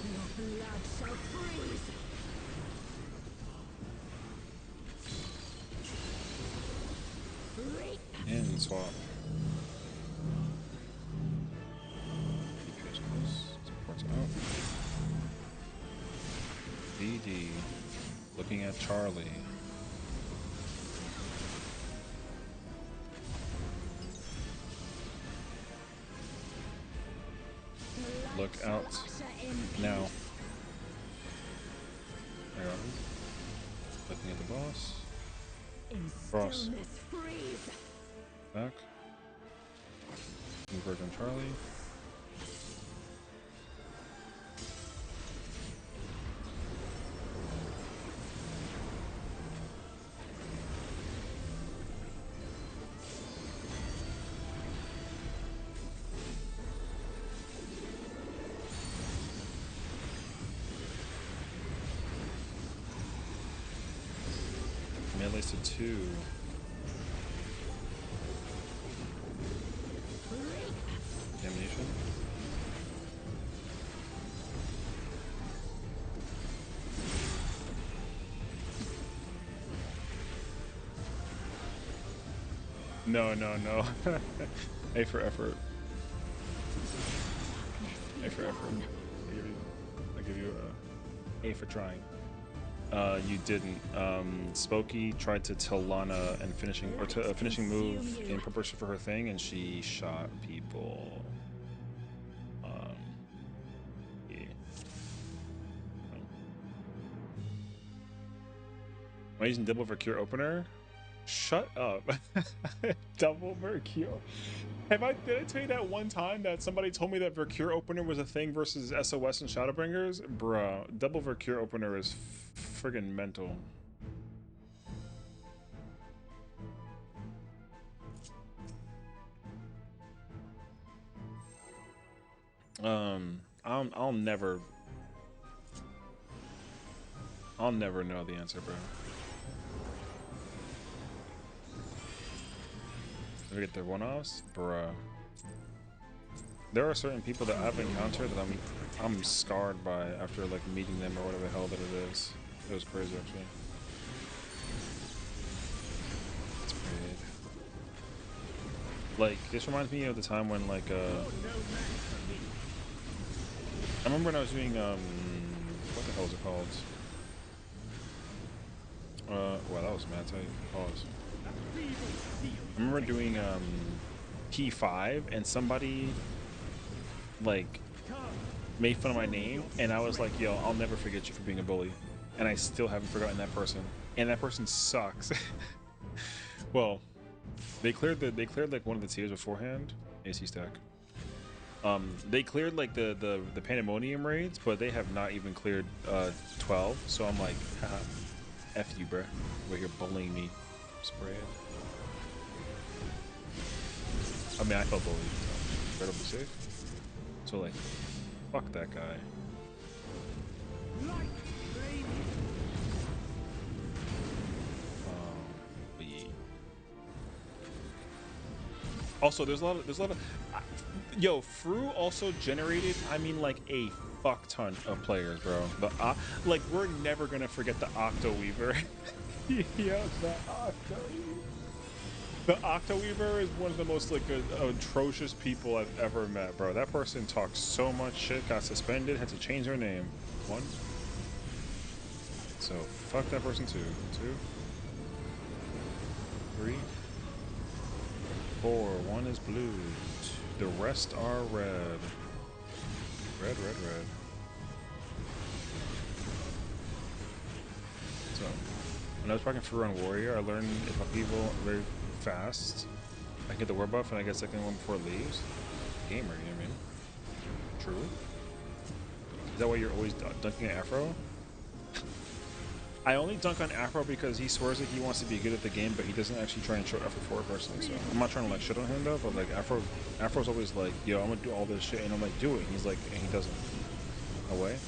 Your blood shall freeze! Reap! And swap. DPS close. Supports out. VD. Looking at Charlie. Look out now. There you go. Looking at the boss. In Cross. stillness freeze! Back. Converge on Charlie. Melee's to 2. Damnation. No, no, no. A for effort. A for effort. I give you A for trying. You didn't. Spooky tried to tell Lana and finishing move in preparation for her thing, and she shot people. Yeah. Am I using double Vercure opener? Shut up. Double Vercure. Did I tell you that one time that somebody told me that Vercure opener was a thing versus SOS and Shadowbringers? Bruh, double Vercure opener is friggin' mental. I'll never know the answer, bro. Did we get their one-offs? Bruh. There are certain people that I've encountered that I'm scarred by after like meeting them or whatever the hell that it is. It was crazy actually. Like this reminds me of the time when like I remember when I was doing what the hell is it called? Wow, that was mad tight. Pause. I remember doing P5 and somebody like made fun of my name and I was like, yo, I'll never forget you for being a bully. And I still haven't forgotten that person. And that person sucks. Well, they cleared like one of the tiers beforehand. AC stack. They cleared like the pandemonium raids, but they have not even cleared 12. So I'm like, haha, F you, bruh. Over here bullying me. Spread. I mean, I felt bullied. So incredibly safe. So like, fuck that guy. But yeah. Also, there's a lot of yo, FRU also generated, I mean, like a fuck ton of players, bro. Like we're never gonna forget the Octoweaver. Yeah, the Octoweaver. The Octoweaver is one of the most like atrocious people I've ever met, bro. That person talked so much shit, got suspended, had to change their name. One. So fuck that person too. 2, 3, 4. 1 is blue. The rest are red. Red, red, red. So, when I was playing FRU on Warrior, I learned if upheaval very fast, I get the war buff and I get second one before it leaves. Gamer, you know what I mean? True. Is that why you're always dunking at Afro? I only dunk on Afro because he swears that he wants to be good at the game, but he doesn't actually try and show effort for it personally. So I'm not trying to like shit on him though, but like Afro's always like, yo, I'm gonna do all this shit, and I'm like, do it. And he's like, and he doesn't. No way.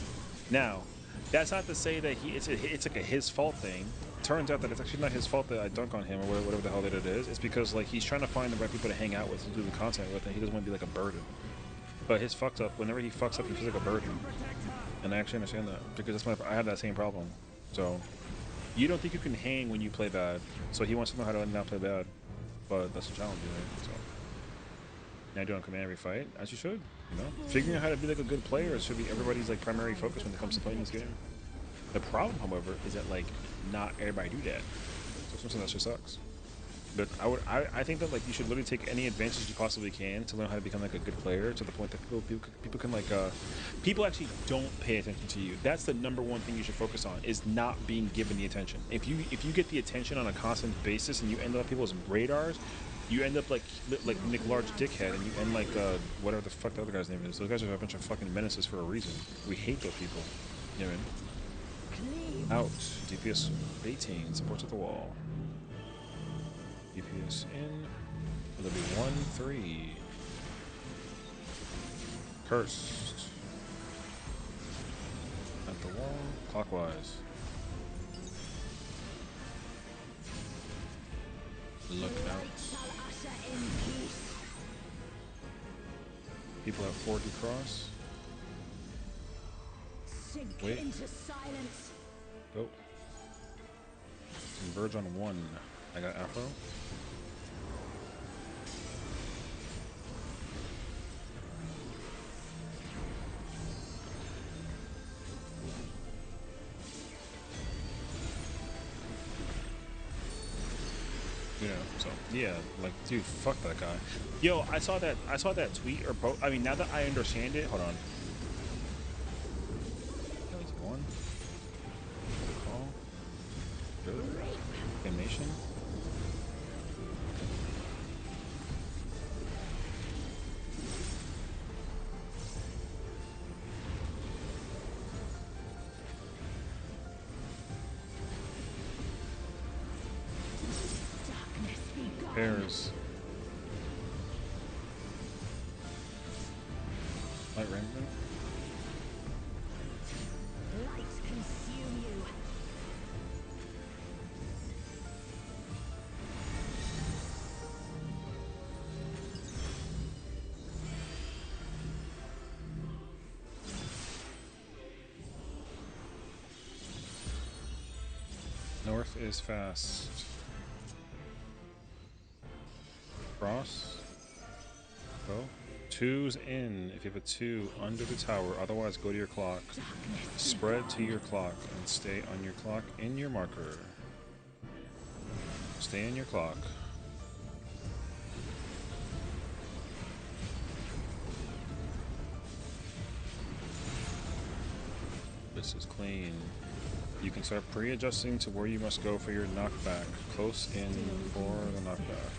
Now, that's not to say that it's like a his fault thing. Turns out that it's actually not his fault that I dunk on him or whatever the hell that it is. It's because like he's trying to find the right people to hang out with to do the content with, and he doesn't want to be like a burden. But his fucked up. Whenever he fucks up, he feels like a burden, and I actually understand that because I have that same problem. So you don't think you can hang when you play bad, so he wants to know how to not play bad, but that's a challenge, right? So now I do on command every fight, as you should. You know, figuring out how to be like a good player should be everybody's like primary focus when it comes to playing this game. The problem, however, is that like not everybody do that. So sometimes that just sucks. But I think that like you should literally take any advantage you possibly can to learn how to become like a good player to the point that people can like people actually don't pay attention to you. That's the number one thing you should focus on, is not being given the attention. If you get the attention on a constant basis and you end up on people's radars, you end up like Nick Large Dickhead, and you end like whatever the fuck the other guy's name is. Those guys are a bunch of fucking menaces for a reason. We hate those people. You know what I mean? Out. DPS 18. Support to the wall. DPS in. It'll be 1-3. Cursed. At the wall. Clockwise. Look out. People at 40 cross. Wait. Into silence. Go. Converge on 1. I got Afro. You know, so yeah, like, dude, fuck that guy. Yo, I saw that tweet or post. I mean, now that I understand it, hold on. Easy one. Call. Good. Damnation. Pairs. Light rampant. Lights consume you. North is fast. Cross. Well, 2's in if you have a 2 under the tower. Otherwise, go to your clock. Spread to your clock and stay on your clock in your marker. Stay in your clock. This is clean. You can start pre-adjusting to where you must go for your knockback. Close in for the knockback.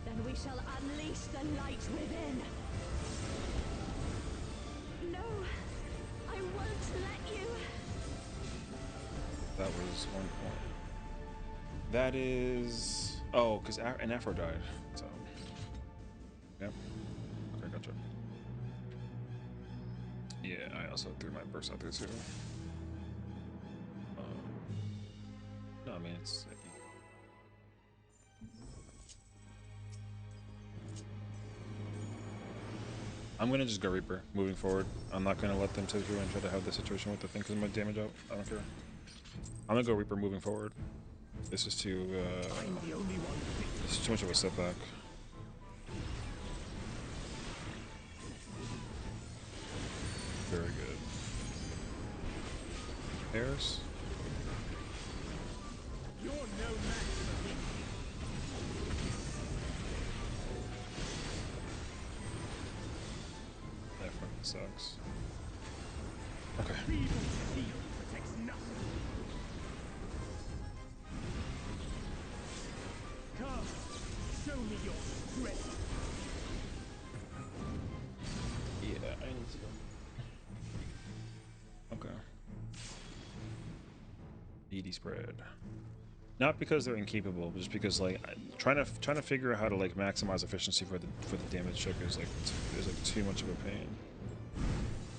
Then we shall unleash the light within. No, I won't let you. That was 1 point. That is... Oh, because an FRU died. So... Yep. Okay, gotcha. Yeah, I also threw my burst out there too. No, I mean, it's... I'm gonna just go Reaper moving forward. I'm not gonna let them sit here and try to have the situation with the thing because of my damage up. I don't care. I'm gonna go Reaper moving forward. This is too this is too much of a setback. Very good. Pairs. You're no match for me. That fucking sucks. Okay. Feeble steel protects nothing. Come, show me your strength. Yeah, I need to go. Okay. ED spread. Not because they're incapable, but just because like trying to figure out how to like maximize efficiency for the damage check is like there's like too much of a pain.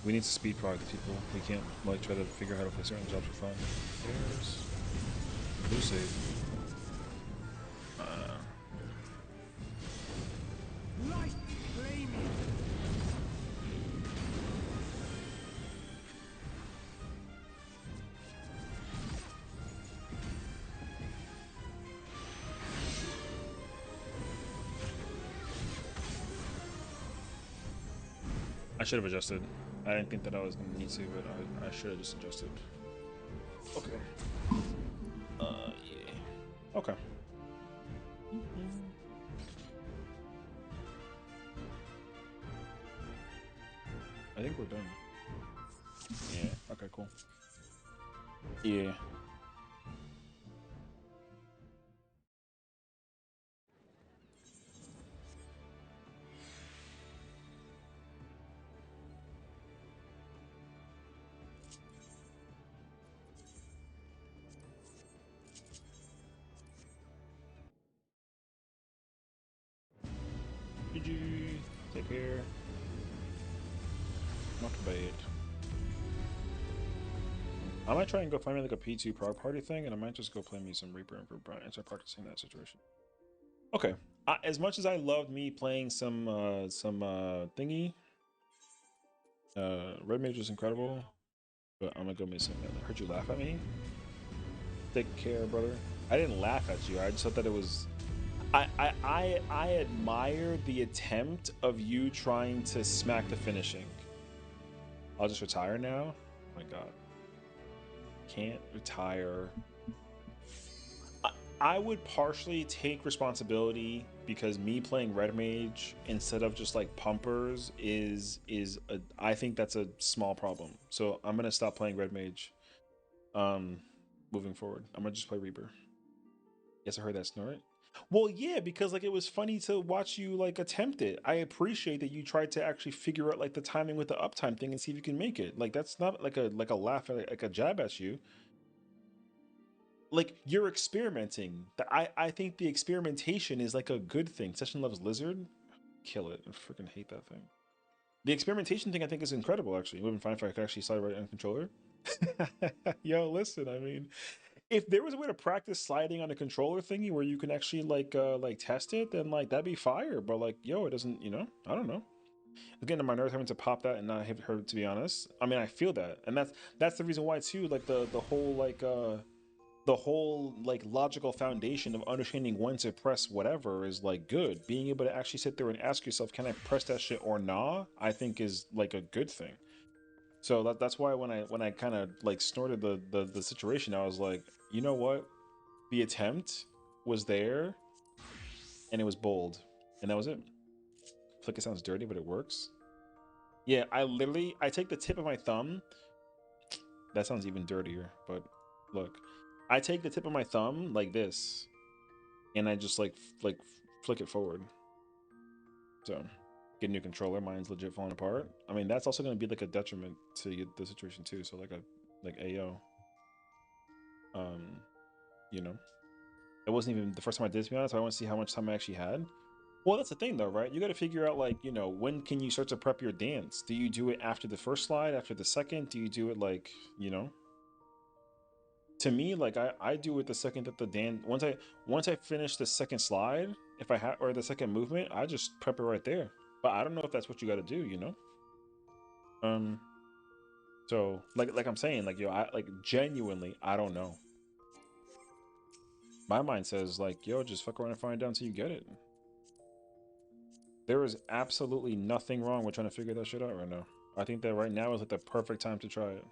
We need to speed product people. We can't like try to figure out how to play certain jobs for fun. There's blue save. Light flaming. I should have adjusted. I didn't think that I was gonna need to, but I should have just adjusted. Okay. Yeah. Okay. I think we're done. Yeah. Okay, cool. Yeah. GG. Take care. Not bad. I might try and go find me like a P2 prog party thing, and I might just go play me some Reaper and start practicing that situation. Okay. As much as I loved me playing some thingy, Red Mage was incredible, but I'm gonna go miss him. I heard you laugh at me. Take care, brother. I didn't laugh at you. I just thought that it was. I admire the attempt of you trying to smack the finishing. I'll just retire now. Oh my God. Can't retire. I would partially take responsibility because me playing Red Mage instead of just like pumpers I think that's a small problem. So I'm gonna stop playing Red Mage. Moving forward, I'm gonna just play Reaper. Yes, I heard that snort. Well, yeah, because like it was funny to watch you like attempt it. I appreciate that you tried to actually figure out like the timing with the uptime thing and see if you can make it. Like that's not like a laugh like a jab at you. Like you're experimenting. I think the experimentation is like a good thing. Session loves lizard. Kill it. I freaking hate that thing. The experimentation thing I think is incredible actually. It would have been fine if I could actually slide right on controller. Yo, listen, I mean, if there was a way to practice sliding on a controller thingy where you can actually like test it, then like that'd be fire. But like, yo, it doesn't, you know, I don't know. Again, my nerves having to pop that and not have her, to be honest. I mean, I feel that. And that's the reason why too, like the whole like the whole like logical foundation of understanding when to press whatever is like good. Being able to actually sit there and ask yourself, can I press that shit or nah? I think is like a good thing. So that's why when I kind of like snorted the situation, I was like, you know what? The attempt was there and it was bold, and that was it. I feel like it sounds dirty, but it works. Yeah, I take the tip of my thumb. That sounds even dirtier, but look, I take the tip of my thumb like this, and I just like flick it forward. So get a new controller. Mine's legit falling apart. I mean, that's also going to be like a detriment to the situation too. So like AO, um, you know, it wasn't even the first time I did it, to be honest. So I want to see how much time I actually had. Well, that's the thing though, right? You got to figure out like, you know, when can you start to prep your dance? Do you do it after the first slide, after the second? Do you do it like, you know? To me, like I do it the second that the dance once I finish the second slide, if I have or the second movement, I just prep it right there. But I don't know if that's what you got to do, you know? Um so like I'm saying, like yo, I like genuinely I don't know. My mind says like, yo, just fuck around and find out until you get it. There is absolutely nothing wrong with trying to figure that shit out right now. I think that right now is like the perfect time to try it.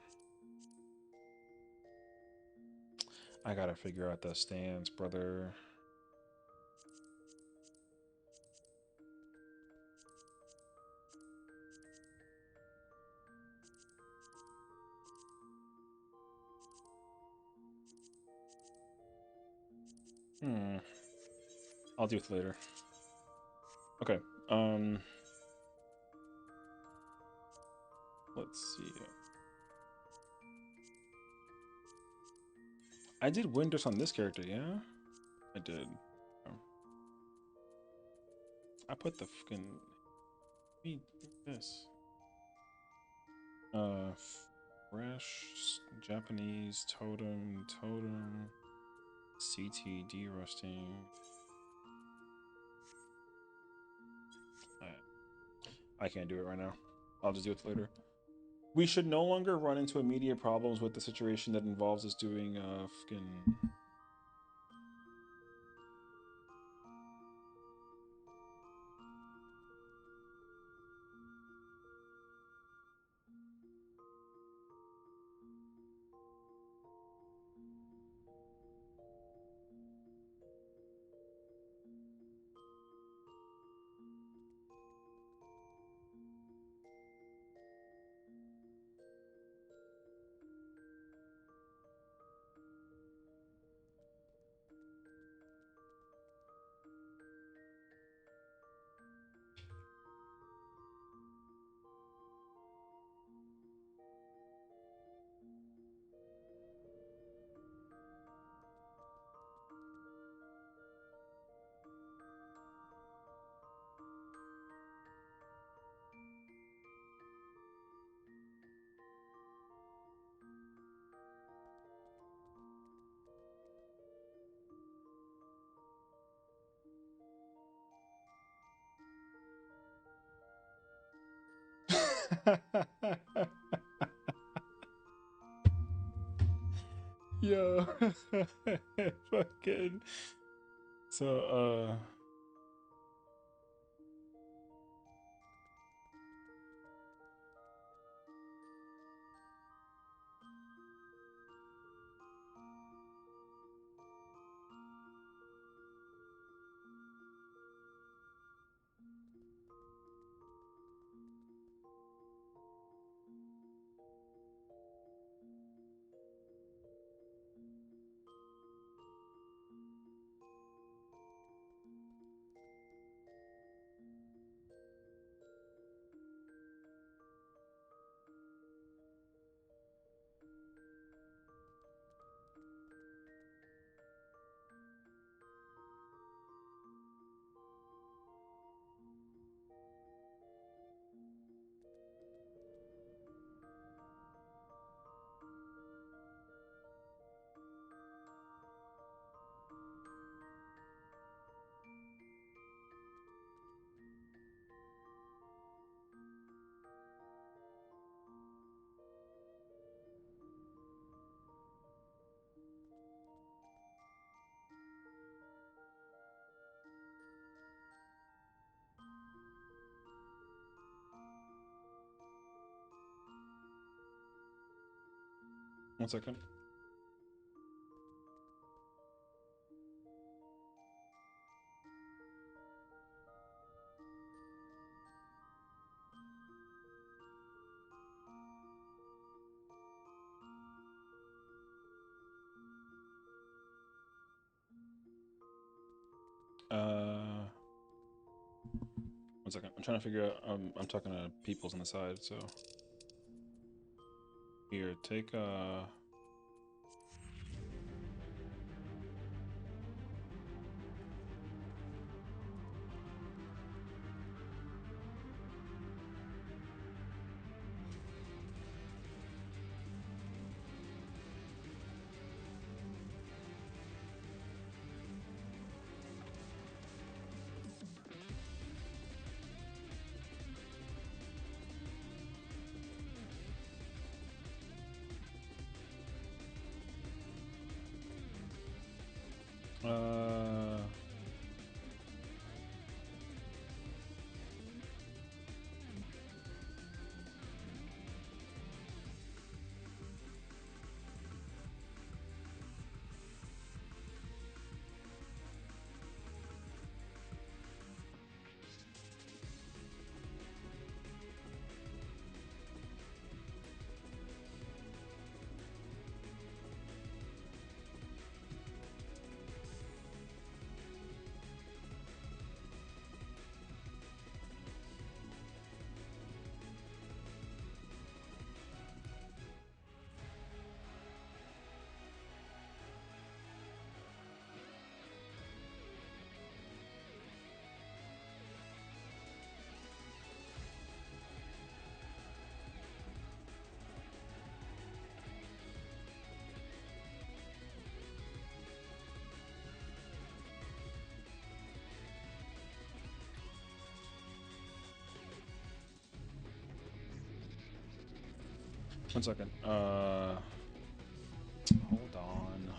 I gotta figure out the stance, brother. Hmm. I'll do it later. Okay. Um. Let's see. I did Windows on this character, yeah? I did. Um, I put the fucking this. Uh, fresh Japanese totem CTD rusting. I can't do it right now. I'll just do it later. We should no longer run into immediate problems with the situation that involves us doing fucking. Yo, fucking. So, 1 second. Uh, 1 second. I'm trying to figure out. I'm talking to peoples on the side, so here, take uh. One second. Hold on.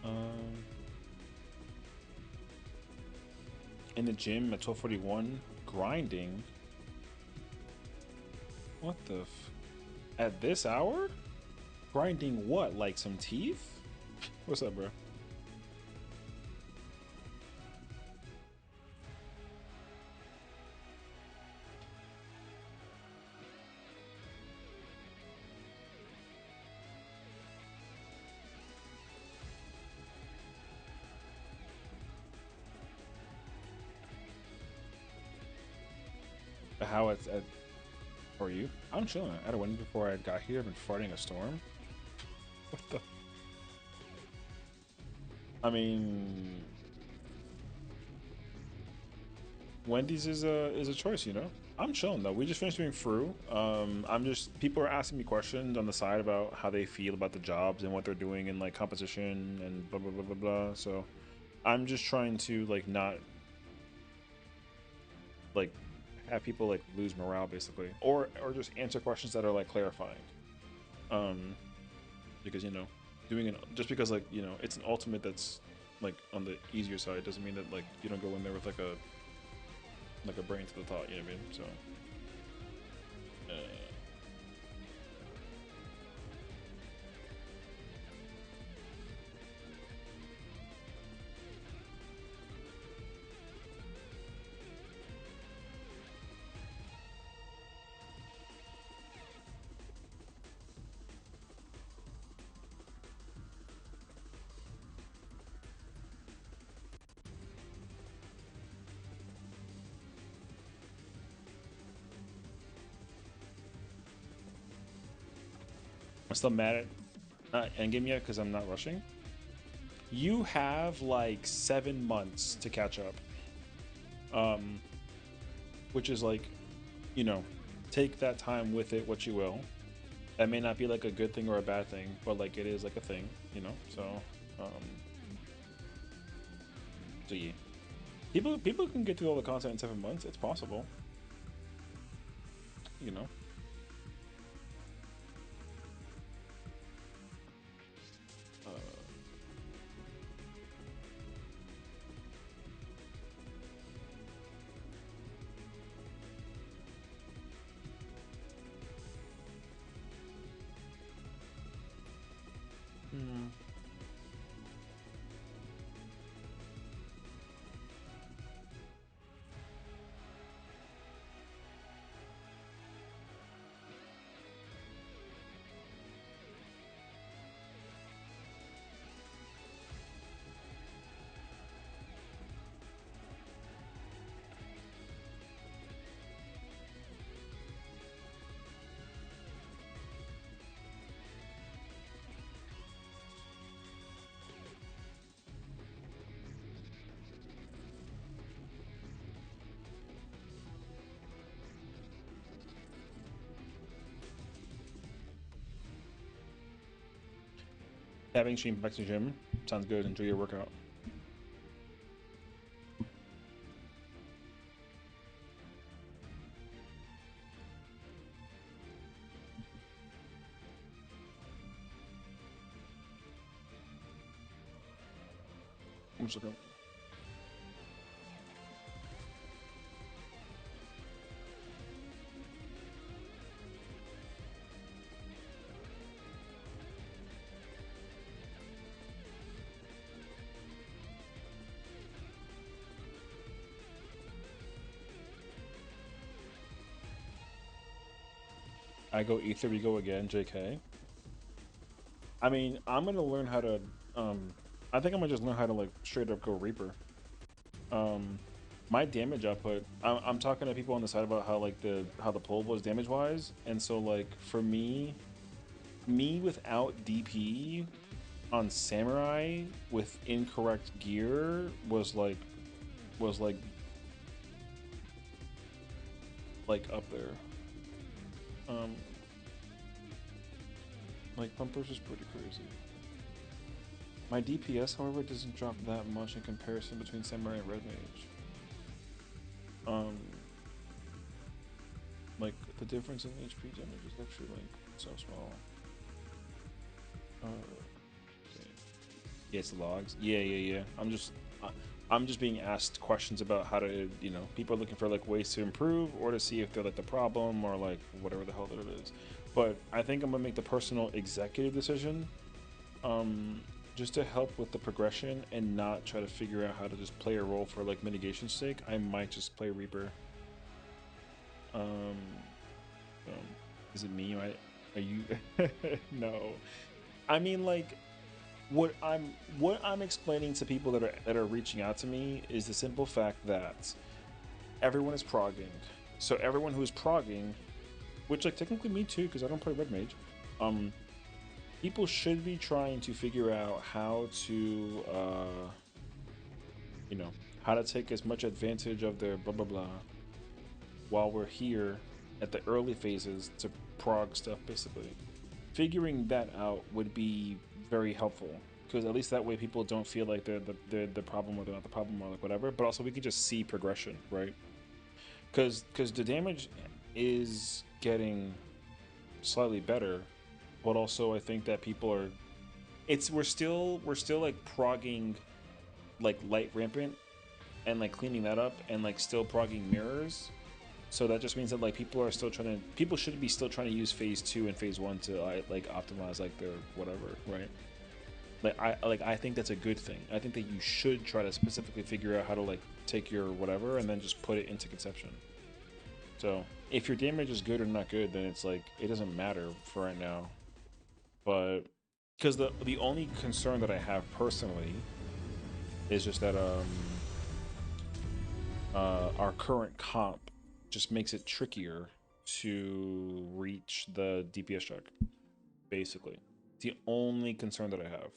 Um, in the gym at 12:41, grinding. What the at this hour? Grinding what? Like some teeth? What's up, bro? How it's at for you? I'm chilling. I had a win before I got here. I've been fighting a storm. What the? I mean, Wendy's is a choice, you know. I'm chilling though. We just finished doing FRU. I'm just people are asking me questions on the side about how they feel about the jobs and what they're doing in like competition and blah blah blah blah blah. So I'm just trying to like not like have people like lose morale basically, or just answer questions that are like clarifying. Um, because you know, doing it just because like you know it's an ultimate that's like on the easier side doesn't mean that like you don't go in there with like a brain to the thought. You know what I mean? So. Uh, I'm still mad at not endgame yet because I'm not rushing. You have like 7 months to catch up. Um, which is like, you know, take that time with it what you will. That may not be like a good thing or a bad thing, but like it is like a thing, you know. So, um, so yeah, people can get through all the content in 7 months. It's possible, you know. Uh, hmm. Having stream back to the gym sounds good. Enjoy your workout. 1 second. I go ether, we go again, JK. I mean, I'm gonna learn how to I think I'm gonna just learn how to like straight up go Reaper. Um my damage output, I'm talking to people on the side about how like the pull was damage wise, and so like for me without DP on Samurai with incorrect gear was like up there. Um like Pumpers is pretty crazy. My DPS, however, doesn't drop that much in comparison between Samurai and Red Mage. Um, like the difference in HP damage is actually like so small. Uh, okay. Yeah, it's logs. Yeah. I'm just being asked questions about how to, you know, people are looking for like ways to improve or to see if they're like the problem or like whatever the hell that it is. But I think I'm gonna make the personal executive decision, um, just to help with the progression and not try to figure out how to just play a role for like mitigation's sake. I might just play Reaper. Um, is it me? Are you? No. I mean, like, what I'm explaining to people that are reaching out to me is the simple fact that everyone is progging. So everyone who is progging, which like technically me too, because I don't play red mage, um, people should be trying to figure out how to you know, how to take as much advantage of their blah blah blah while we're here at the early phases to prog stuff basically. Figuring that out would be very helpful because at least that way people don't feel like they're the problem or they're not the problem or like whatever, but also we can just see progression, right? because the damage is getting slightly better, but also I think that people are, we're still like progging like light rampant and like cleaning that up and like still progging mirrors. So that just means that like people should be still trying to use phase 2 and phase 1 to like optimize like their whatever, right? I think that's a good thing. I think that you should try to specifically figure out how to like take your whatever and then just put it into conception. So if your damage is good or not good, then it's like it doesn't matter for right now. But because the only concern that I have personally is just that our current comp just makes it trickier to reach the DPS check. Basically, it's the only concern that I have.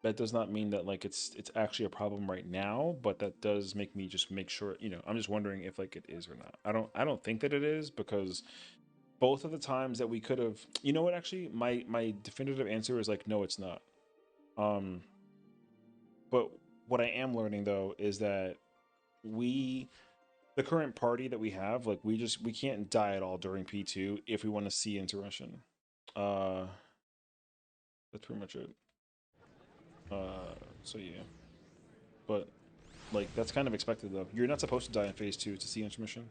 That does not mean that like it's actually a problem right now, but that does make me just make sure, I'm just wondering if like it is or not. I don't think that it is, because both of the times that we could have, what, actually my definitive answer is like no, it's not. But what I am learning though is that the current party that we have, like we can't die at all during P2 if we want to see interruption. That's pretty much it. So yeah, but like that's kind of expected though. You're not supposed to die in phase 2 to see intermission.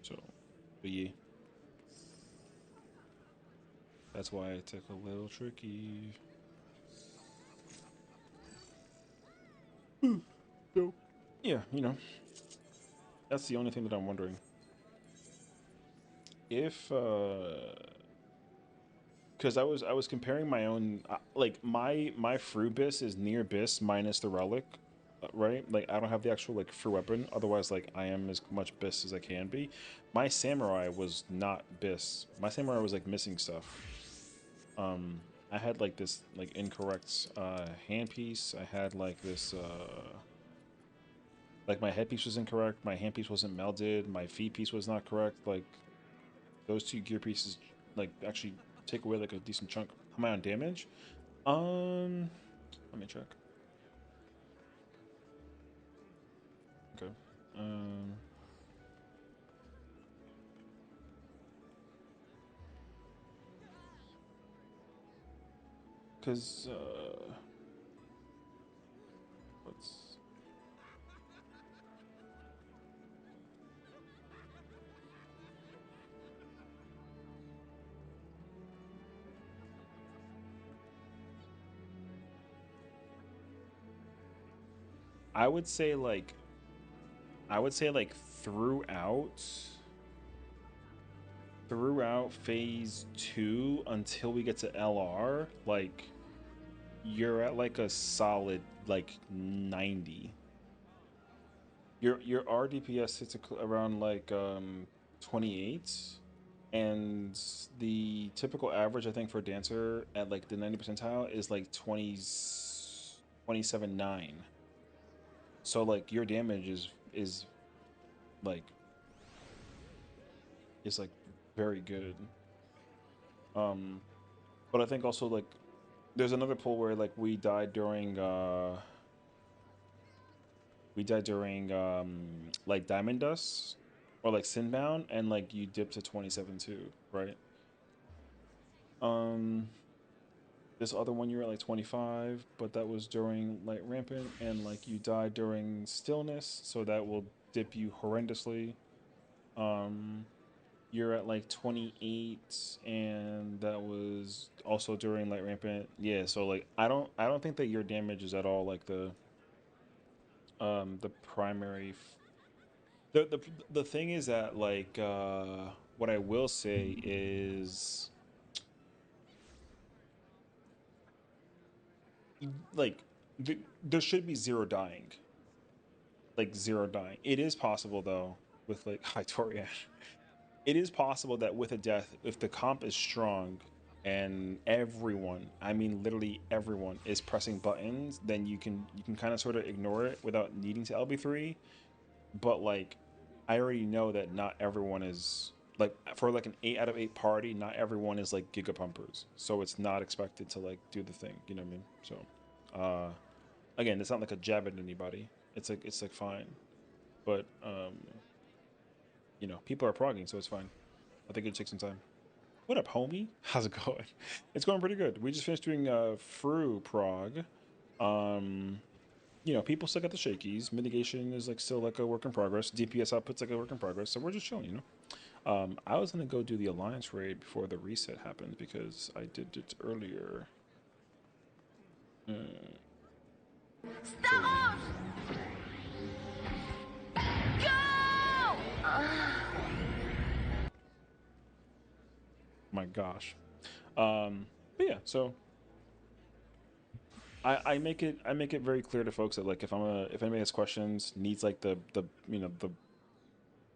So, but yeah, that's why it took a little tricky. So, yeah, that's the only thing that I'm wondering. If because I was comparing my own, like my FRU bis is near bis minus the relic, right? Like I don't have the actual like FRU weapon. Otherwise, like I am as much bis as I can be. My samurai was not bis. My samurai was like missing stuff. I had like this like incorrect handpiece. I had like this like my headpiece was incorrect. My handpiece wasn't melded. My feet piece was not correct. Like those two gear pieces like actually take away like a decent chunk. How am I on damage? Let me check. Okay. Cause what's I would say like throughout phase 2 until we get to LR, like you're at like a solid like 90. Your RDPS sits around like 28, and the typical average I think for a dancer at like the 90 percentile is like 27.9. So like your damage is like is like very good. Um, but I think also like there's another pull where like we died during like Diamond Dust or like Sinbound, and like you dipped to 27 too, right? Um, this other one you were at like 25, but that was during like Rampant, and like you died during Stillness, so that will dip you horrendously. Um, you're at like 28, and that was also during like Rampant. Yeah, so like I don't think that your damage is at all like the primary the thing is that like what I will say is like there should be zero dying, like zero dying. It is possible though with like hi Toria. It is possible that with a death, if the comp is strong and everyone, I mean literally everyone, is pressing buttons, then you can kind of sort of ignore it without needing to LB3. But like I already know that not everyone is like, for like an 8 out of 8 party, not everyone is like giga pumpers, so it's not expected to like do the thing, you know what I mean? So again, it's not like a jab at anybody. It's like fine. But you know, people are progging, so it's fine. I think it'll take some time. What up, homie? How's it going? It's going pretty good. We just finished doing FRU prog. You know, people still got the shakies. Mitigation is like still like a work in progress. DPS output's like a work in progress. So we're just chilling, you know. I was gonna go do the alliance raid before the reset happened because I did it earlier. Stop! Go! My gosh. But yeah, so I make it very clear to folks that like if anybody has questions, needs like the you know the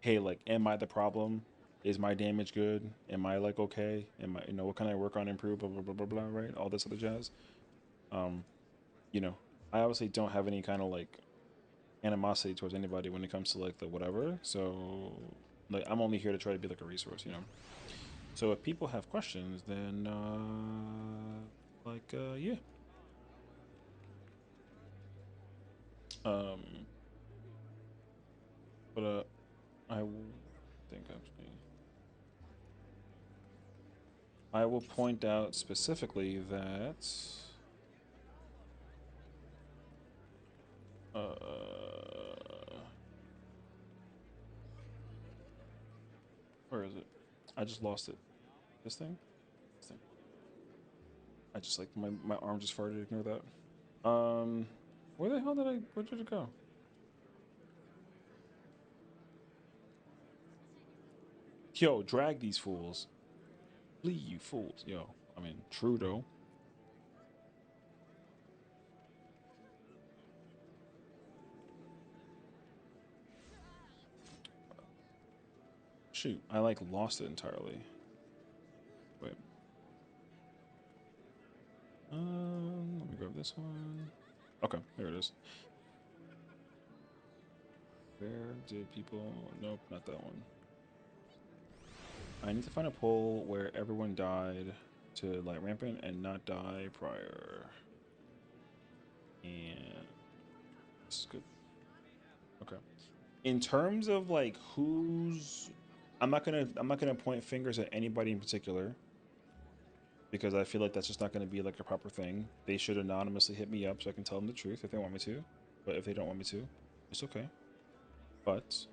hey, like, am I the problem? Is my damage good? Am I like okay? Am I, you know, what can I work on, improve, blah blah blah blah blah, right? All this other jazz. You know, I obviously don't have any kind of like animosity towards anybody when it comes to like the whatever. So like I'm only here to try to be like a resource, you know. So if people have questions, then yeah. Um but think actually I will point out specifically that where is it? I just lost it. This thing? This thing. I just like my arm just farted. Ignore that. Where the hell did where did it go? Yo, drag these fools. Flee, you fools. Yo, I mean, Trudeau. Shoot, I like lost it entirely. Wait. Let me grab this one. Okay, here it is. Where did people? Nope, not that one. I need to find a poll where everyone died to light rampant and not die prior. And this is good. Okay. In terms of like who's, I'm not gonna point fingers at anybody in particular because I feel like that's just not gonna be like a proper thing. They should anonymously hit me up so I can tell them the truth if they want me to. But if they don't want me to, it's okay. But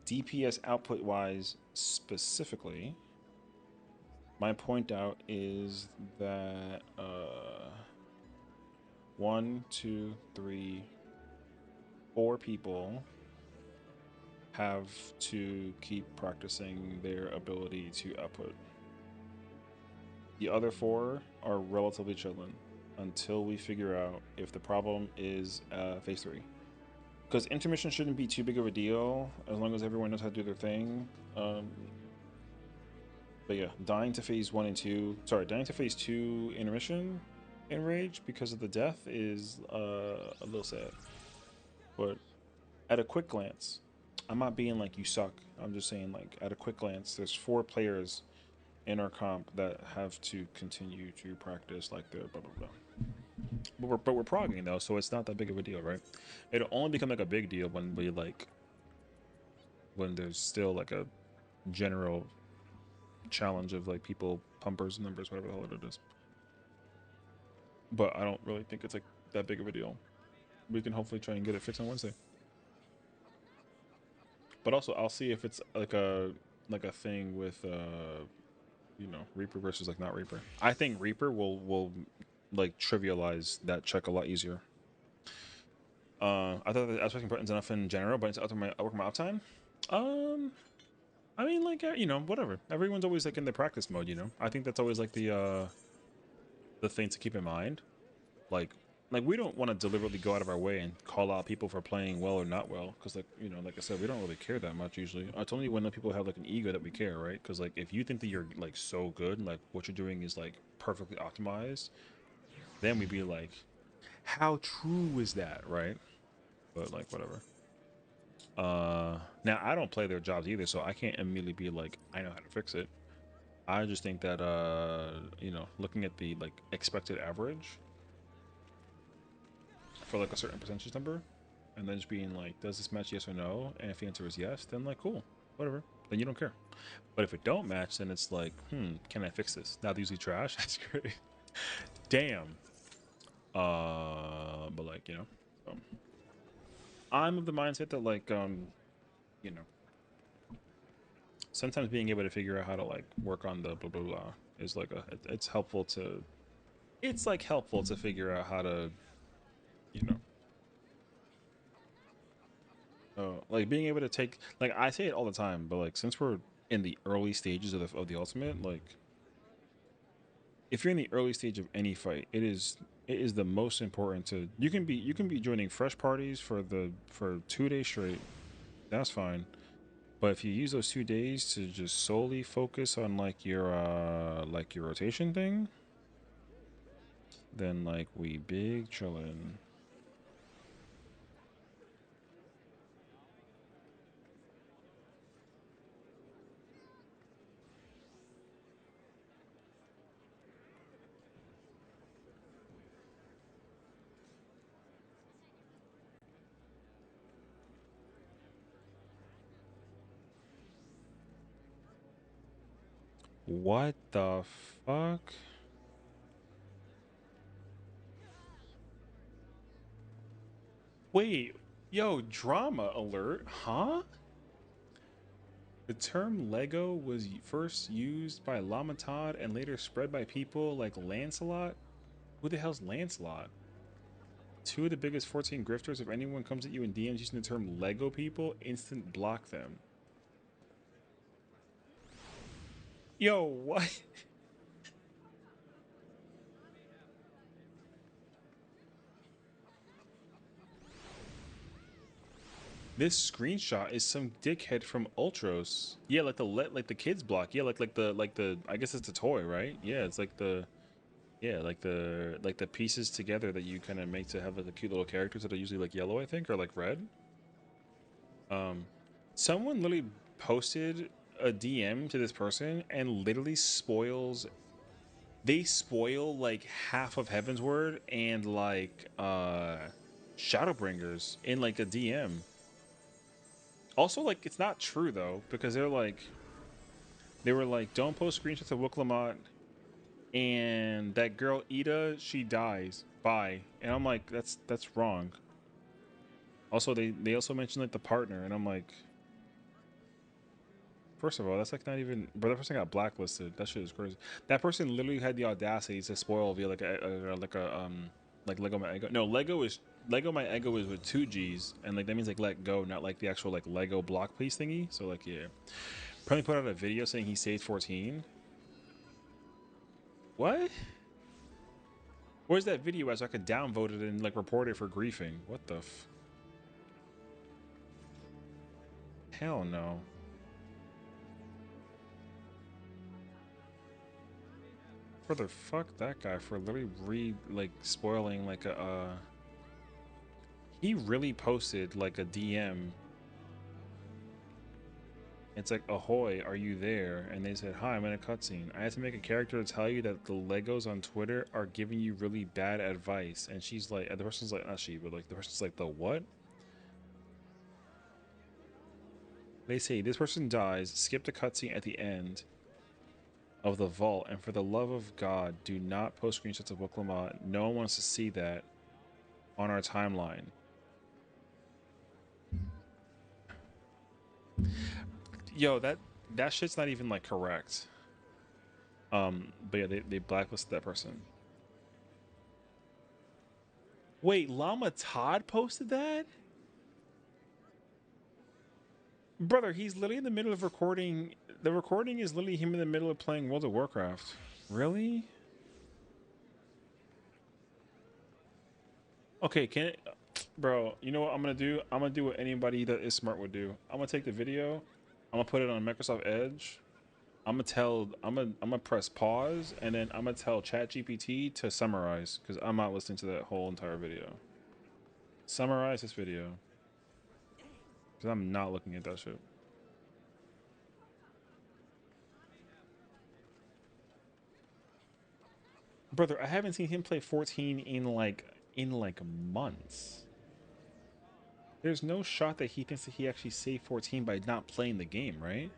DPS output wise specifically, my point out is that one, two, three, four people have to keep practicing their ability to output. The other four are relatively chilling until we figure out if the problem is phase 3. Because intermission shouldn't be too big of a deal as long as everyone knows how to do their thing. But yeah, dying to phase 1 and 2, sorry, dying to phase 2 intermission in Rage because of the death is a little sad. But at a quick glance, I'm not being like you suck. I'm just saying like at a quick glance, there's 4 players in our comp that have to continue to practice like the blah blah blah. But we're progging though, so it's not that big of a deal, right? It'll only become like a big deal when we like when there's still like a general challenge of like people pumpers numbers, whatever the hell it is. But I don't really think it's like that big of a deal. We can hopefully try and get it fixed on Wednesday. But also I'll see if it's like a thing with you know, Reaper versus like not Reaper. I think Reaper will like trivialize that check a lot easier. I thought that aspect buttons enough in general, but it's up to my work my uptime. I mean, like you know, whatever. Everyone's always like in the practice mode, you know. I think that's always like the thing to keep in mind. Like we don't want to deliberately go out of our way and call out people for playing well or not well, because like you know, like I said, we don't really care that much usually. It's only when the people have like an ego that we care, right? Because like if you think that you're like so good, like what you're doing is like perfectly optimized, then we'd be like, how true is that, right? But like whatever. Now I don't play their jobs either, so I can't immediately be like I know how to fix it. I just think that you know, looking at the like expected average for like a certain percentage number, and then just being like, does this match, yes or no? And if the answer is yes, then like, cool, whatever. Then you don't care. But if it don't match, then it's like, can I fix this? Now these are trash. That's great. Damn. But like, I'm of the mindset that like, you know, sometimes being able to figure out how to like work on the blah blah blah is like it's helpful to, it's like helpful to figure out how to, you know, like being able to take, like I say it all the time, but like since we're in the early stages of the ultimate, like if you're in the early stage of any fight, it is the most important to, you can be joining fresh parties for 2 days straight. That's fine. But if you use those 2 days to just solely focus on like your rotation thing, then like we big chillin'. What the fuck? Wait, yo, drama alert, huh? The term Lego was first used by Lamatad and later spread by people like Lancelot. Who the hell's Lancelot? Two of the biggest 14 grifters. If anyone comes at you in DMs using the term Lego people, instant block them. Yo, what? This screenshot is some dickhead from Ultros. Yeah, like the kids block. Yeah, like the I guess it's a toy, right? Yeah, it's like the, yeah, like the pieces together that you kind of make to have like the cute little characters that are usually like yellow, I think, or like red. Someone literally posted a DM to this person and literally spoils, they spoil like half of Heaven's Word and like Shadowbringers in like a DM. Also, like, it's not true though, because they were like, don't post screenshots of Wooklamat and that girl Ida, she dies. Bye. And I'm like, that's wrong. Also, they also mentioned like the partner, and I'm like, first of all, that's like not even, but that person got blacklisted. That shit is crazy. That person literally had the audacity to spoil via like Lego My Ego. No, Lego My Ego is with 2 G's, and like that means like let go, not like the actual like Lego block piece thingy. So like, yeah. Probably put out a video saying he saved 14. What? Where's that video at so I could downvote it and like report it for griefing? What the hell no. Brother, fuck that guy for literally spoiling like a he really posted like a DM. It's like, ahoy, are you there? And they said, hi, I'm in a cutscene. I had to make a character to tell you that the Legos on Twitter are giving you really bad advice. And she's like, the person's like, not she, but like the person's like, the what? They say this person dies, skip the cutscene at the end of the vault, and for the love of God, do not post screenshots of Wooklamat. No one wants to see that on our timeline. Yo, that shit's not even like correct. But yeah, they blacklisted that person. Wait, Llama Todd posted that? Brother, he's literally in the middle of recording. The recording is literally him in the middle of playing World of Warcraft. Really? Okay, can it, bro, you know what I'm gonna do? I'm gonna do what anybody that is smart would do. I'm gonna take the video, I'm gonna put it on Microsoft Edge. I'm gonna press pause, and then I'm gonna tell ChatGPT to summarize, because I'm not listening to that whole entire video. Summarize this video, because I'm not looking at that shit. Brother, I haven't seen him play 14 in like months. There's no shot that he thinks that he actually saved 14 by not playing the game, right?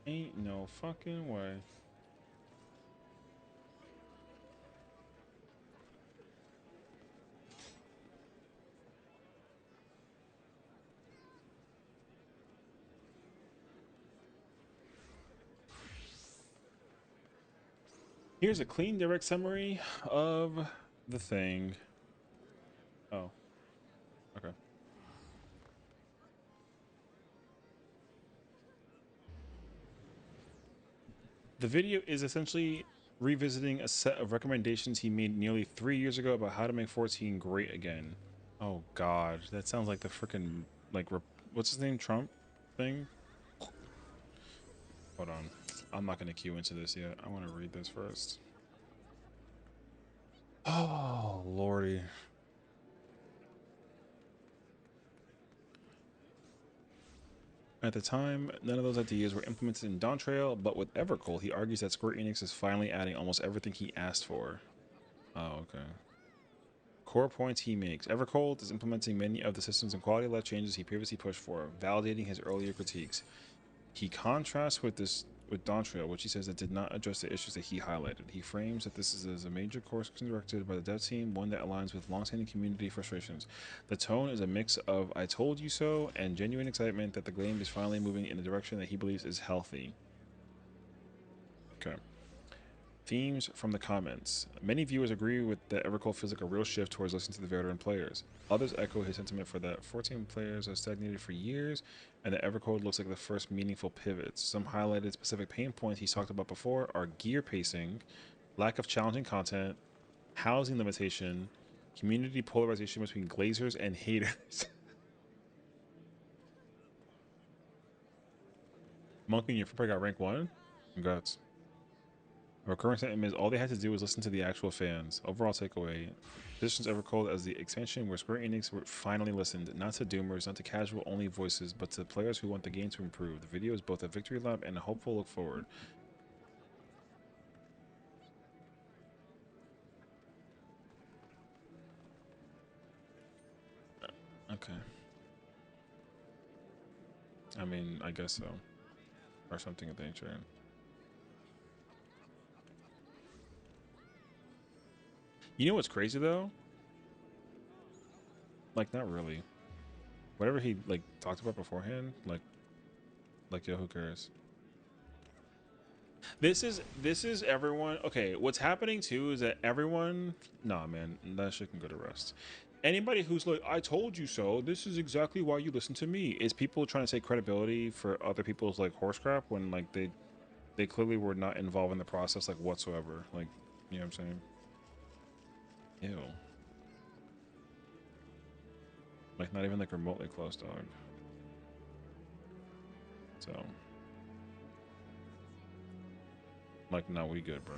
Ain't no fucking way. Here's a clean, direct summary of the thing. Oh, okay. The video is essentially revisiting a set of recommendations he made nearly 3 years ago about how to make 14 great again. Oh God, that sounds like the freaking like what's his name, Trump thing. Hold on, I'm not gonna queue into this yet. I want to read this first. Oh lordy. At the time, none of those ideas were implemented in Dawn Trail, but with Evercold, he argues that Square Enix is finally adding almost everything he asked for. Oh, okay. Core points he makes. Evercold is implementing many of the systems and quality of life changes he previously pushed for, validating his earlier critiques. He contrasts with Dawn Trail, which he says that did not address the issues that he highlighted. He frames that this is as a major course directed by the dev team, one that aligns with longstanding community frustrations. The tone is a mix of "I told you so" and genuine excitement that the game is finally moving in a direction that he believes is healthy. Okay. Themes from the comments. Many viewers agree with that Evercold feels like a real shift towards listening to the veteran players. Others echo his sentiment for that 14 players have stagnated for years, and that Evercold looks like the first meaningful pivots. Some highlighted specific pain points he's talked about before are gear pacing, lack of challenging content, housing limitation, community polarization between glazers and haters. Monkey, your footprint got rank 1? Congrats. A recurring sentiment is all they had to do was listen to the actual fans. Overall takeaway, positions Evercold as the expansion where Square Enix were finally listened, not to doomers, not to casual only voices, but to players who want the game to improve. The video is both a victory lap and a hopeful look forward. Okay. I mean, I guess so. Or something of that nature. You know what's crazy though? Like, not really. Whatever he like talked about beforehand, like yo, who cares? This is everyone. Okay, what's happening too is that everyone, nah, man, that shit can go to rest. Anybody who's like, I told you so, this is exactly why you listen to me, is people trying to take credibility for other people's like horse crap when like they clearly were not involved in the process like whatsoever. Like, you know what I'm saying? Ew. Like not even like remotely close, dog. So like, no, we good, bro.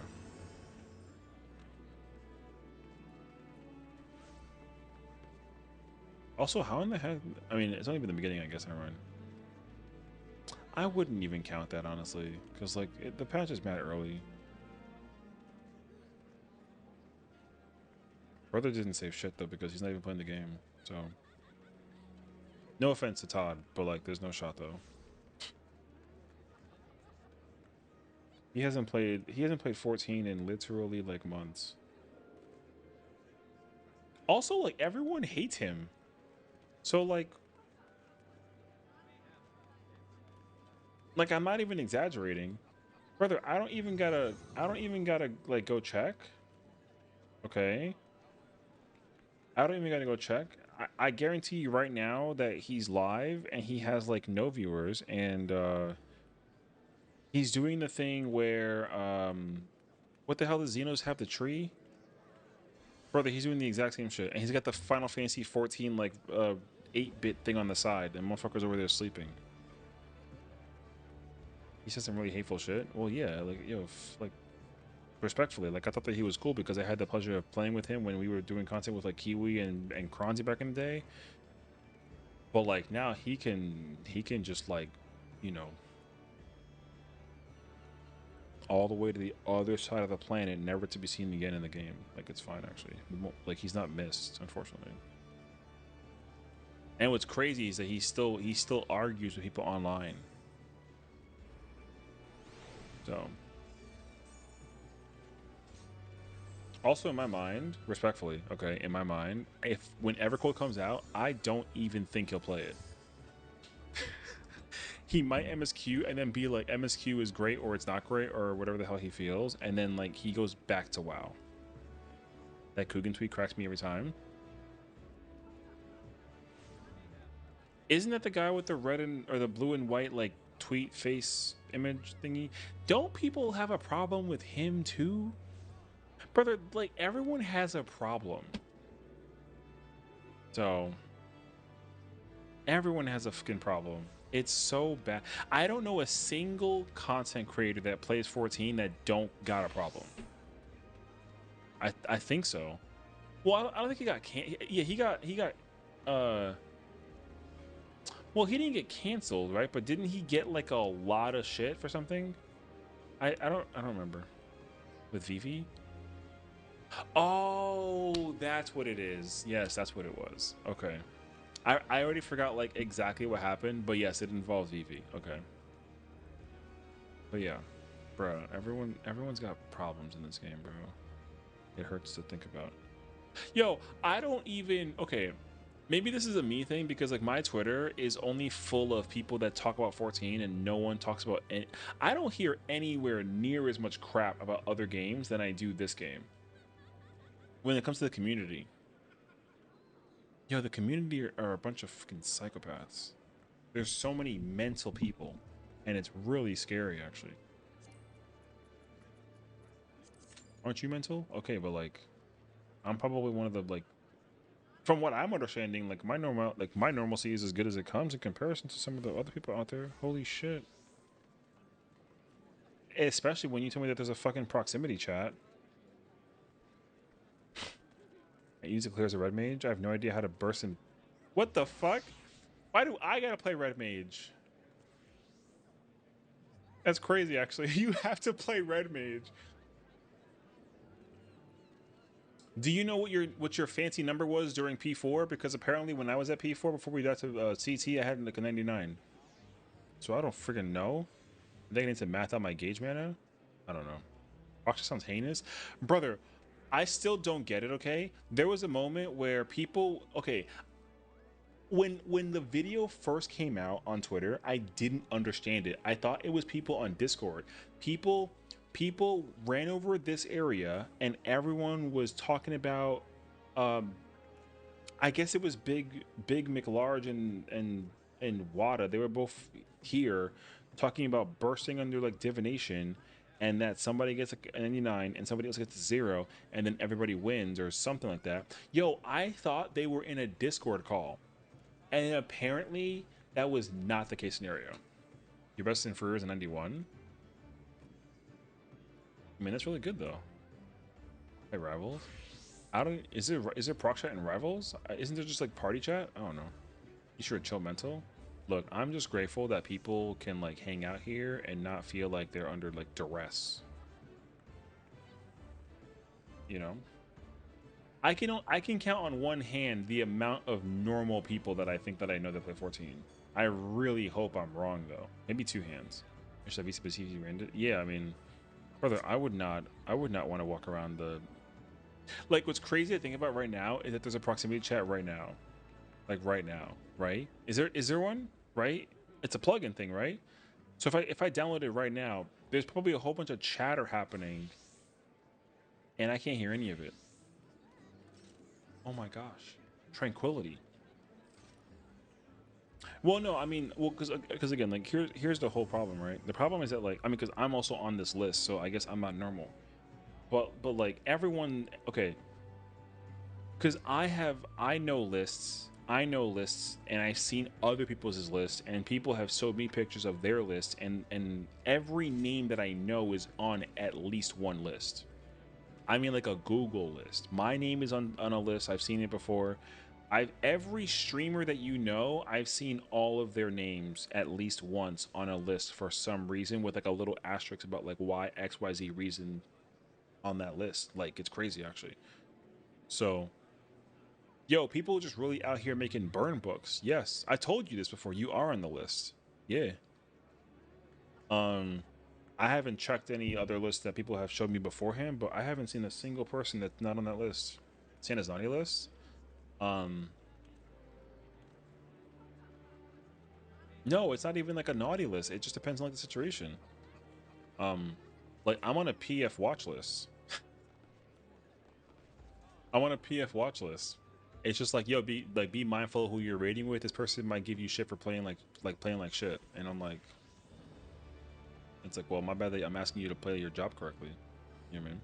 Also, how in the heck? I mean, it's only been the beginning, I guess. Never mind. I wouldn't even count that honestly, because like the patch is mad early. Brother didn't save shit though because he's not even playing the game. So, no offense to Todd, but like, there's no shot though. He hasn't played. He hasn't played 14 in literally like months. Also, like everyone hates him. So like I'm not even exaggerating, brother. I don't even gotta. I don't even gotta like go check. Okay. I don't even gotta go check. I guarantee you right now that he's live and he has like no viewers and he's doing the thing where what the hell does Xenos have the tree? Brother, he's doing the exact same shit. And he's got the Final Fantasy 14 like 8-bit thing on the side and motherfuckers over there sleeping. He said some really hateful shit. Well, yeah, like yo, like respectfully, like I thought that he was cool because I had the pleasure of playing with him when we were doing content with like Kiwi and Kronzi back in the day. But like now he can just like, you know, all the way to the other side of the planet, never to be seen again in the game. Like it's fine actually. Like he's not missed, unfortunately. And what's crazy is that he still argues with people online. So also in my mind, respectfully, okay, in my mind, if when Evercold comes out, I don't even think he'll play it. He might MSQ and then be like MSQ is great or it's not great or whatever the hell he feels, and then like he goes back to WoW. That Coogan tweet cracks me every time. Isn't that the guy with the red and or the blue and white like tweet face image thingy? Don't people have a problem with him too? Brother, like everyone has a problem. So everyone has a fucking problem. It's so bad. I don't know a single content creator that plays 14 that don't got a problem. I think so. Well, I don't think he got yeah, he got well, he didn't get canceled, right? But didn't he get like a lot of shit for something? I don't remember. With Vivi? Oh, that's what it is. Yes, that's what it was. Okay. I already forgot like exactly what happened, but yes, it involves Vivi. Okay. But yeah, bro, everyone's got problems in this game, bro. It hurts to think about. Yo, I don't even, okay, maybe this is a me thing because like my Twitter is only full of people that talk about 14 and no one talks about any, I don't hear anywhere near as much crap about other games than I do this game. When it comes to the community. Yo, the community are a bunch of fucking psychopaths. There's so many mental people, and it's really scary, actually. Aren't you mental? Okay, but like, I'm probably one of the like, from what I'm understanding, like my normalcy is as good as it comes in comparison to some of the other people out there. Holy shit! Especially when you tell me that there's a fucking proximity chat. I use it clear as a red mage. I have no idea how to burst in. What the fuck? Why do I gotta play red mage? That's crazy, actually. You have to play red mage. Do you know what your fancy number was during P4? Because apparently when I was at P4 before we got to CT, I had like a 99. So I don't freaking know. I think I need to math out my gauge mana. I don't know. Actually sounds heinous, brother. I still don't get it. Okay, there was a moment where people. Okay, when the video first came out on Twitter, I didn't understand it. I thought it was people on Discord. People ran over this area and everyone was talking about I guess it was Big McLarge and Wada. They were both here talking about bursting under like divination, and that somebody gets a 99 and somebody else gets a 0 and then everybody wins or something like that. Yo, I thought they were in a Discord call. And apparently that was not the case scenario. Your best in FRU is a 91. I mean, that's really good though. Hey, Rivals. I don't. Is there proc chat in Rivals? Isn't there just like party chat? I don't know. You sure chill mental? Look, I'm just grateful that people can like hang out here and not feel like they're under like duress. You know, I can count on one hand the amount of normal people that I think that I know that play 14. I really hope I'm wrong though. Maybe two hands. Should I be specific? Yeah, I mean, brother, I would not want to walk around the. Like, what's crazy to think about right now is that there's a proximity chat right now, like right now, right? Is there one? Right? It's a plugin thing, right? So if I download it right now, there's probably a whole bunch of chatter happening, and I can't hear any of it. Oh my gosh, tranquility. Well, no, I mean, well, because again, like here's the whole problem, right? The problem is that like, I mean, because I'm also on this list, so I guess I'm not normal. But like everyone, okay, because I know lists, and I've seen other people's lists, and people have showed me pictures of their list, and every name that I know is on at least one list. I mean, like a Google list. My name is on a list. I've seen it before. Every streamer that you know, I've seen all of their names at least once on a list for some reason with like a little asterisk about like why XYZ reason on that list. Like it's crazy actually. So yo, people just really out here making burn books. Yes, I told you this before. You are on the list. Yeah. I haven't checked any other lists that people have showed me beforehand, but I haven't seen a single person that's not on that list. Santa's naughty list. No, it's not even like a naughty list. It just depends on like the situation. Like I'm on a PF watch list. I'm on a PF watch list. It's just like, yo, be mindful of who you're raiding with. This person might give you shit for playing like playing like shit. And I'm like, it's like, well, my bad that I'm asking you to play your job correctly. You know what I mean?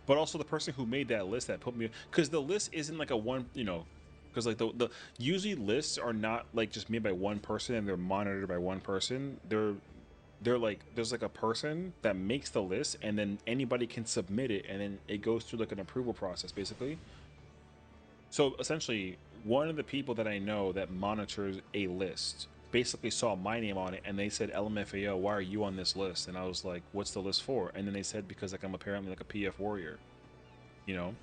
But also the person who made that list that put me, because the list isn't like a one, you know, because like the usually lists are not like just made by one person and they're monitored by one person. They're like, there's like a person that makes the list and then anybody can submit it and then it goes through like an approval process basically. So essentially one of the people that I know that monitors a list basically saw my name on it and they said, LMFAO, why are you on this list? And I was like, what's the list for? And then they said, because like I'm apparently like a PF warrior, you know.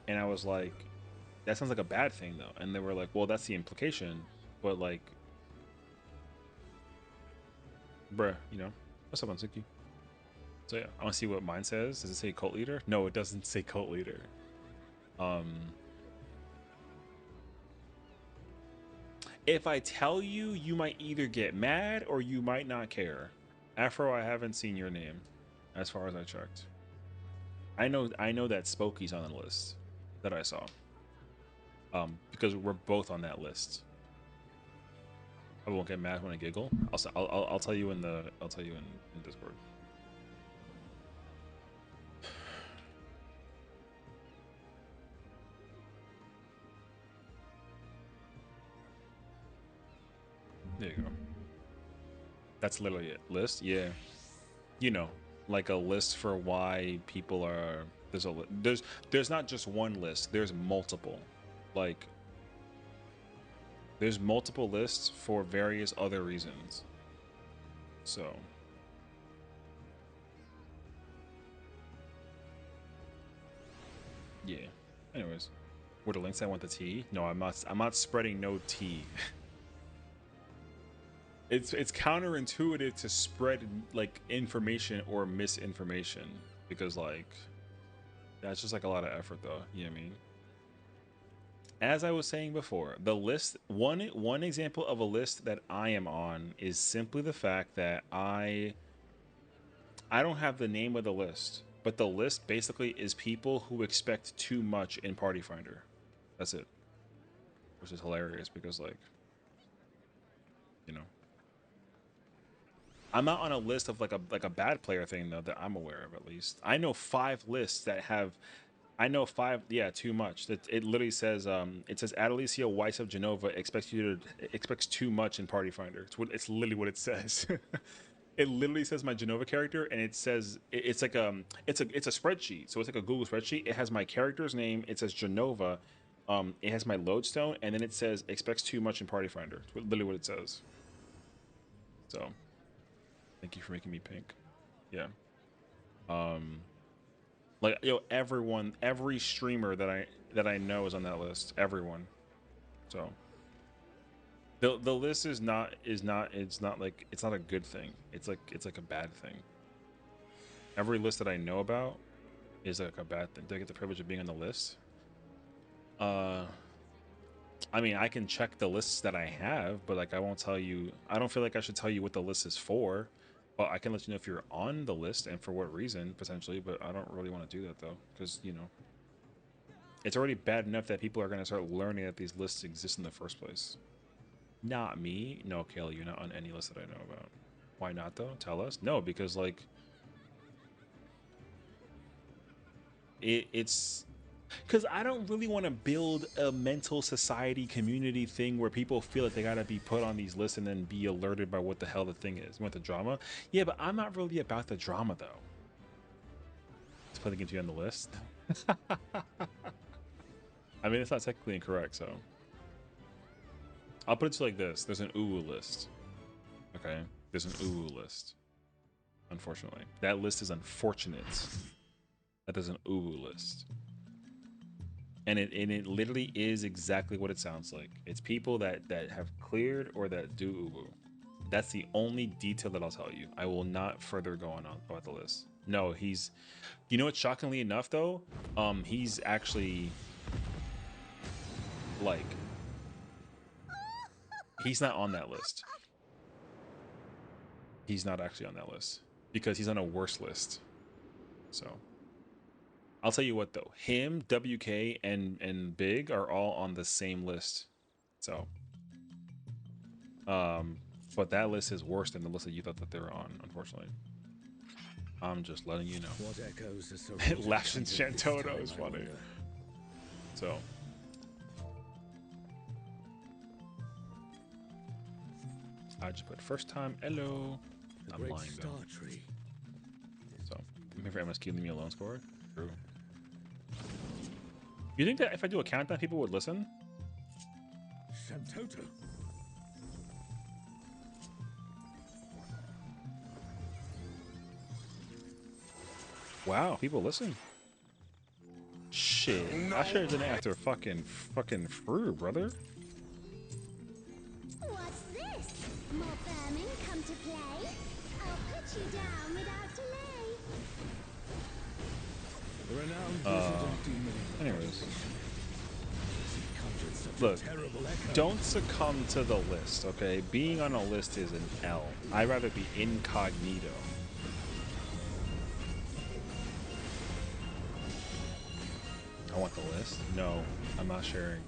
And I was like, that sounds like a bad thing though. And they were like, well, that's the implication, but like, bruh, you know. What's up, Ansuki? So yeah, I want to see what mine says. Does it say cult leader? No, it doesn't say cult leader. If I tell you, you might either get mad or you might not care. Afro, I haven't seen your name, as far as I checked. I know that Spokey's on the list that I saw. Because we're both on that list. I won't get mad when I giggle. I'll tell you in in Discord. There you go. That's literally it. List, yeah. You know, like a list for why people are. There's not just one list. There's multiple. Like there's multiple lists for various other reasons. So. Yeah. Anyways, were the links I want the tea? No, I'm not. I'm not spreading no tea. It's counterintuitive to spread like information or misinformation because like that's just like a lot of effort though. You know what I mean? As I was saying before, the list one example of a list that I am on is simply the fact that I don't have the name of the list, but the list basically is people who expect too much in Party Finder. That's it. Which is hilarious because like, you know, I'm not on a list of like a bad player thing though that I'm aware of at least. I know 5 lists that have I know 5, yeah, too much. That it literally says it says Adelicia Weiss of Genova expects too much in Party Finder. It's literally what it says. It literally says my Genova character and it says it's like it's a spreadsheet. So it's like a Google spreadsheet. It has my character's name, it says Genova, it has my lodestone and then it says expects too much in Party Finder. It's literally what it says. So thank you for making me pink. Yeah. Like yo, every streamer that I know is on that list. Everyone. So the list is not it's not a good thing. It's like a bad thing. Every list that I know about is like a bad thing. Do I get the privilege of being on the list? I mean, I can check the lists that I have, but like I won't tell you. I don't feel like I should tell you what the list is for. But I can let you know if you're on the list and for what reason potentially. But I don't really want to do that though, because you know, it's already bad enough that people are going to start learning that these lists exist in the first place. Not me. No, Kayla, you're not on any list that I know about. Why not though? Tell us. No, because like it's because I don't really want to build a mental society community thing where people feel like they gotta be put on these lists and then be alerted by what the hell the thing is. You want the drama? Yeah, but I'm not really about the drama though. Let's put the game on the list. I mean, it's not technically incorrect, so I'll put it to like this: there's an uwu list. Okay, there's an uwu list. Unfortunately, that list is unfortunate. That there's an uwu list, and it literally is exactly what it sounds like. It's people that have cleared or that do uwu. That's the only detail that I'll tell you. I will not further go on about the list. No, he's, you know what? Shockingly enough, though, he's actually like, he's not on that list. He's not actually on that list because he's on a worse list. So I'll tell you what, though, him, WK, and Big are all on the same list. So, but that list is worse than the list that you thought that they were on, unfortunately. I'm just letting you know. What echoes are so Lash and Shantoto is funny. So. I just put first time, hello. I'm lying though. Tree. So, I'm here for MSQ, leave me alone score. True. You think that if I do a countdown, people would listen? Shantoto. Wow, people listen. Shit, I should have done it after fucking FRU, brother. What's this? More vermin come to play? I'll put you down without delay. The renowned resident demon. Anyways, Conjured such look, a terrible echo. don't succumb to the list, okay? Being on a list is an L. I'd rather be incognito. I want the list. No, I'm not sharing.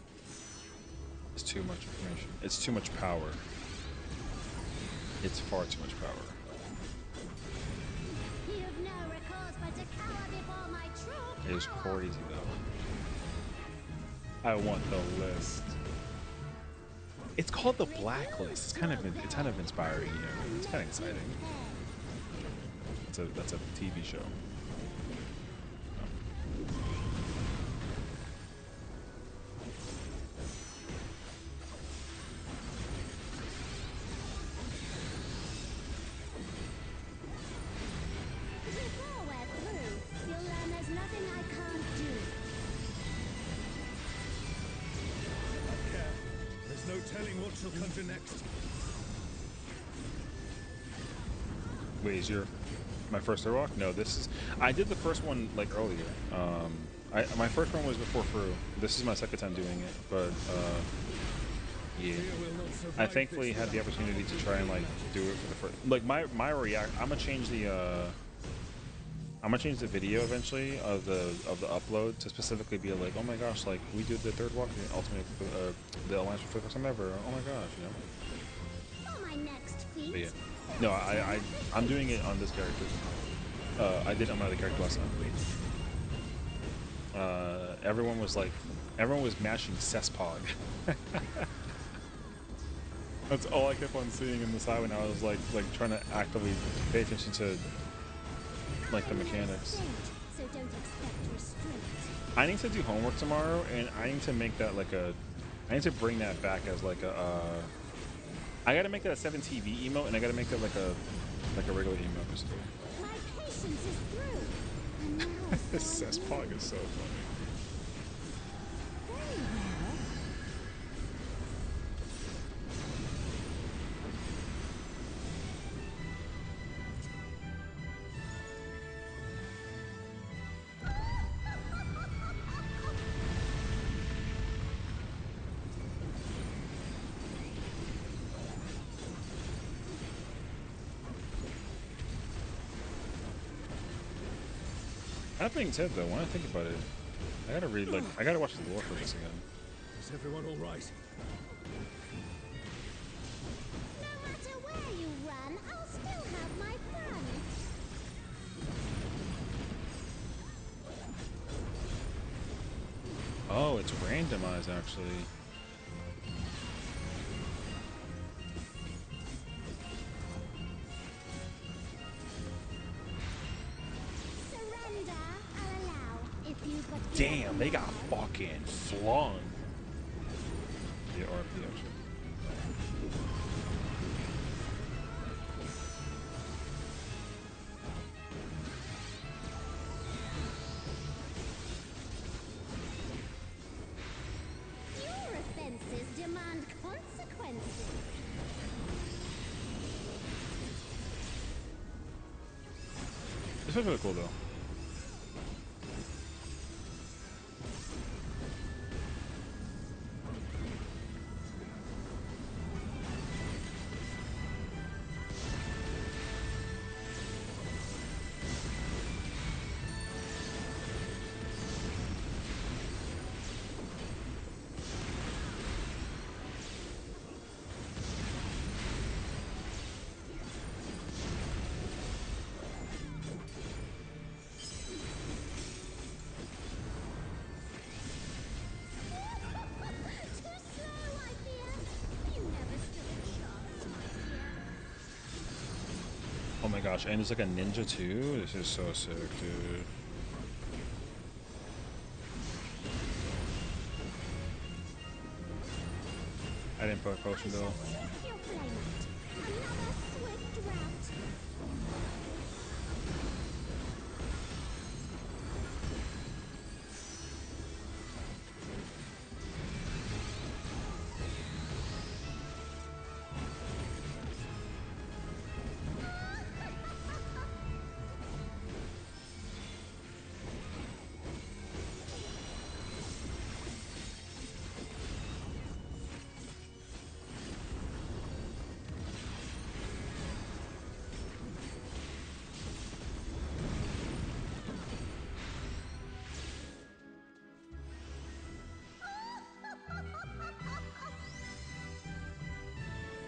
It's too much information. It's too much power. It's far too much power. You've no recourse but to cower before my true It is power. crazy though. I want the list. It's called the Blacklist. It's kind of inspiring, you know. It's kind of exciting. That's a TV show. Before we're through, you'll learn there's nothing I can't do. Care. There's no telling what she'll conjure next. Wait, is my first Airwalk? No, this is. I did the first one like earlier. My first one was before FRU. This is my second time doing it, but yeah. Fear will not survive I thankfully this had the without opportunity to power. try and like do it for the first. Like my react. I'm gonna change the. I'm gonna change the video eventually of the upload to specifically be like, oh my gosh, like we did the third walk, the ultimate, the alliance for the first time ever. Oh my gosh, you know. For my next feat. But yeah. No, I'm doing it on this character. I did it on my other character last time. Everyone was mashing Cesspog. That's all I kept on seeing in the side when I was like trying to actively pay attention to like the mechanics. So don't expect restraint. I need to do homework tomorrow, and I need to make that like a. I need to bring that back as like a. I gotta make that a 7TV emote, and I gotta make that like a regular emote or something. My patience is through. And now it's all Cesspog you. is so funny. Very well. That being said, though, when I think about it, I gotta watch the lore for this again. Is everyone all right? No matter where you run, I'll still have my fun. Oh, it's randomized actually. Surrender, I'll allow, if you've got Damn, they got fucking flung. Yeah, RP actually. Your offenses demand consequences. This was really cool though. Too slow, I fear. You never stood a chance, my dear. Oh my gosh, and there's like a ninja too. This is so sick, dude. I didn't put a potion though. Sweep your flame out. Another swift rout.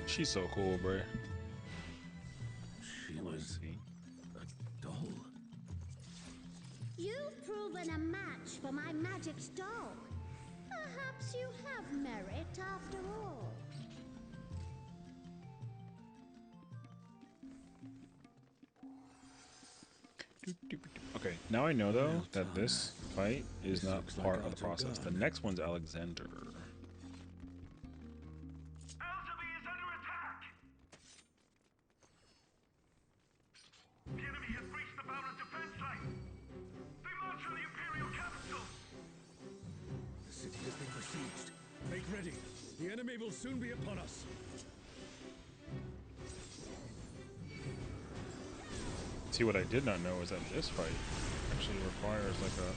She's so cool, bro. She was a doll. You've proven a match for my magic doll. Perhaps you have merit after all. Okay, now I know though that Well this fight is This not looks like part of the Arthur process. The Gunn. next one's Alexander. Elderby is under attack! The enemy has breached the Baron defense line! They march on the Imperial capital! The city has been besieged. Make ready. The enemy will soon be upon us. See, what I did not know is that this fight actually requires like a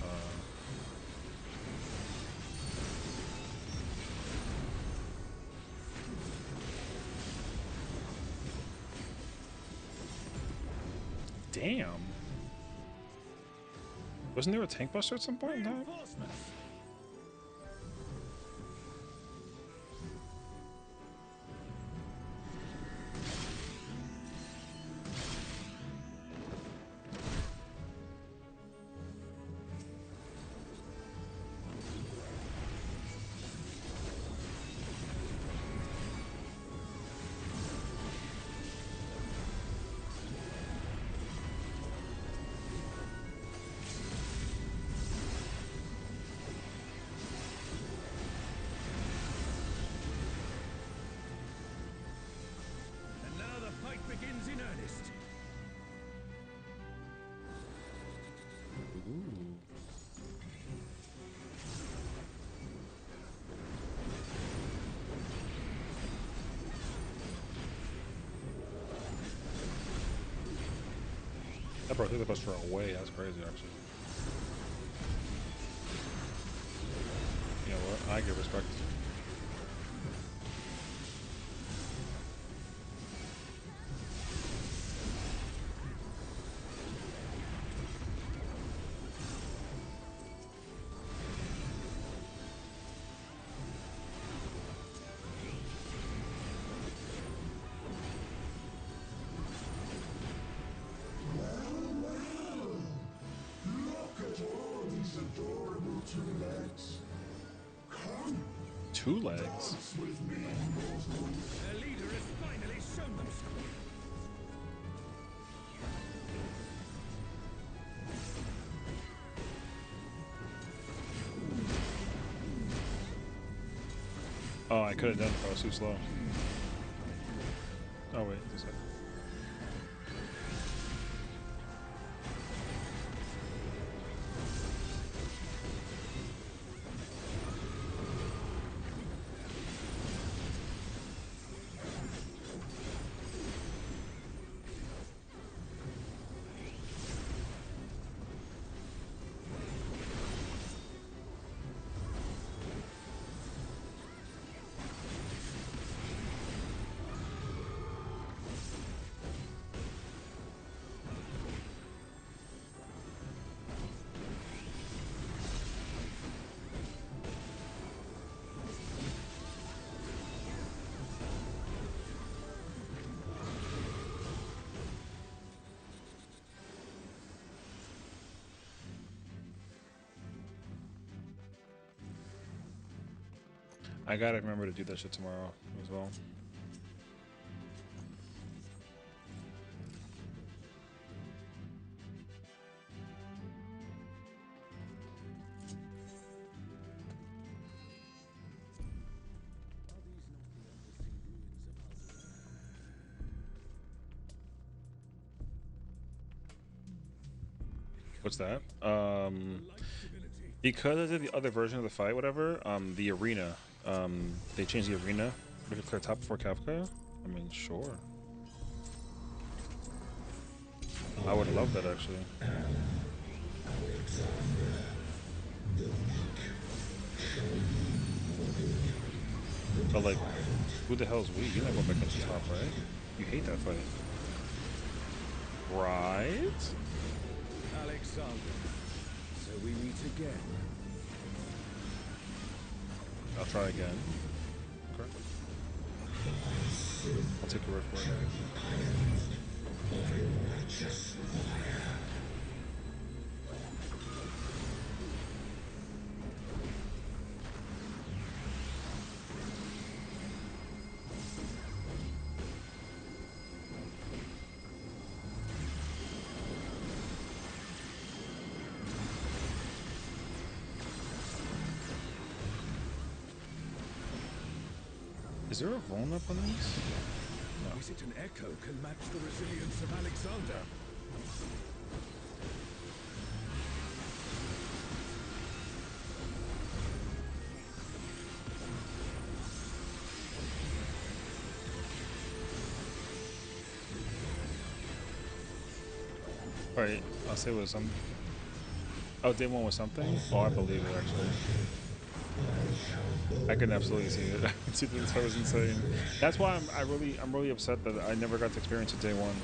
damn. Wasn't there a tank buster at some point in that? Reinforcements. And now the fight begins in earnest. Ooh. That bro took the buster away. That's crazy, actually. You know what? I give respect. Look at all these adorable two legs. Come, Two legs. dance with me, mortals. Their leader has finally shown themselves. Oh, I could have done it if I was too slow. Oh wait, just a second. I gotta remember to do that shit tomorrow as well. What's that? Because I did the other version of the fight, whatever. The arena. They changed the arena. We could clear top before Kafka. I mean, sure. I would love that actually. But like, who the hell's we? You're not going back into top, right? You hate that fight, right? Alexander, so we meet again. I'll try again. Okay. I'll take your word for it. Is there a vuln up on these? No. Is it an echo can match the resilience of Alexander? Alright, I'll say it was some. Oh, day one was something? Oh, I believe it actually. I can absolutely see it. I can see that this fight was insane. That's why I'm really upset that I never got to experience it day one.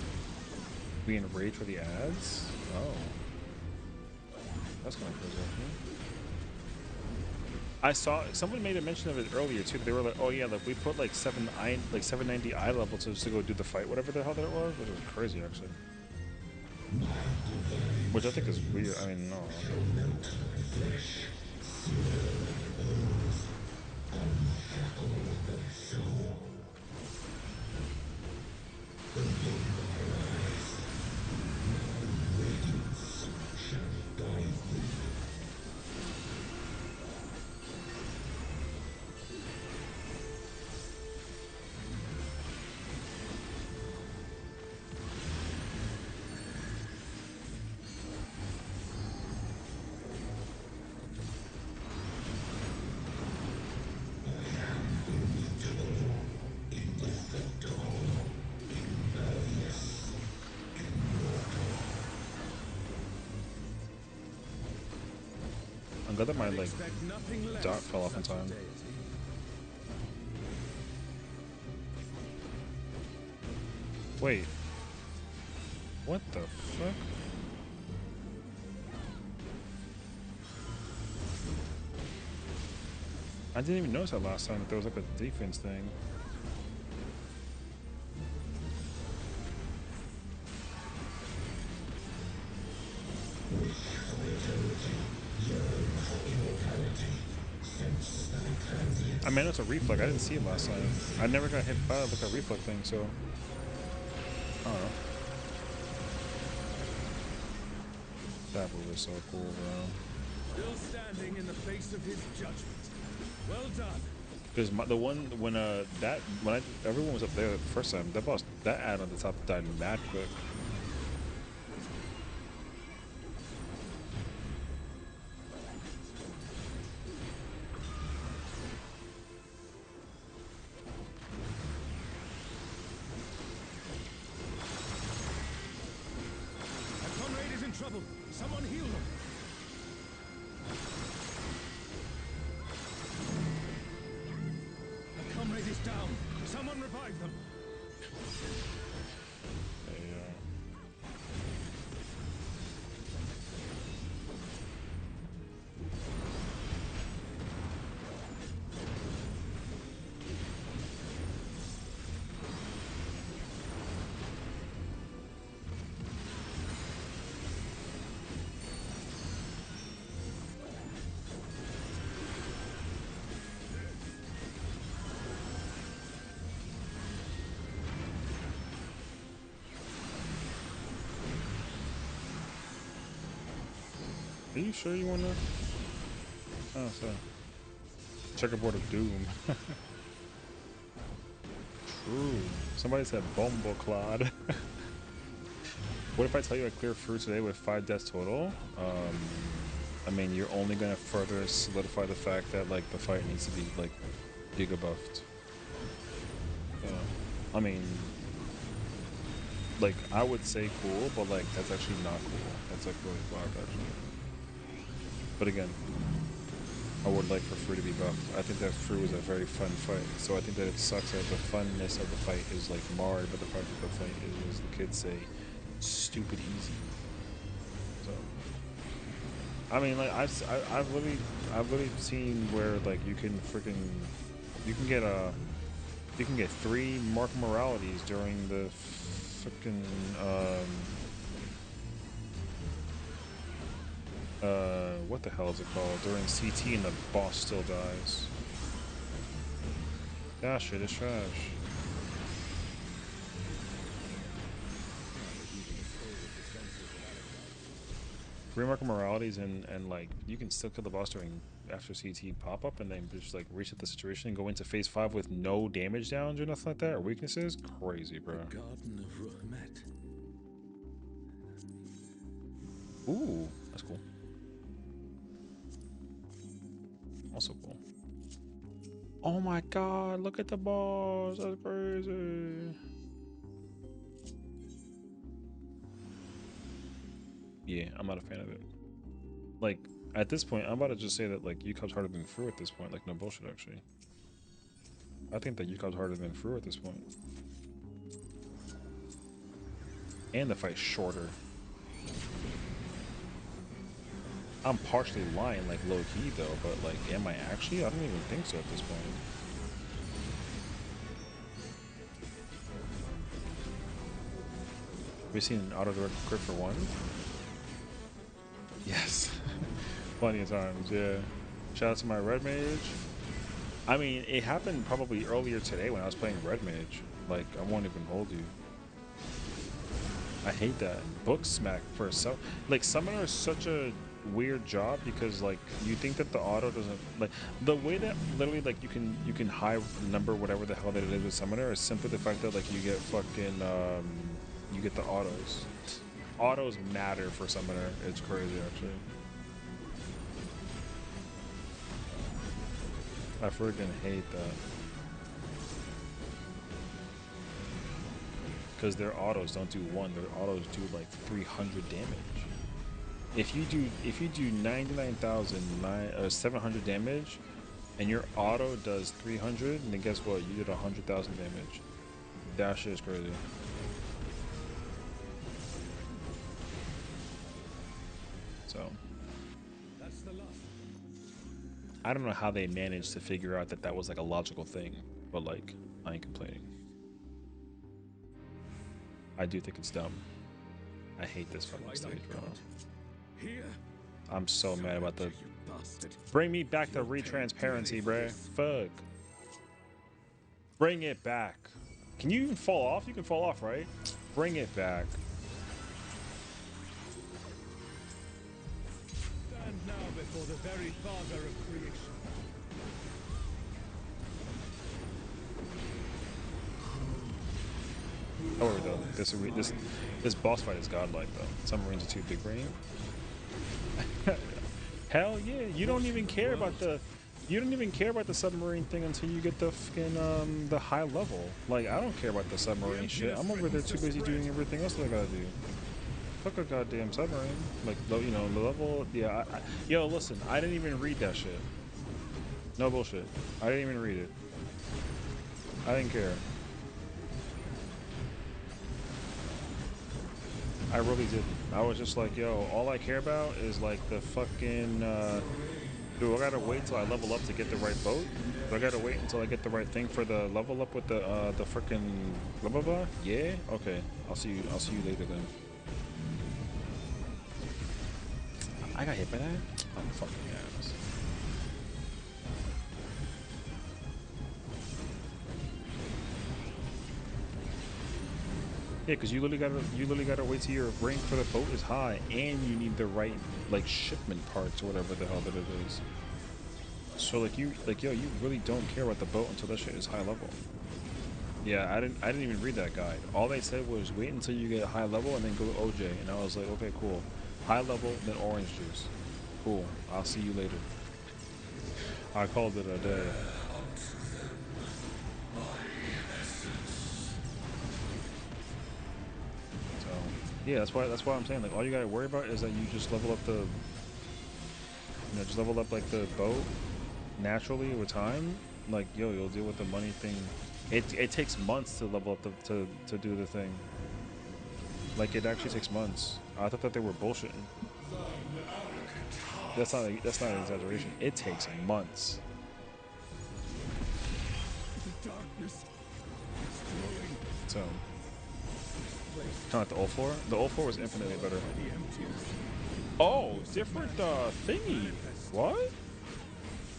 Being rage for the ads? Oh. That's kind of crazy actually. I saw someone made a mention of it earlier too. They were like, "Oh yeah, like we put like 790 eye level to go do the fight, whatever the hell that was," which was crazy actually. Which I think is weird. I mean, no. I'm glad that my like dot fell off in time. Wait. What the fuck? I didn't even notice that last time that there was like a defense thing. I mean, it's a reflect. I didn't see it last time. I never got hit by like a reflect thing, so I don't know. That move is so cool, bro. Still standing in the face of his judgment. Well done. Because the one when that when everyone was up there the first time, that boss that ad on the top died mad quick. A comrade is in trouble. Someone heal them. A comrade is down. Someone revive them. Are you sure you wanna? Oh, so checkerboard of doom. True. Somebody said Bombo Claude. What if I tell you I cleared FRU today with 5 deaths total? I mean, you're only gonna further solidify the fact that like the fight needs to be like giga buffed. I mean, like I would say cool, but like that's actually not cool. That's like really fucked actually. But again, I would like for FRU to be buffed. I think that FRU is a very fun fight. So I think that it sucks that the funness of the fight is like marred by the fact that the fight is, as the kids say, stupid easy. So I mean, like I've literally seen where like you can get 3 Mark Moralities during the freaking what the hell is it called? During CT and the boss still dies. That shit is trash. Remark moralities and like you can still kill the boss during after CT pop up and then just like reset the situation and go into phase 5 with no damage downs or nothing like that or weaknesses. Crazy, bro. Garden of Ruhmet. Ooh, that's cool. Also cool. Oh my god, look at the boss. That's crazy. Yeah, I'm not a fan of it. Like, at this point, I'm about to just say that, like, UCOB's harder than FRU at this point. Like, no bullshit, actually. I think that UCOB's harder than FRU at this point. And the fight's shorter. I'm partially lying, like, low-key, though, but, like, am I actually? I don't even think so at this point. Have you seen an auto-direct crit for 1? Yes. Plenty of times, yeah. Shout out to my red mage. I mean, it happened probably earlier today when I was playing red mage. Like, I won't even hold you. I hate that. Book smack for some. Like, summoner is such a weird job because, like, you think that the auto doesn't like the way that literally like you can high number whatever the hell that it is with summoner is simply the fact that like you get fucking you get the autos. Autos matter for summoner. It's crazy actually. I freaking hate that. Because their autos don't do 1, their autos do like 300 damage. If you do 99,700 damage and your auto does 300, then guess what? You did 100,000 damage. That shit is crazy. So That's the last. I don't know how they managed to figure out that that was like a logical thing, but like I ain't complaining. I do think it's dumb. I hate this fucking stage, bro. Here. I'm so mad about the. You bastard. Bring me back to retransparency, bruh. Fuck. Bring it back. Can you even fall off? You can fall off, right? Bring it back. Stand now before the very father of creation. However, though, this boss fight is godlike though. Submarines are too big brain. Hell yeah, you don't even care about the submarine thing until you get the fucking the high level. Like I don't care about the submarine shit. I'm over there too busy doing everything else that I gotta do. Fuck a goddamn submarine. Like you know the level. Yeah. Yo, listen, I didn't even read that shit. No bullshit. I didn't even read it. I didn't care. I really didn't. I was just like, yo, all I care about is like the fucking, do I gotta wait till I level up to get the right boat? Do I gotta wait until I get the right thing for the level up with the freaking blah blah blah? Yeah? Okay. I'll see you later then. I got hit by that? Oh, fucking ass. Yeah, because you literally gotta wait till your rank for the boat is high, and you need the right like shipment parts or whatever the hell that it is. So like yo, you really don't care about the boat until that shit is high level. Yeah, I didn't even read that guide. All they said was wait until you get high level and then go to OJ, and I was like, okay, cool. High level, then orange juice. Cool. I'll see you later. I called it a day. So yeah, that's why I'm saying like all you gotta worry about is that you just level up just level up like the boat naturally with time. Like yo, you'll deal with the money thing. It takes months to level up to do the thing. Like it actually takes months. I thought that they were bullshitting. That's not an exaggeration. It takes months. The darkness is growing. So kind of like the old floor. The old floor was infinitely better. The empty ocean. Oh, different thingy. What?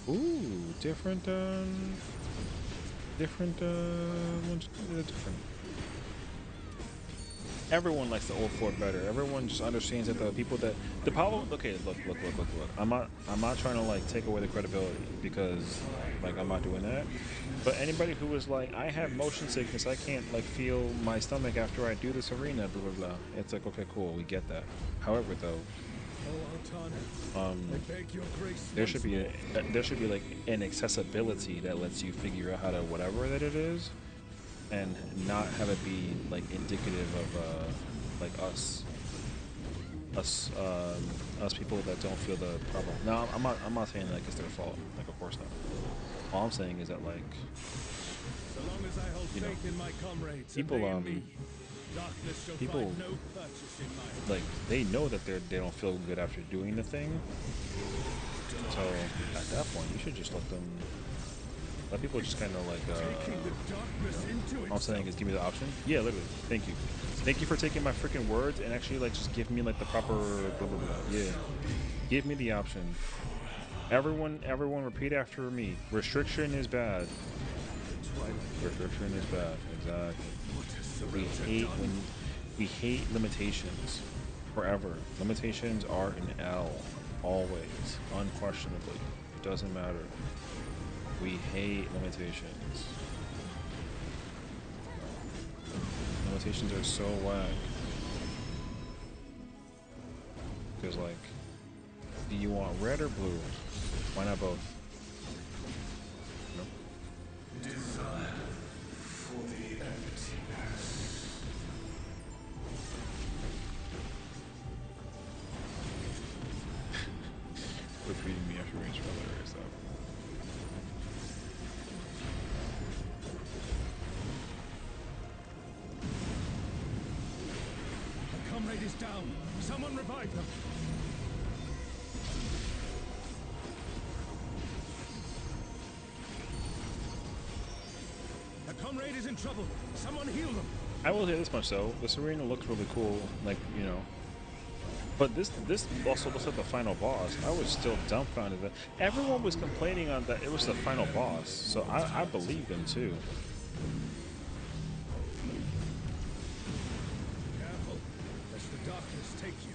Ooh, different one's different. Everyone likes the old floor better. Everyone just understands that the people that the problem. Okay, look. I'm not trying to like take away the credibility because like I'm not doing that. But anybody who is like, I have motion sickness, I can't like feel my stomach after I do this arena, blah blah blah. It's like okay, cool, we get that. However, though, I beg your grace there should be like an accessibility that lets you figure out how to whatever that it is, and not have it be like indicative of like us people that don't feel the problem. No, I'm not saying like it's their fault. Like of course not. All I'm saying is that like So long as I hold faith in my comrades people and they in me, darkness shall people find no purchase in my like they know that they don't feel good after doing the thing. So at that point, you should just let people just kind of like. taking the darkness into All I'm saying is give me the option. Yeah, literally. Thank you. Thank you for taking my freaking words and actually like just give me like the proper blah blah blah. Yeah. Give me the option. Everyone repeat after me. Restriction is bad. Restriction is bad. Exactly. We hate limitations. Forever. Limitations are an L. Always. Unquestionably. It doesn't matter. We hate limitations. Limitations are so whack. Because like, do you want red or blue? Why not both? Nope. Desire for the emptiness. Repeating me after range for hilarious though. A comrade is down. Someone revive them. A comrade is in trouble. Someone heal them. I will say this much though, this arena looks really cool, like, you know. But this also looks like the final boss. I was still dumbfounded that everyone was complaining on that it was the final boss. So I believe them too. Careful, lest the darkness take you.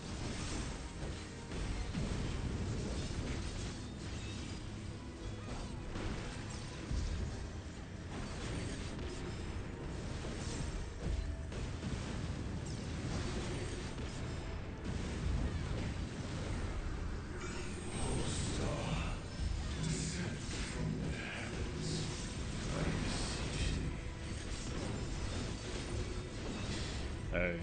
Hey.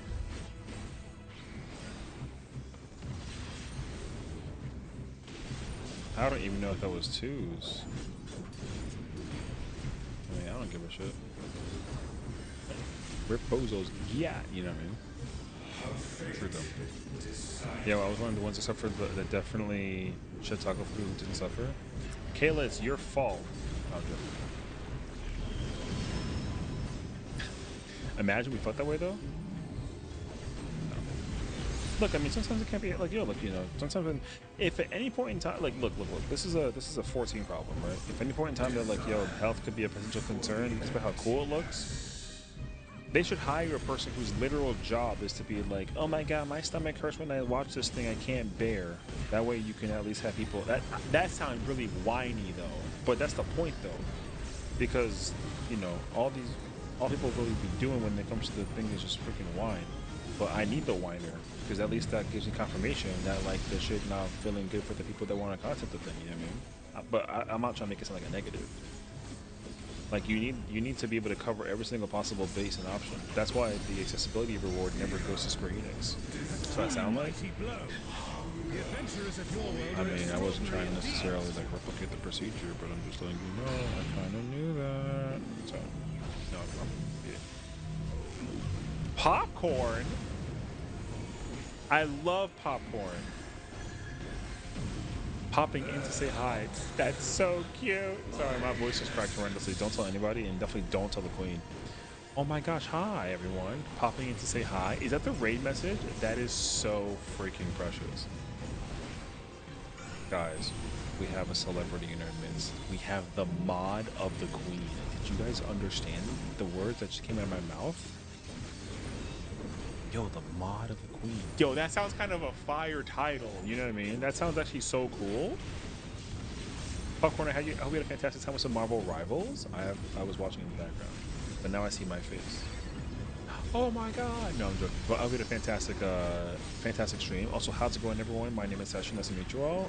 I don't even know if that was twos. I mean, I don't give a shit. Rip Bozos, yeah, you know what I mean? True though. Yeah, well, I was one of the ones that suffered, that definitely should taco for people who didn't suffer. Kayla, it's your fault. No, I'm joking. Imagine we felt that way though. No. Look, I mean, sometimes it can't be like, yo, look, you know, sometimes if at any point in time, like, look, this is a 14 problem, right? If any point in time that like, yo, health could be a potential concern, despite how cool it looks, they should hire a person whose literal job is to be like, oh my god, my stomach hurts when I watch this thing I can't bear. That way you can at least have people that sounds really whiny though. But that's the point though. Because, you know, all people really be doing when it comes to the thing is just freaking whine. But I need the whiner, because at least that gives me confirmation that like the shit not feeling good for the people that want to content the thing, you know what I mean? But I'm not trying to make it sound like a negative. Like you need to be able to cover every single possible base and option. That's why the accessibility reward never goes to Square Enix. So I sound like. I mean, I wasn't trying to necessarily like replicate the procedure, but I'm just letting you know I kind of knew that. So no, yeah. Popcorn. I love popcorn. Popping in to say hi. That's so cute. Sorry, my voice just cracked horrendously. Don't tell anybody, and definitely don't tell the queen. Oh my gosh, hi everyone. Popping in to say hi. Is that the raid message? That is so freaking precious. Guys, we have a celebrity in our midst. We have the mod of the queen. Did you guys understand the words that just came out of my mouth? Yo, the mod of the queen. Yo, that sounds kind of a fire title. You know what I mean? That sounds actually so cool. Popcorn, I hope you had a fantastic time with some Marvel Rivals. I was watching in the background, but now I see my face. Oh my god! No, I'm joking. But I hope you had a fantastic stream. Also, how's it going, everyone? My name is Session. Nice to meet you all.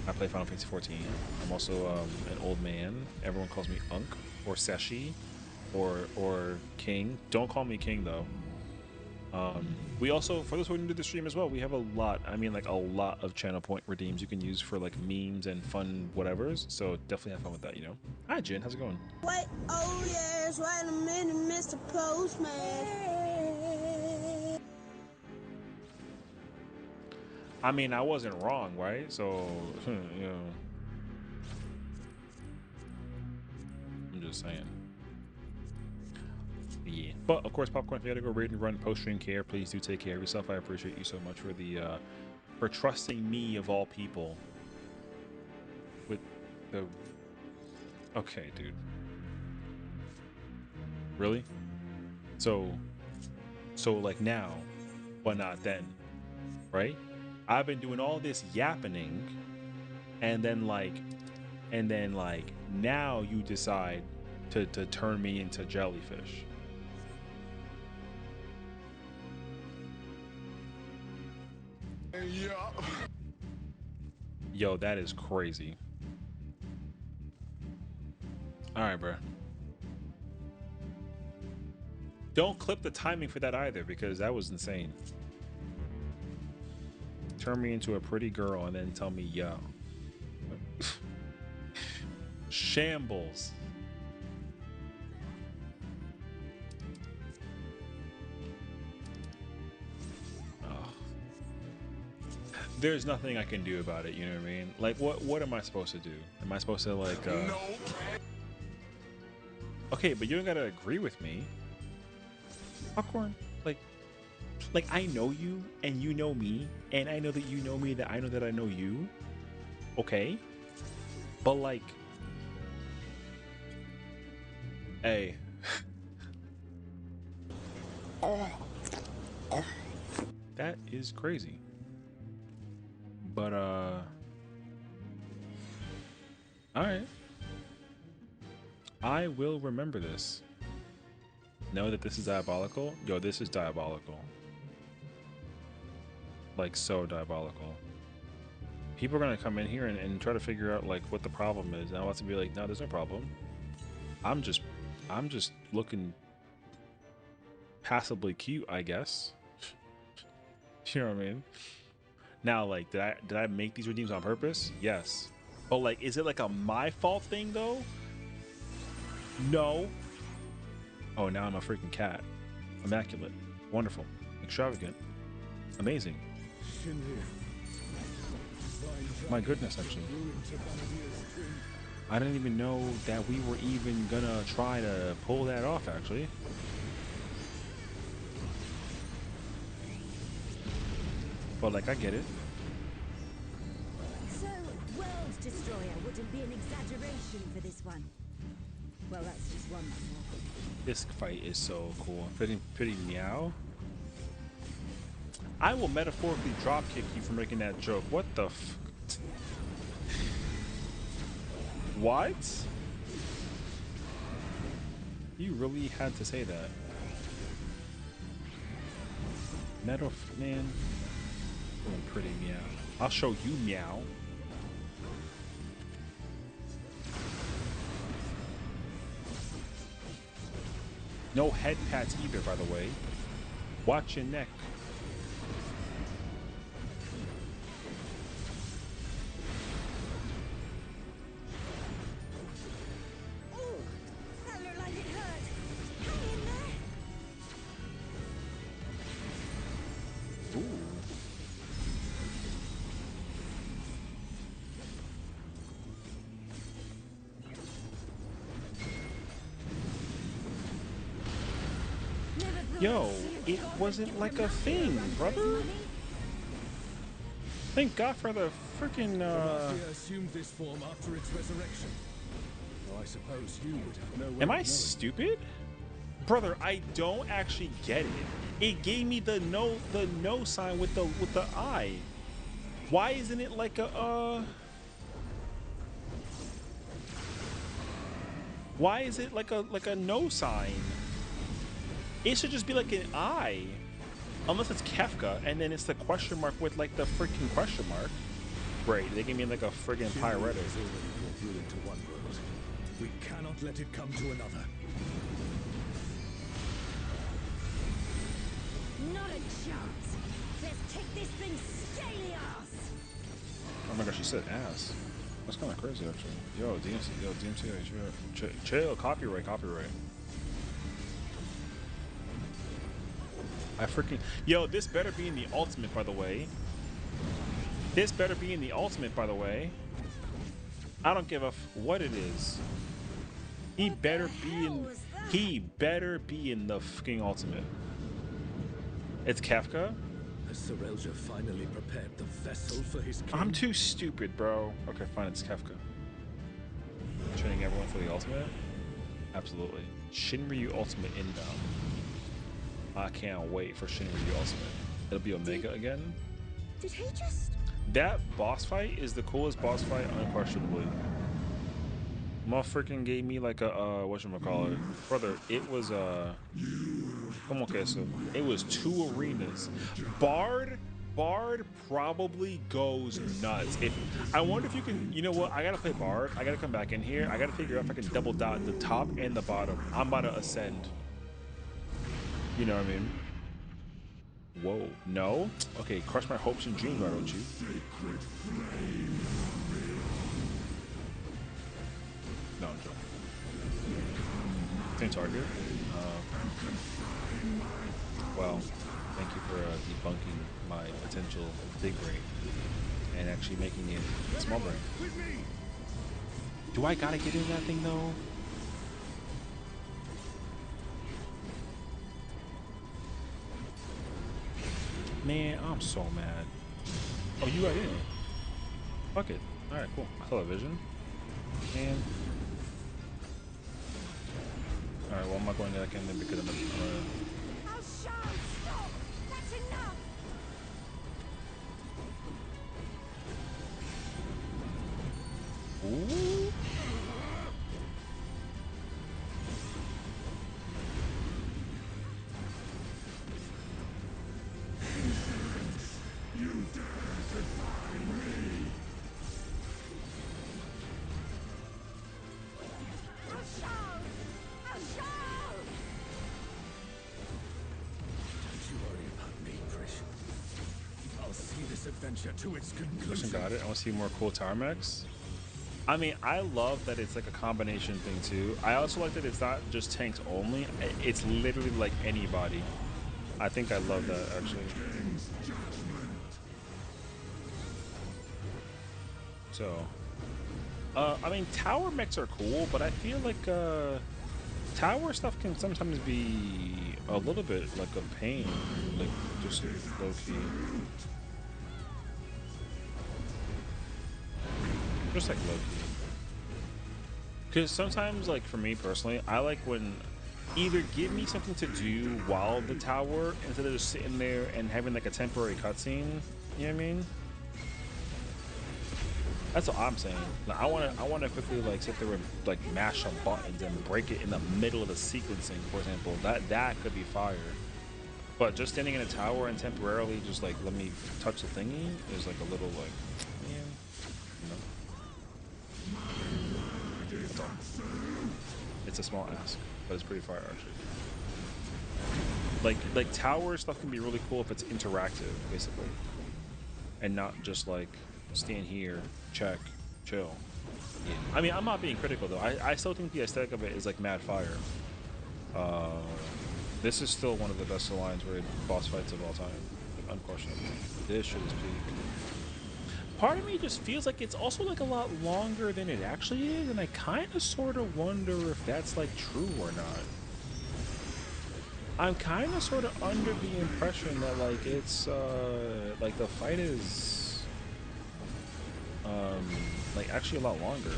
I play Final Fantasy 14. I'm also an old man. Everyone calls me Unk or Seshi or King. Don't call me King though. We also, for those who are new to the stream as well, we have a lot, I mean like a lot of channel point redeems you can use for like memes and fun whatevers. So definitely have fun with that, you know. Hi Jin, how's it going? Wait, oh yes, wait a minute, Mr. Postman. I mean, I wasn't wrong, right? So, you know, I'm just saying. Yeah. But of course, Popcorn, if you gotta go raid and run post-stream care, please do take care of yourself. I appreciate you so much for the for trusting me of all people with the. Okay, dude. Really? So like now, but not then, right? I've been doing all this yappening, and then like now you decide to turn me into jellyfish. Yeah. Yo, that is crazy. All right, bro. Don't clip the timing for that either, because that was insane. Turn me into a pretty girl and then tell me, yo. Shambles. Oh. There's nothing I can do about it, you know what I mean? Like, what am I supposed to do? Am I supposed to, like, No. Okay, but you don't gotta agree with me. Popcorn, like I know you and you know me, and I know that you know me, that I know that I know you. Okay? But like, hey. That is crazy. But alright. I will remember this. Know that this is diabolical? Yo, this is diabolical. Like, so diabolical. People are gonna come in here and try to figure out like what the problem is. And I want to be like, no, there's no problem. I'm just looking passably cute, I guess. You know what I mean? Now, like, did I make these redeems on purpose? Yes. But like, is it like a my fault thing though? No. Oh, now I'm a freaking cat. Immaculate. Wonderful. Extravagant. Amazing. My goodness, actually. I didn't even know that we were even gonna try to pull that off, actually. But like, I get it. So, World Destroyer wouldn't be an exaggeration for this one. Well, that's just one more. This fight is so cool. Pretty meow. I will metaphorically drop kick you for making that joke. What the f... What? You really had to say that. Man. Doing pretty meow. I'll show you meow. No head pats either, by the way. Watch your neck. Ooh, that looked like it hurt. Hang in there. Ooh. Yo, it wasn't like a thing, brother. Thank God for the freaking Varathia assumed this form after its resurrection. Though I suppose you would have no way Am of I knowing. stupid? Brother, I don't actually get it. It gave me the no sign with the eye. Why isn't it like a Why is it like a no sign? It should just be like an eye. Unless it's Kefka, and then it's the question mark with like the freaking question mark. Great, they gave me like a friggin' pyretic. Has already brought you into one world. We cannot let it come to another. Not a chance. Let's kick this thing scaly ass. Oh my gosh, she said ass. That's kind of crazy, actually. Yo, DMC, chill, copyright. I freaking... Yo, this better be in the ultimate, by the way. This better be in the ultimate, by the way. I don't give a what it is. He better be in... He better be in the fucking ultimate. It's Kefka? Has Sorelja finally prepared the vessel for his king? I'm too stupid, bro. Okay, fine, it's Kefka. Training everyone for the ultimate? Absolutely. Shinryu Ultimate inbound. I can't wait for Shinryu Ultimate. It'll be Omega again. Did he just... That boss fight is the coolest boss fight, unquestionably. Motherfucking gave me like a, whatchamacallit. Brother, it was, come on, queso. It was 2 arenas. Bard probably goes nuts. If I wonder if you can, you know what? I gotta play Bard. I gotta come back in here. I gotta figure out if I can double dot the top and the bottom. I'm about to ascend. You know what I mean? Whoa, no? Okay, crush my hopes and dreams, why don't you? No, I'm joking. Same target. Well, thank you for debunking my potential big brain and actually making it small brain. Do I gotta get in that thing though? Man, I'm so mad. Oh, you got in. Fuck it. Alright, cool. I saw a vision. And alright, well I'm not going back in there because I'm I'll shout! Stop! That's enough! Ooh. adventure to its Person conclusion. got it. I want to see more cool tower mechs. I mean, I love that it's like a combination thing too. I also like that it's not just tanks only. It's literally like anybody. I think I love that actually. So, I mean, tower mechs are cool, but I feel like tower stuff can sometimes be a little bit like a pain, like just low key. Just like low key. Because sometimes, like for me personally, I like when either give me something to do while the tower instead of just sitting there and having like a temporary cutscene. You know what I mean? That's what I'm saying. Like, I want to quickly like sit there and like mash some buttons and break it in the middle of the sequencing, for example. That could be fire. But just standing in a tower and temporarily just like let me touch the thingy is like a little like, man, you know. That's all. It's a small ask, but it's pretty fire actually. Like tower stuff can be really cool if it's interactive, basically, and not just like stand here, check, chill. Yeah. I mean, I'm not being critical though. I still think the aesthetic of it is like mad fire. This is still one of the best Alliance Raid boss fights of all time, like, unquestionably. This shit is peak. Part of me just feels like it's also like a lot longer than it actually is, and I kind of sort of wonder if that's like true or not. I'm kind of sort of under the impression that like it's like the fight is like actually a lot longer.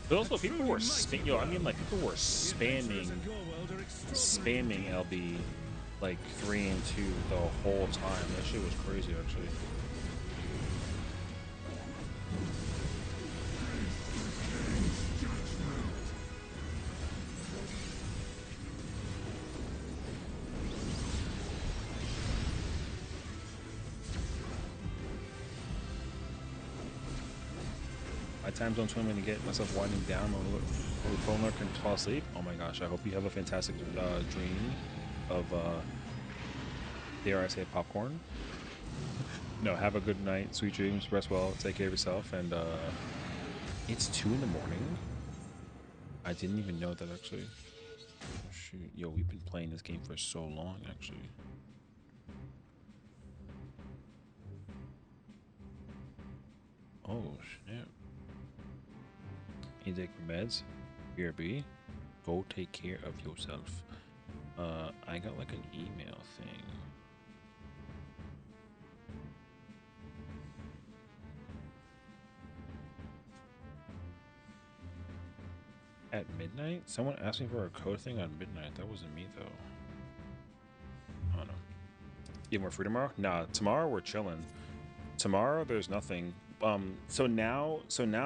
But also, people were I mean, like people were spamming LB like 3 and 2 the whole time. That shit was crazy, actually. My time zone swimming to get myself winding down when phone lurk and fall asleep. Oh my gosh, I hope you have a fantastic dream of dare I say popcorn. No, have a good night, sweet dreams, rest well, take care of yourself, and it's 2 in the morning. I didn't even know that actually. Oh, shoot, yo, we've been playing this game for so long actually. Oh snap. You take meds, BRB, go take care of yourself. I got like an email thing. At midnight? Someone asked me for a code thing on midnight. That wasn't me though. I don't know. You have more free tomorrow? Nah, tomorrow we're chilling. Tomorrow there's nothing. So now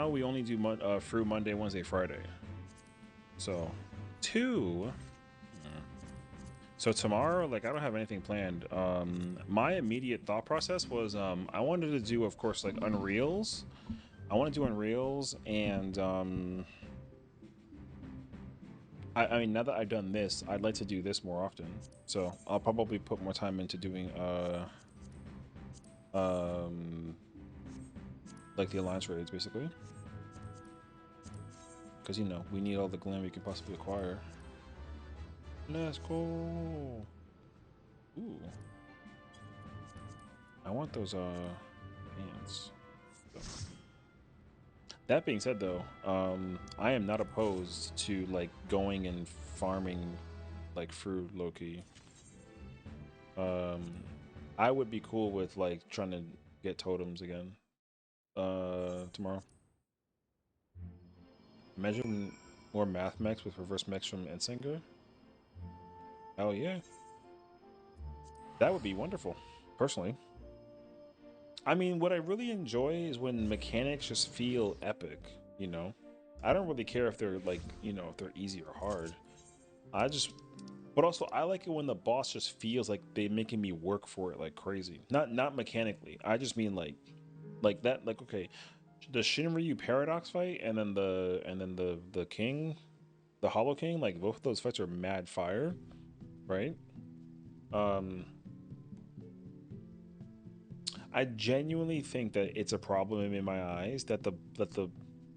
we only do FRU Monday, Wednesday, Friday. So 2. So tomorrow, like I don't have anything planned. My immediate thought process was I wanted to do, of course, like Unreals. I want to do Unreals, and I mean, now that I've done this, I'd like to do this more often. So I'll probably put more time into doing like the Alliance raids, basically, because you know we need all the glam we can possibly acquire. Let's go. Ooh, I want those pants. So. That being said, though, I am not opposed to like going and farming like fruit low-key. I would be cool with like trying to get totems again tomorrow. Imagine more math mechs with reverse mechs from Ensinger. Hell yeah. That would be wonderful, personally. I mean, what I really enjoy is when mechanics just feel epic, you know? I don't really care if they're like, you know, if they're easy or hard. I just, but also I like it when the boss just feels like they making me work for it like crazy. Not mechanically. I just mean like that. Like okay, the Shinryu Paradox fight and then the King, the Hollow King. Like both of those fights are mad fire, right? Um, I genuinely think that it's a problem in my eyes that the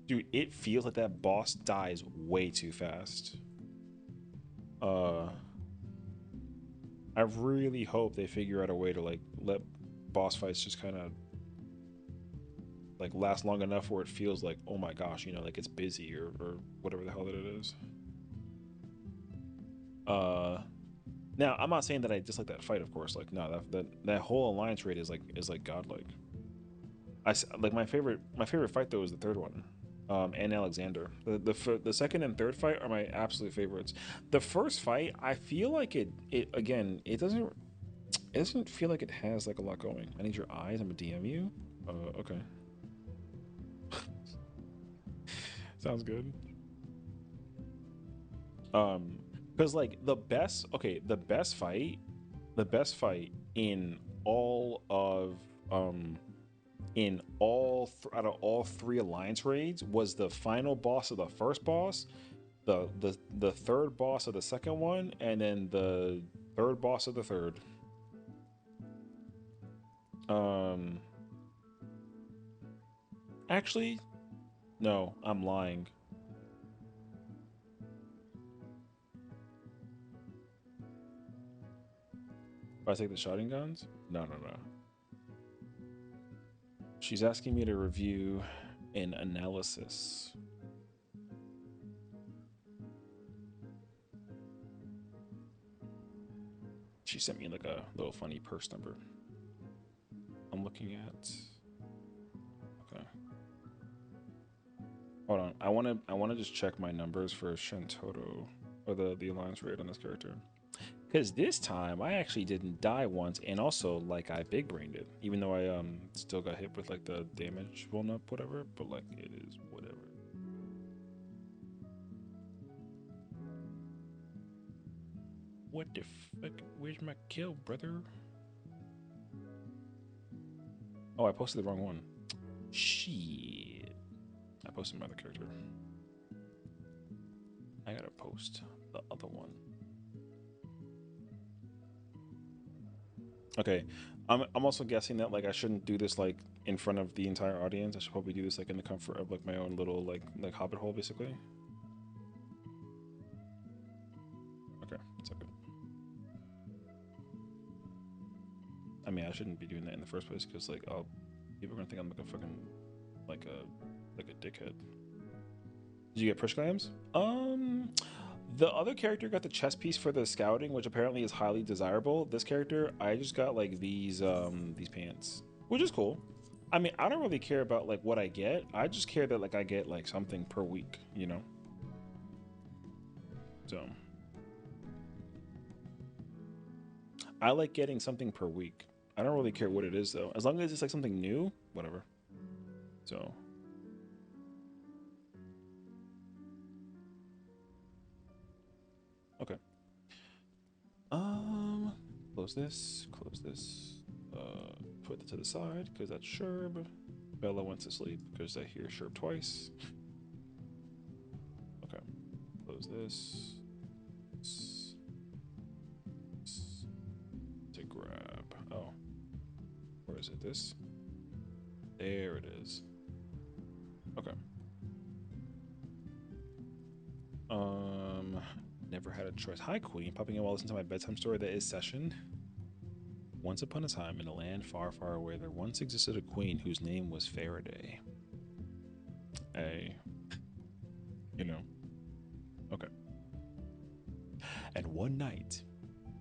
dude, it feels like that boss dies way too fast. Uh, I really hope they figure out a way to like let boss fights just kind of like last long enough where it feels like, oh my gosh, you know, like it's busy or whatever the hell that it is. Uh, Now I'm not saying that I dislike that fight, of course. Like no, that whole alliance raid is like godlike. Like my favorite fight though is the third one, and Alexander. The second and third fight are my absolute favorites. The first fight, I feel like it again it doesn't feel like it has like a lot going. I need your eyes. I'm gonna DM you. Okay. Sounds good. Um, because like the best fight in all of out of all three alliance raids was the final boss of the first boss, the third boss of the second one, and then the third boss of the third. Um, actually, no, I'm lying. If I take the shotgun guns? No, no, no. She's asking me to review an analysis. She sent me like a little funny purse number. I'm looking at. Okay. Hold on. I wanna just check my numbers for Shentoto or the alliance rate on this character. Because this time I actually didn't die once, and also like I big brained it, even though I still got hit with like the damage blown up, whatever. But like it is whatever. What the fuck? Where's my kill, brother? Oh, I posted the wrong one. Shit. I posted my other character. I gotta post the other one. Okay. I'm also guessing that like I shouldn't do this like in front of the entire audience. I should probably do this like in the comfort of like my own little like hobbit hole basically. Okay, it's okay. I mean, I shouldn't be doing that in the first place because like people are gonna think I'm like a fucking like a dickhead. Did you get push clams? The other character got the chest piece for the scouting, which apparently is highly desirable. This character, I just got like these pants, which is cool. I mean, I don't really care about like what I get. I just care that like I get like something per week, you know. So I like getting something per week. I don't really care what it is though, as long as it's like something new, whatever. So. Okay. Close this, put it to the side, because that's Sherb. Bella went to sleep, because I hear Sherb twice. Okay, close this. To grab, oh. Where is it, this? There it is. Okay. Never had a choice. Hi, Queen. Popping in while listening to my bedtime story that is Session. Once upon a time, in a land far, far away, there once existed a queen whose name was Faraday. You know. Okay. And one night,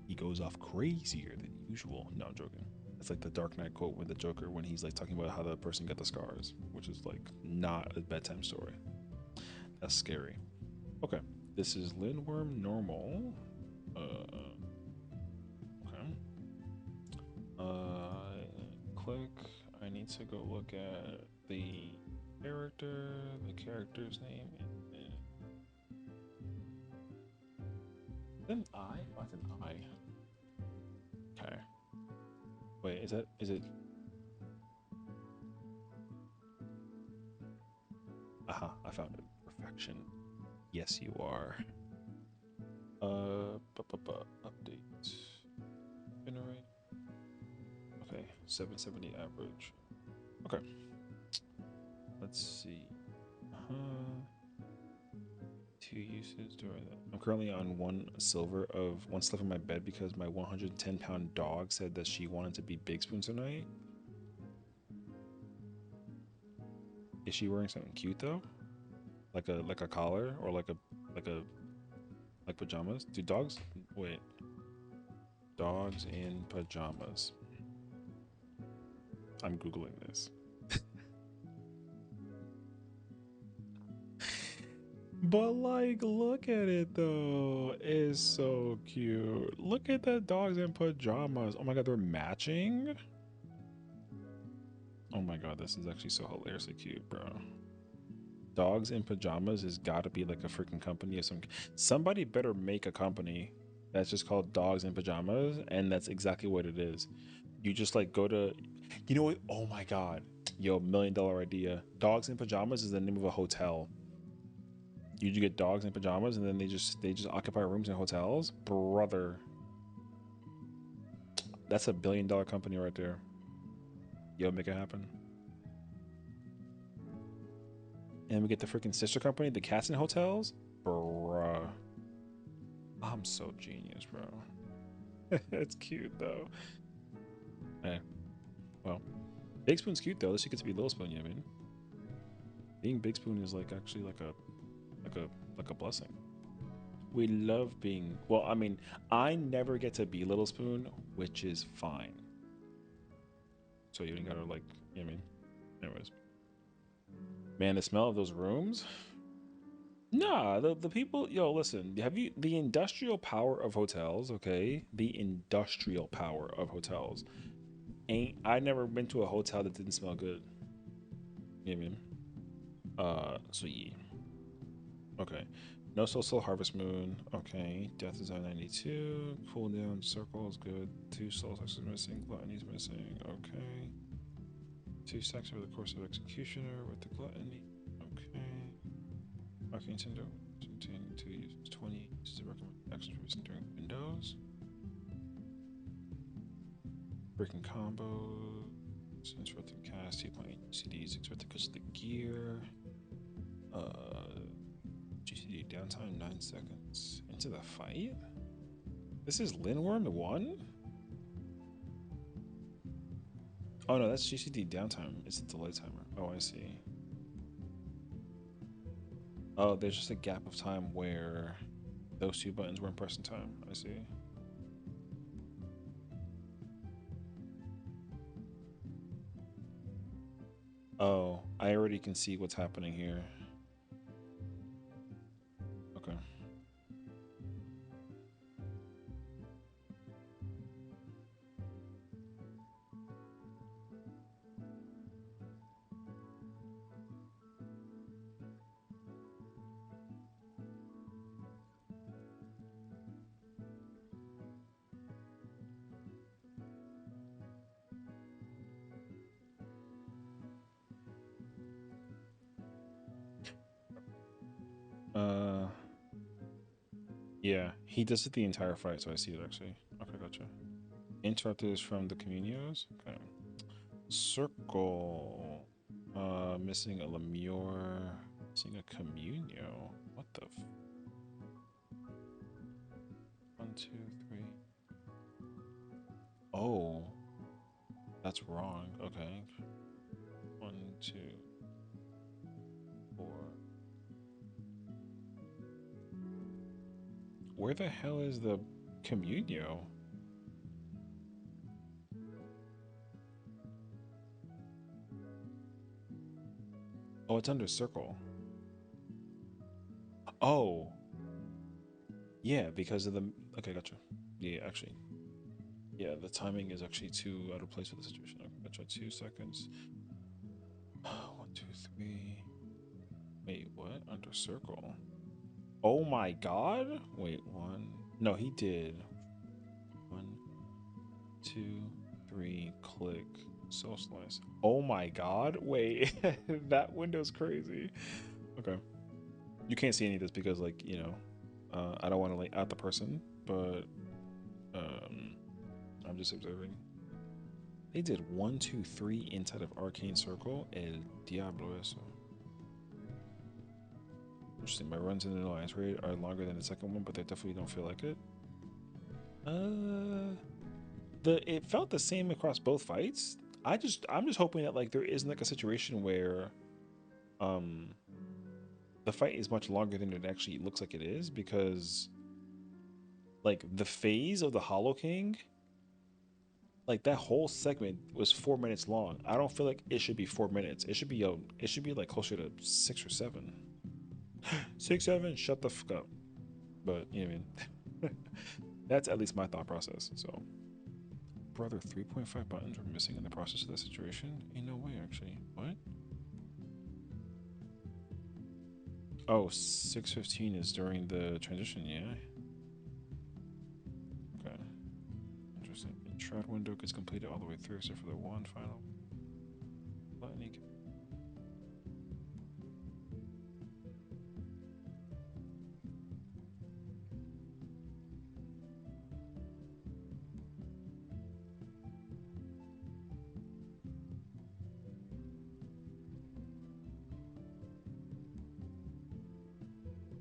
he goes off crazier than usual. No, I'm joking. It's like the Dark Knight quote with the Joker when he's like talking about how the person got the scars, which is like not a bedtime story. That's scary. Okay. This is Lindworm Normal. Okay. Click. I need to go look at the character's name An I? Oh, it's an I. Okay. Wait, is it? Aha, I found it. Perfection. Yes, you are. Update. Generate. Okay, 770 average. Okay. Let's see. Two uses during that. I'm currently on one sliver of my bed because my 110-pound dog said that she wanted to be Big Spoon tonight. Is she wearing something cute though? Like a collar or like pajamas? Do dogs wait. Dogs in pajamas. I'm Googling this. But like, look at it though. It's so cute. Look at the dogs in pajamas. Oh my god, they're matching. Oh my god, this is actually so hilariously cute, bro. Dogs in pajamas has got to be like a freaking company or somebody better make a company that's just called Dogs in Pajamas, and that's exactly what it is. You just like go to, you know what? Oh my god, yo, $1 million idea. Dogs in Pajamas is the name of a hotel. You get dogs in pajamas, and then they just occupy rooms in hotels, brother. That's a $1 billion company right there. Yo, make it happen. And we get the freaking sister company, the Cats in Hotels, bruh. I'm so genius, bro. It's cute though. Hey, well, Big Spoon's cute though. At least you get to be Little Spoon. You know what I mean? Being Big Spoon is like actually like a blessing. We love being. Well, I mean, I never get to be Little Spoon, which is fine. So you don't gotta like. You know what I mean? Anyways, man, the smell of those rooms. Nah, the people, yo, listen, have you the industrial power of hotels, okay? The industrial power of hotels. I never been to a hotel that didn't smell good. You know what I mean? So yeah. Okay. No Soul Harvest Moon. Okay. Death Design 92. Cooldown Circle is good. 2 Soul Sexes missing. Gluttony's missing. Okay. 2 stacks over the course of Executioner with the Gluttony. Okay. Arcane Tinder. 2 uses 20. This is recommend extras during windows. Breaking combos. Since worth the cast, 2.8 CDs, 6 worth to catch the gear. GCD downtime 9 seconds. Into the fight? This is Lindworm 1? Oh no, that's GCD downtime. It's a delay timer. Oh, I see. Oh, there's just a gap of time where those 2 buttons weren't pressed in time. I see. Oh, I already can see what's happening here. Okay. Yeah, he does it the entire fight, so I see it actually. Okay, gotcha. Interrupted is from the Communios. Okay. Circle. Missing a Lemure. Missing a Communio. What the 1, 2, 3. Oh. That's wrong. Okay. 1, 2, 4. Where the hell is the Communio? Oh, it's under circle. Oh. Yeah, because of the... Okay, gotcha. Yeah, actually. Yeah, the timing is actually too out of place for the situation. Okay, gotcha. 2 seconds. 1, 2, 3. Wait, what? Under circle. Oh my god? Wait, 1, No, he did. 1, 2, 3, click, so slice. Oh my god, wait. That window's crazy. Okay. You can't see any of this because, like, you know, I don't want to like out the person, but I'm just observing. They did 1, 2, 3 inside of Arcane Circle. El Diablo eso. Interesting. My runs in the alliance raid are longer than the second one, but they definitely don't feel like it. It felt the same across both fights. I'm just hoping that like there isn't like a situation where the fight is much longer than it actually looks like it is, because like the phase of the Hollow King, like that whole segment was 4 minutes long. I don't feel like it should be 4 minutes. It should be like closer to 6 or 7. 6, 7, shut the fuck up. But you know what I mean. That's at least my thought process. So brother, 3.5 buttons were missing in the process of that situation. Ain't no way, actually. What? Oh, 6:15 is during the transition, yeah. Okay. Interesting. Shroud window gets completed all the way through except for the one final button.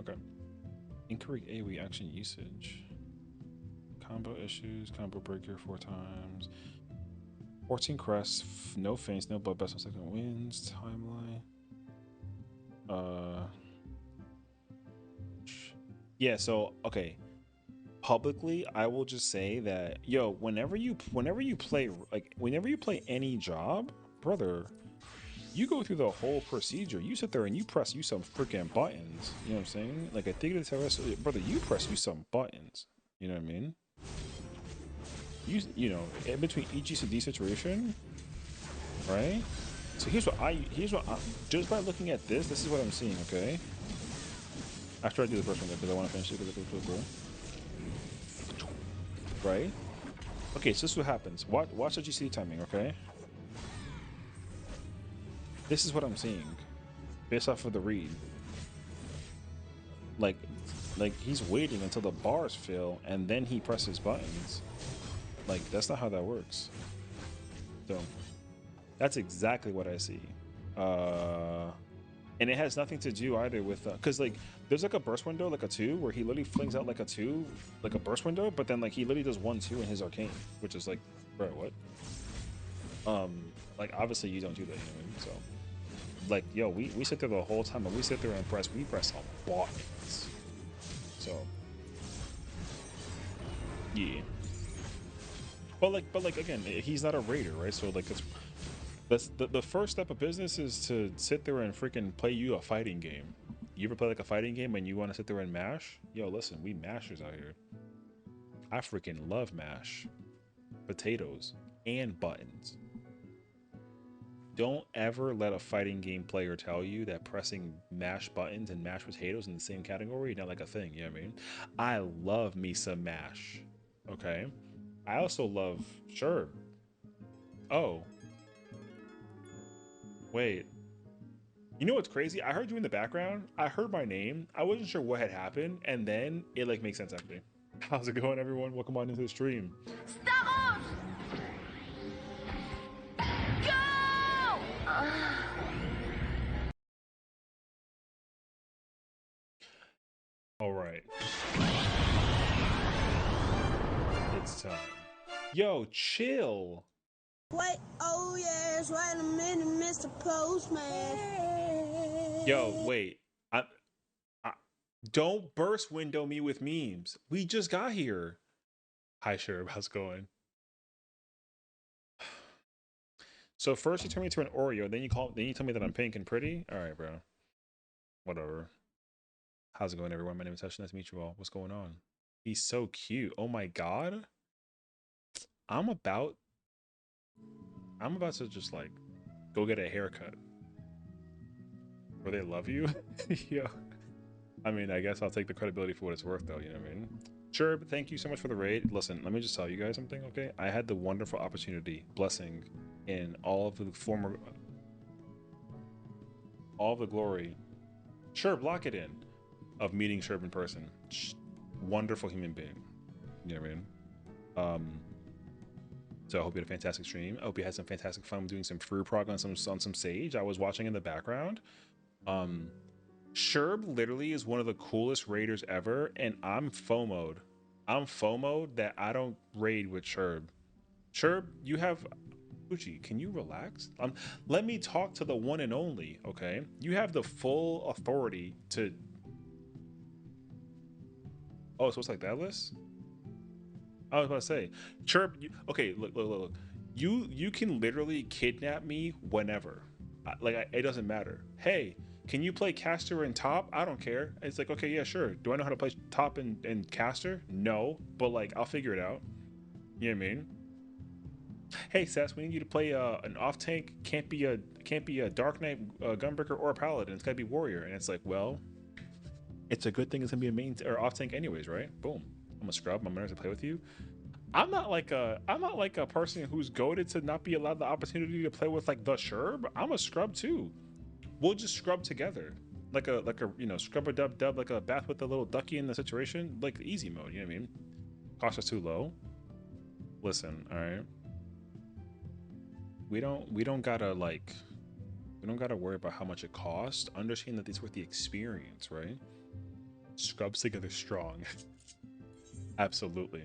Okay. Incorrect AoE action usage. Combo issues, combo breaker 4 times. 14 crests, no feints, no blood best on second wins. Timeline. Yeah, so okay. Publicly, I will just say that yo, whenever you play any job, brother, you go through the whole procedure. You sit there and you press you some freaking buttons. You know what I'm saying? Like a Tigre de Terrestre, brother, you press you some buttons. You know what I mean? You know, in between each ECD situation, right? So here's what I just by looking at this is what I'm seeing, okay? After I do the first one, because I want to finish it because it's really cool. Right? Okay, so this is what happens. Watch the GCD timing, okay? This is what I'm seeing based off of the read. Like he's waiting until the bars fill and then he presses buttons. Like that's not how that works. So that's exactly what I see. And it has nothing to do either with because like there's like a burst window, like a 2, where he literally flings out like a 2, like a burst window, but then like he literally does 1, 2 in his arcane, which is like, bro, what? Like obviously you don't do that, you know what I mean? So like, yo, we sit there the whole time and we sit there and we press a buttons. So yeah. But like again, he's not a raider, right? So like that's the first step of business is to sit there and freaking play you a fighting game. You ever play like a fighting game and you want to sit there and mash? Yo, listen, we mashers out here. I freaking love mash. Potatoes and buttons. Don't ever let a fighting game player tell you that pressing mash buttons and mashed potatoes in the same category is not like a thing, you know what I mean? I love me some mash. Okay. I also love sure. Oh. Wait. You know what's crazy? I heard you in the background. I heard my name. I wasn't sure what had happened, and then it like makes sense after me. How's it going, everyone? Welcome on into the stream. Stop! Go! All right. It's time. Yo, chill. Wait, oh yes, wait a minute, Mr. Postman. Yo, wait. I don't burst window me with memes. We just got here. Hi, Sherb. How's it going? So first you turn me to an Oreo, then you tell me that I'm pink and pretty. All right, bro. Whatever. How's it going, everyone? My name is Hesha. Nice to meet you all. What's going on? He's so cute. Oh my god. I'm about to just like go get a haircut. Where they love you? Yo. I mean, I guess I'll take the credibility for what it's worth, though. You know what I mean? Sure, but thank you so much for the raid. Listen, let me just tell you guys something, okay? I had the wonderful opportunity, blessing, in all of the former, all of the glory. Sure, block it in, of meeting Sherb in person. Wonderful human being. You know what I mean? So I hope you had a fantastic stream. I hope you had some fantastic fun doing some FRU prog on some Sage. I was watching in the background. Sherb literally is one of the coolest raiders ever, and I'm FOMO'd. I'm FOMO'd that I don't raid with Sherb. Sherb, you have Gucci, can you relax? Let me talk to the one and only, okay? You have the full authority to. Oh, so it's like that list? I was about to say, Chirp. Okay, look. You can literally kidnap me whenever. It doesn't matter. Hey, can you play caster and top? I don't care. It's like, okay, yeah, sure. Do I know how to play top and caster? No, but like I'll figure it out. You know what I mean? Hey, Sass, we need you to play an off tank. Can't be a Dark Knight, Gunbreaker, or a Paladin. It's gotta be Warrior. And it's like, well, it's a good thing it's gonna be a main or off tank anyways, right? Boom. I'm a scrub. I'm gonna to play with you. I'm not like a person who's goaded to not be allowed the opportunity to play with like the Sherb. I'm a scrub too. We'll just scrub together. Like a scrub a dub like a bath with a little ducky in the situation, like the easy mode, you know what I mean? Cost us too low. Listen, alright. We don't gotta worry about how much it costs. Understand that it's worth the experience, right? Scrubs together strong. Absolutely.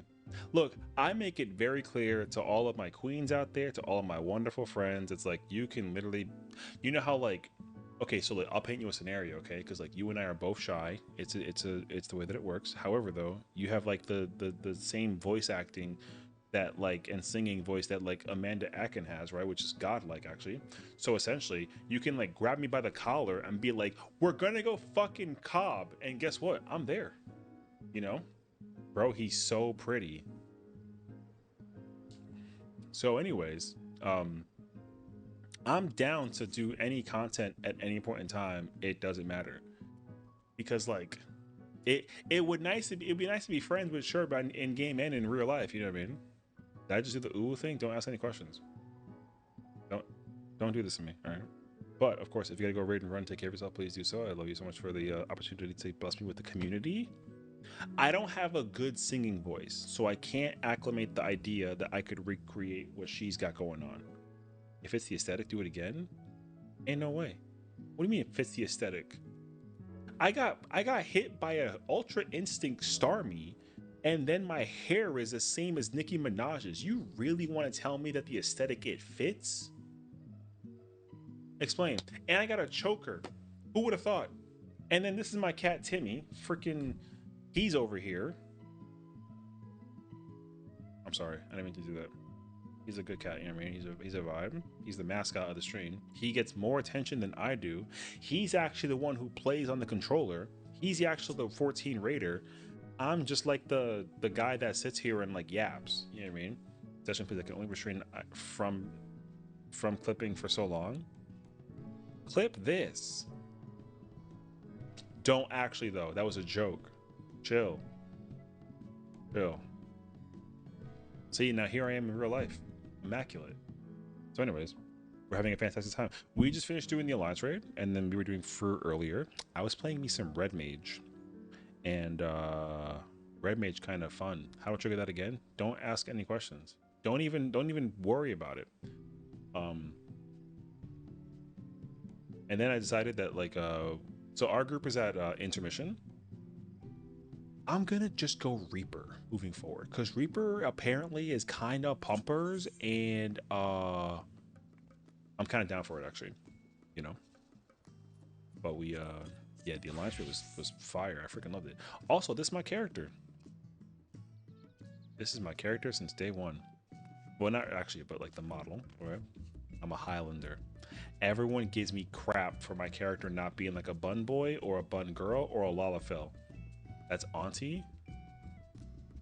Look, I make it very clear to all of my queens out there, to all of my wonderful friends. It's like you can literally, you know how like, okay, so like, I'll paint you a scenario, okay? Because like you and I are both shy. It's the way that it works. However, though, you have like the same voice acting that like and singing voice that like Amanda Akin has, right? Which is godlike actually. So essentially, you can like grab me by the collar and be like, "We're gonna go fucking Cobb," and guess what? I'm there. You know, bro, he's so pretty. So, anyways, I'm down to do any content at any point in time. It doesn't matter because like it'd be nice to be friends with Sherb in game and in real life. You know what I mean? Did I just do the ooh thing? Don't ask any questions. Don't do this to me. All right. But of course, if you gotta go raid and run, take care of yourself. Please do so. I love you so much for the opportunity to bless me with the community. I don't have a good singing voice, so I can't acclimate the idea that I could recreate what she's got going on. If it's the aesthetic, do it again? Ain't no way. What do you mean it fits the aesthetic? I got hit by a Ultra Instinct Starmie, and then my hair is the same as Nicki Minaj's. You really want to tell me that the aesthetic it fits? Explain. And I got a choker. Who would have thought? And then this is my cat Timmy. Freaking, he's over here. I'm sorry, I didn't mean to do that. He's a good cat, you know what I mean? He's a vibe. He's the mascot of the stream. He gets more attention than I do. He's actually the one who plays on the controller. He's actually the 14 raider. I'm just like the guy that sits here and like yaps. You know what I mean? Session please, I can only restrain from clipping for so long. Clip this. Don't actually though. That was a joke. Chill. Chill. See, now here I am in real life. Immaculate. So anyways, we're having a fantastic time. We just finished doing the Alliance raid, and then we were doing FRU earlier. I was playing me some Red Mage. And Red Mage kind of fun. How to trigger that again? Don't ask any questions. Don't even worry about it. And then I decided that like so our group is at intermission. I'm gonna just go Reaper moving forward because Reaper apparently is kind of pumpers, and I'm kind of down for it actually, you know. But we yeah, the Alliance raid was fire. I freaking loved it. Also, this is my character. This is my character since day one. Well, not actually, but like the model. Right? I'm a Highlander. Everyone gives me crap for my character not being like a bun boy or a bun girl or a Lalafell. That's auntie.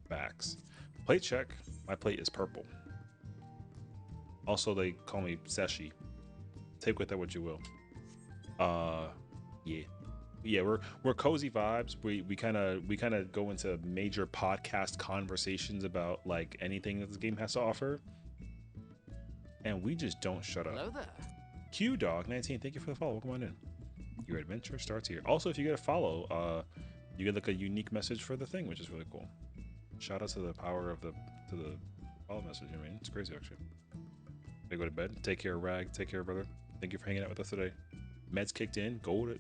Facts. Plate check. My plate is purple. Also, they call me Seshi. Take with that what you will. Yeah. Yeah, we're cozy vibes. We kind of go into major podcast conversations about like anything that this game has to offer, and we just don't shut up. Hello there. Q Dog 19, thank you for the follow. Welcome on in. Your adventure starts here. Also, if you get a follow, you get like a unique message for the thing, which is really cool. Shout out to the power of the follow message. I mean, it's crazy actually. They go to bed. Take care, Rag. Take care, brother. Thank you for hanging out with us today. Meds kicked in. Go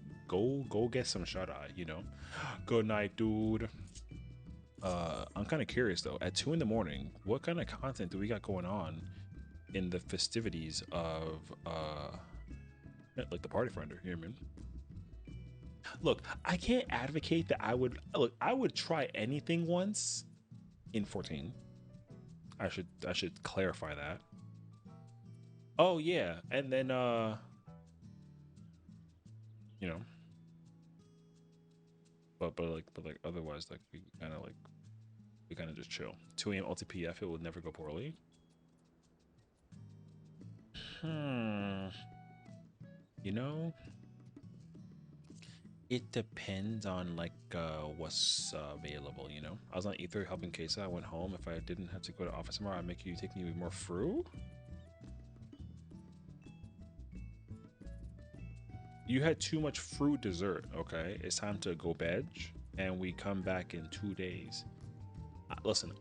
get some shut eye. You know. Good night, dude. I'm kind of curious though. At 2 in the morning, what kind of content do we got going on in the festivities of like the party finder? You know what I mean? Look, I can't advocate that I would try anything once in 14. I should clarify that. Oh yeah, and then you know, but like otherwise like we kind of just chill. 2 a.m. LTPF, it would never go poorly. You know, it depends on like what's available. You know, I was on E3 helping Kesa. I went home. If I didn't have to go to office tomorrow, I'd make you take me with more FRU. You had too much fruit dessert. Okay, it's time to go bed, and we come back in 2 days. Listen,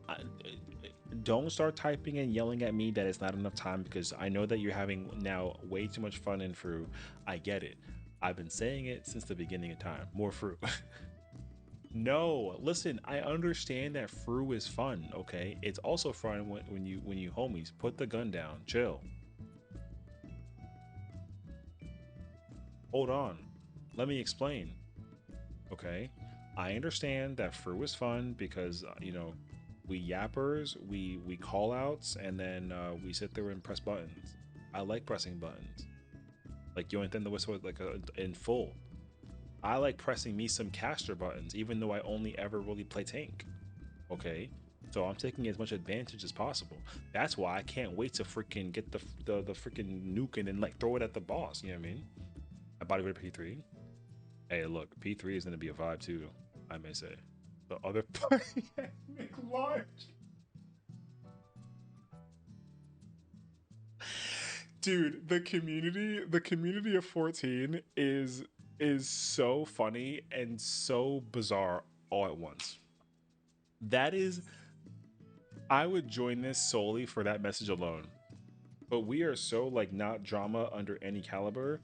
don't start typing and yelling at me that it's not enough time, because I know that you're having now way too much fun in fruit. I get it. I've been saying it since the beginning of time. More fruit. No, listen, I understand that FRU is fun. Okay, it's also fun when you homies put the gun down, chill. Hold on, let me explain. Okay, I understand that FRU is fun because you know, we yappers, we call outs, and then we sit there and press buttons. I like pressing buttons. Like you intend the whistle like in full. I like pressing me some caster buttons, even though I only ever really play tank. Okay, so I'm taking as much advantage as possible. That's why I can't wait to freaking get the freaking nuke and then like throw it at the boss. You know what I mean? I body weight P3. Hey, look, P3 is gonna be a vibe too, I may say. The other party make large. Dude, the community of 14 is so funny and so bizarre all at once. That is, I would join this solely for that message alone. But we are so like not drama under any caliber.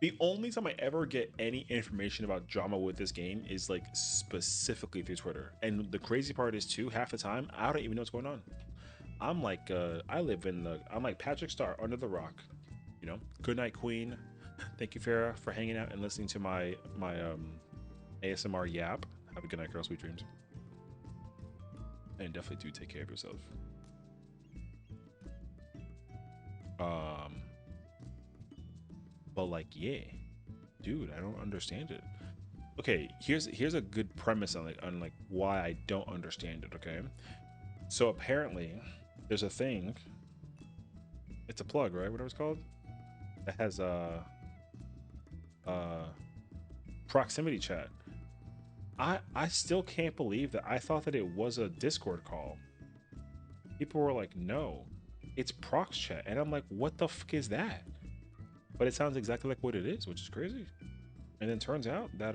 The only time I ever get any information about drama with this game is like specifically through Twitter. And the crazy part is too, half the time I don't even know what's going on. I'm like I'm like Patrick Star under the rock. You know? Good night, Queen. Thank you, Farah, for hanging out and listening to my ASMR yap. Have a good night, girl. Sweet dreams. And definitely do take care of yourself. But like, yeah, dude, I don't understand it. Okay, here's a good premise on like why I don't understand it. Okay, so apparently there's a thing. It's a plug, right? Whatever it's called. It has a proximity chat. I still can't believe that. I thought that it was a Discord call. People were like, no, it's prox chat, and I'm like, what the fuck is that? But it sounds exactly like what it is, which is crazy. And then turns out that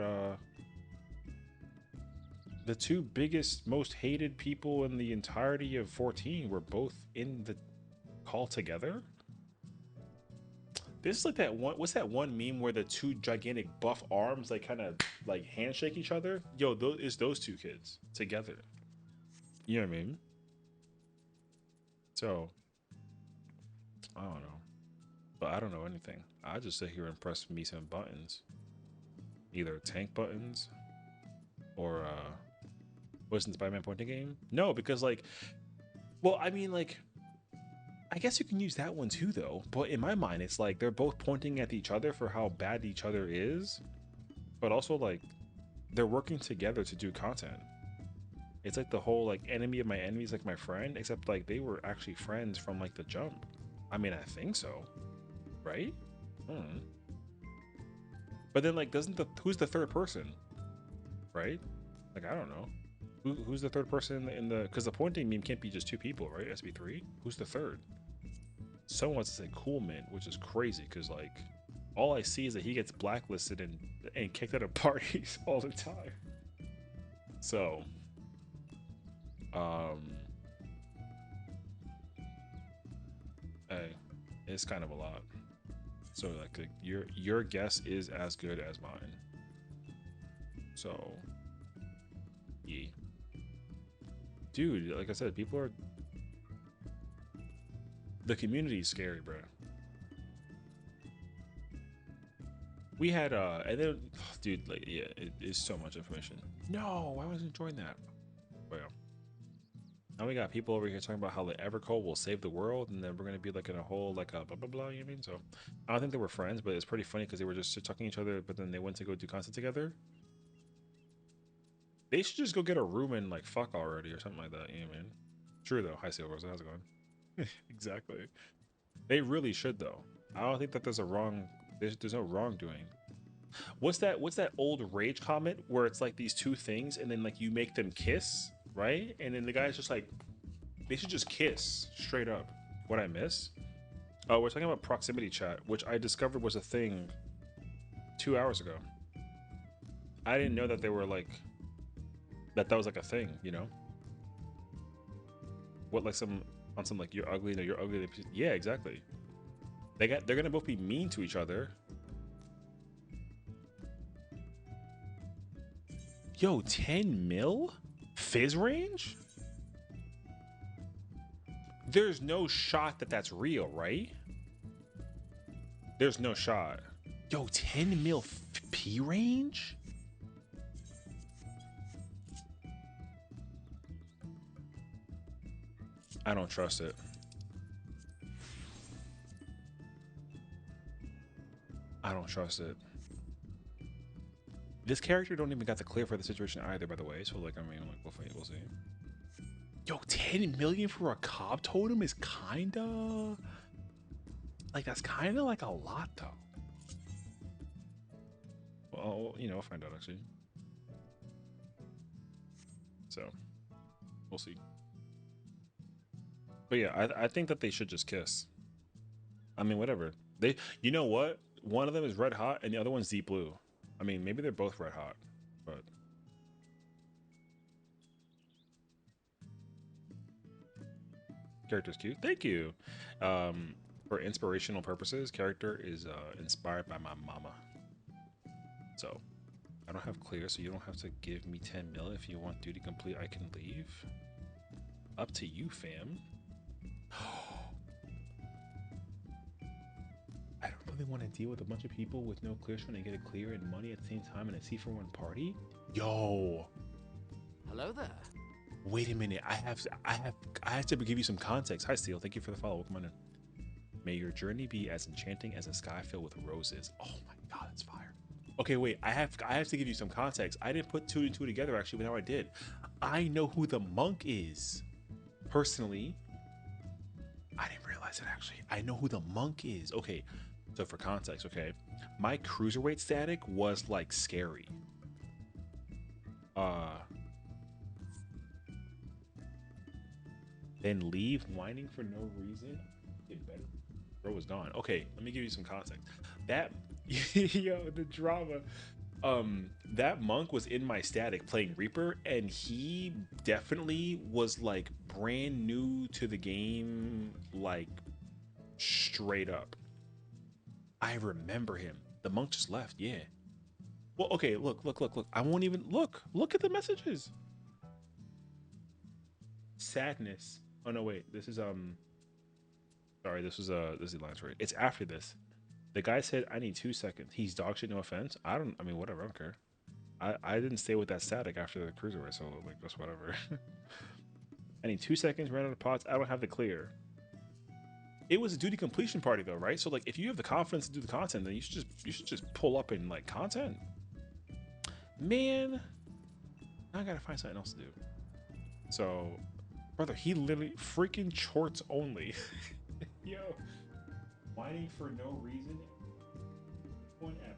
the two biggest, most hated people in the entirety of 14 were both in the call together. This is like that one. What's that one meme where the two gigantic buff arms like kind of like handshake each other? Yo, those two kids together. You know what I mean? So I don't know, but I don't know anything. I just sit here and press me some buttons, either tank buttons or wasn't Spider-Man pointing game? No, because like, well, I mean like, I guess you can use that one too though. But in my mind, it's like they're both pointing at each other for how bad each other is, but also like they're working together to do content. It's like the whole like enemy of my enemy is like my friend, except like they were actually friends from like the jump. I mean, I think so, right? But But then like, doesn't the who's the third person, right? Like I don't know. Who's the third person in the? Because the pointing meme can't be just two people, right? It has to be three. Who's the third? Someone wants to say Cool Mint, which is crazy because like all I see is that he gets blacklisted and kicked out of parties all the time. So, hey, it's kind of a lot. So like your guess is as good as mine. So, yeah, dude. Like I said, people are. The community is scary, bro. We had and then, dude, like yeah, it is so much information. No, I wasn't enjoying that. But yeah. Now we got people over here talking about how the Evercold will save the world, and then we're gonna be like in a whole like a blah blah blah. You know what I mean? So I don't think they were friends, but it's pretty funny because they were just talking to each other, but then they went to go do content together. They should just go get a room and like fuck already or something like that. You know what I mean? True though. Hi, Silver. How's it going? Exactly. They really should though. I don't think that there's a wrong. There's no wrongdoing. What's that old rage comment where it's like these two things and then like you make them kiss, right? And then the guy's just like, they should just kiss straight up. What I miss? Oh, we're talking about proximity chat, which I discovered was a thing 2 hours ago. I didn't know that they were like that was like a thing, you know? What like some on some like you're ugly, no, you're ugly. Yeah, exactly. They're gonna both be mean to each other. Yo, 10 mil? Fizz range? There's no shot that that's real, right? There's no shot. Yo, 10 mil P range? I don't trust it. I don't trust it. This character don't even got the clear for the situation either, by the way. So like, I mean, like, we'll see. Yo, 10 million for a cob totem is kinda like that's kinda like a lot though. Well, you know, we'll find out actually. So we'll see. But yeah, I think that they should just kiss. I mean, whatever. They, you know what? One of them is red hot and the other one's deep blue. I mean, maybe they're both red hot, but character's cute. Thank you. For inspirational purposes, character is inspired by my mama. So I don't have clear, so you don't have to give me 10 mil. If you want duty complete, I can leave. Up to you, fam. I don't really want to deal with a bunch of people with no clear trying to get a clear and money at the same time in a C41 party. Yo. Hello there. Wait a minute. I have to give you some context. Hi, Steel. Thank you for the follow. Welcome on in. May your journey be as enchanting as a sky filled with roses. Oh my god, that's fire. Okay, wait. I have to give you some context. I didn't put two and two together actually, but now I did. I know who the monk is. Personally, I didn't realize it actually. I know who the monk is. Okay, so for context, okay, my cruiserweight static was like scary. Then leave whining for no reason. Get better. Bro was gone. Okay, let me give you some context. That yo, the drama. That monk was in my static playing Reaper, and he definitely was like brand new to the game, like straight up. I remember him. The monk just left, yeah. Well, okay, look. I won't even look at the messages. Sadness. Oh no, wait. This is sorry, this is the line for it. It's after this. The guy said, I need 2 seconds. He's dog shit, no offense. I mean, whatever, I don't care. I didn't stay with that static after the cruiserweight, so like just whatever. I need 2 seconds, ran out of pots. I don't have the clear. It was a duty completion party though, right? So like if you have the confidence to do the content, then you should just pull up and like content. Man, I gotta find something else to do. So, brother, he literally freaking shorts only. Yo, whining for no reason. One F.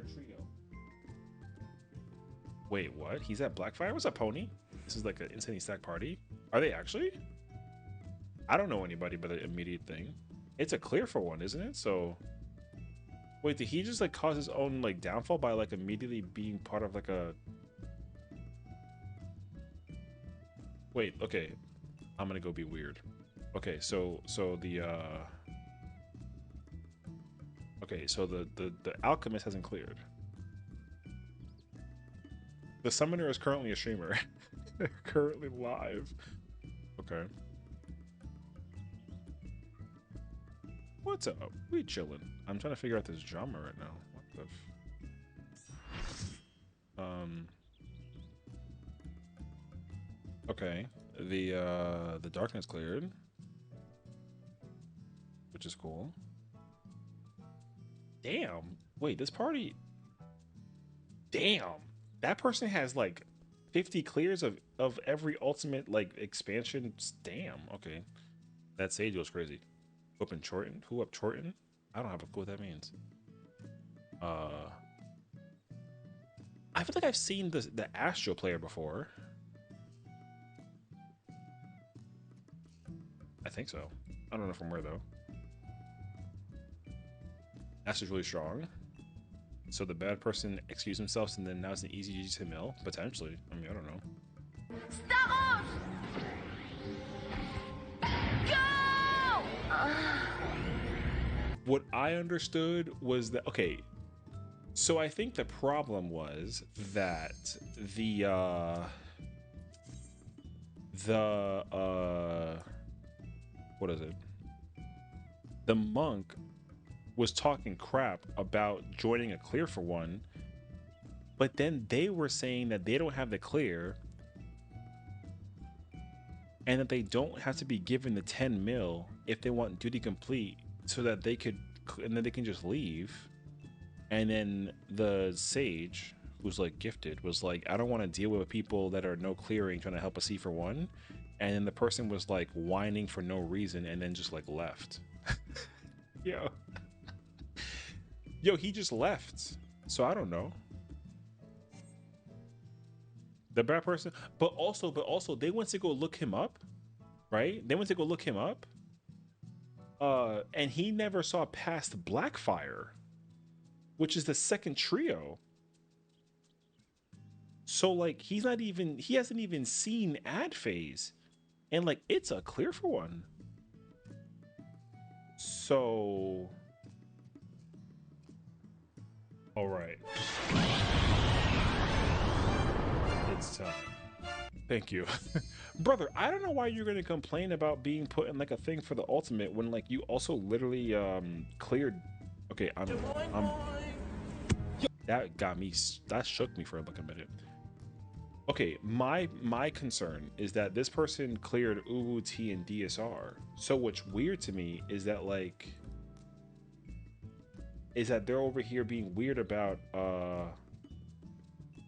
trio. Wait, what? He's at Blackfire? What's up, Pony? This is like an Insanity Stack party? Are they actually? I don't know anybody but an immediate thing. It's a clear for one, isn't it? So... Wait, did he just like cause his own like downfall by like immediately being part of like a... Wait, okay. I'm gonna go be weird. Okay, so the okay, so the alchemist hasn't cleared. The summoner is currently a streamer. They're currently live. Okay. What's up? We chilling. I'm trying to figure out this drama right now. What the okay. The darkness cleared, which is cool. Damn. Wait, this party. Damn. That person has like 50 clears of every ultimate like expansion. Damn. Okay. That sage was crazy. Up in Chorton? Who up Chorton? I don't have a clue what that means. I feel like I've seen the Astro player before. I think so. I don't know from where though. Astro's really strong. So the bad person excused themselves and then now it's an easy GG to mill? Potentially. I mean, I don't know. What I understood was that, okay, so I think the problem was that what is it? The monk was talking crap about joining a clear for one, but then they were saying that they don't have the clear and that they don't have to be given the 10 mil if they want duty complete, so that they could, and then they can just leave. And then the sage, who's like gifted, was like, I don't want to deal with people that are no clearing trying to help a C for one. And then the person was like whining for no reason and then just like left. Yo. Yo, he just left. So I don't know. The bad person, but also they went to go look him up, right? They went to go look him up. And he never saw past Blackfire, which is the second trio. So like he hasn't even seen ad phase, and like it's a clear for one. So all right, it's time. Thank you. Brother, I don't know why you're gonna complain about being put in like a thing for the ultimate when like you also literally cleared. Okay, I'm that got me, that shook me for like a minute. Okay, my concern is that this person cleared Uwu T and DSR. So what's weird to me is that like they're over here being weird about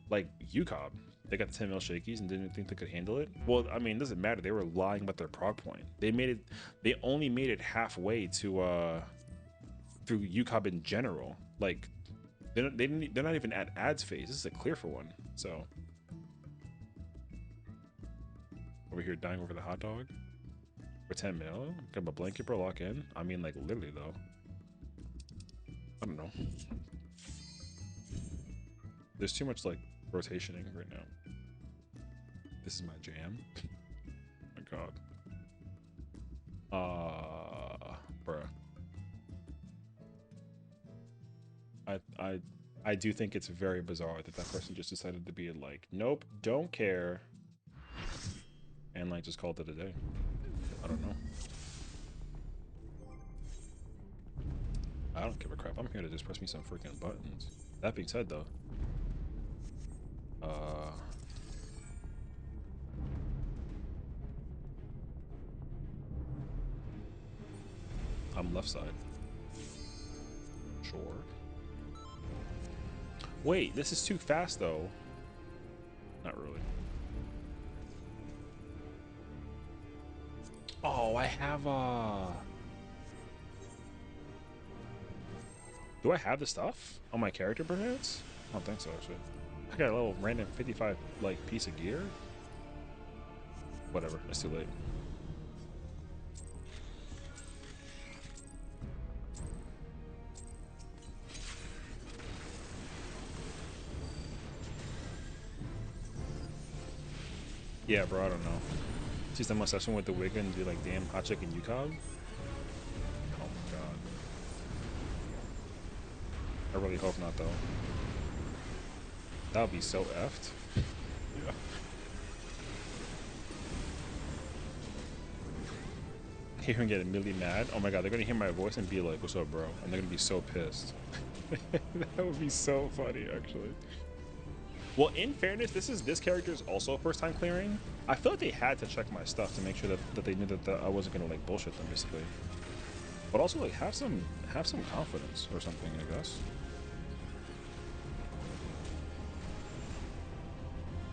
like UCOB. They got the 10 mil shakies and didn't think they could handle it. Well, I mean, it doesn't matter. They were lying about their prog point. They only made it halfway to through UCOB in general. Like they're not even at ads phase. This is a clear for one. So over here dying over the hot dog for 10 mil. Got a blanket bro, lock in. I mean, like literally though. I don't know. There's too much like rotationing right now. This is my jam. Oh my god. Bruh. I do think it's very bizarre that that person just decided to be like, nope, don't care, and like just called it a day. I don't know. I don't give a crap. I'm here to just press me some freaking buttons. That being said though, I'm left side. Sure. Wait, this is too fast though. Not really. Oh, I have Do I have the stuff on my character perhaps? I don't think so actually. I got a little random 55 like piece of gear. Whatever, it's too late. Yeah, bro, I don't know. See some session with the wig and be like, damn, hot chicken UCOG? Oh my god. I really hope not though. That would be so effed. Yeah. Hear him get immediately mad. Oh my god, they're gonna hear my voice and be like, what's up, bro? And they're gonna be so pissed. That would be so funny, actually. Well, in fairness, this character is also first time clearing. I feel like they had to check my stuff to make sure that they knew that I wasn't gonna like bullshit them, basically. But also like have some confidence or something, I guess.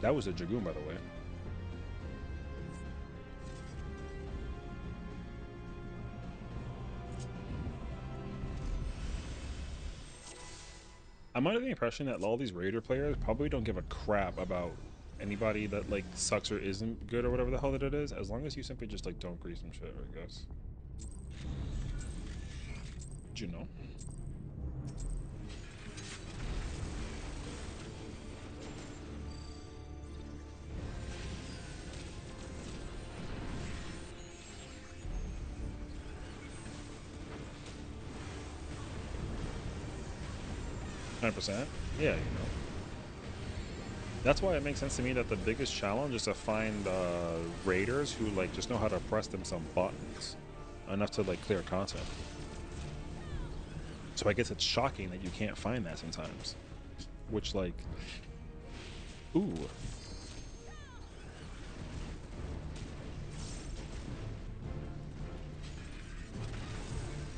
That was a Dragoon, by the way. I'm under the impression that all these Raider players probably don't give a crap about anybody that like sucks or isn't good or whatever the hell that it is, as long as you simply just like don't grease some shit, I guess. Did you know? 100%. Yeah, you know. That's why it makes sense to me that the biggest challenge is to find raiders who like just know how to press them some buttons enough to like clear content. So I guess it's shocking that you can't find that sometimes. Which like, ooh.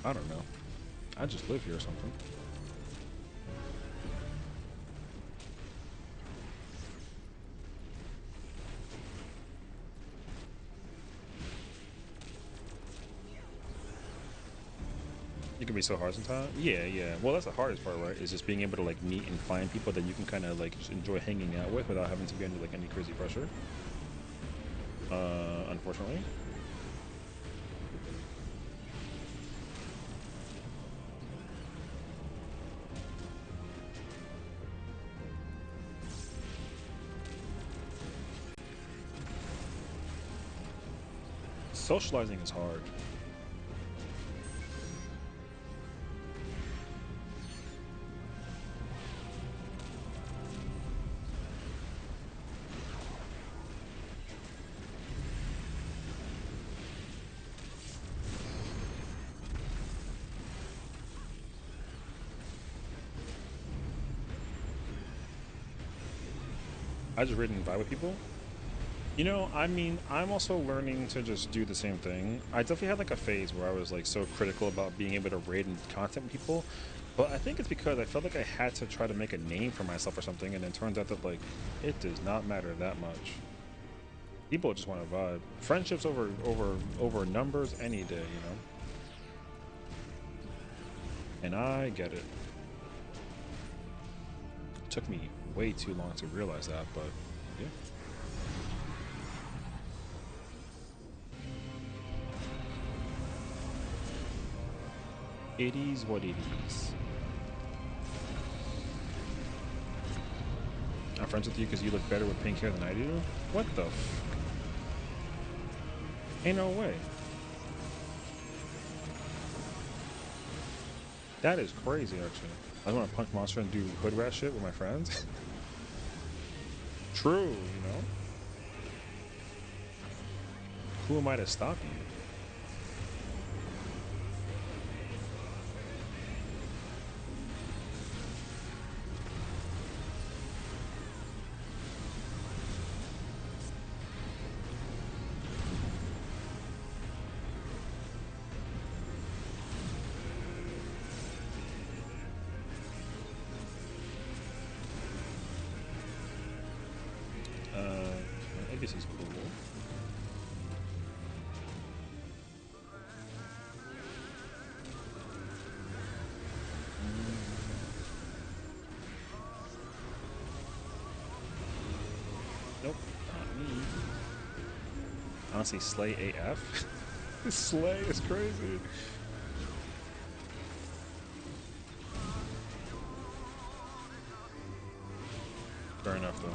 I don't know. I just live here or something. You can be so hard sometimes. Yeah, yeah. Well, that's the hardest part, right? Is just being able to like meet and find people that you can kind of like just enjoy hanging out with without having to be under like any crazy pressure. Unfortunately. Socializing is hard. I just read and vibe with people. You know, I mean, I'm also learning to just do the same thing. I definitely had like a phase where I was like so critical about being able to raid and content with people, but I think it's because I felt like I had to try to make a name for myself or something, and it turns out that like it does not matter that much. People just want to vibe. Friendships over numbers any day, you know. And I get it. Took me way too long to realize that, but yeah. It is what it is. I'm friends with you because you look better with pink hair than I do? What the f? Ain't no way. That is crazy, actually. I want to punch monster and do hood rat shit with my friends. True, you know? Who am I to stop you? I guess he's cool. Honestly, Slay AF. Slay is crazy. Fair enough, though.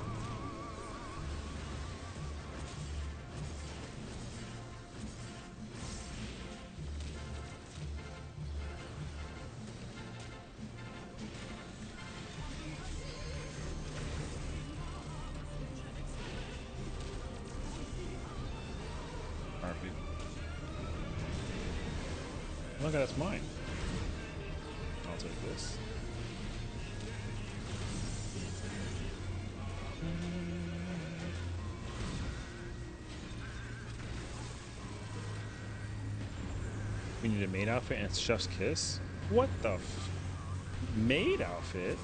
RP. Look, that's mine. I'll take this. We need a maid outfit and chef's kiss? What the maid outfit?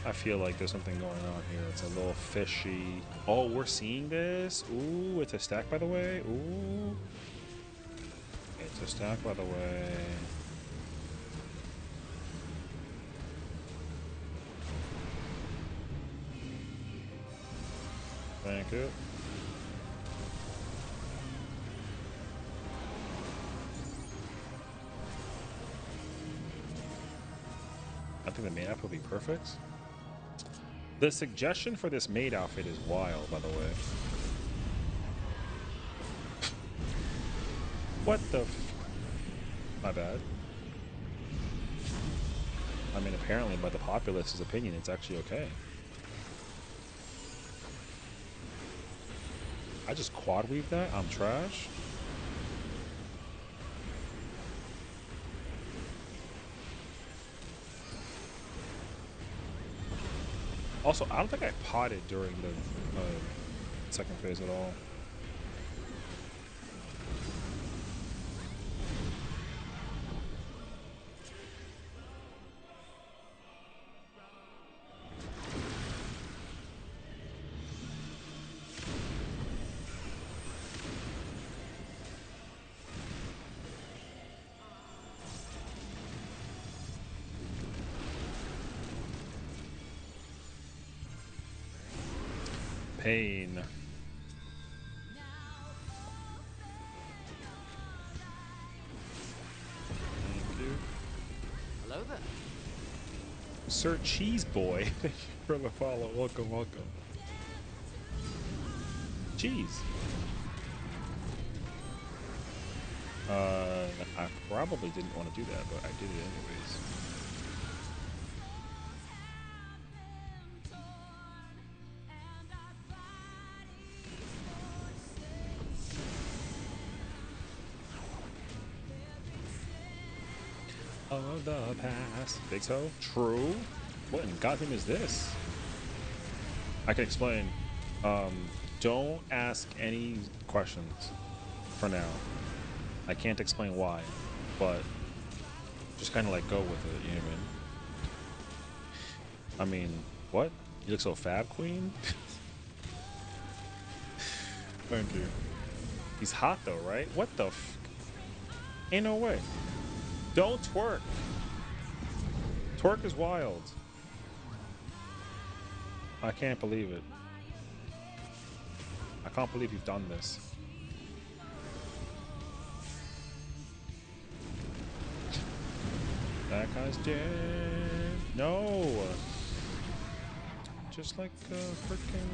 I feel like there's something going on here. It's a little fishy. Oh, we're seeing this? Ooh, it's a stack, by the way. Ooh. It's a stack, by the way. Thank you. I think the maid outfit will be perfect. The suggestion for this maid outfit is wild, by the way. What the f... My bad. I mean, apparently, by the populace's opinion, it's actually okay. I just quad weave that? I'm trash? Also, I don't think I potted during the second phase at all. Pain. Thank you. Hello there. Sir Cheese Boy. Thank you for the follow. Welcome, welcome. Cheese. I probably didn't want to do that, but I did it anyways. Of the past. Big toe? True. What in goddamn is this? I can explain. Don't ask any questions for now. I can't explain why, but just kind of like go with it, you know what I mean? I mean, what? You look so fab, queen? Thank you. He's hot though, right? What the f... Ain't no way. Don't twerk. Twerk is wild. I can't believe it. I can't believe you've done this. That guy's dead. No. Just like freaking.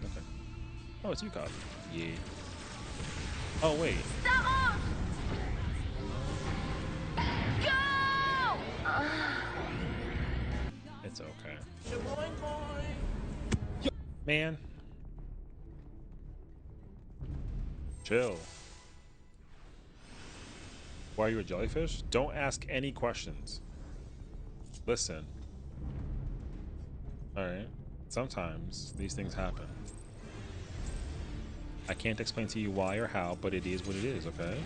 Okay. Oh, it's you, Cop. Yeah. Oh wait. It's okay. Yo, man. Chill. Why are you a jellyfish? Don't ask any questions. Listen. Alright. Sometimes these things happen. I can't explain to you why or how, but it is what it is, okay?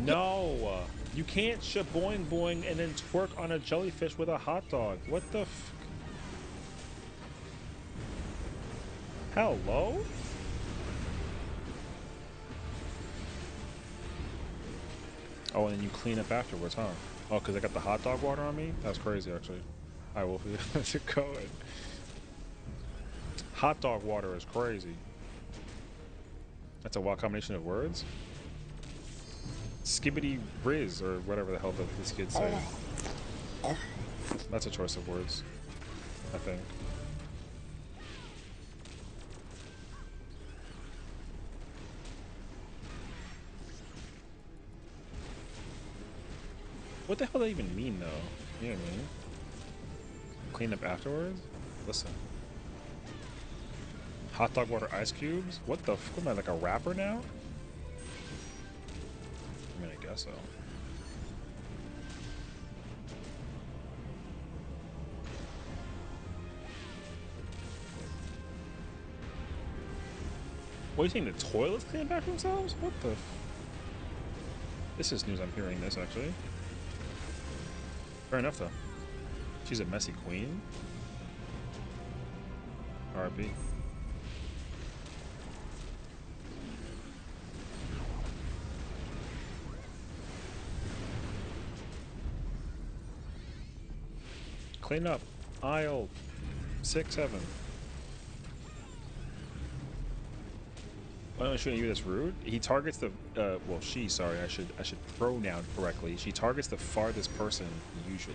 No! You can't shaboing boing and then twerk on a jellyfish with a hot dog. What the f... Hello? Oh, and then you clean up afterwards, huh? Oh, because I got the hot dog water on me? That's crazy, actually. I will be able to go and... Hot dog water is crazy. That's a wild combination of words. Skibbity Riz, or whatever the hell these kids say. That's a choice of words, I think. What the hell does that even mean, though? You know what I mean? Clean up afterwards? Listen. Hot dog water ice cubes? What the f? Am I like a rapper now? I mean, I guess so. What, you think the toilets clean back themselves? What the f? This is news I'm hearing this, actually. Fair enough, though. She's a messy queen. RIP. Clean up. Aisle 6, 7. I'm showing you that's rude. He targets the well, she, sorry, I should pronoun correctly. She targets the farthest person usually.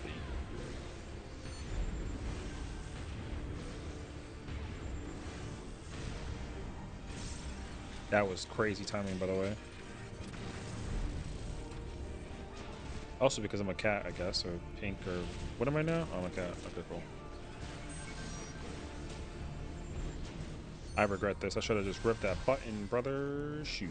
That was crazy timing, by the way. Also because I'm a cat, I guess, or pink, or what am I now? Oh, I'm a cat. Okay, cool. I regret this. I should have just ripped that button, brother. Shoot.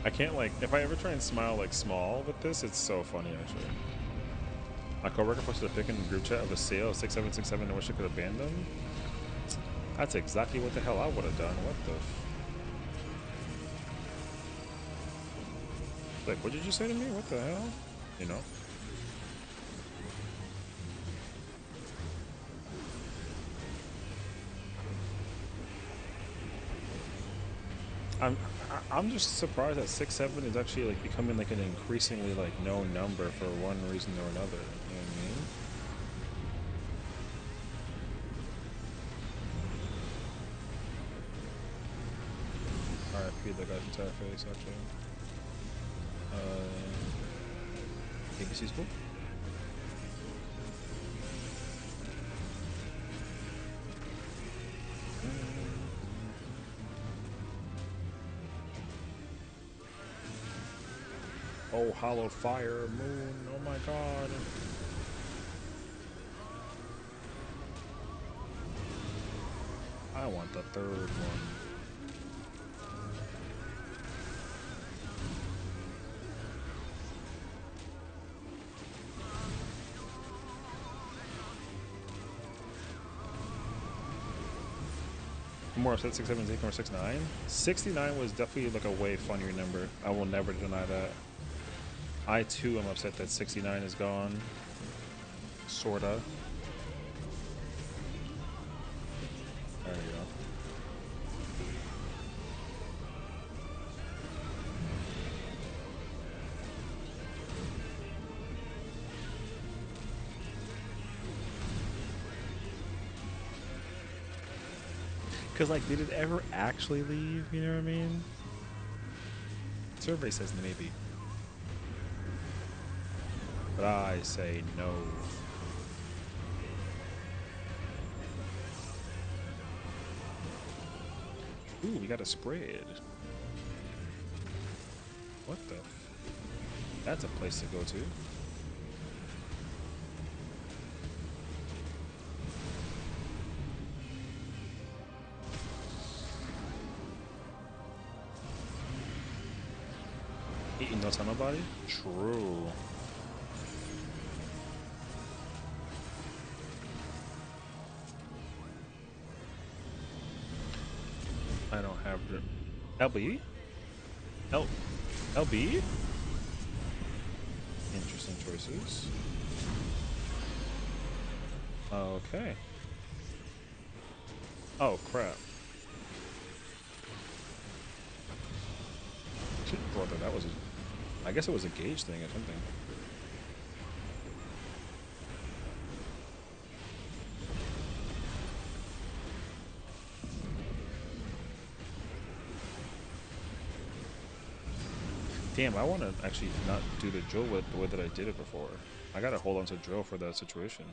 I can't, like, if I ever try and smile like small with this, it's so funny actually. My coworker posted a pic in the group chat of a sale of 6767 and wish I could have banned them. That's exactly what the hell I would have done. What the f? Like, what did you say to me? What the hell? You know? I'm just surprised that 6-7 is actually like becoming like an increasingly like known number for one reason or another. You know what I mean? RIP the guy's entire face actually. ABC's cool. Oh, hollow fire, moon, oh my god. I want the third one. I'm more upset 6-7 is equal or 6-9. 69 was definitely like a way funnier number. I will never deny that. I too am upset that 69 is gone. Sorta. There you go. Cause like, did it ever actually leave? You know what I mean? Survey says maybe. But I say no. Ooh, we got a spread. What the f? That's a place to go to. Eating don't tell nobody? True. I don't have the LB? LB? Interesting choices. Okay. Oh crap. Brother, that was a, I guess it was a gauge thing or something. Damn, I want to actually not do the drill with the way that I did it before. I gotta hold on to drill for that situation.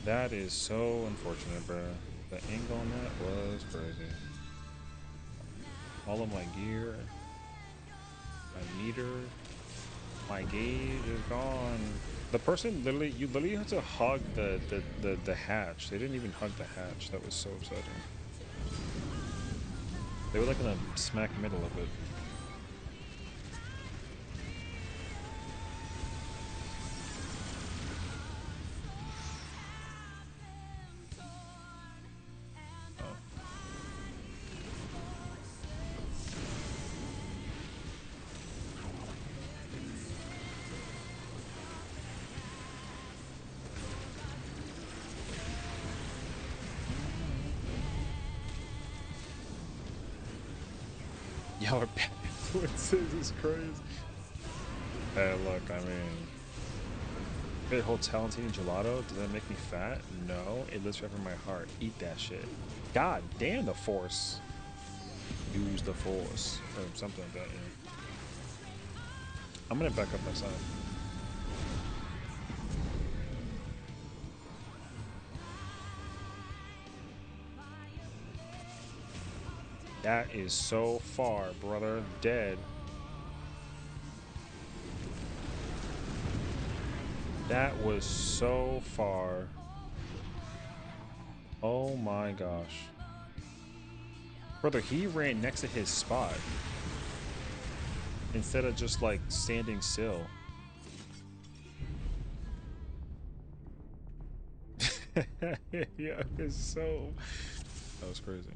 That is so unfortunate, bro. The angle on that was crazy. All of my gear, my meter, my gauge is gone. The person literally, you literally had to hug the hatch. They didn't even hug the hatch. That was so upsetting. They were like in the smack middle of it. Y'all are bad influences, is crazy. Hey, look, I mean, good hotel and eating gelato, does that make me fat? No, it lives forever in my heart. Eat that shit. God damn the force. Use the force. Or something like that, yeah. I'm gonna back up outside. That is so far, brother. Dead. That was so far. Oh my gosh. Brother, he ran next to his spot. Instead of just like standing still. Yeah, it's so... That was crazy.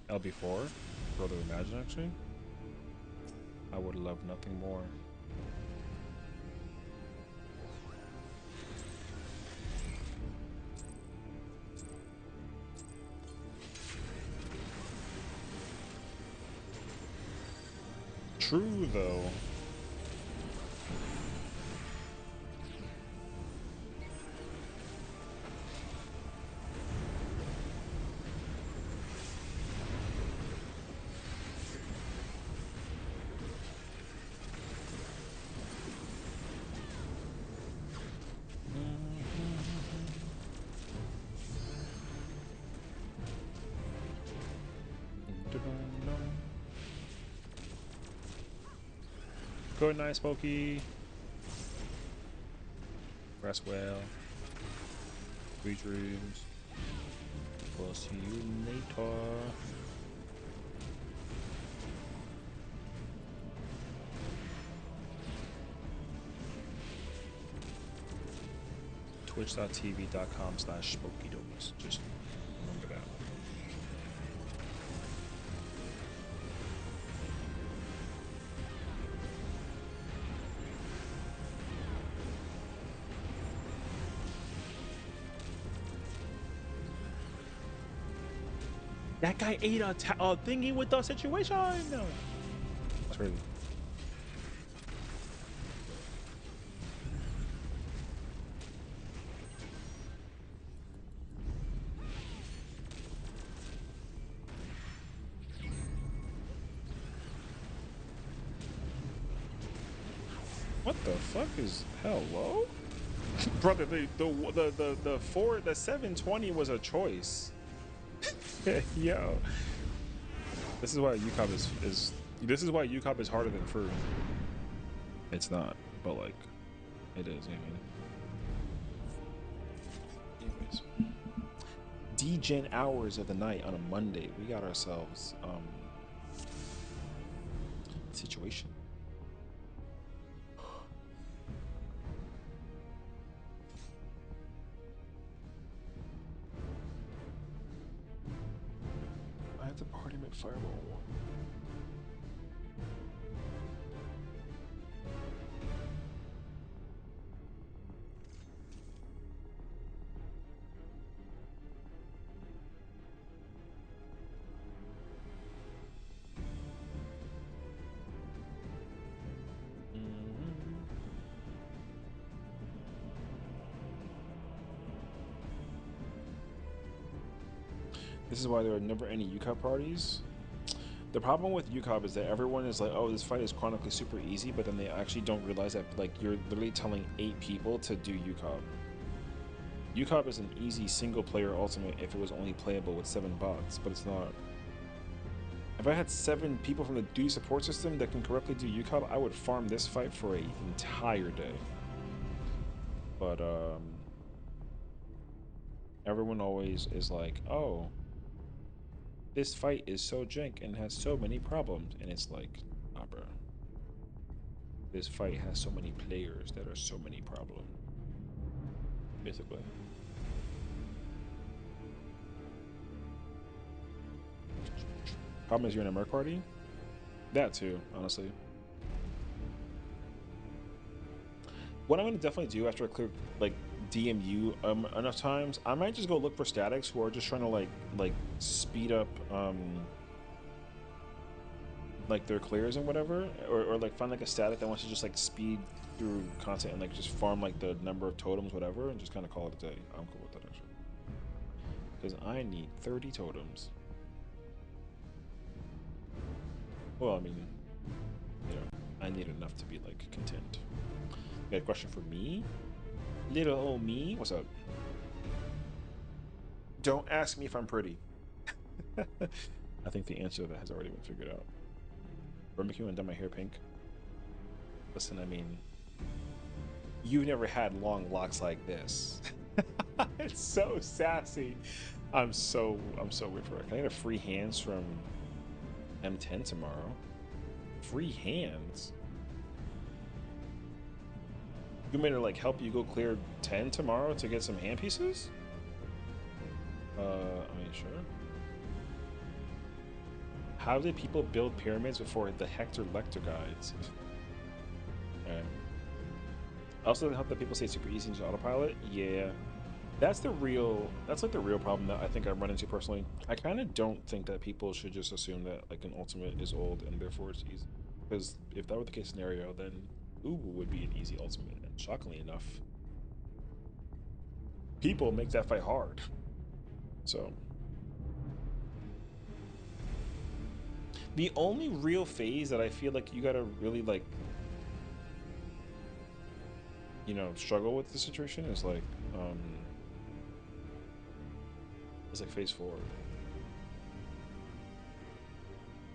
LB4? Brother, imagine actually. I would love nothing more. True though. Good night, Smokey. Rest well. Sweet dreams. We'll see you later. Twitch.tv.com/SmokyDogs. Just remember that. That guy ate a thingy with the situation. That's crazy. What the fuck is hello? Brother, the 720 was a choice. Yo. This is why UCOP is this is why UCOP is harder than FRU. It's not, but like it is, I mean. Anyways. D-Gen hours of the night on a Monday. We got ourselves situation. I have to party make fireball. This is why there are never any UCOB parties. The problem with UCOB is that everyone is like, oh, this fight is chronically super easy, but then they actually don't realize that like you're literally telling 8 people to do UCOB. UCOB is an easy single player ultimate if it was only playable with 7 bots, but it's not. If I had 7 people from the duty support system that can correctly do UCOB, I would farm this fight for an entire day. But everyone always is like, oh, this fight is so jank and has so many problems, and it's like, nah, bro. This fight has so many players that are so many problems. Basically. Problem is you're in a merc party? That too, honestly. What I'm gonna definitely do after I clear like DMU enough times, I might just go look for statics who are just trying to like speed up like their clears and whatever, or like find like a static that wants to just like speed through content and like just farm like the number of totems, whatever, and just kind of call it a day. I'm cool with that actually, because I need 30 totems. Well, I mean, you know, I need enough to be like content. You got a question for me? Little old me? What's up? Don't ask me if I'm pretty. I think the answer to that has already been figured out. Barbecue and dye my hair pink. Listen, I mean, you've never had long locks like this. It's so sassy. I'm so weird for it. Can I get a free hands from M10 tomorrow? Free hands? You want me to like help you go clear 10 tomorrow to get some hand pieces? I mean, sure. How did people build pyramids before the Hector Lecter guides? Okay. Also, doesn't help that people say it's super easy and just autopilot. Yeah, that's like the real problem that I think I run into personally. I kind of don't think that people should just assume that like an ultimate is old and therefore it's easy. Because if that were the case scenario, then Ubu would be an easy ultimate. And shockingly enough, people make that fight hard. So the only real phase that I feel like you gotta really like, you know, struggle with the situation is like it's like phase 4.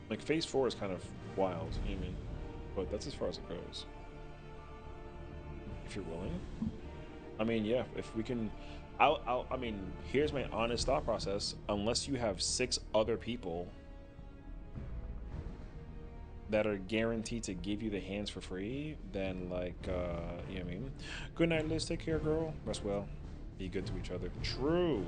Like phase 4 is kind of wild, you know what I mean? But that's as far as it goes. If you're willing. I mean, yeah, if we can I mean, here's my honest thought process. Unless you have 6 other people that are guaranteed to give you the hands for free, then like you know what I mean? Good night, Liz. Take care, girl. Rest well. Be good to each other. True.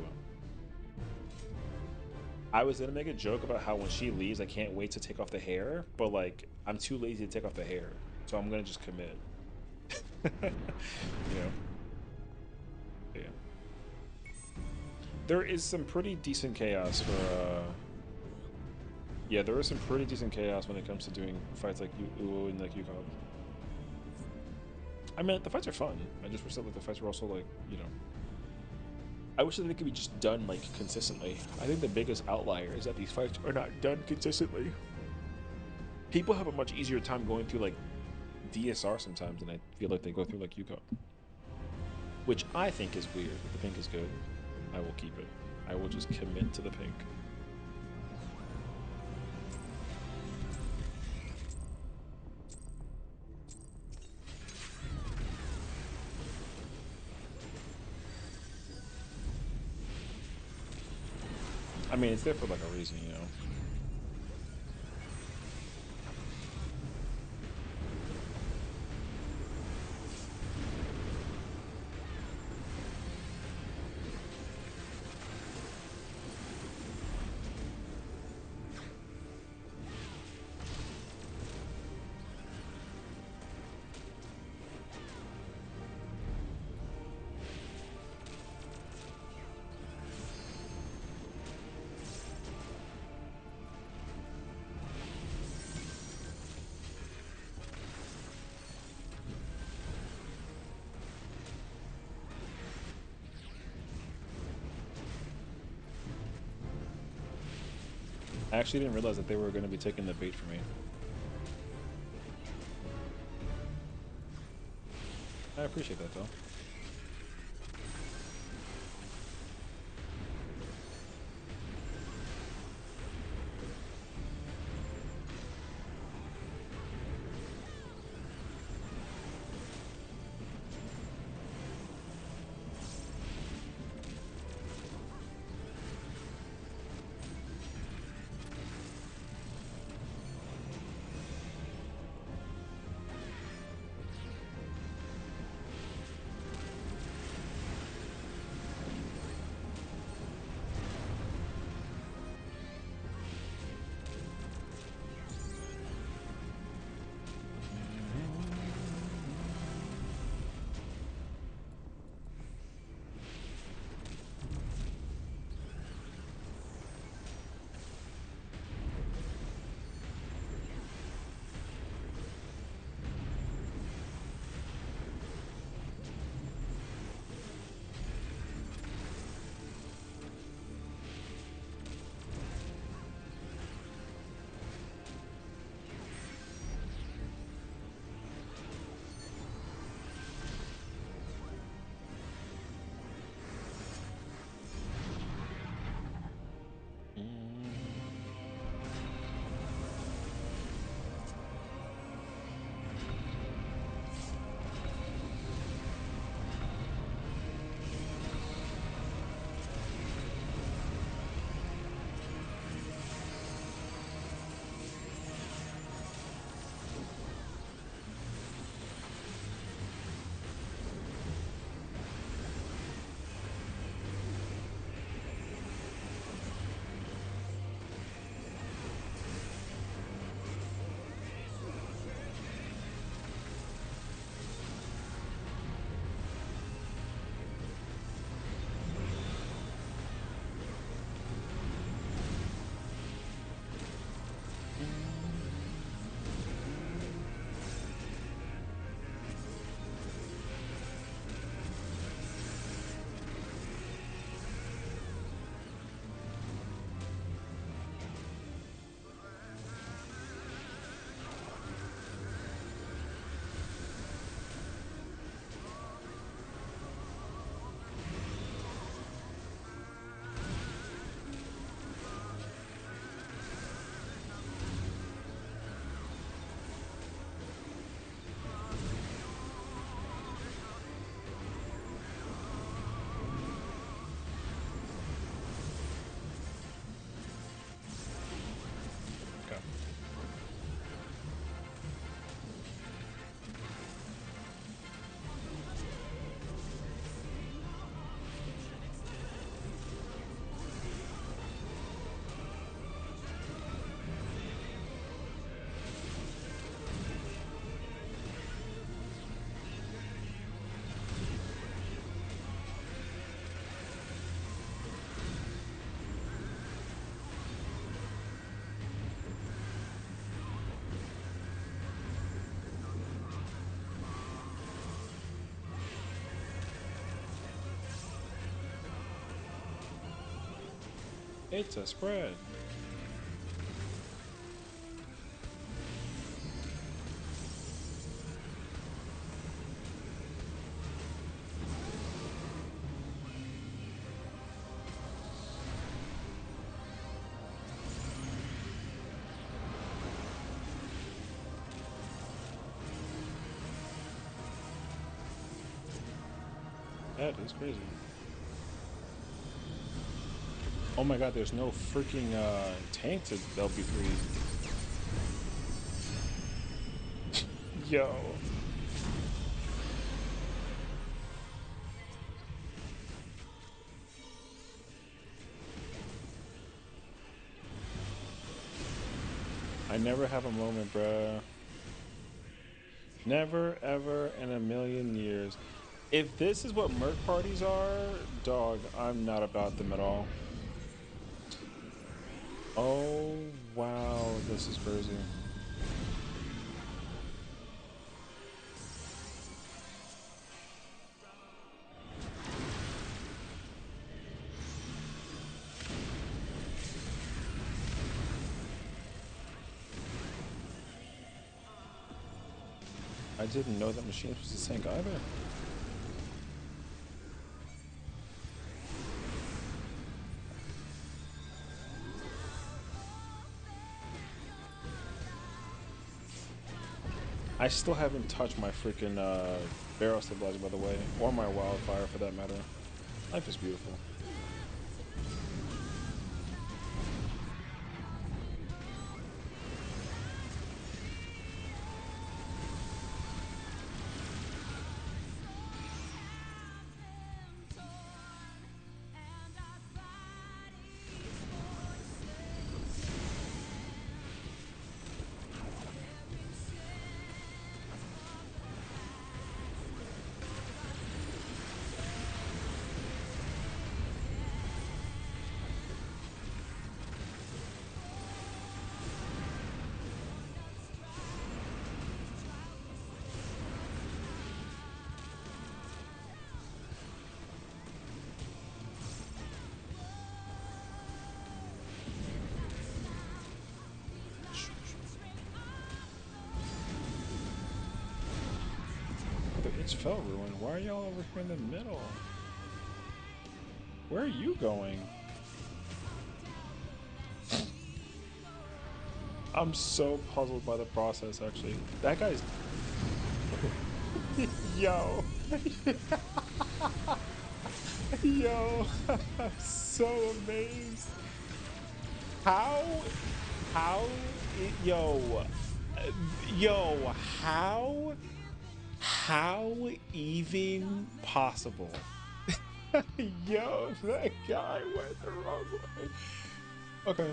I was gonna make a joke about how when she leaves, I can't wait to take off the hair, but like I'm too lazy to take off the hair, so I'm gonna just commit. You know? Yeah. There is some pretty decent chaos for yeah, there is some pretty decent chaos when it comes to doing fights like UO and like UCOB. I mean, the fights are fun. I just wish that like the fights were also like, you know, I wish that they could be just done like consistently. I think the biggest outlier is that these fights are not done consistently. People have a much easier time going through like DSR sometimes than I feel like they go through like UCOB. Which I think is weird. If the pink is good, I will keep it. I will just commit to the pink. I mean, it's there for like a reason, you know? I actually didn't realize that they were going to be taking the bait for me. I appreciate that, though. Okay. It's a spread. That is crazy. Oh my god, there's no freaking tank to LB3. Yo. I never have a moment, bruh. Never, ever in a million years. If this is what Merc parties are, dog, I'm not about them at all. Oh, wow. This is crazy. I didn't know that machines was the sink either. I still haven't touched my freaking barrel stabilizer, by the way, or my wildfire for that matter. Life is beautiful. It's fell ruin. Why are y'all over here in the middle? Where are you going? I'm so puzzled by the process, actually. That guy's... Yo. Yo. I'm so amazed. How... How... Yo. Yo, how... How even possible? Yo, that guy went the wrong way. Okay.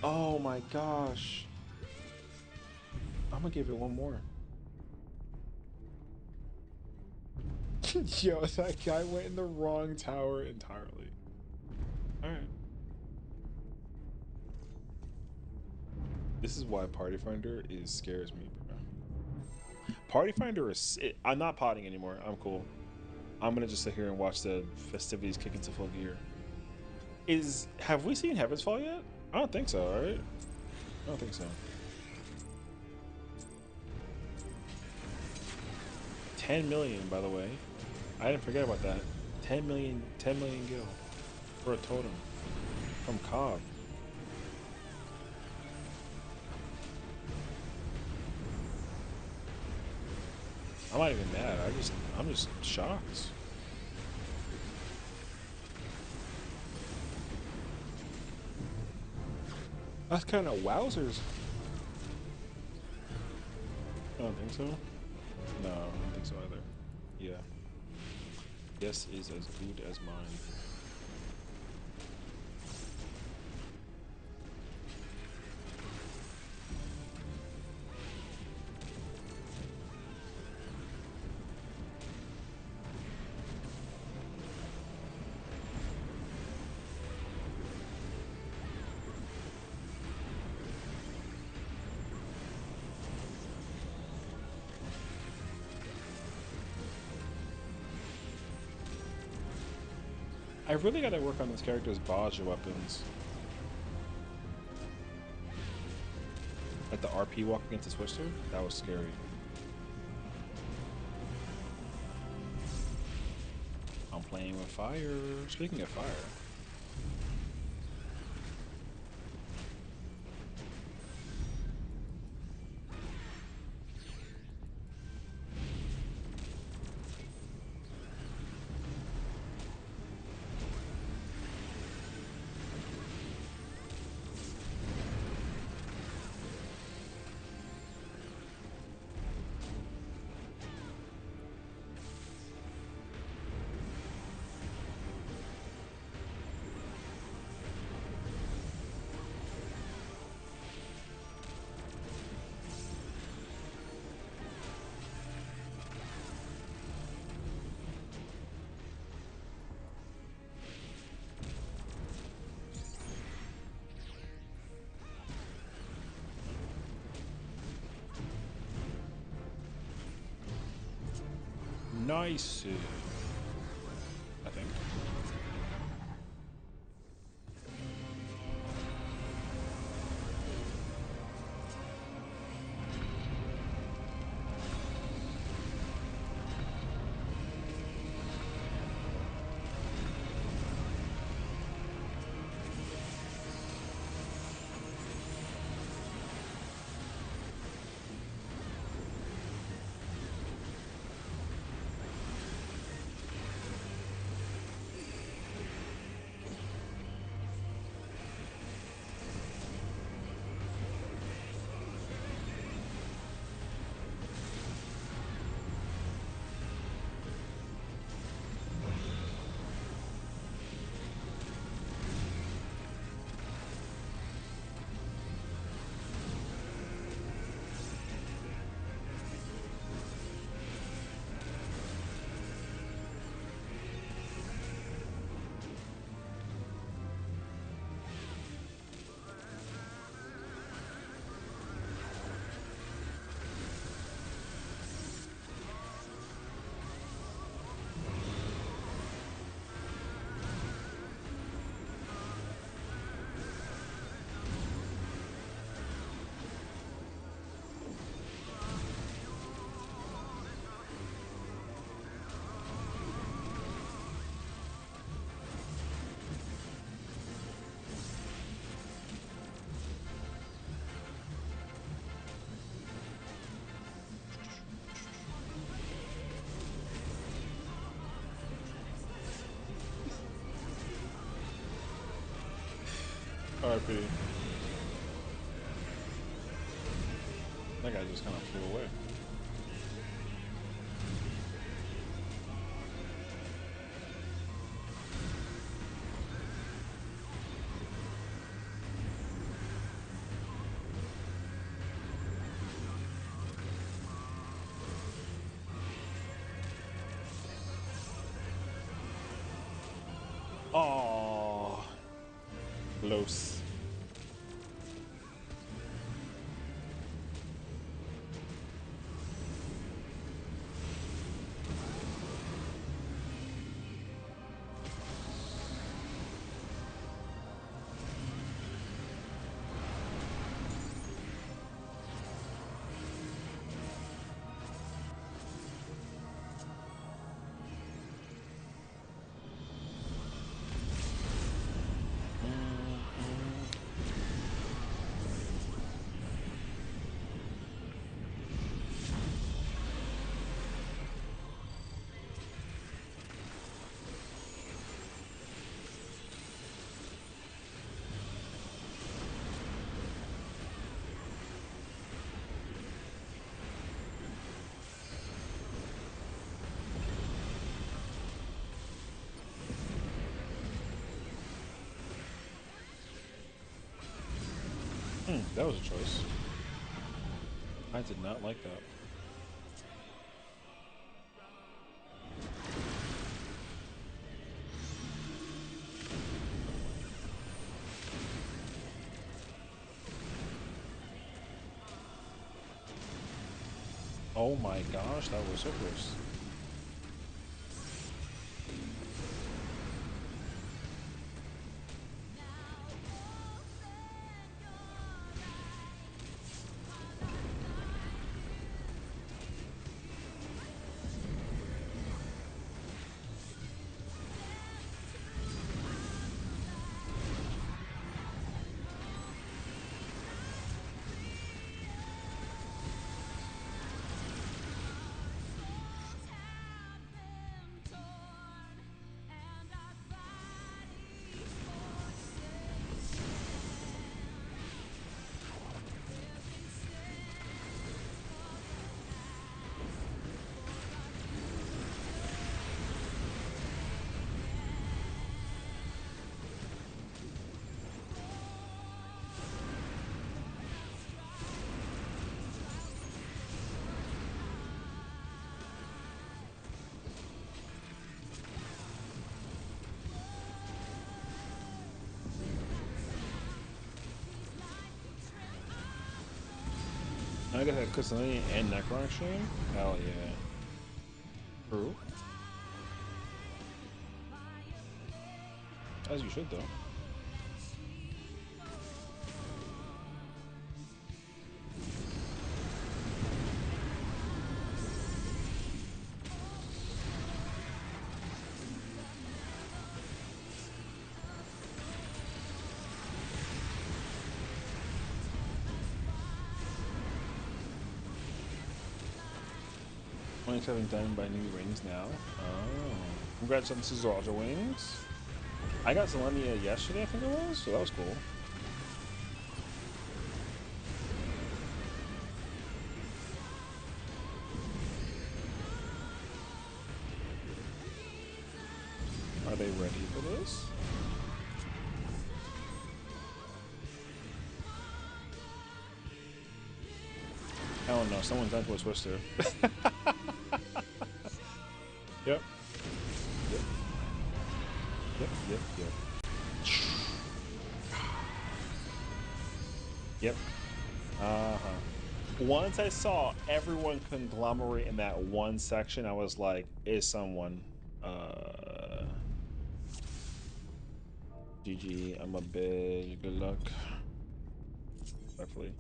Oh my gosh. I'm gonna give it one more. Yo, that guy went in the wrong tower entirely. Alright. This is why Party Finder scares me, bro. Party Finder is... I'm not potting anymore. I'm cool. I'm gonna just sit here and watch the festivities kick into full gear. Have we seen Heaven's Fall yet? I don't think so, right? I don't think so. 10 million, by the way. I didn't forget about that. 10 million gil for a totem from Cobb. I'm not even mad. I'm just shocked. That's kind of wowzers. I don't think so. No, I don't think so either. Yeah. Yes is as good as mine. I really gotta work on this character's Baja weapons. Like the RP walk against the Twister? That was scary. I'm playing with fire. Speaking of fire. Nice. I think. RP. That guy just kind of flew away. Oh, close. That was a choice. I did not like that. Oh my gosh, that was so close. I got that Kusani and Necron stream? Hell yeah. True. As you should, though. Having done by new rings now. Oh. Congrats on the Caesar wings. I got Selenia yesterday, I think it was, so that was cool. Are they ready for this? Oh no, someone's done for a Twister. Yep. Yep. Yep. Yep. Yep. Yep. Uh-huh. Once I saw everyone conglomerate in that one section, I was like, is someone GG, I'm a bitch. Good luck. Respectfully.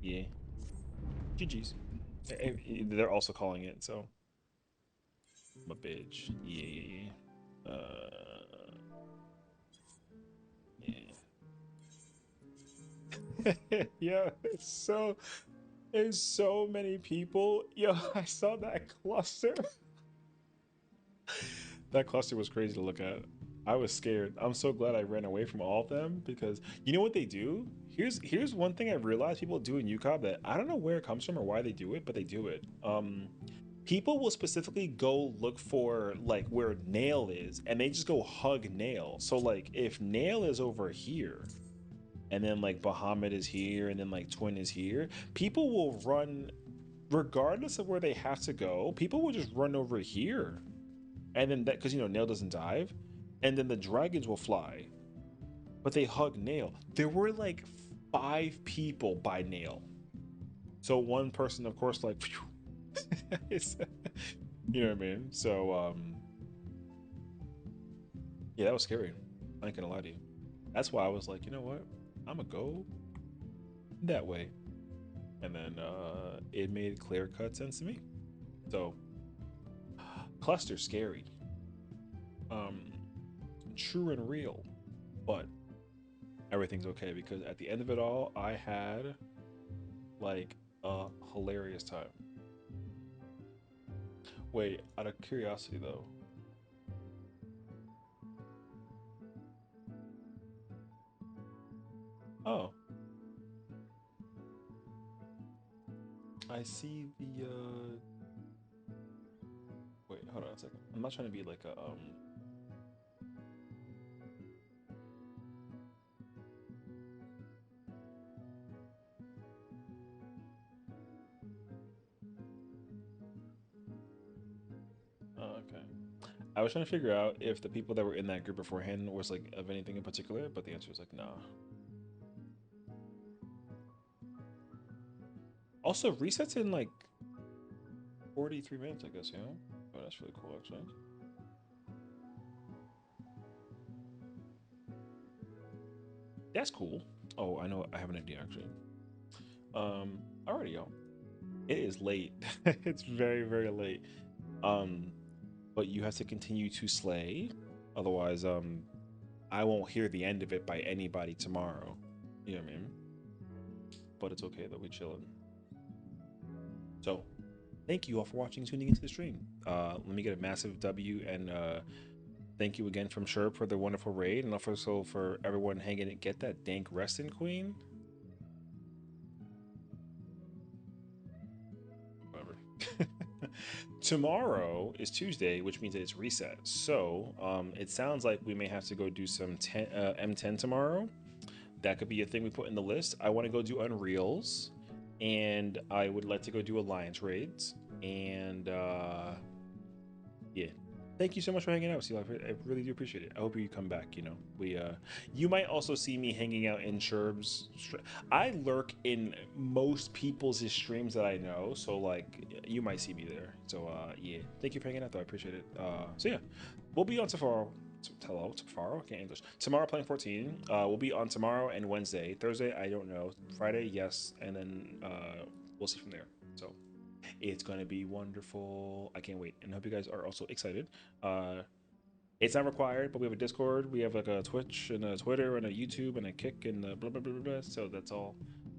Yeah. GG's. They're also calling it, so I'm a bitch. Yeah, yeah, yeah. Yeah. Yeah, it's so many people. Yo, I saw that cluster. That cluster was crazy to look at. I was scared. I'm so glad I ran away from all of them because you know what they do? Here's one thing I've realized people do in UCOB that I don't know where it comes from or why they do it, but they do it. People will specifically go look for like where Nail is and they just go hug Nail. So like if Nail is over here and then like Bahamut is here and then like Twin is here, people will run regardless of where they have to go. People will just run over here. And then that, because you know Nail doesn't dive, and then the dragons will fly, but they hug Nail. There were like 5 people by Nail, so one person, of course, like, you know what I mean. So, yeah, that was scary. I ain't gonna lie to you. That's why I was like, you know what, I'm gonna go that way, and then it made clear cut sense to me. So, cluster scary, true and real, but everything's okay because at the end of it all, I had like a hilarious time. Wait, out of curiosity though, oh, I see the wait, hold on a second. I'm not trying to be like a oh, okay. I was trying to figure out if the people that were in that group beforehand was like of anything in particular, but the answer is like nah. Also, resets in like 43 minutes, I guess, you know? Oh, that's really cool, actually. That's cool. Oh, I know. I have an idea, actually. Alrighty, y'all. It is late. It's very, very late. Um, but you have to continue to slay. Otherwise, I won't hear the end of it by anybody tomorrow. You know what I mean? But it's okay, though. We chilling. So, thank you all for watching, tuning into the stream. Let me get a massive W and thank you again from Sherb for the wonderful raid, and also for everyone hanging and get that dank resting queen. Whatever. Tomorrow is Tuesday, which means that it's reset. So it sounds like we may have to go do some M10 tomorrow. That could be a thing we put in the list. I want to go do Unreals, and I would like to go do Alliance raids, and yeah. Thank you so much for hanging out, Seal. I really do appreciate it. I hope you come back. You know, you might also see me hanging out in Sherb's. I lurk in most people's streams that I know, so like you might see me there. So yeah, thank you for hanging out, though. I appreciate it. So yeah, we'll be on tomorrow. Hello, tomorrow. I can't English. Tomorrow playing 14. We'll be on tomorrow and Wednesday. Thursday, I don't know. Friday, yes, and then we'll see from there. So. It's going to be wonderful. I can't wait. And I hope you guys are also excited. It's not required, but we have a Discord. We have like a Twitch and a Twitter and a YouTube and a Kick and a blah, blah, blah, blah, blah. So that's all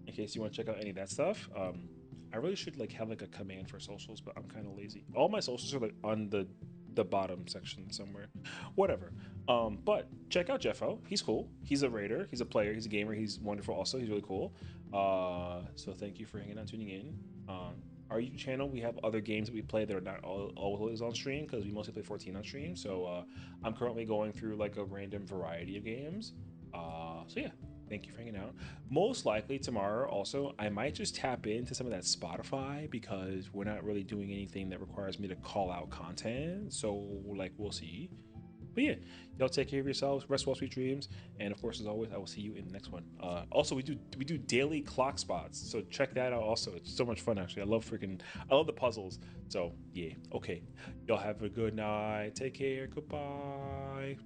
in case you want to check out any of that stuff. I really should like have like a command for socials, but I'm kind of lazy. All my socials are like on the bottom section somewhere. Whatever. But check out Jeffo. He's cool. He's a raider. He's a player. He's a gamer. He's wonderful also. He's really cool. So thank you for hanging out, tuning in. Our YouTube channel, we have other games that we play that are not always on stream because we mostly play 14 on stream. So I'm currently going through like a random variety of games. So yeah, thank you for hanging out. Most likely tomorrow also, I might just tap into some of that Spotify because we're not really doing anything that requires me to call out content. So like, we'll see. But yeah, y'all take care of yourselves, rest well, sweet dreams, and of course, as always, I will see you in the next one. Also, we do daily clock spots, so check that out. Also, it's so much fun actually. I love the puzzles. So yeah, okay, y'all have a good night. Take care. Goodbye.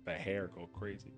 The hair go crazy.